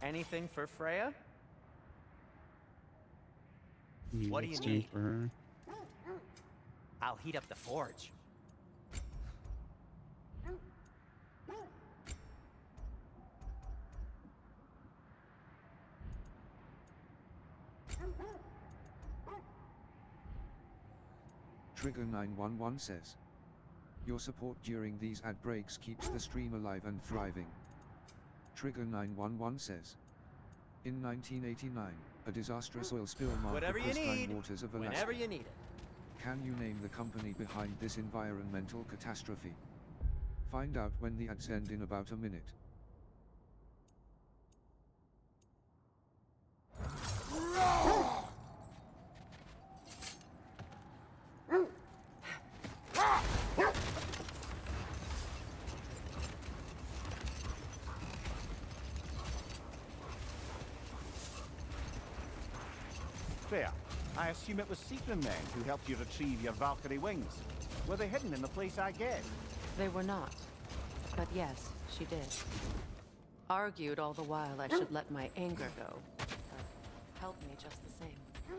[SPEAKER 8] Anything for Freya? What do you need?
[SPEAKER 1] For her.
[SPEAKER 8] I'll heat up the forge.
[SPEAKER 2] Trigger 911 says, your support during these ad breaks keeps the stream alive and thriving. Trigger 911 says, in 1989, a disastrous oil spill marked
[SPEAKER 8] Whatever
[SPEAKER 2] the
[SPEAKER 8] you
[SPEAKER 2] coastline
[SPEAKER 8] need,
[SPEAKER 2] waters of Alaska.
[SPEAKER 8] whenever you need it.
[SPEAKER 2] Can you name the company behind this environmental catastrophe? Find out when the ads end in about a minute.
[SPEAKER 6] Fair. I assume it was Seekman men who helped you retrieve your Valkyrie wings. Were they hidden in the place I gave?
[SPEAKER 5] They were not. But yes, she did. Argued all the while I should let my anger go. But helped me just the same.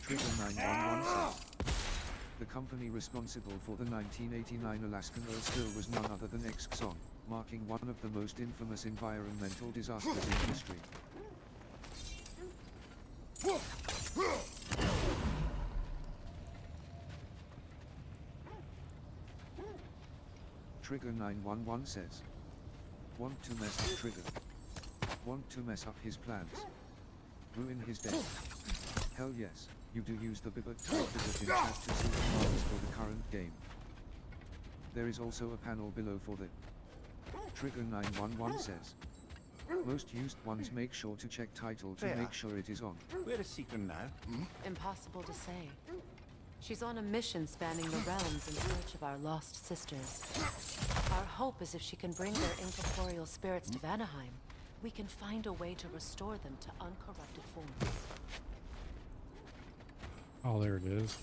[SPEAKER 2] Trigger 911 says, the company responsible for the 1989 Alaskan oil spill was none other than Exxon, marking one of the most infamous environmental disasters in history. Trigger 911 says, want to mess up Trigger. Want to mess up his plans. Ruin his day. Hell yes, you do use the BitBot type BitBot in chat to see commands for the current game. There is also a panel below for the Trigger 911 says, most used ones make sure to check title to
[SPEAKER 6] Fair.
[SPEAKER 2] make sure it is on.
[SPEAKER 6] Where is Seekman now?
[SPEAKER 5] Impossible to say. She's on a mission spanning the realms in search of our lost sisters. Our hope is if she can bring their incorporeal spirits to Vanaheim, we can find a way to restore them to uncorrupted forms.
[SPEAKER 1] Oh, there it is.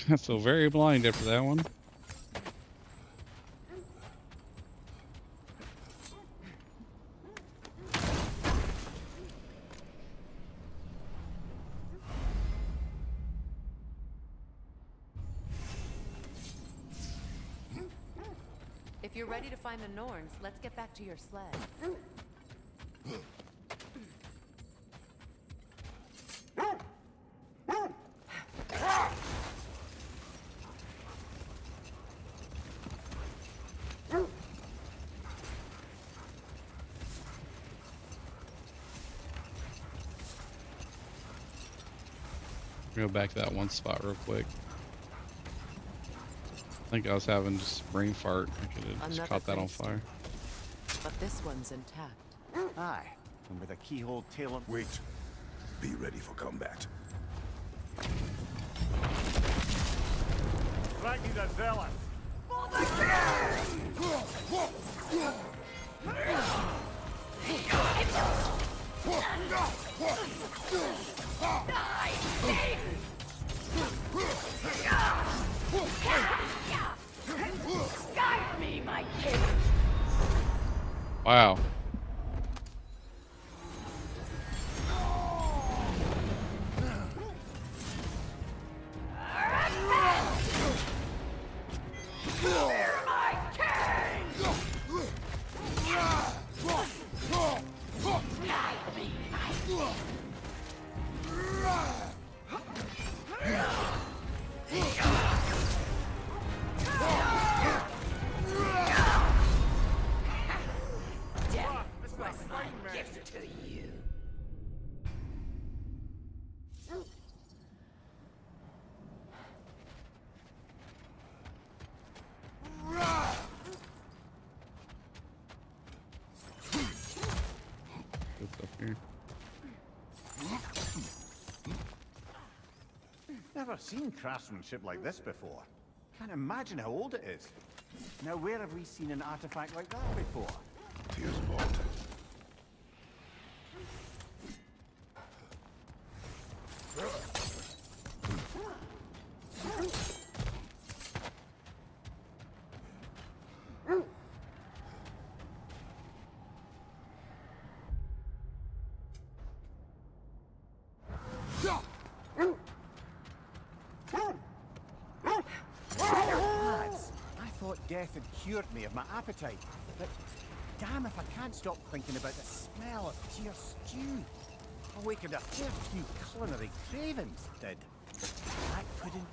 [SPEAKER 1] I feel very blind after that one.
[SPEAKER 5] If you're ready to find the Norns, let's get back to your sled.
[SPEAKER 1] Go back to that one spot real quick. I think I was having just a brain fart. I could have just
[SPEAKER 5] Another
[SPEAKER 1] caught that on
[SPEAKER 5] gravestone.
[SPEAKER 1] fire.
[SPEAKER 5] But this one's intact.
[SPEAKER 6] Aye, and with a keyhole tail.
[SPEAKER 3] Wait. Be ready for combat.
[SPEAKER 10] Ragni the Zealous!
[SPEAKER 12] Guide me, my king!
[SPEAKER 1] Wow.
[SPEAKER 12] Fear my king! Guide me, my Death was my gift to you.
[SPEAKER 1] Good stuff here.
[SPEAKER 6] Never seen craftsmanship like this before. Can't imagine how old it is. Now, where have we seen an artifact like that before?
[SPEAKER 3] Here's vault.
[SPEAKER 6] Lads, I thought death had cured me of my appetite, but damn if I can't stop thinking about the smell of dear stew. Awakened a fair few culinary cravings, did. Black pudding,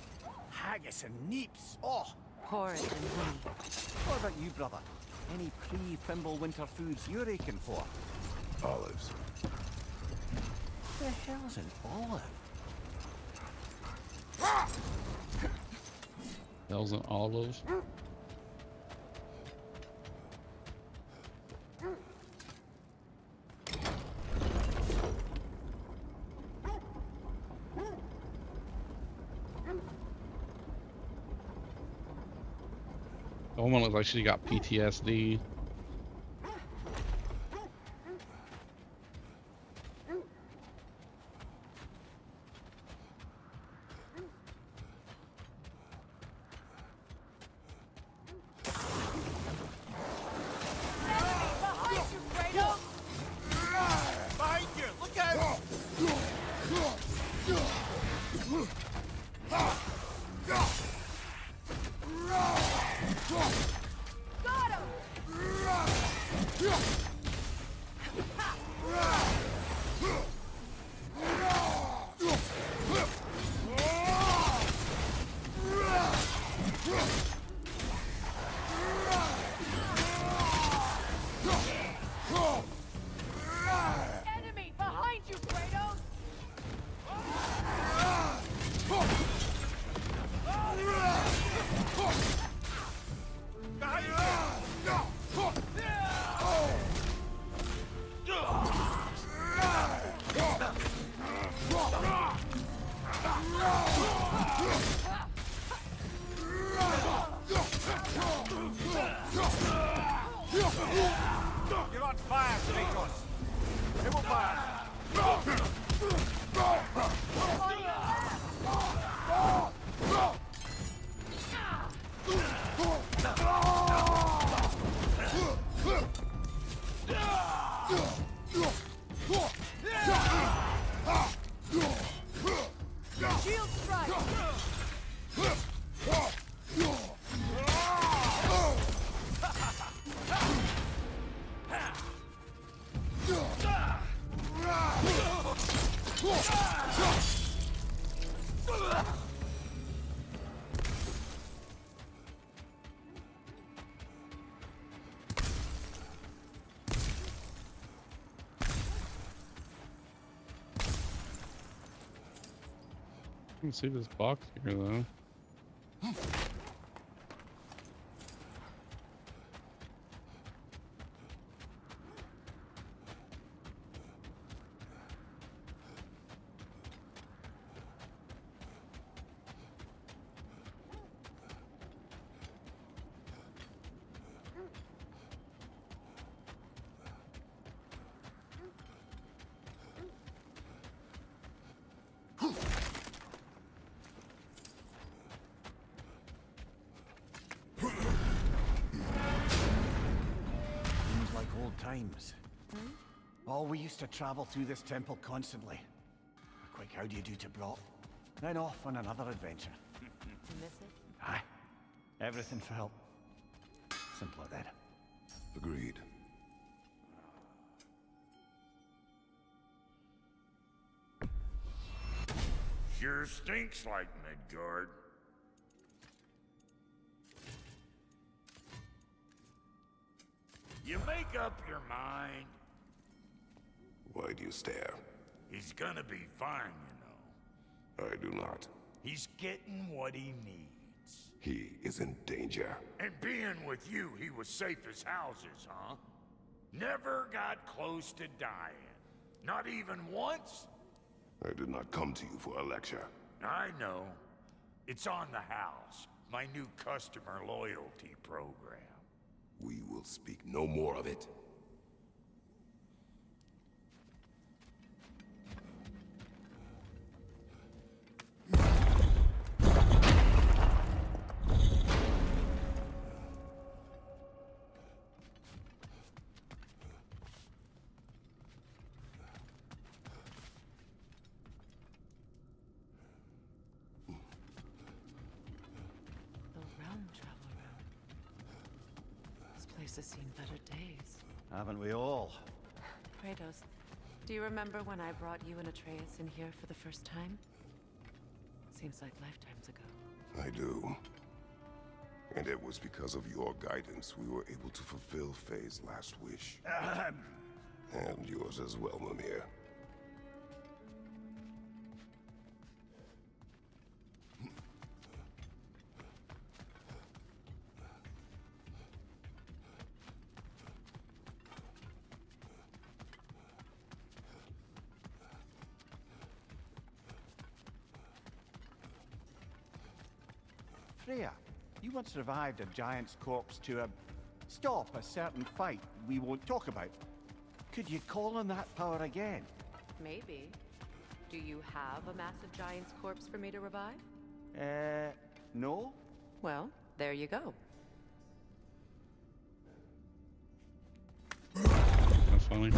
[SPEAKER 6] haggis and neeps. Oh!
[SPEAKER 5] Porridge and honey.
[SPEAKER 6] What about you, brother? Any pre-Fimble winter foods you're aching for?
[SPEAKER 3] Olives.
[SPEAKER 6] The hell's an olive?
[SPEAKER 1] That was an olive. The woman looks like she got PTSD.
[SPEAKER 10] Behind you! Look out!
[SPEAKER 12] Got him! Enemy behind you, Kratos!
[SPEAKER 10] You're on fire, Kratos! It will fire!
[SPEAKER 12] Shield strike!
[SPEAKER 1] can see this box here though.
[SPEAKER 6] Seems like old times. Oh, we used to travel through this temple constantly. A quick how do you do to Brock, then off on another adventure.
[SPEAKER 5] You miss it?
[SPEAKER 6] Aye. Everything felt simpler then.
[SPEAKER 3] Agreed.
[SPEAKER 10] Sure stinks like Midgard. You make up your mind.
[SPEAKER 3] Why do you stare?
[SPEAKER 10] He's gonna be fine, you know.
[SPEAKER 3] I do not.
[SPEAKER 10] He's getting what he needs.
[SPEAKER 3] He is in danger.
[SPEAKER 10] And being with you, he was safe as houses, huh? Never got close to dying. Not even once?
[SPEAKER 3] I did not come to you for a lecture.
[SPEAKER 10] I know. It's on the house. My new customer loyalty program.
[SPEAKER 3] We will speak no more of it.
[SPEAKER 5] Has seen better days.
[SPEAKER 6] Haven't we all?
[SPEAKER 5] Kratos, do you remember when I brought you and Atreus in here for the first time? Seems like lifetimes ago.
[SPEAKER 3] I do. And it was because of your guidance we were able to fulfill Faye's last wish. And yours as well, Mimir.
[SPEAKER 6] Freya, you once revived a giant's corpse to stop a certain fight we won't talk about. Could you call on that power again?
[SPEAKER 5] Maybe. Do you have a massive giant's corpse for me to revive?
[SPEAKER 6] No?
[SPEAKER 5] Well, there you go.
[SPEAKER 1] That's funny.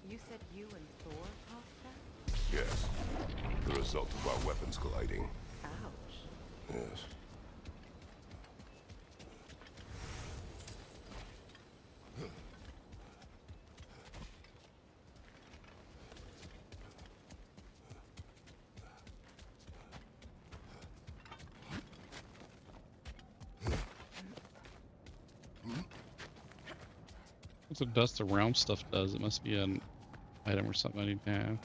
[SPEAKER 5] You said you and Thor caused that?
[SPEAKER 3] Yes. The result of our weapons colliding.
[SPEAKER 5] Ouch.
[SPEAKER 3] Yes.
[SPEAKER 1] What's the dust of realm stuff does? It must be an item or something I need to have.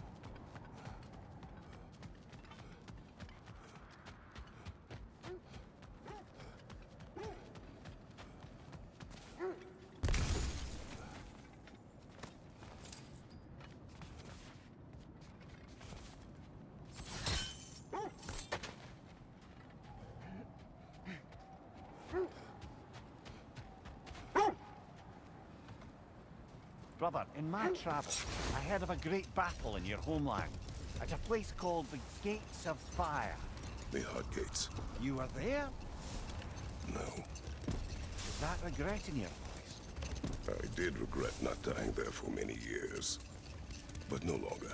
[SPEAKER 6] Brother, in my travels, I heard of a great battle in your homeland, at a place called the Gates of Fire.
[SPEAKER 3] The Hut Gates.
[SPEAKER 6] You were there?
[SPEAKER 3] No.
[SPEAKER 6] Is that regret in your voice?
[SPEAKER 3] I did regret not dying there for many years. but no longer.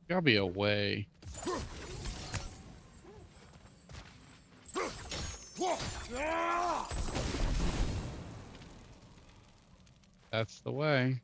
[SPEAKER 1] Gotta be a way. That's the way.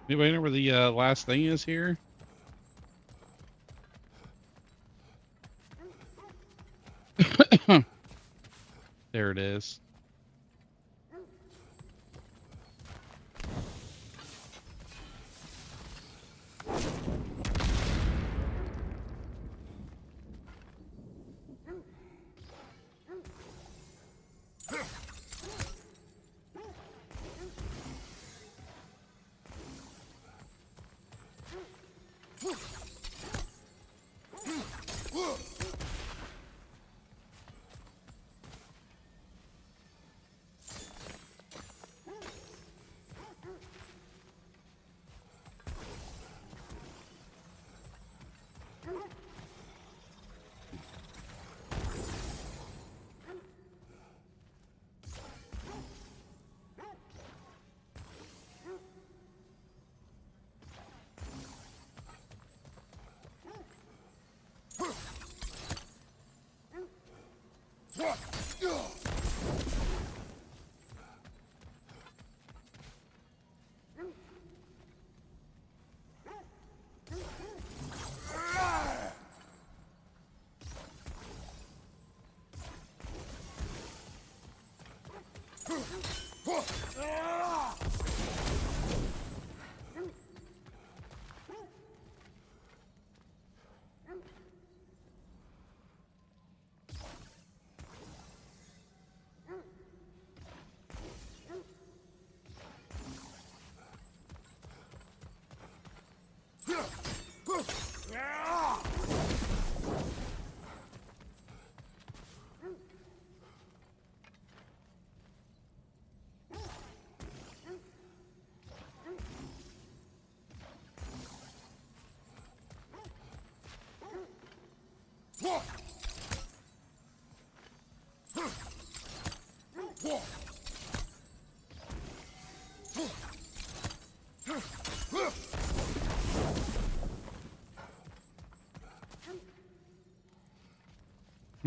[SPEAKER 1] Anybody know where the last thing is here? There it is.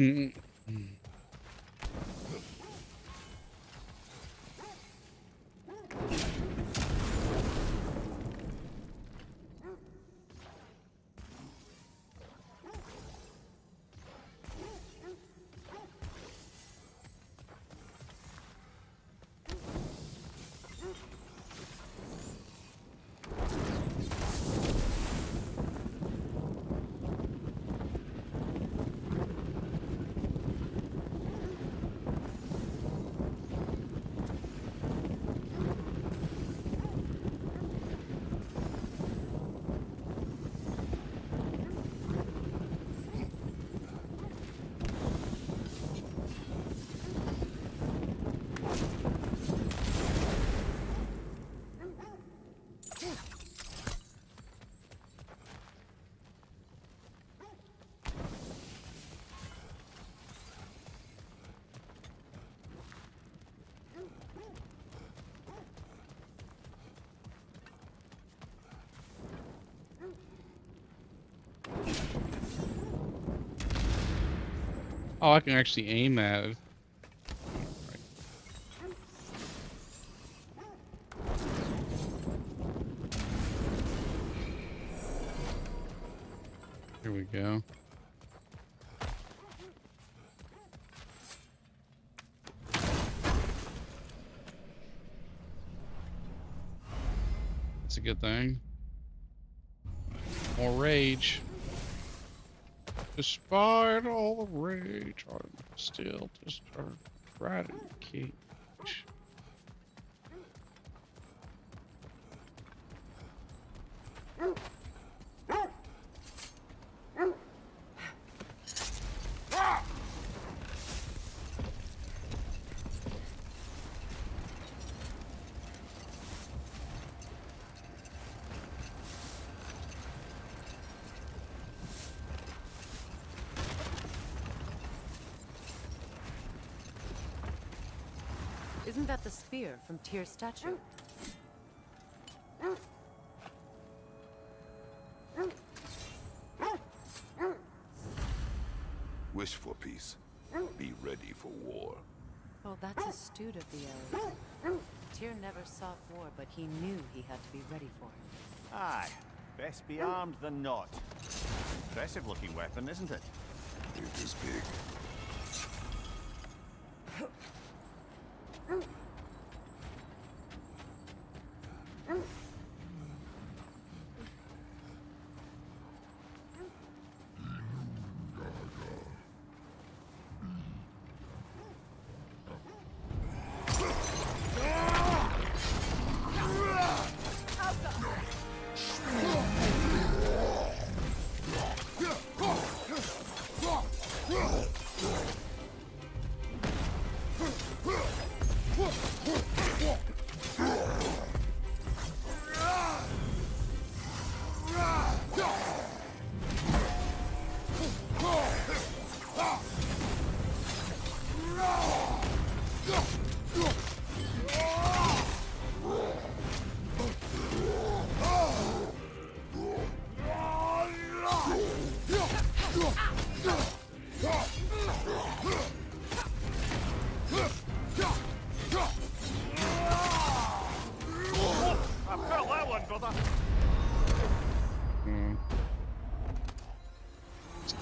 [SPEAKER 1] Mm-mm. Oh, I can actually aim at it. Here we go. That's a good thing. More rage. Despite all the rage, I'm still just riding the cage.
[SPEAKER 5] Isn't that the spear from Tyr's statue?
[SPEAKER 3] Wish for peace. Be ready for war.
[SPEAKER 5] Oh, that's astute of the elves. Tyr never sought war, but he knew he had to be ready for it.
[SPEAKER 6] Aye. Best be armed than not. Impressive looking weapon, isn't it?
[SPEAKER 3] It is big.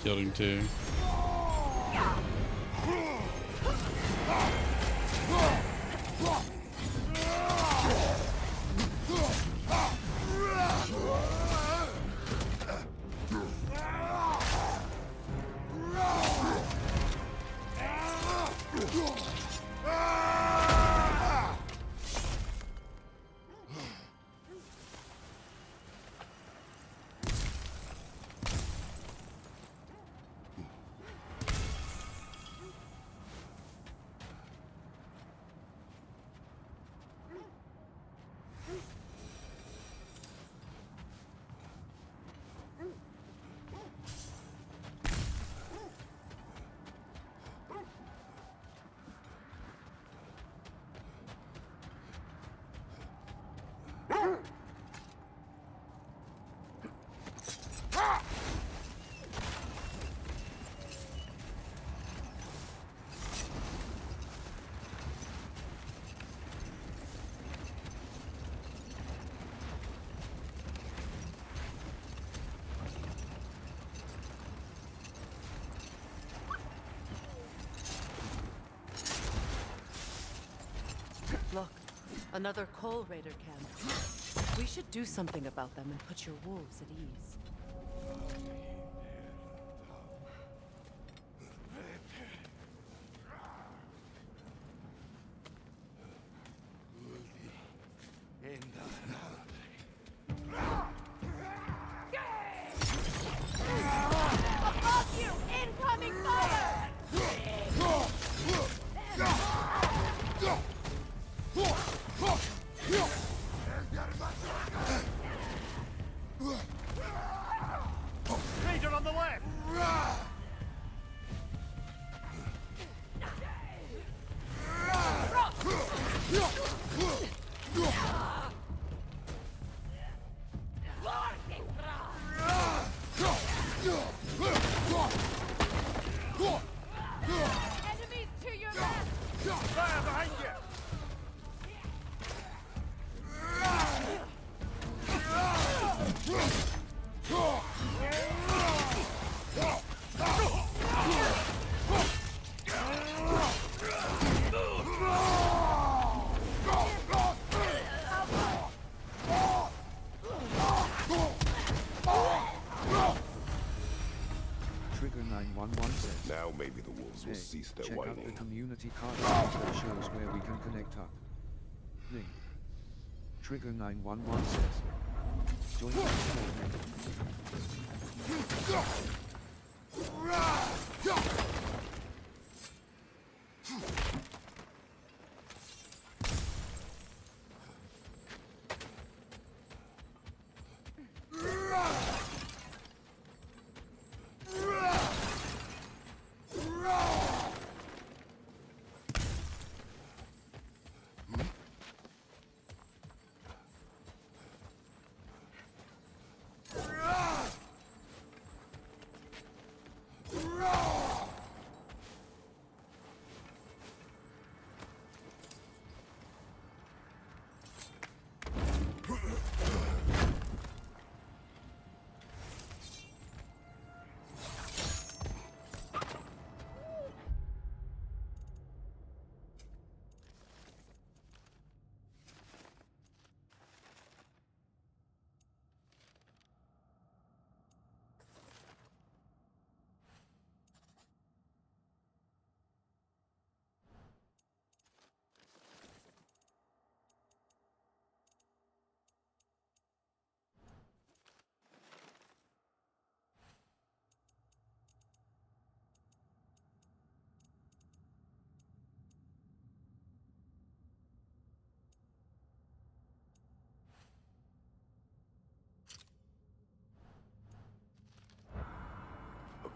[SPEAKER 1] Killed him too.
[SPEAKER 5] Look, another Coal Raider camp. We should do something about them and put your wolves at ease.
[SPEAKER 12] Above you! Incoming fire!
[SPEAKER 2] Trigger 911 says.
[SPEAKER 3] Now maybe the wolves will
[SPEAKER 2] Hey,
[SPEAKER 3] cease their
[SPEAKER 2] check out
[SPEAKER 3] whining.
[SPEAKER 2] the community card that shows where we can connect up. Link. Trigger 911 says. Join us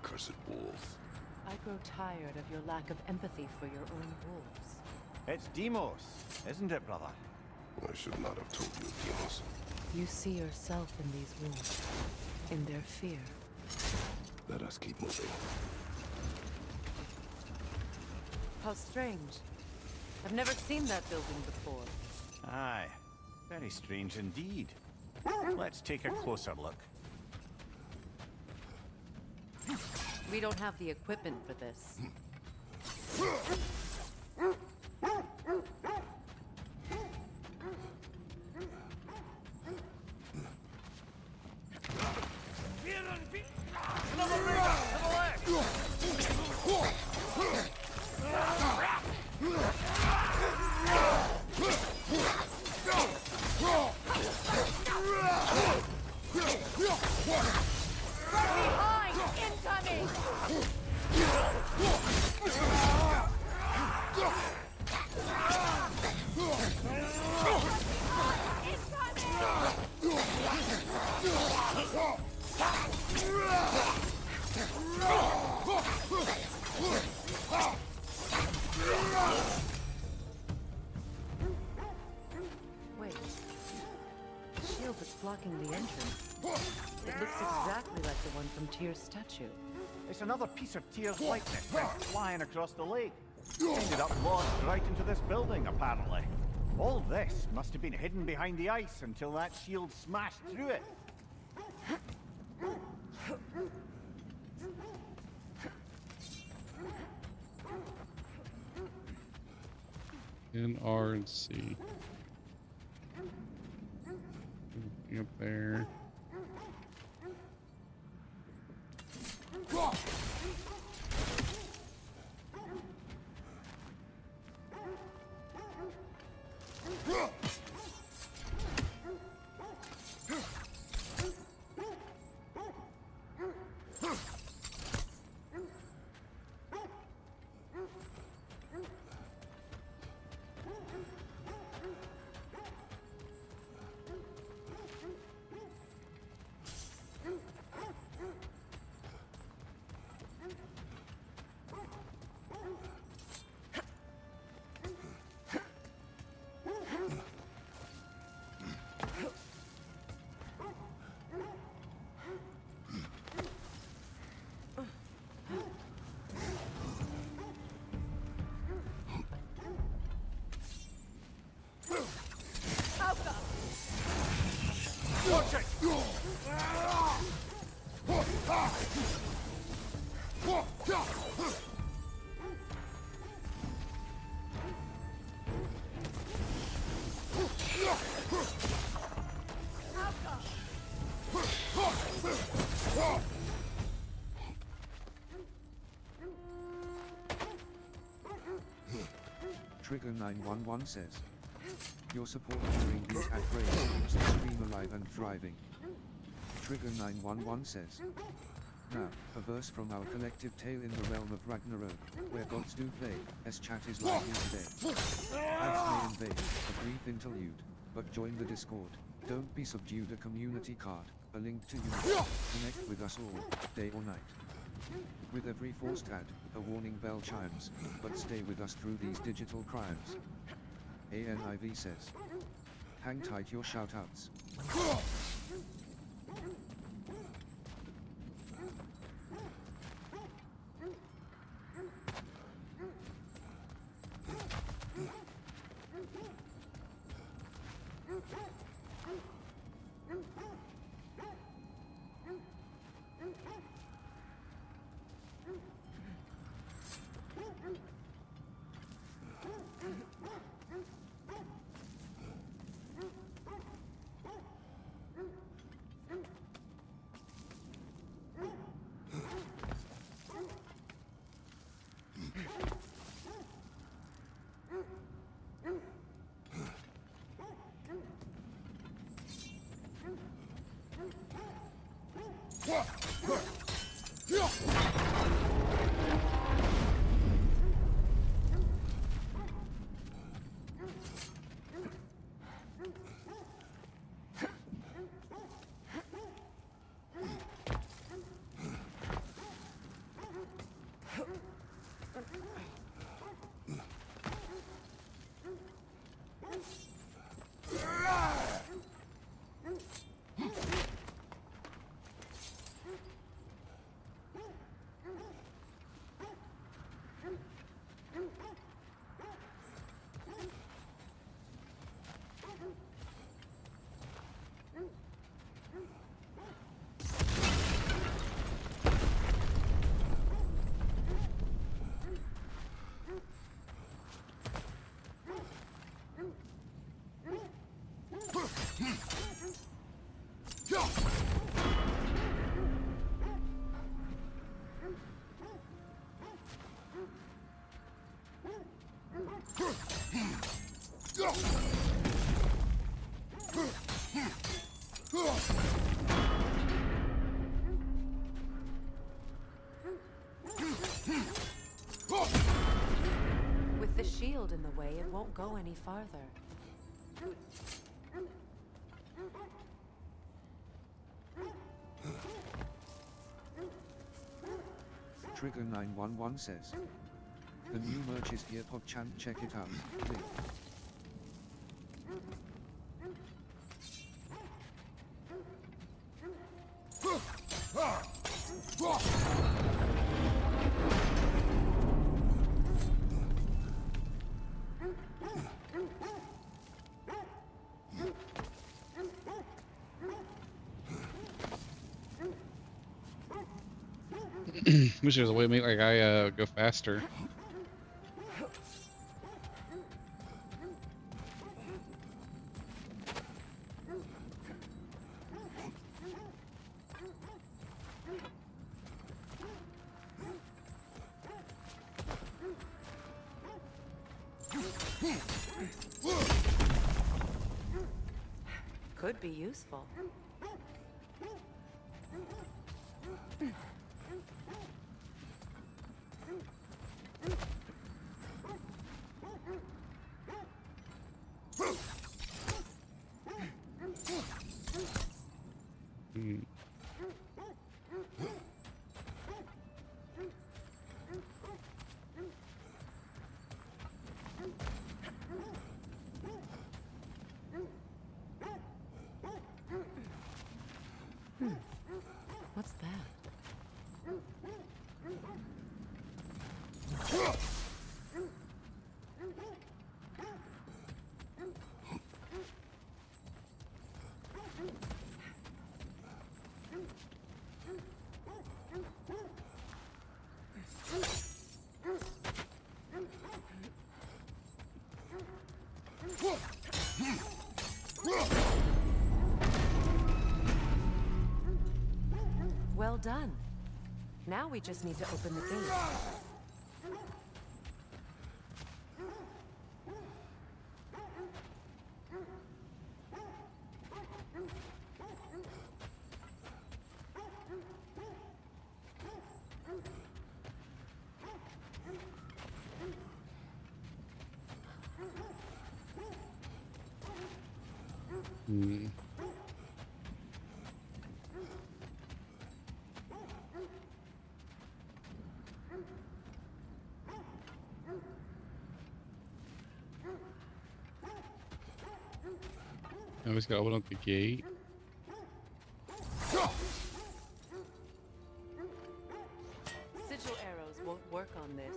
[SPEAKER 3] Accursed wolves.
[SPEAKER 5] I grow tired of your lack of empathy for your own wolves.
[SPEAKER 6] It's Demos, isn't it, brother?
[SPEAKER 3] I should not have told you, Demos.
[SPEAKER 5] You see yourself in these wolves, in their fear.
[SPEAKER 3] Let us keep moving.
[SPEAKER 5] How strange. I've never seen that building before.
[SPEAKER 6] Aye, very strange indeed. Let's take a closer look.
[SPEAKER 5] We don't have the equipment for this.
[SPEAKER 12] Behind! Incoming!
[SPEAKER 5] Wait. The shield that's blocking the entrance. It looks exactly like the one from Tyr's statue.
[SPEAKER 6] It's another piece of Tyr's likeness sent flying across the lake. Ended up lodged right into this building, apparently. All this must have been hidden behind the ice until that shield smashed through it.
[SPEAKER 1] In R and C. Up there.
[SPEAKER 12] Watch it!
[SPEAKER 2] Trigger911 says, your support during these at-grade keeps the stream alive and thriving. Trigger911 says, now, a verse from our collective tale in the realm of Ragnarök, where gods do play, as chat is lively today. Ads may invade, a brief interlude, but join the Discord, don't be subdued. A community card, a link to you, connect with us all, day or night. With every forced ad, a warning bell chimes, but stay with us through these digital crimes. ANIV says, hang tight your shoutouts.
[SPEAKER 5] With the shield in the way, it won't go any farther.
[SPEAKER 2] Trigger911 says, the new merch is here, PogChamp, check it out, link.
[SPEAKER 1] Wish there was a way to make like I go faster.
[SPEAKER 5] Could be useful. What's that? Well done. Now we just need to open the gate.
[SPEAKER 1] Hmm. Now he's got to open up the gate.
[SPEAKER 5] Sigil arrows won't work on this.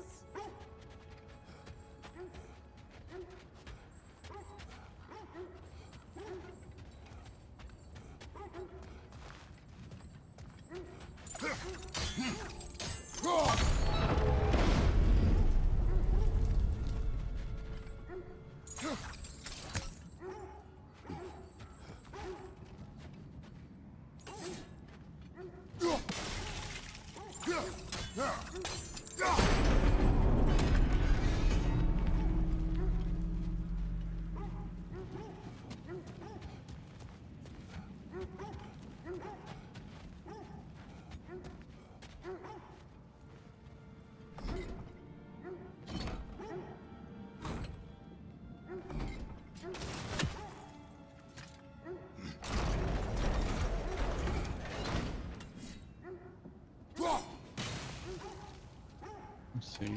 [SPEAKER 1] Let's see.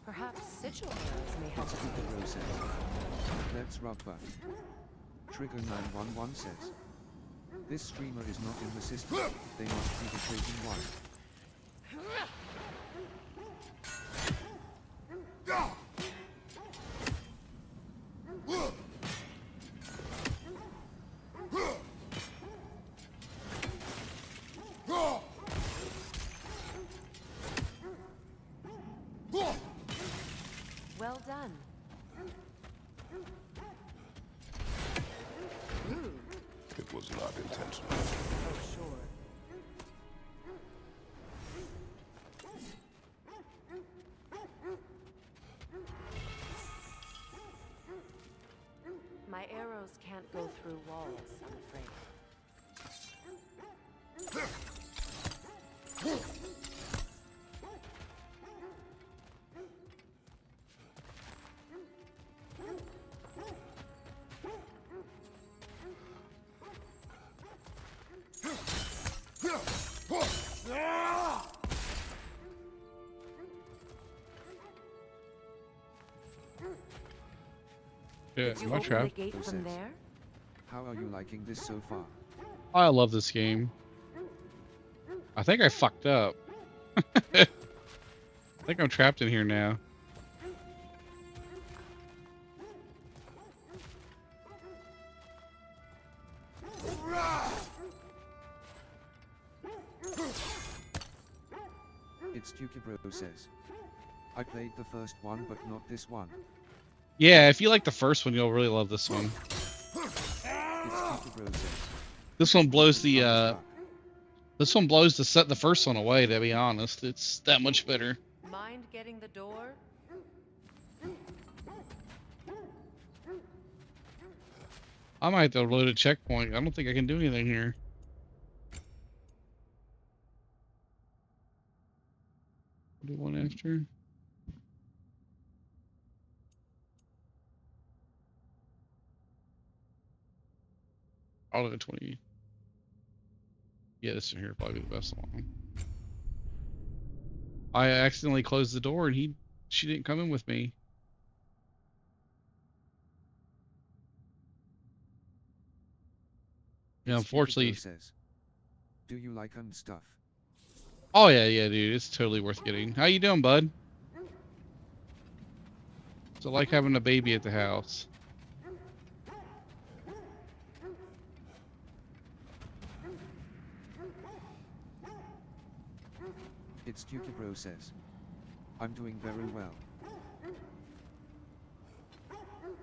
[SPEAKER 5] Perhaps sigil arrows may help us.
[SPEAKER 2] Hero says. Let's rub butt. Trigger 911 says. This streamer is not in the system. They must be the chosen one.
[SPEAKER 5] Well done.
[SPEAKER 3] It was not intentional.
[SPEAKER 14] Oh, sure.
[SPEAKER 5] My arrows can't go through walls, I'm afraid.
[SPEAKER 1] Yeah,
[SPEAKER 5] Did you
[SPEAKER 1] am I
[SPEAKER 5] open the
[SPEAKER 1] trapped?
[SPEAKER 5] gate from there?
[SPEAKER 2] How are you liking this so far?
[SPEAKER 1] I love this game. I think I fucked up. I think I'm trapped in here now.
[SPEAKER 2] It's Tukibro says. I played the first one but not this one.
[SPEAKER 1] Yeah, if you like the first one, you'll really love this one.
[SPEAKER 2] It's Tukibro says.
[SPEAKER 1] This one blows the first one away, to be honest. It's that much better.
[SPEAKER 5] Mind getting the door?
[SPEAKER 1] I might have to load a checkpoint. I don't think I can do anything here. What do you want after? I'll do 20. Yeah, this one here probably be the best one. I accidentally closed the door and she didn't come in with me. Yeah, unfortunately.
[SPEAKER 2] Says. Do you like stuff?
[SPEAKER 1] Oh yeah, dude, it's totally worth getting. How you doing, bud? It's like having a baby at the house.
[SPEAKER 2] It's Tukibro says. I'm doing very well.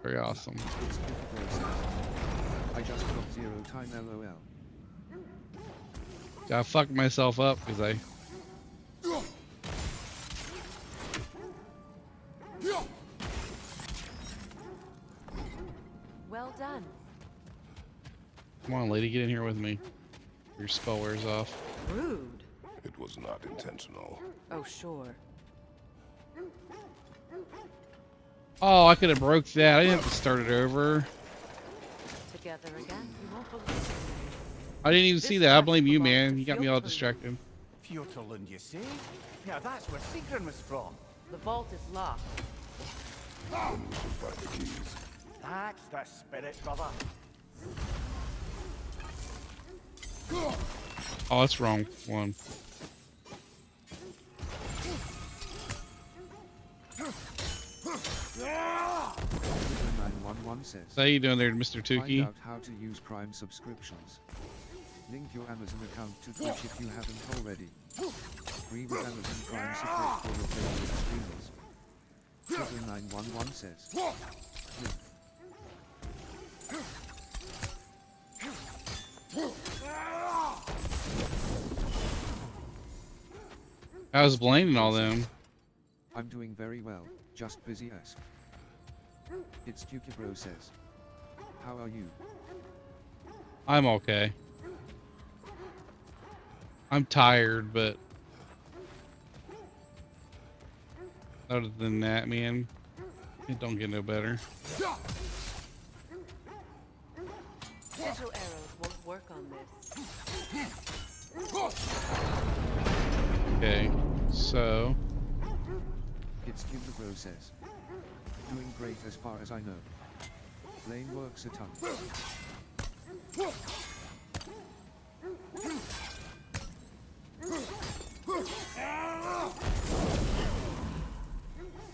[SPEAKER 1] Very awesome.
[SPEAKER 2] It's Tukibro says. I just got 0 time LOL.
[SPEAKER 1] I fucked myself up because I...
[SPEAKER 5] Well done.
[SPEAKER 1] Come on, lady, get in here with me. Your spell wears off.
[SPEAKER 5] Rude.
[SPEAKER 3] It was not intentional.
[SPEAKER 14] Oh, sure.
[SPEAKER 1] Oh, I could have broke that. I didn't have to start it over.
[SPEAKER 5] Together again, you won't believe.
[SPEAKER 1] I didn't even see that. I blame you, man. You got me all distracted.
[SPEAKER 17] Fjortland, you say? Now that's where Sigrun was from.
[SPEAKER 5] The vault is locked.
[SPEAKER 3] Then we should find the keys.
[SPEAKER 17] That's the spirit, brother.
[SPEAKER 1] Oh, that's wrong one.
[SPEAKER 2] Says,
[SPEAKER 1] How you doing there, Mr. Tukey?
[SPEAKER 2] Find out how to use Prime subscriptions. Link your Amazon account to Twitch if you haven't already. Free with Amazon Prime support for your favorite streamers. 911 says.
[SPEAKER 1] How's Blaine and all them?
[SPEAKER 2] I'm doing very well, just busy as. It's Tuki Bro says. How are you?
[SPEAKER 1] I'm okay. I'm tired, but other than that, man, it don't get no better.
[SPEAKER 5] Sigil arrows won't work on this.
[SPEAKER 1] Okay, so
[SPEAKER 2] It's Tuki Bro says. Doing great as far as I know. Blaine works a ton.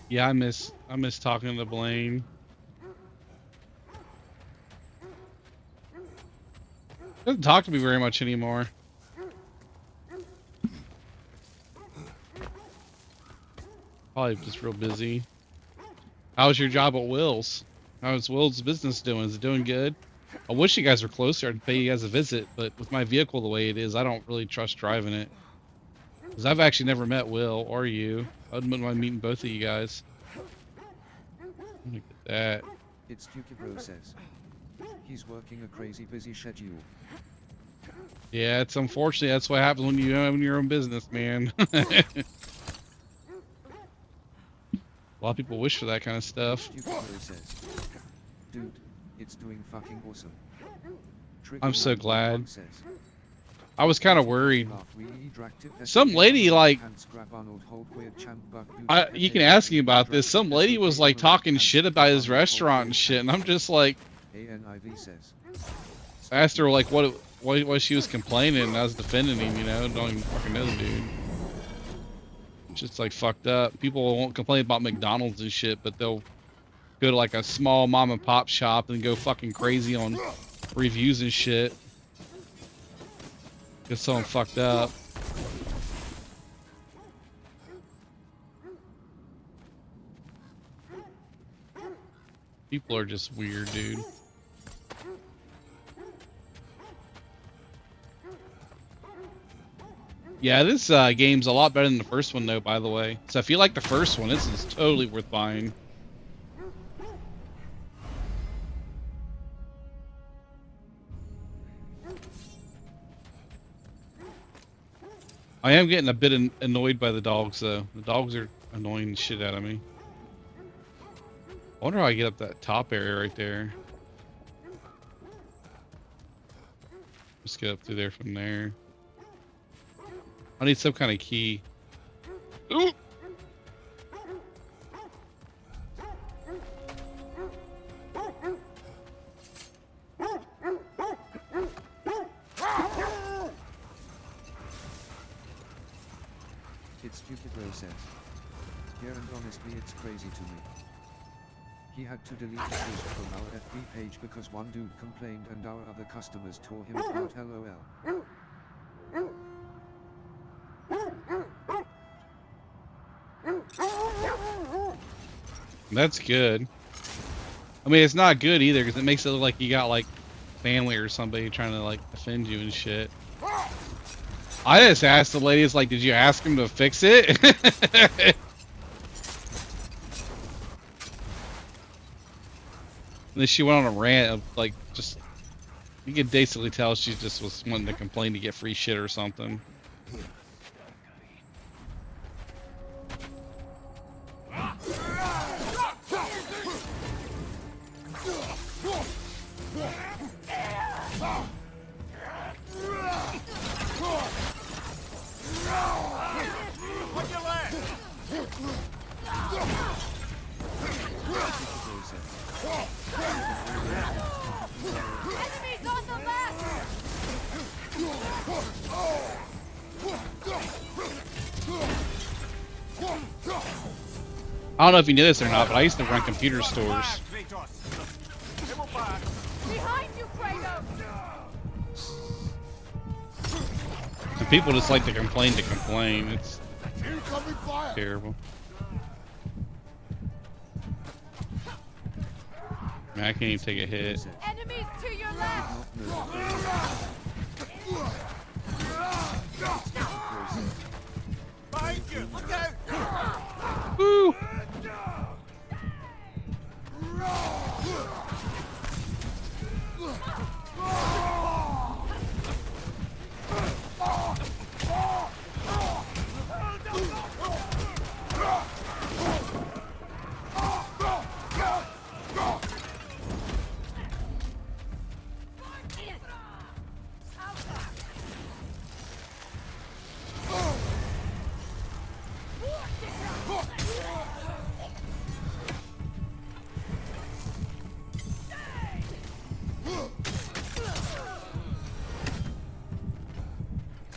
[SPEAKER 1] yeah, I miss talking to Blaine. Doesn't talk to me very much anymore. Probably just real busy. How's your job at Will's? How's Will's business doing? Is it doing good? I wish you guys were closer. I'd pay you guys a visit, but with my vehicle the way it is, I don't really trust driving it. Because I've actually never met Will or you. I wouldn't mind meeting both of you guys. Look at that.
[SPEAKER 2] It's Tuki Bro says. He's working a crazy busy schedule.
[SPEAKER 1] Yeah, it's unfortunate. That's what happens when you own your own business, man. A lot of people wish for that kind of stuff.
[SPEAKER 2] Dude, it's doing fucking awesome.
[SPEAKER 1] I'm so glad. I was kind of worried. Some lady, like, you can ask me about this. Some lady was like talking shit about his restaurant and shit, and I'm just like, I asked her like what she was complaining, and I was defending him, you know. Don't even fucking know the dude. It's just like fucked up. People won't complain about McDonald's and shit, but they'll go to like a small mom and pop shop and go fucking crazy on reviews and shit. Get someone fucked up. People are just weird, dude. Yeah, this game's a lot better than the first one, though, by the way. So if you like the first one, this is totally worth buying. I am getting a bit annoyed by the dogs, though. The dogs are annoying the shit out of me. I wonder how I get up that top area right there. Just get up through there from there. I need some kind of key. Ooh!
[SPEAKER 2] It's stupid process. Yeah, and honestly it's crazy to me. He had to delete the post from our FB page because one dude complained and our other customers tore him apart, lol.
[SPEAKER 1] That's good. I mean, it's not good either because it makes it look like you got like family or somebody trying to like defend you and shit. I just asked the ladies, like, did you ask him to fix it? And then she went on a rant of like, just, you could basically tell she just was wanting to complain to get free shit or something.
[SPEAKER 10] On your left!
[SPEAKER 21] Enemies on the left!
[SPEAKER 1] I don't know if you knew this or not, but I used to run computer stores.
[SPEAKER 21] Behind you, Kratos!
[SPEAKER 1] And people just like to complain to complain. It's terrible. Man, I can't even take a hit.
[SPEAKER 21] Enemies to your left!
[SPEAKER 10] Behind you! Look out!
[SPEAKER 1] Woo!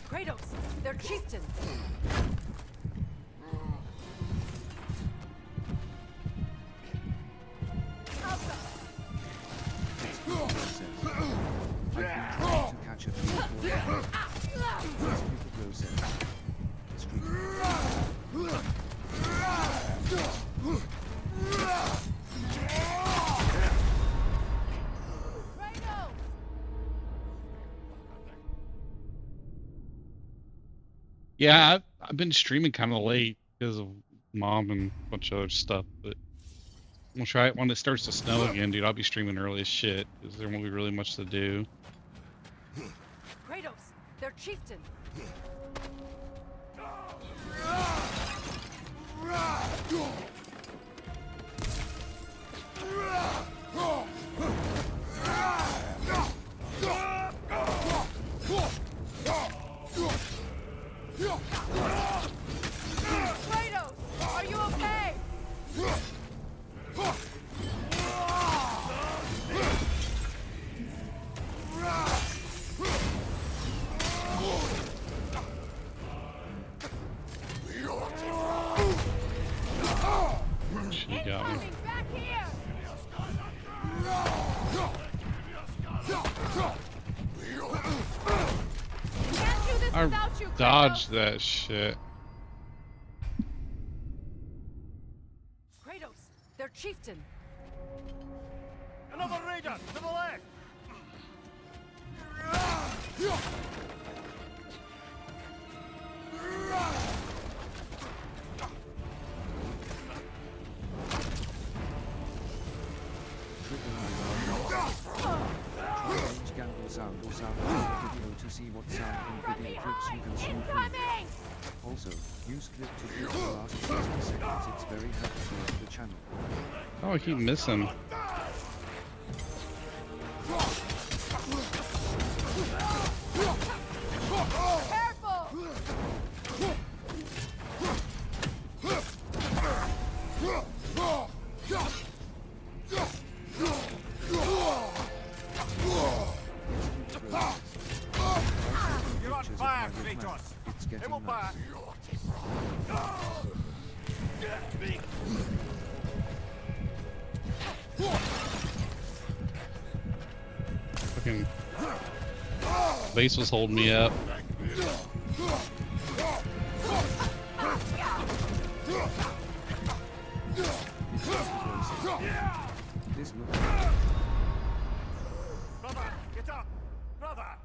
[SPEAKER 21] Kratos, they're chieftains!
[SPEAKER 1] Yeah, I've been streaming kind of late because of mom and a bunch of other stuff, but I'm gonna try it when it starts to snow again, dude. I'll be streaming early as shit because there won't be really much to do.
[SPEAKER 21] Kratos, they're chieftains! Kratos, are you okay?
[SPEAKER 1] She got me.
[SPEAKER 21] Back here! Can't do this
[SPEAKER 1] I
[SPEAKER 21] without you, Kratos.
[SPEAKER 1] dodged that shit.
[SPEAKER 21] Kratos, they're chieftain.
[SPEAKER 10] Another raider to the left!
[SPEAKER 2] To see what sound and video clips you can see through. Also, use clip to view the last 60 seconds. It's very helpful for the channel.
[SPEAKER 1] Oh, I keep missing.
[SPEAKER 10] You're on fire, Kratos!
[SPEAKER 2] It's getting
[SPEAKER 10] Him back!
[SPEAKER 1] Fucking base was holding me up.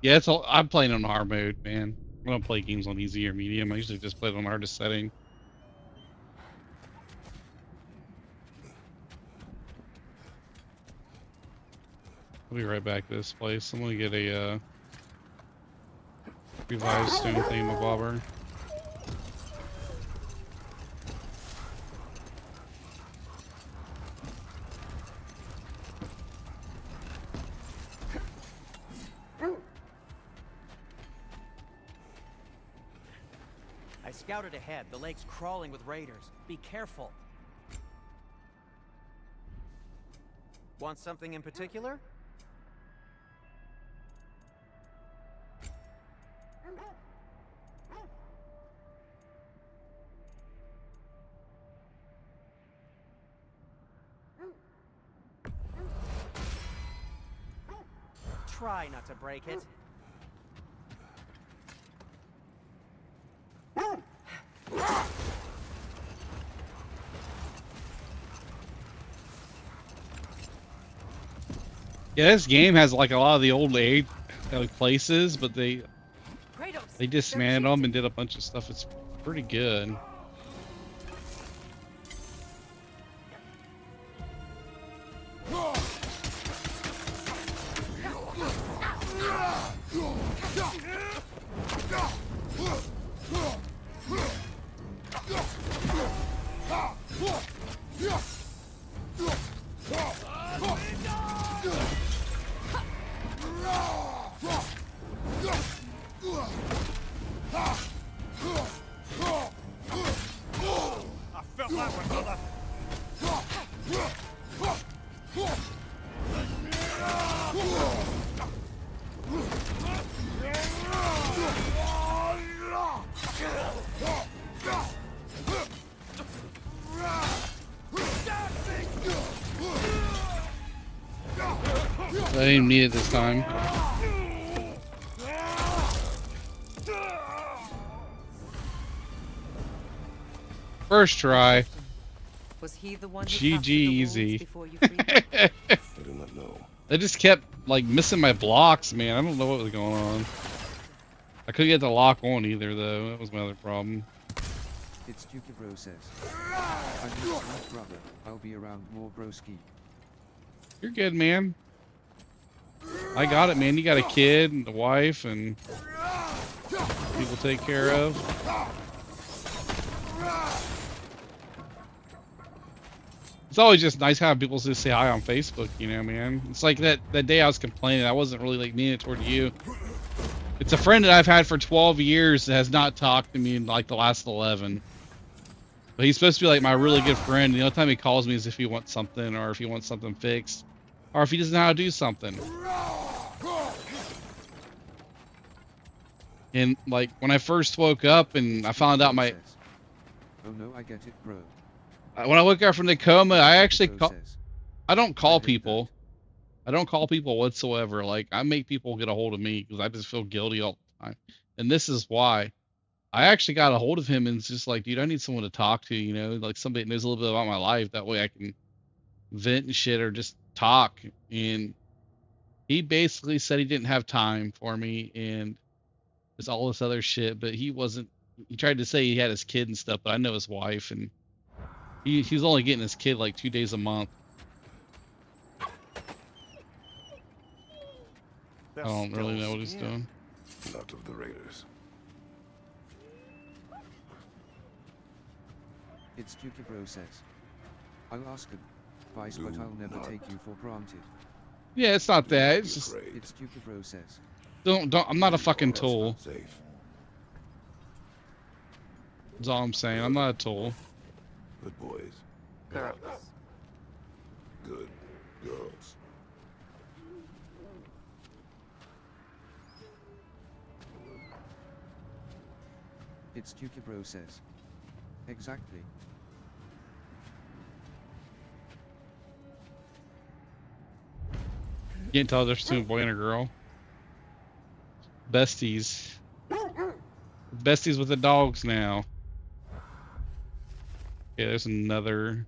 [SPEAKER 1] Yeah, it's all, I'm playing on hard mode, man. I don't play games on easy or medium. I usually just play it on hardest setting. I'll be right back to this place. I'm gonna get a revised stone thingamabobber.
[SPEAKER 15] scouted ahead. The lake's crawling with raiders. Be careful. Want something in particular? Try not to break it.
[SPEAKER 1] Yeah, this game has like a lot of the old age places, but they dismantled them and did a bunch of stuff. It's pretty good. I didn't even need it this time. First try.
[SPEAKER 5] Was he the one who
[SPEAKER 1] GG easy.
[SPEAKER 5] before you freed him?
[SPEAKER 3] I do not know.
[SPEAKER 1] I just kept like missing my blocks, man. I don't know what was going on. I couldn't get the lock on either, though. That was my other problem.
[SPEAKER 2] It's Duke Bro says. I'm your sweet brother. I'll be around more broski.
[SPEAKER 1] You're good, man. I got it, man. You got a kid and a wife and people to take care of. It's always just nice having people just say hi on Facebook, you know, man. It's like that day I was complaining. I wasn't really like meaning it toward you. It's a friend that I've had for 12 years that has not talked to me in like the last 11. But he's supposed to be like my really good friend. And the only time he calls me is if he wants something or if he wants something fixed or if he doesn't know how to do something. And like when I first woke up and I found out my...
[SPEAKER 2] Oh no, I get it, bro.
[SPEAKER 1] When I woke up from the coma, I actually call... I don't call people. I don't call people whatsoever. Like, I make people get a hold of me because I just feel guilty all the time. And this is why. I actually got a hold of him and it's just like, dude, I need someone to talk to, you know? Like, somebody that knows a little bit about my life. That way I can vent and shit or just talk. And he basically said he didn't have time for me and there's all this other shit. But he wasn't... He tried to say he had his kid and stuff, but I know his wife and... He's only getting his kid like 2 days a month. I don't really know what he's doing.
[SPEAKER 3] Not of the raiders.
[SPEAKER 2] It's Duke Bro says. I'll ask him. Vice, but I'll never take you for granted.
[SPEAKER 1] Yeah, it's not that. It's just...
[SPEAKER 2] It's Duke Bro says.
[SPEAKER 1] Don't. I'm not a fucking tool.
[SPEAKER 3] Safe.
[SPEAKER 1] That's all I'm saying. I'm not a tool.
[SPEAKER 3] Good boys.
[SPEAKER 5] Girls.
[SPEAKER 3] Good girls.
[SPEAKER 2] It's Duke Bro says. Exactly.
[SPEAKER 1] You can't tell there's between a boy and a girl. Besties. Besties with the dogs now. Yeah, there's another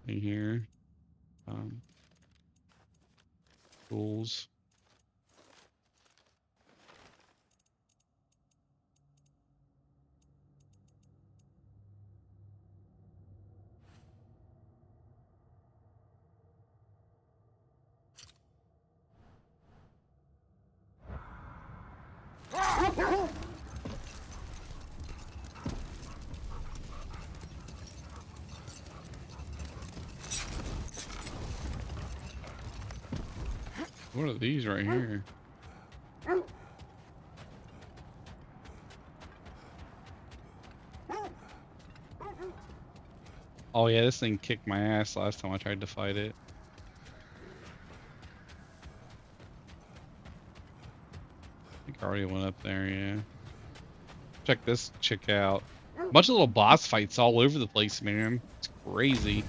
[SPEAKER 1] thing here. Tools. What are these right here? Oh yeah, this thing kicked my ass last time I tried to fight it. I think I already went up there, yeah. Check this chick out. Bunch of little boss fights all over the place, man. It's crazy.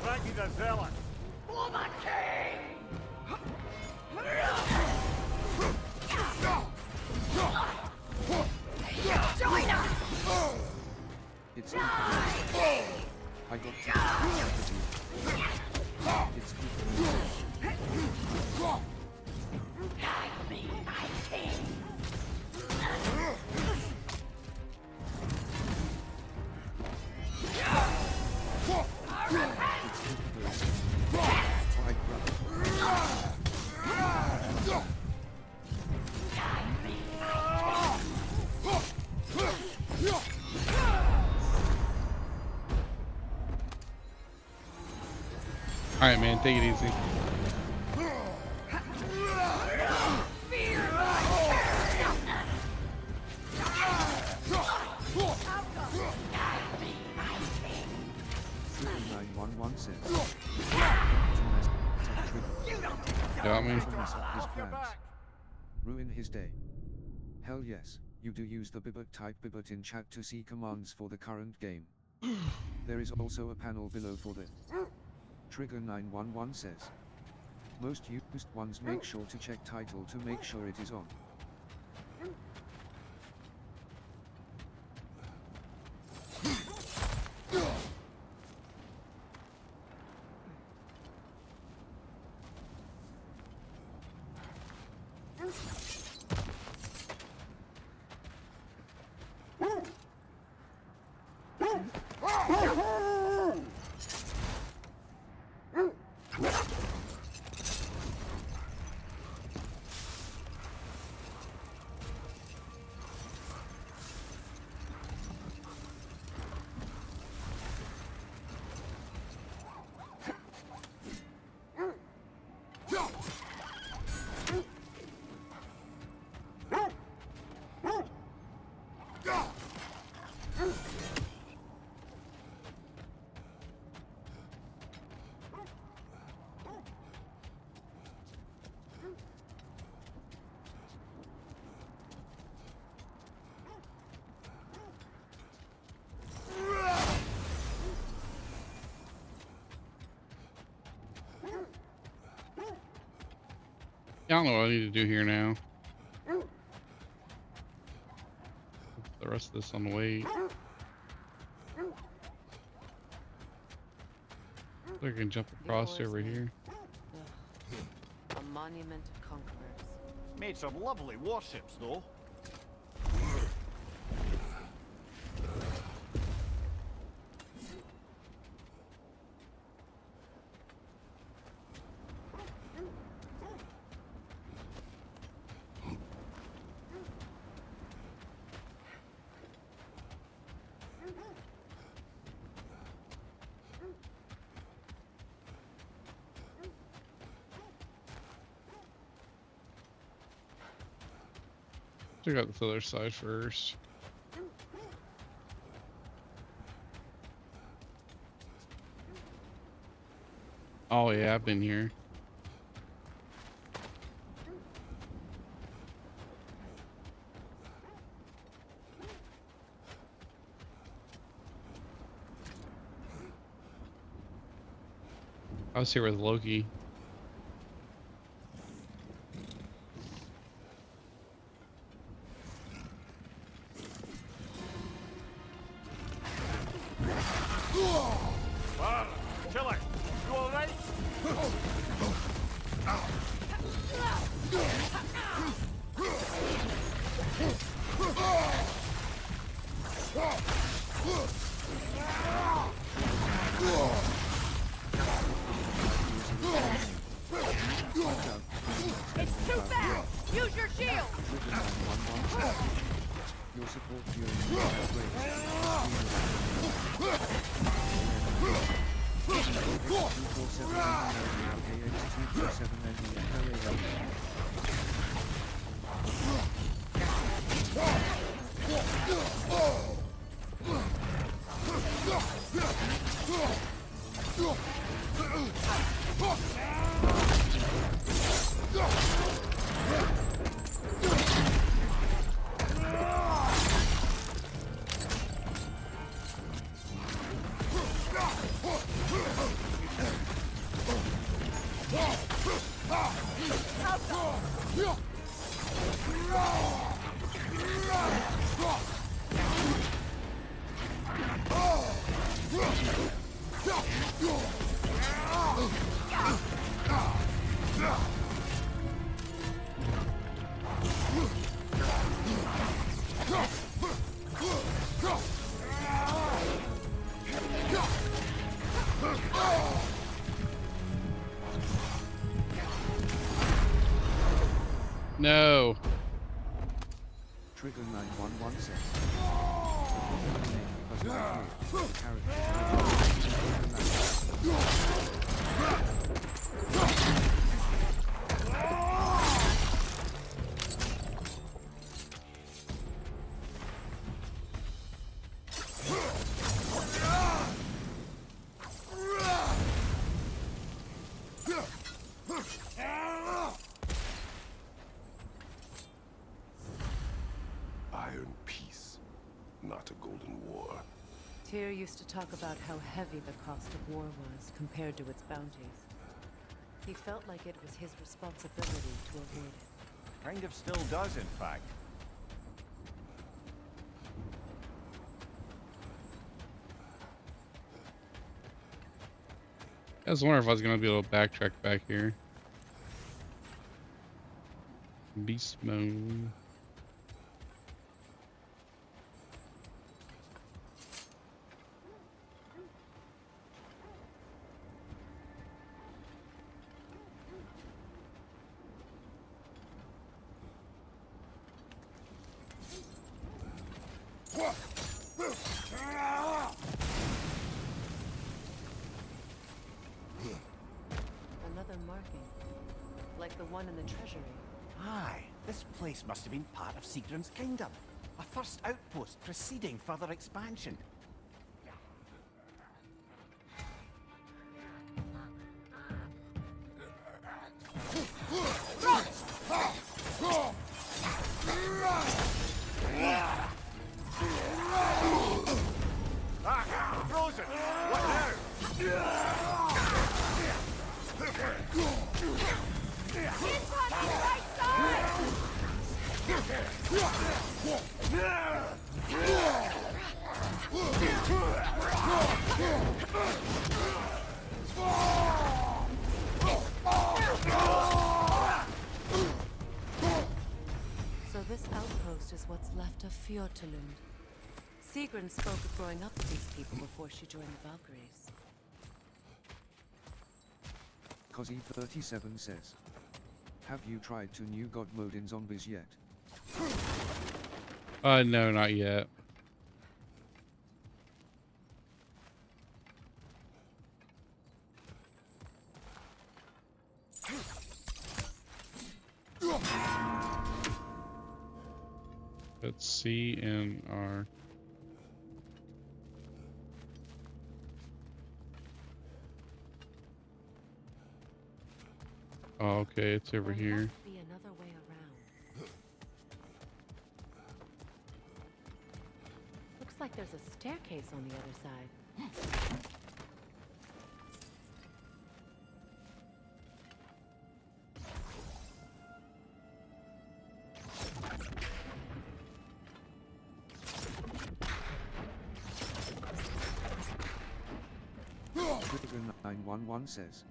[SPEAKER 10] Thank you, the zealot.
[SPEAKER 12] For the king! Join us!
[SPEAKER 2] It's I got to it's
[SPEAKER 12] Guide me, my king!
[SPEAKER 1] Alright, man, take it easy. Got me.
[SPEAKER 2] Ruin his day. Hell yes, you do use the BitBot. Type BitBot in chat to see commands for the current game. There is also a panel below for the Trigger 911 says. Most used ones make sure to check title to make sure it is on.
[SPEAKER 1] I don't know what I need to do here now. The rest of this on wait. I can jump across over here.
[SPEAKER 5] A monument of conquerors.
[SPEAKER 6] Made some lovely warships, though.
[SPEAKER 1] Check out this other side first. Oh yeah, I've been here. I was here with Loki.
[SPEAKER 10] Killer, you alright?
[SPEAKER 12] It's too fast! Use your shield!
[SPEAKER 2] Your support
[SPEAKER 1] No.
[SPEAKER 2] Trigger 911 says.
[SPEAKER 3] Iron peace, not a golden war.
[SPEAKER 5] Tyr used to talk about how heavy the cost of war was compared to its bounties. He felt like it was his responsibility to avoid it.
[SPEAKER 6] Kind of still does, in fact.
[SPEAKER 1] I was wondering if I was gonna be able to backtrack back here. Beast mode.
[SPEAKER 5] Another marking, like the one in the treasury.
[SPEAKER 6] Aye, this place must have been part of Sigrun's kingdom. A first outpost preceding further expansion. Ah, frozen! What
[SPEAKER 5] So this outpost is what's left of Fjordtulund. Sigrun spoke of growing up with these people before she joined the Valkyries.
[SPEAKER 2] Cosy37 says. Have you tried to new god mode in zombies yet?
[SPEAKER 1] No, not yet. Let's C and R. Oh, okay, it's over here.
[SPEAKER 5] Must be another way around. Looks like there's a staircase on the other side.
[SPEAKER 2] Trigger 911 says.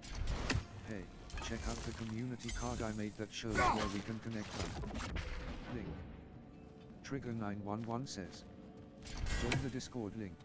[SPEAKER 2] Hey, check out the community card I made that shows where we can connect them. Link. Trigger 911 says. Join the Discord link.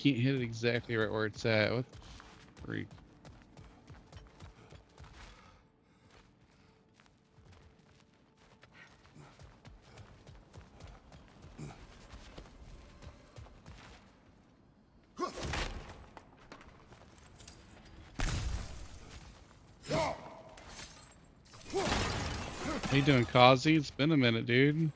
[SPEAKER 1] can't hit it exactly right where it's at. What the freak? How you doing, Kazi? It's been a minute, dude.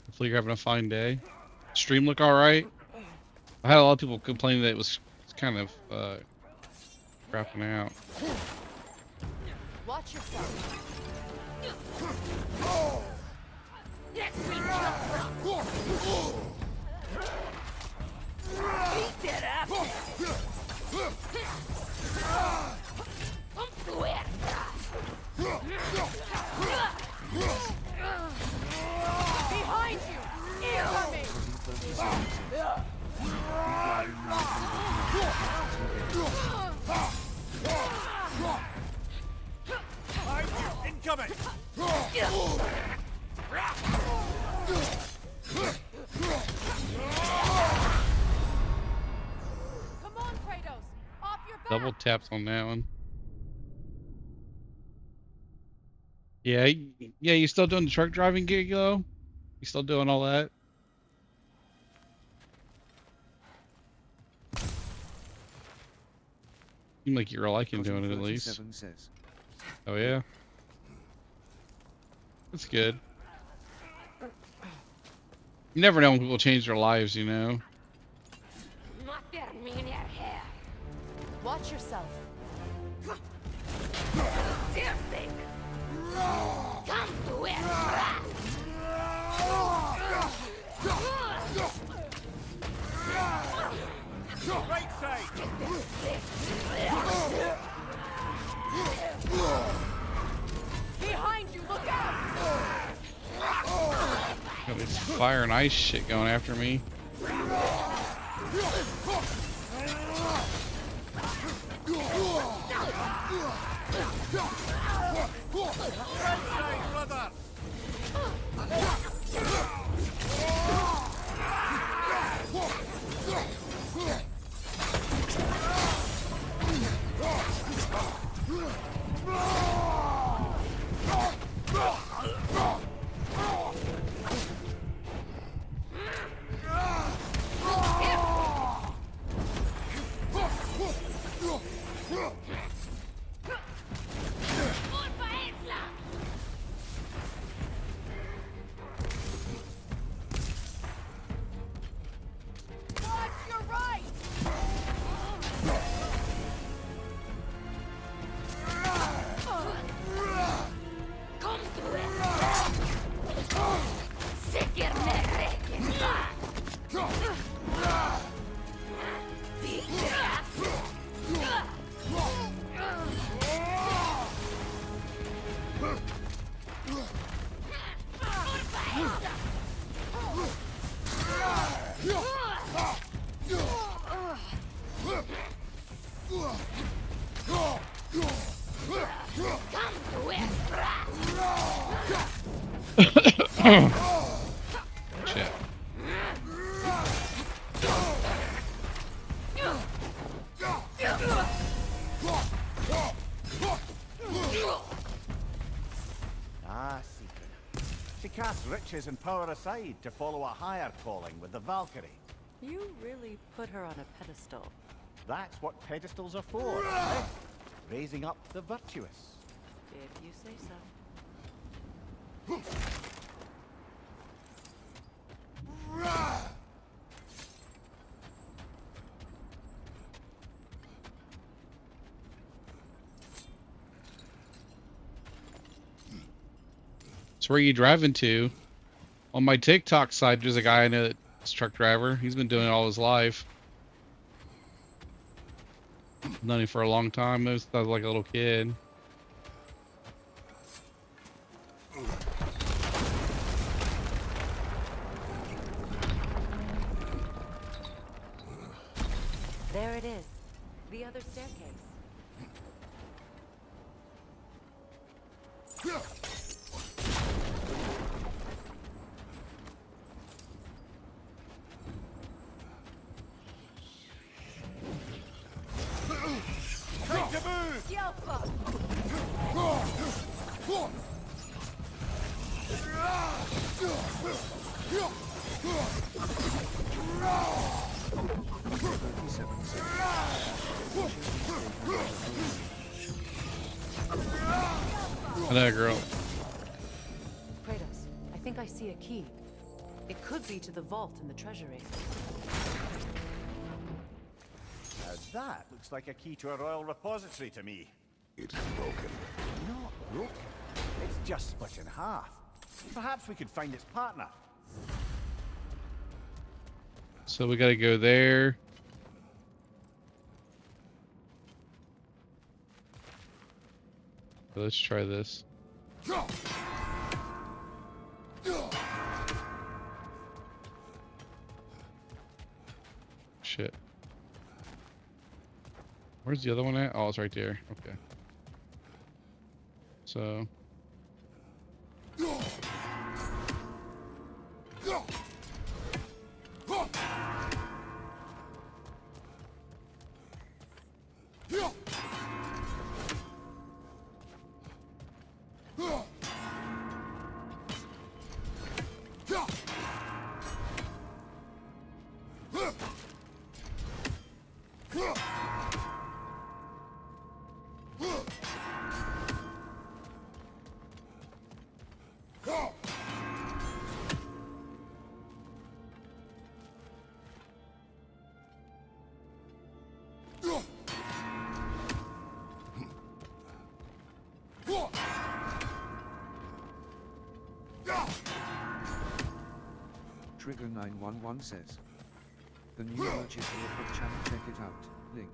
[SPEAKER 1] Hopefully you're having a fine day. Stream look alright? I had a lot of people complaining that it was kind of crapping out.
[SPEAKER 5] Watch yourself.
[SPEAKER 12] Beat that up.
[SPEAKER 5] Behind you! Incoming!
[SPEAKER 10] Incoming!
[SPEAKER 5] Come on, Kratos! Off your back!
[SPEAKER 1] Double taps on that one. Yeah, yeah, you still doing the truck driving gig though? You still doing all that? Seem like you're liking doing it at least.
[SPEAKER 2] Says.
[SPEAKER 1] Oh yeah? That's good. You never know when people change their lives, you know?
[SPEAKER 5] Watch yourself.
[SPEAKER 12] Come to it.
[SPEAKER 10] Right side.
[SPEAKER 5] Behind you, look out!
[SPEAKER 1] Got this fire and ice shit going after me. Shit.
[SPEAKER 6] Ah, Secret. She casts riches and power aside to follow a higher calling with the Valkyrie.
[SPEAKER 5] You really put her on a pedestal.
[SPEAKER 6] That's what pedestals are for, eh? Raising up the virtuous.
[SPEAKER 5] If you say so.
[SPEAKER 1] So where are you driving to? On my TikTok side, there's a guy I know that's a truck driver. He's been doing it all his life. Known him for a long time. Since I was like a little kid.
[SPEAKER 5] There it is. The other staircase.
[SPEAKER 10] Make the move!
[SPEAKER 1] That girl.
[SPEAKER 5] Kratos, I think I see a key. It could be to the vault in the treasury.
[SPEAKER 6] Now that looks like a key to a royal repository to me.
[SPEAKER 3] It's broken.
[SPEAKER 6] Not broken. It's just split in half. Perhaps we could find its partner.
[SPEAKER 1] So we gotta go there. Let's try this. Shit. Where's the other one at? Oh, it's right there. Okay. So.
[SPEAKER 2] Trigger 911 says. The new merch is here for channel, check it out. Link.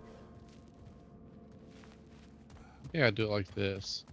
[SPEAKER 1] Yeah, do it like this.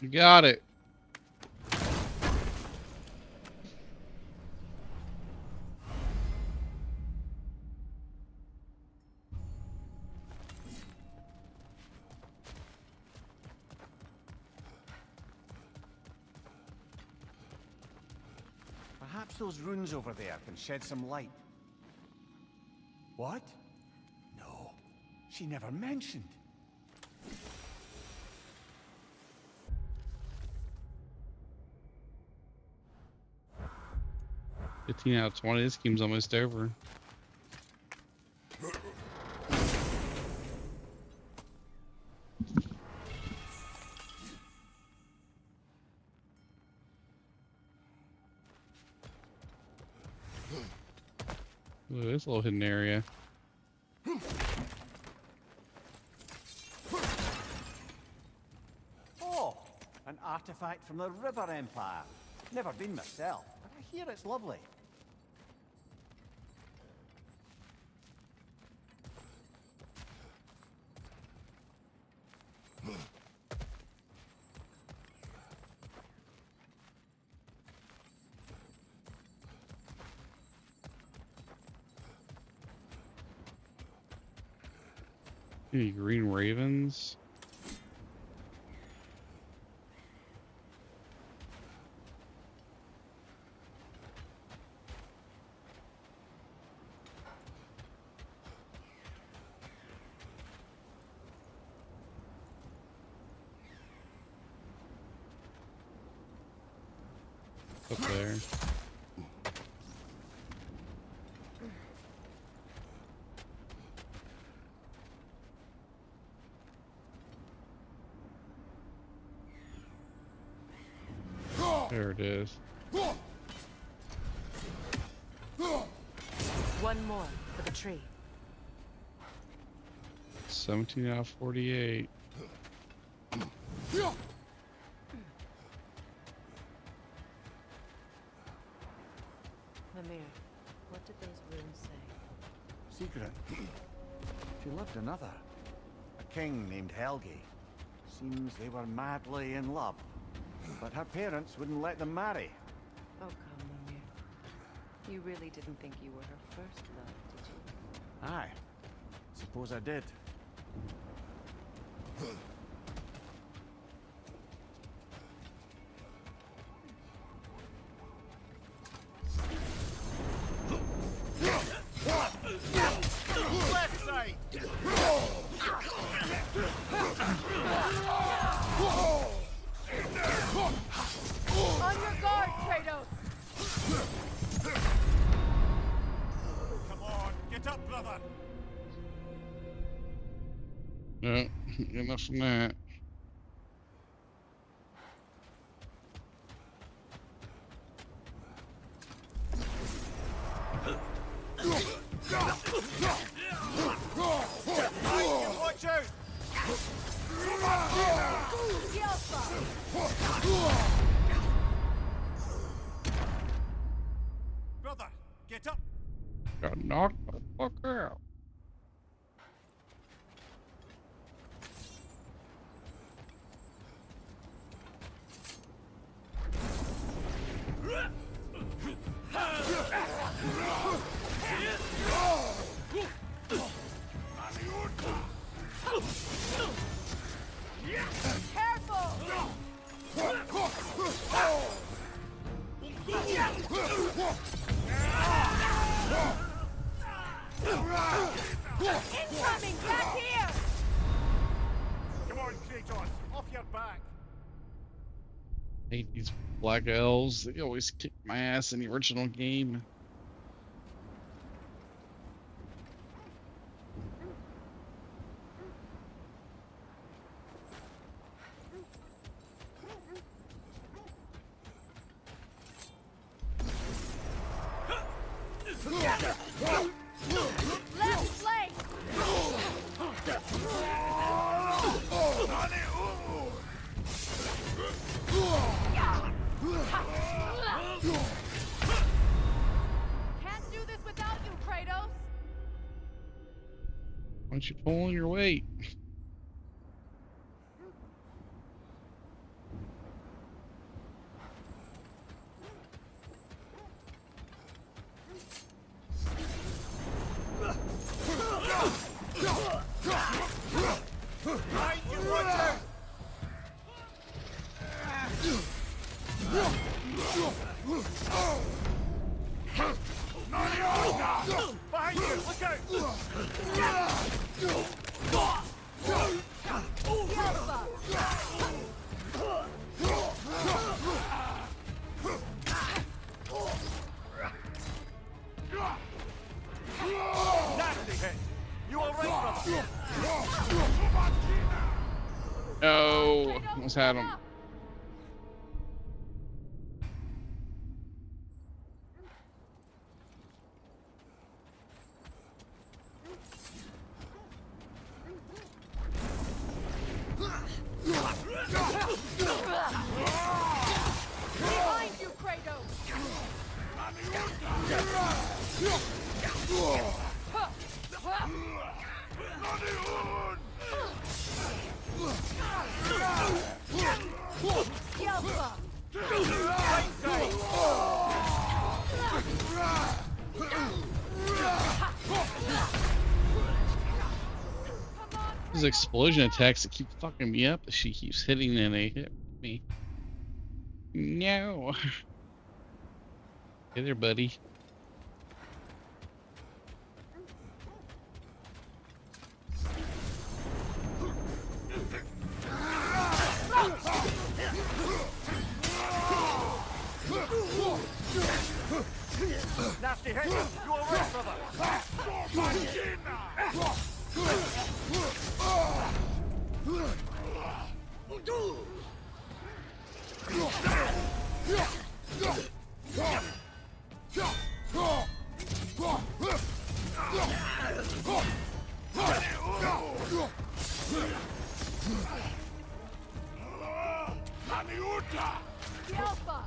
[SPEAKER 1] You got it.
[SPEAKER 6] Perhaps those runes over there can shed some light. What? No, she never mentioned.
[SPEAKER 1] 15 out of 20. This game's almost over. Ooh, this little hidden area.
[SPEAKER 6] Oh, an artifact from the River Empire. Never been myself, but I hear it's lovely.
[SPEAKER 1] Any green ravens? Up there. There it is.
[SPEAKER 5] One more for the tree.
[SPEAKER 1] 17 out of 48.
[SPEAKER 5] Mimir, what did those runes say?
[SPEAKER 6] Secret. She lived another. A king named Helgi. Seems they were madly in love. But her parents wouldn't let them marry.
[SPEAKER 5] Oh, come, Mimir. You really didn't think you were her first love, did you?
[SPEAKER 6] Aye. Suppose I did.
[SPEAKER 10] Left side!
[SPEAKER 16] On your guard, Kratos!
[SPEAKER 10] Come on, get up, brother!
[SPEAKER 1] No, enough from that.
[SPEAKER 10] Watch out! Brother, get up!
[SPEAKER 1] Got knocked the fuck out.
[SPEAKER 16] Incoming! Back here!
[SPEAKER 10] Come on, Kratos, off your back!
[SPEAKER 1] Hate these black elves. They always kick my ass in the original game.
[SPEAKER 16] Left flank! Can't do this without you, Kratos!
[SPEAKER 1] Why don't you pull your weight?
[SPEAKER 10] Right, you watch out! Behind you, look out! Nasty hit! You alright, brother?
[SPEAKER 1] No, almost had him.
[SPEAKER 16] Behind you, Kratos!
[SPEAKER 1] These explosion attacks that keep fucking me up. She keeps hitting and they hit me. No. Hey there, buddy.
[SPEAKER 10] Nasty hit! You alright, brother?
[SPEAKER 16] The Alpha!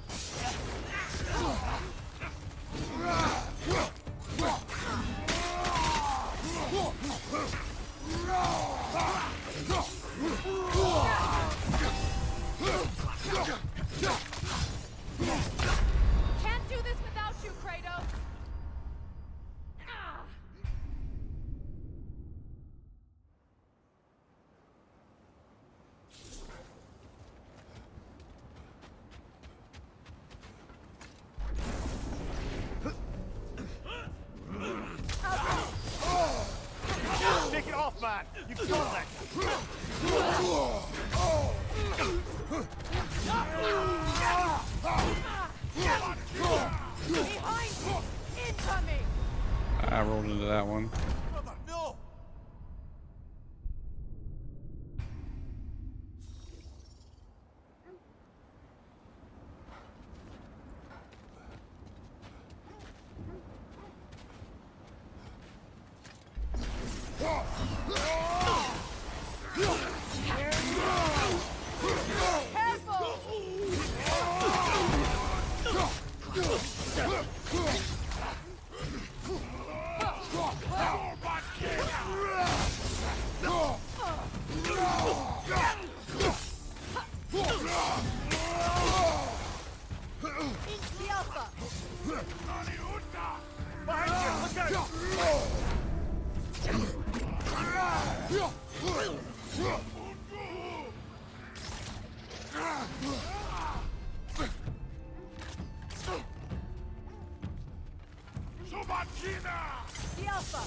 [SPEAKER 16] Can't do this without you, Kratos!
[SPEAKER 10] Take it off, man! You killed that!
[SPEAKER 16] Behind you! Incoming!
[SPEAKER 1] I rolled into that one.
[SPEAKER 10] No!
[SPEAKER 16] The Alpha!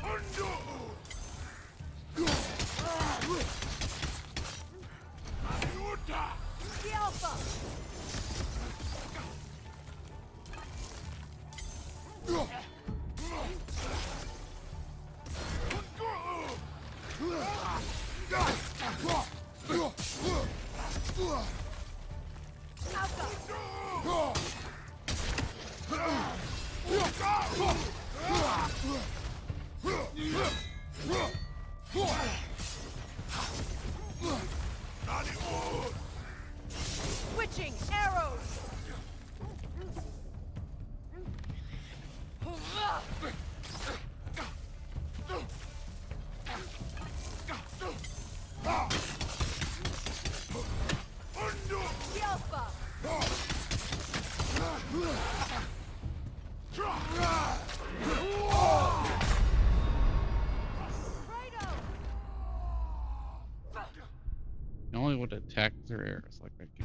[SPEAKER 10] Behind you! Look out!
[SPEAKER 16] The Alpha! The Alpha! Switching arrows! The Alpha!
[SPEAKER 1] You only would attack their arrows like I do.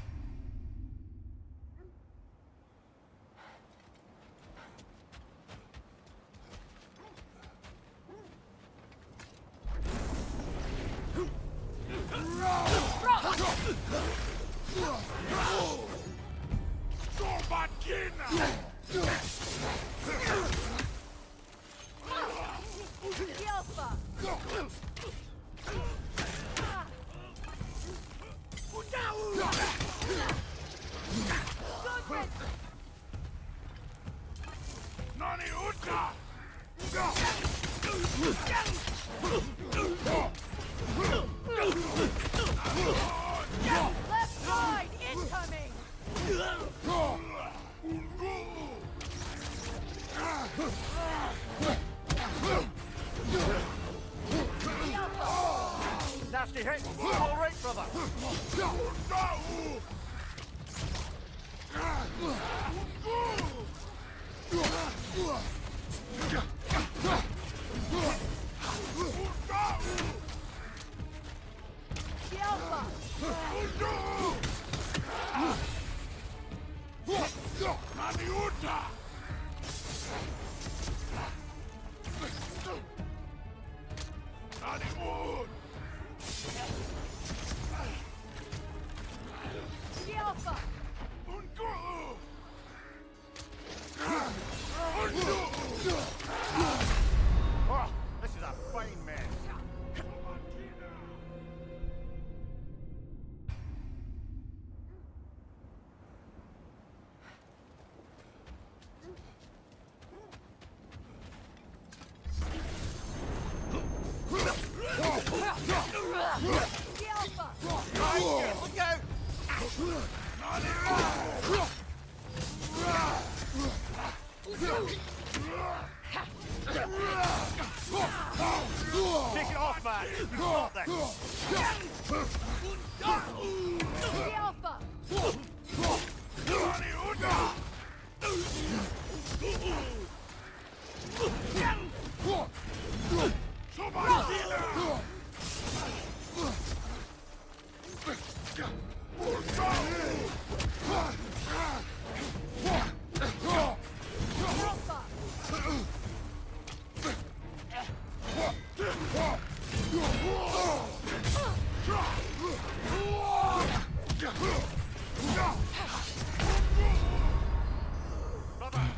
[SPEAKER 16] The Alpha! Left side incoming!
[SPEAKER 10] Nasty hit! All right, brother!
[SPEAKER 16] The Alpha! The Alpha!
[SPEAKER 10] Oh, this is a fine mess. Take it off, man! Stop that!
[SPEAKER 16] The Alpha!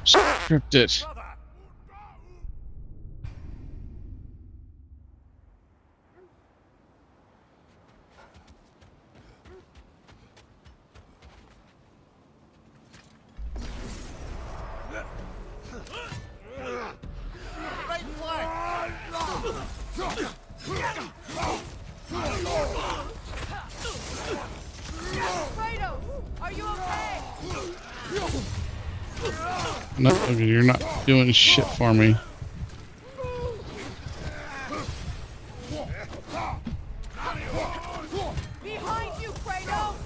[SPEAKER 1] Stripped it.
[SPEAKER 10] Right flank!
[SPEAKER 16] Kratos, are you okay?
[SPEAKER 1] No, you're not doing shit for me.
[SPEAKER 16] Behind you, Kratos!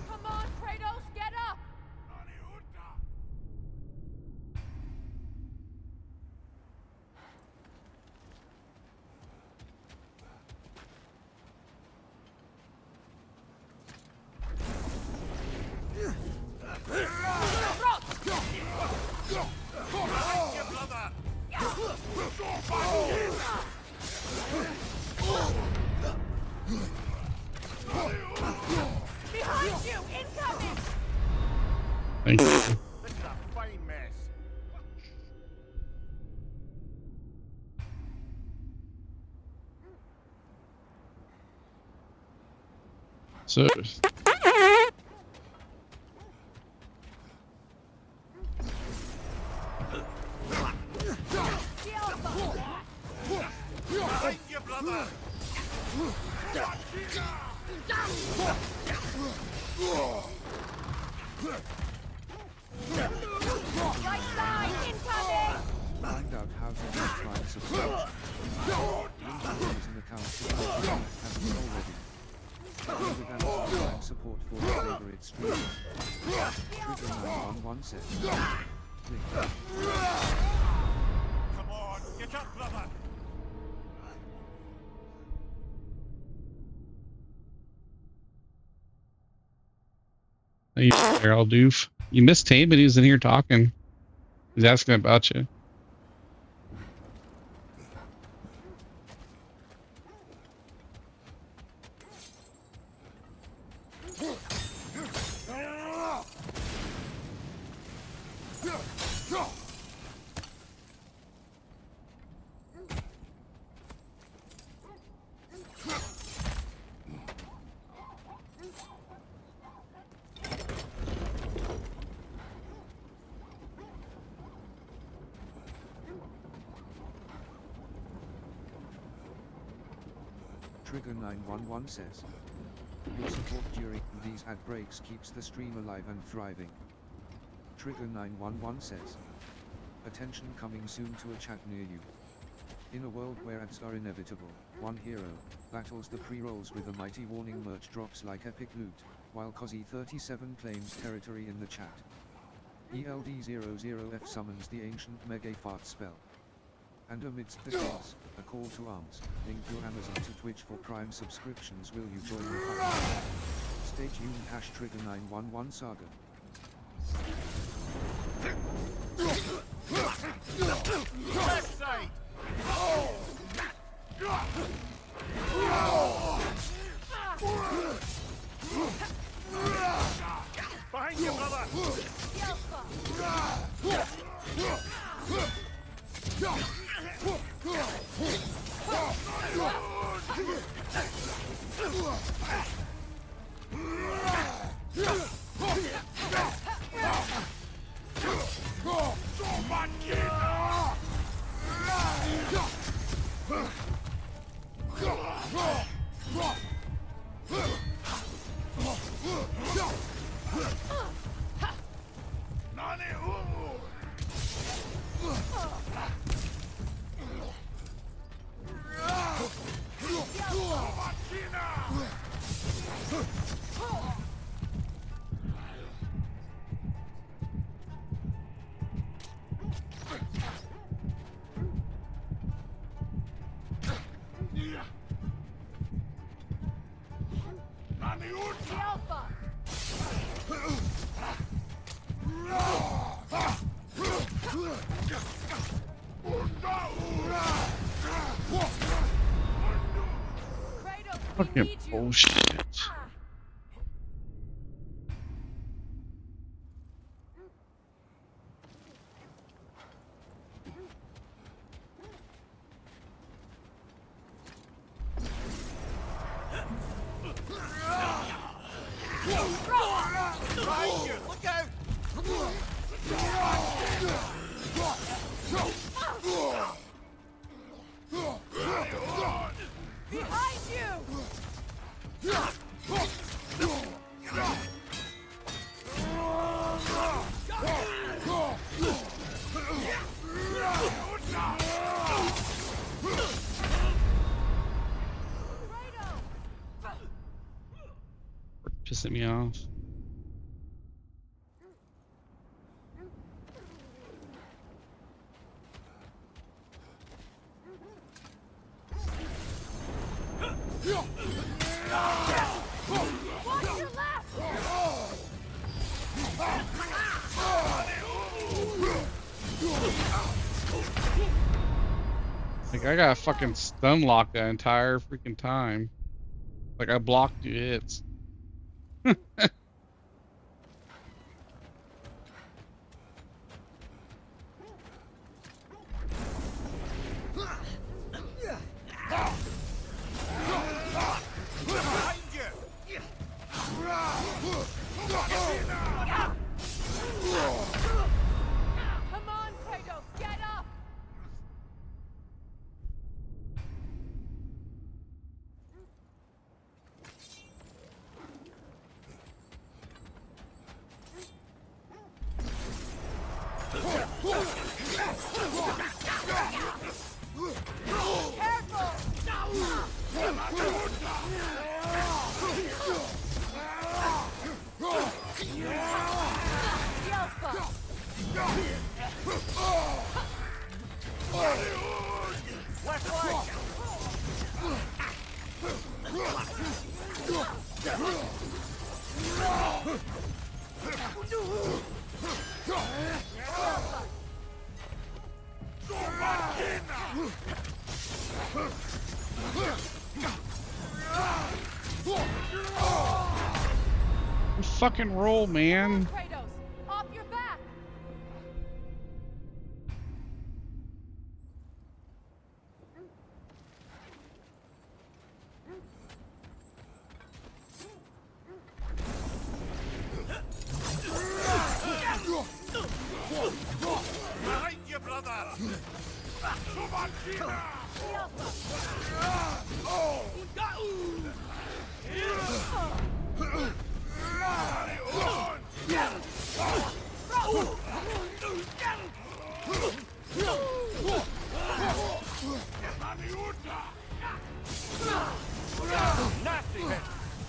[SPEAKER 16] Come on, Kratos, get up! Behind you, incoming!
[SPEAKER 1] Thank you.
[SPEAKER 10] This is a fine mess.
[SPEAKER 1] So,
[SPEAKER 16] The Alpha!
[SPEAKER 10] Behind you, brother!
[SPEAKER 16] Right side, incoming!
[SPEAKER 2] Find out how to make Prime subscription. Link is in the council if you haven't already. Other than Prime support for your favorite streamer. Trigger 911 says. Click.
[SPEAKER 10] Come on, get up, brother!
[SPEAKER 1] hey there, old doof. You missed Tame, but he was in here talking. He's asking about you.
[SPEAKER 2] Trigger 911 says. Your support during these ad breaks keeps the stream alive and thriving. Trigger 911 says. Attention, coming soon to a chat near you. In a world where ads are inevitable, one hero battles the pre-rolls with a mighty warning merch drops like epic loot, while Cozy37 claims territory in the chat. ELD00F summons the ancient Megafart spell. And amidst the chaos, a call to arms, link your Amazon to Twitch for Prime subscriptions. Will you join the fight? Stay tuned, #Trigger 911 Saga.
[SPEAKER 10] Left side! Behind you, brother!
[SPEAKER 1] Fucking bullshit.
[SPEAKER 10] Look out!
[SPEAKER 16] Behind you!
[SPEAKER 1] Pissing me off.
[SPEAKER 16] Watch your left!
[SPEAKER 1] Like, I got fucking stun locked the entire freaking time. Like, I blocked 2 hits.
[SPEAKER 16] Come on, Kratos, get up!
[SPEAKER 1] Fucking roll, man.
[SPEAKER 16] Kratos, off your back!
[SPEAKER 10] Behind you, brother!
[SPEAKER 16] Nasty hit!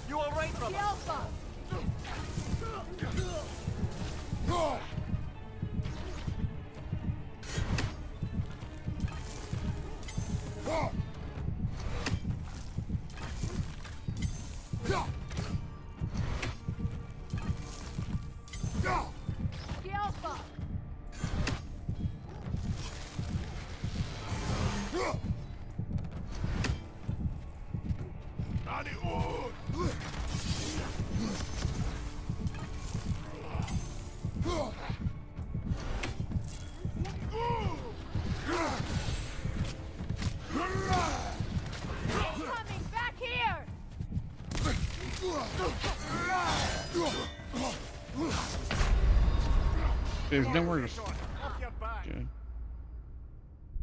[SPEAKER 16] You alright, brother? Coming back here!
[SPEAKER 1] There's nowhere to. Good.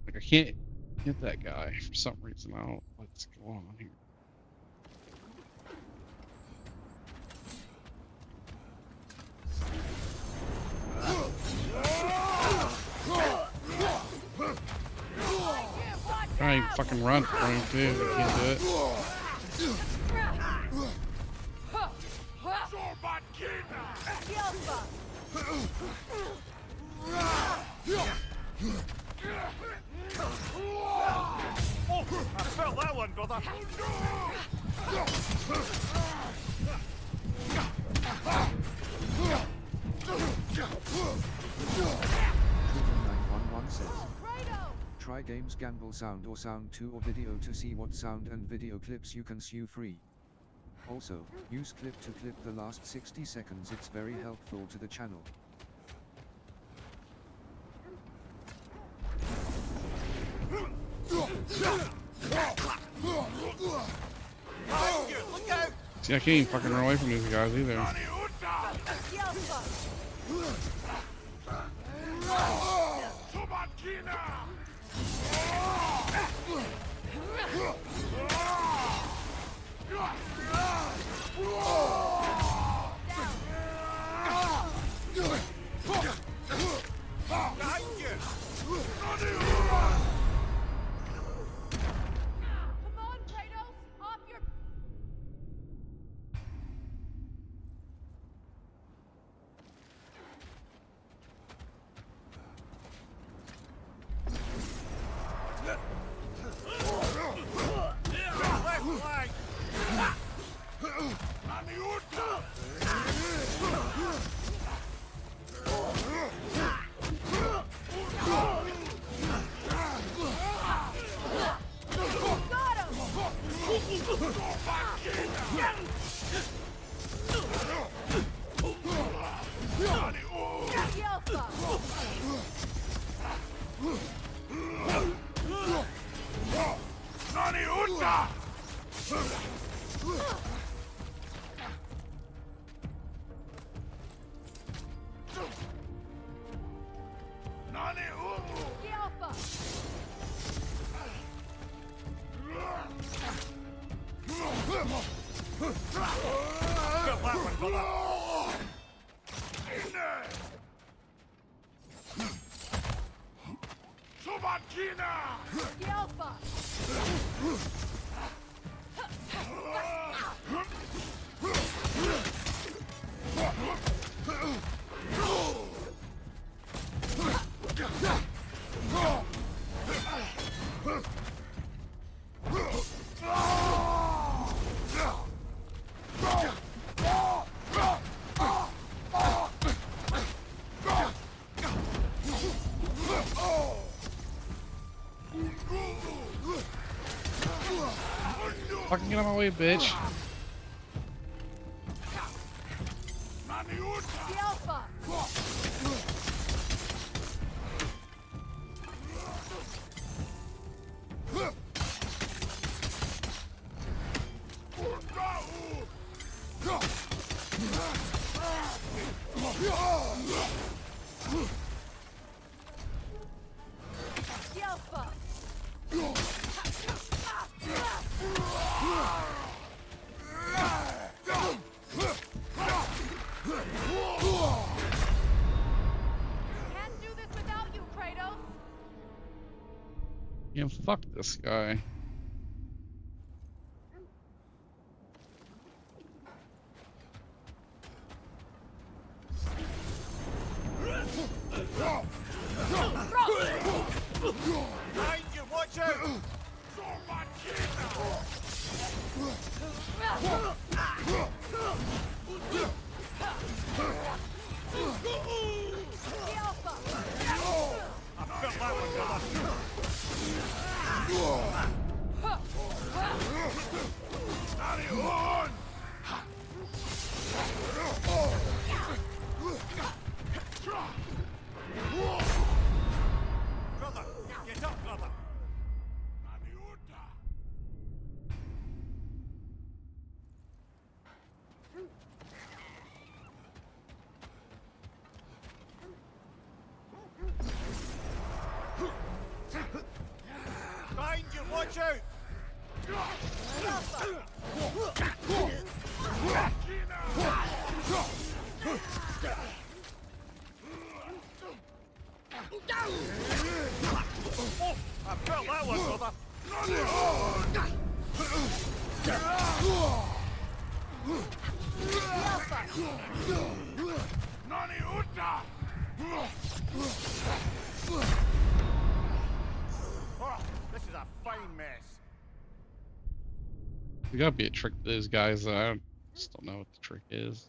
[SPEAKER 1] Like, I can't hit that guy for some reason. I don't know what's going on here. Try and fucking run for him too. I can't do it.
[SPEAKER 10] Oh, I felt that one, brother.
[SPEAKER 2] Trigger 911 says, try Try Games Gamble Sound or Sound 2 or Video to see what sound and video clips you can sue free. Also, use clip to clip the last 60 seconds, it's very helpful to the channel.
[SPEAKER 1] See, I can't even fucking run away from these guys either. Fucking get out of my way, bitch. Yeah, fuck this guy.
[SPEAKER 10] Behind you, watch out! I felt that one, brother. Brother, get up, brother. Behind you, watch out! Oh, I felt that one, brother. Oh, this is a fine mess.
[SPEAKER 1] There gotta be a trick to these guys. I just don't know what the trick is.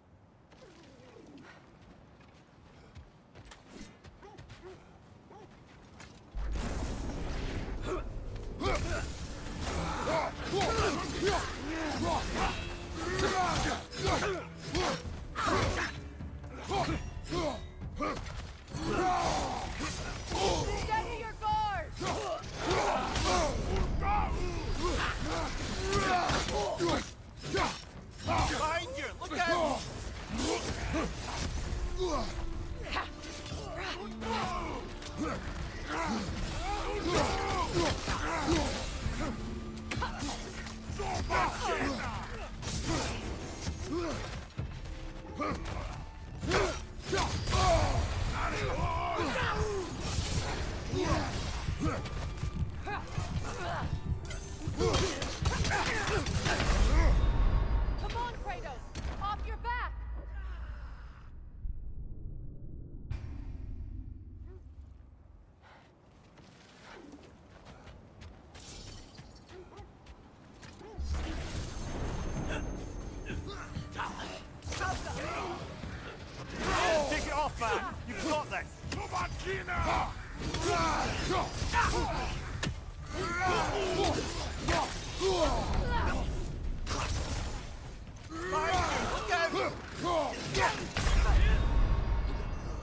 [SPEAKER 16] Come on, Kratos! Off your back!
[SPEAKER 10] Take it off, man! You've got this! Come on, Gina!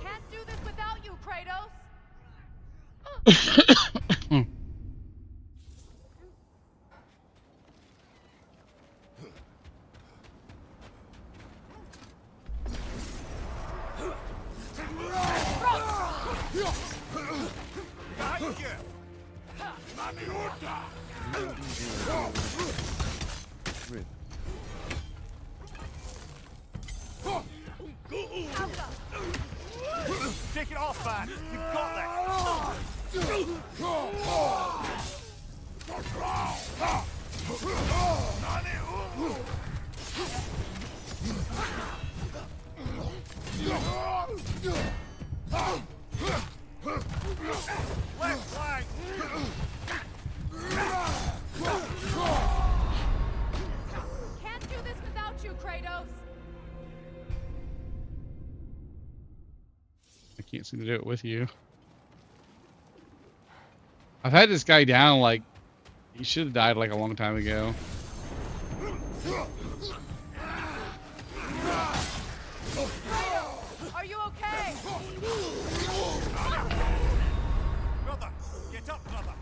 [SPEAKER 16] Can't do this without you, Kratos!
[SPEAKER 2] Rip.
[SPEAKER 10] Take it off, man! You've got Left flank!
[SPEAKER 16] Can't do this without you, Kratos!
[SPEAKER 1] I can't seem to do it with you. I've had this guy down, like, he should have died like a long time ago.
[SPEAKER 16] Are you okay?
[SPEAKER 10] Brother, get up, brother!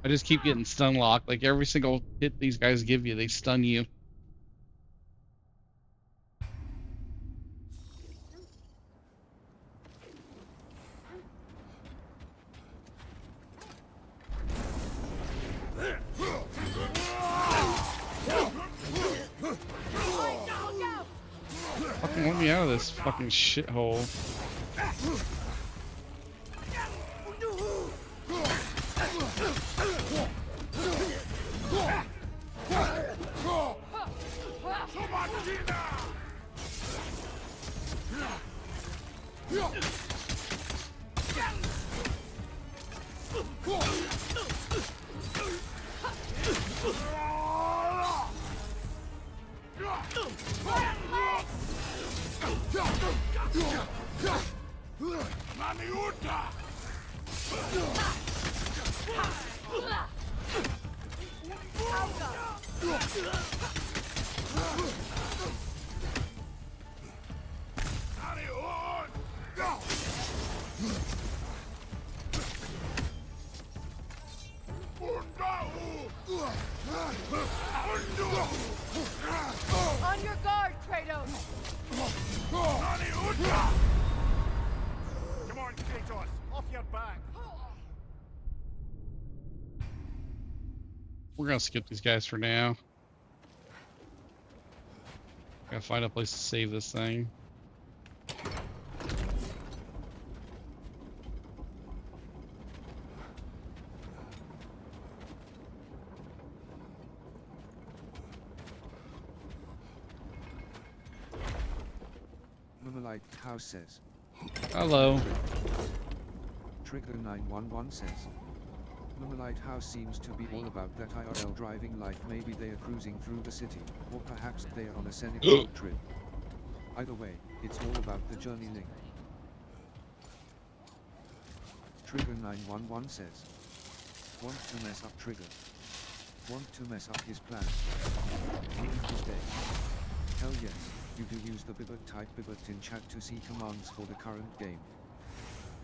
[SPEAKER 1] I just keep getting stun locked. Like every single hit these guys give you, they stun you. Fucking let me out of this fucking shithole.
[SPEAKER 16] On your guard, Kratos!
[SPEAKER 10] Come on, Kratos! Off your back!
[SPEAKER 1] We're gonna skip these guys for now. Gotta find a place to save this thing.
[SPEAKER 2] Mummalite House says.
[SPEAKER 1] Hello.
[SPEAKER 2] Trigger 911 says. Mummalite House seems to be all about that IRL driving life. Maybe they are cruising through the city, or perhaps they are on a scenic road trip. Either way, it's all about the journey link. Trigger 911 says. Want to mess up Trigger. Want to mess up his plans. Ruin his day. Hell yes, you do use the BitBot, type BitBot in chat to see commands for the current game.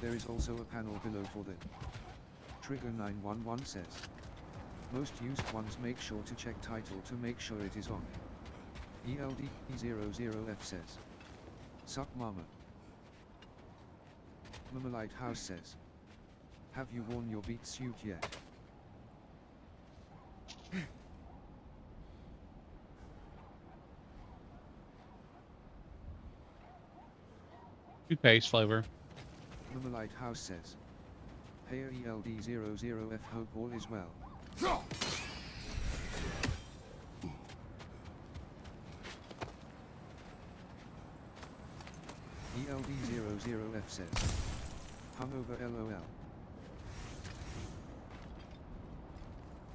[SPEAKER 2] There is also a panel below for them. Trigger 911 says. Most used ones make sure to check title to make sure it is on. ELD00F says. Suck mama. Mummalite House says. Have you worn your beat suit yet?
[SPEAKER 1] Toothpaste flavor.
[SPEAKER 2] Mummalite House says. Hey ELD00F, hope all is well. ELD00F says. Hungover LOL.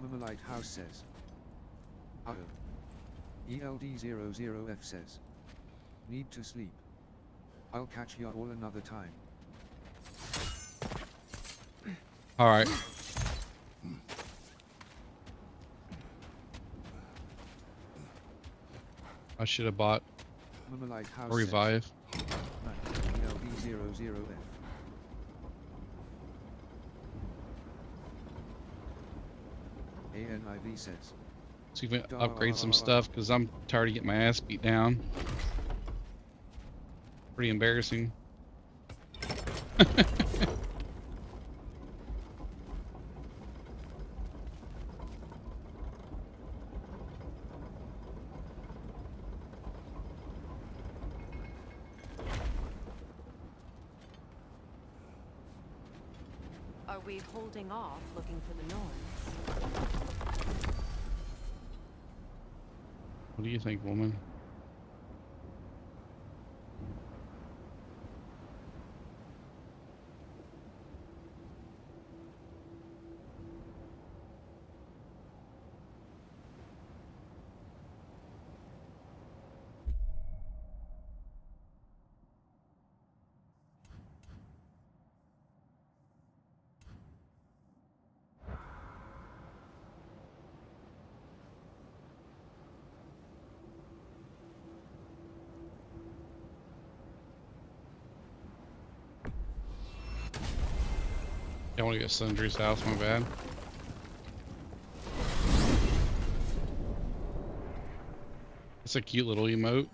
[SPEAKER 2] Mummalite House says. Oh. ELD00F says. Need to sleep. I'll catch ya all another time.
[SPEAKER 1] Alright. I should have bought a revive.
[SPEAKER 2] ELD00F. ANIV says.
[SPEAKER 1] So you can upgrade some stuff because I'm tired of getting my ass beat down. Pretty embarrassing.
[SPEAKER 5] Are we holding off looking for the Norns?
[SPEAKER 1] What do you think, woman? I want to get Sundry's house, my bad. It's a cute little emote.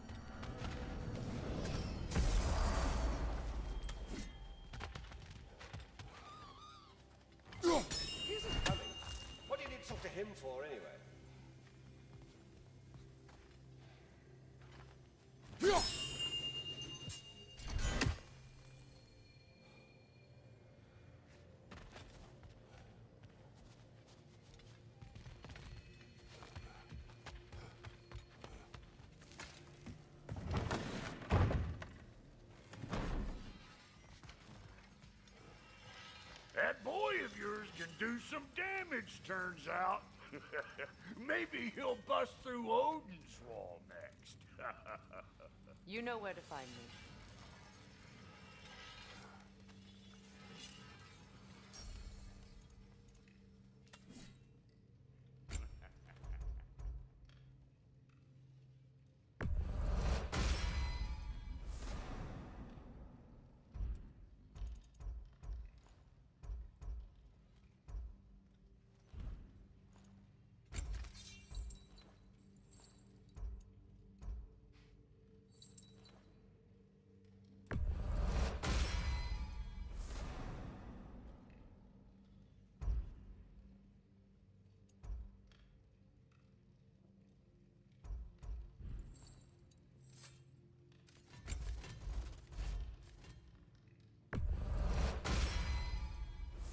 [SPEAKER 18] He isn't coming. What do you need to talk to him for, anyway?
[SPEAKER 10] That boy of yours can do some damage, turns out. Maybe he'll bust through Odin's wall next.
[SPEAKER 5] You know where to find me.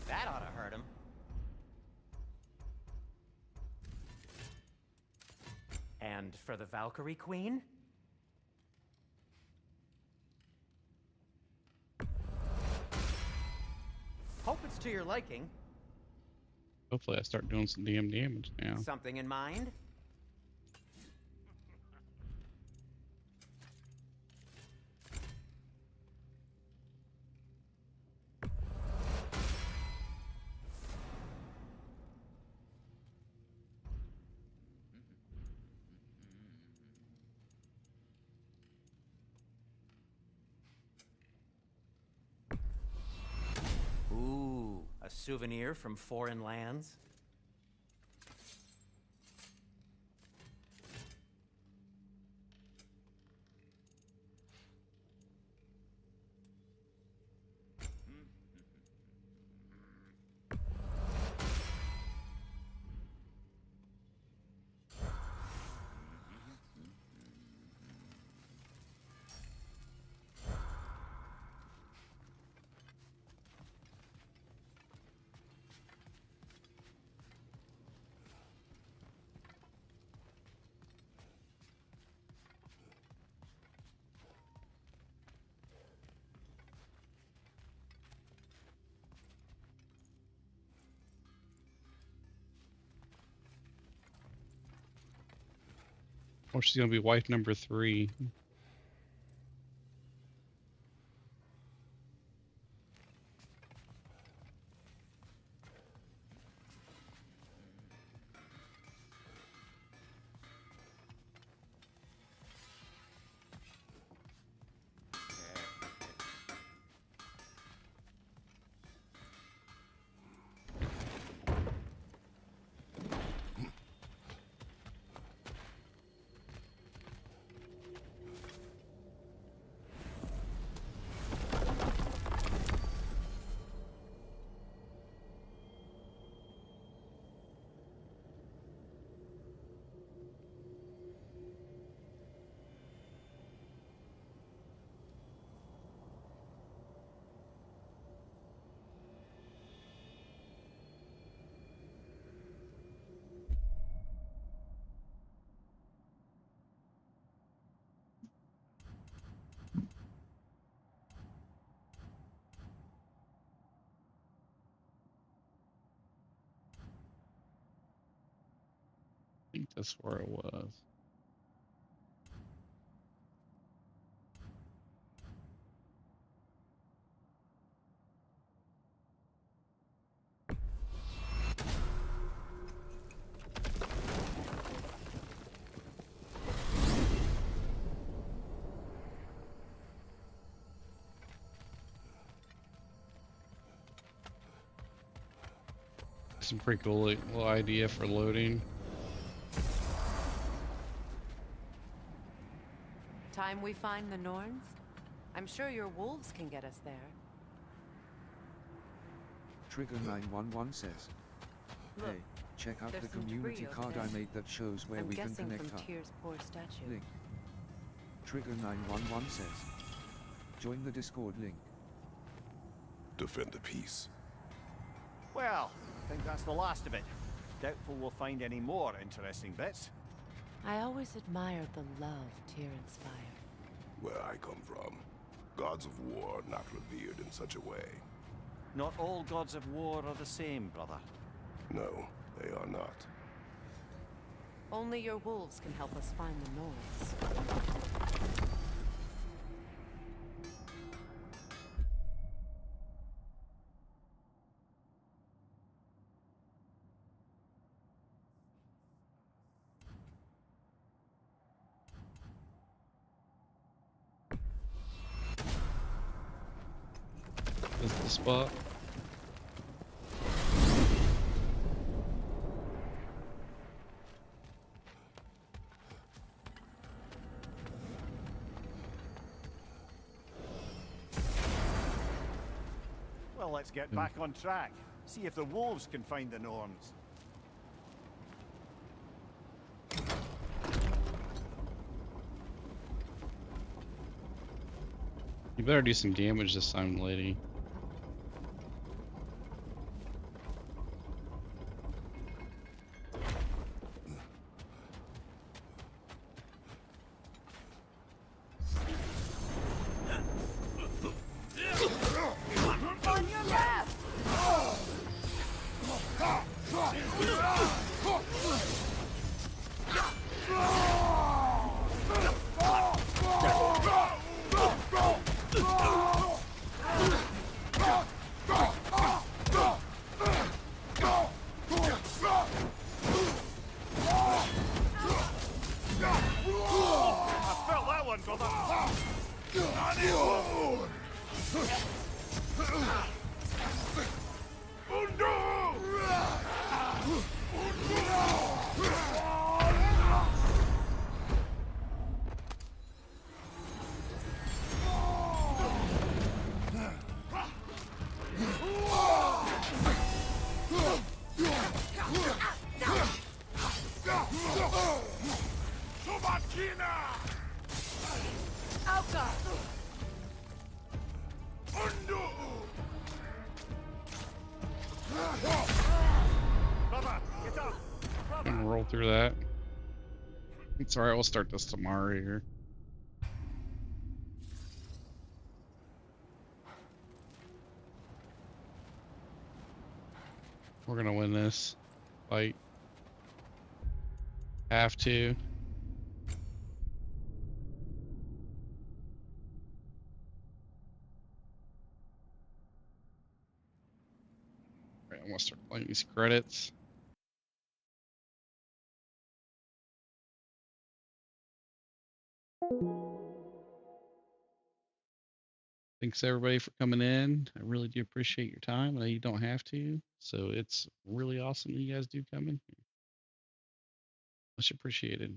[SPEAKER 8] That ought to hurt him.
[SPEAKER 15] And for the Valkyrie Queen? Hope it's to your liking.
[SPEAKER 1] Hopefully I start doing some damn damage now.
[SPEAKER 15] Something in mind? Ooh, a souvenir from foreign lands?
[SPEAKER 1] Oh, she's gonna be wife number 3. I think that's where it was. Some pretty cool little idea for loading.
[SPEAKER 5] Time we find the Norns? I'm sure your wolves can get us there.
[SPEAKER 2] Trigger 911 says,
[SPEAKER 5] Look,
[SPEAKER 2] hey, check out
[SPEAKER 5] there's
[SPEAKER 2] the
[SPEAKER 5] some
[SPEAKER 2] community
[SPEAKER 5] debris
[SPEAKER 2] card
[SPEAKER 5] over
[SPEAKER 2] I
[SPEAKER 5] there.
[SPEAKER 2] made that shows where
[SPEAKER 5] I'm
[SPEAKER 2] we can
[SPEAKER 5] guessing
[SPEAKER 2] connect
[SPEAKER 5] from
[SPEAKER 2] up.
[SPEAKER 5] Tyr's poor statue.
[SPEAKER 2] Link. Trigger 911 says, join the Discord link.
[SPEAKER 3] Defend the peace.
[SPEAKER 6] Well, I think that's the last of it. Doubtful we'll find any more interesting bits.
[SPEAKER 5] I always admired the love Tyr inspired.
[SPEAKER 3] Where I come from, gods of war are not revered in such a way.
[SPEAKER 6] Not all gods of war are the same, brother.
[SPEAKER 3] No, they are not.
[SPEAKER 5] Only your wolves can help us find the Norns.
[SPEAKER 1] This is the spot.
[SPEAKER 6] Well, let's get back on track. See if the wolves can find the Norns.
[SPEAKER 1] You better do some damage this time, lady.
[SPEAKER 12] On your left!
[SPEAKER 6] I felt that one, brother. On you! Brother, get up!
[SPEAKER 1] Gonna roll through that. It's alright, we'll start this tomorrow here. We're gonna win this fight. Have to. I'm gonna start playing these credits. Thanks everybody for coming in. I really do appreciate your time. I know you don't have to, so it's really awesome that you guys do come in here. Much appreciated.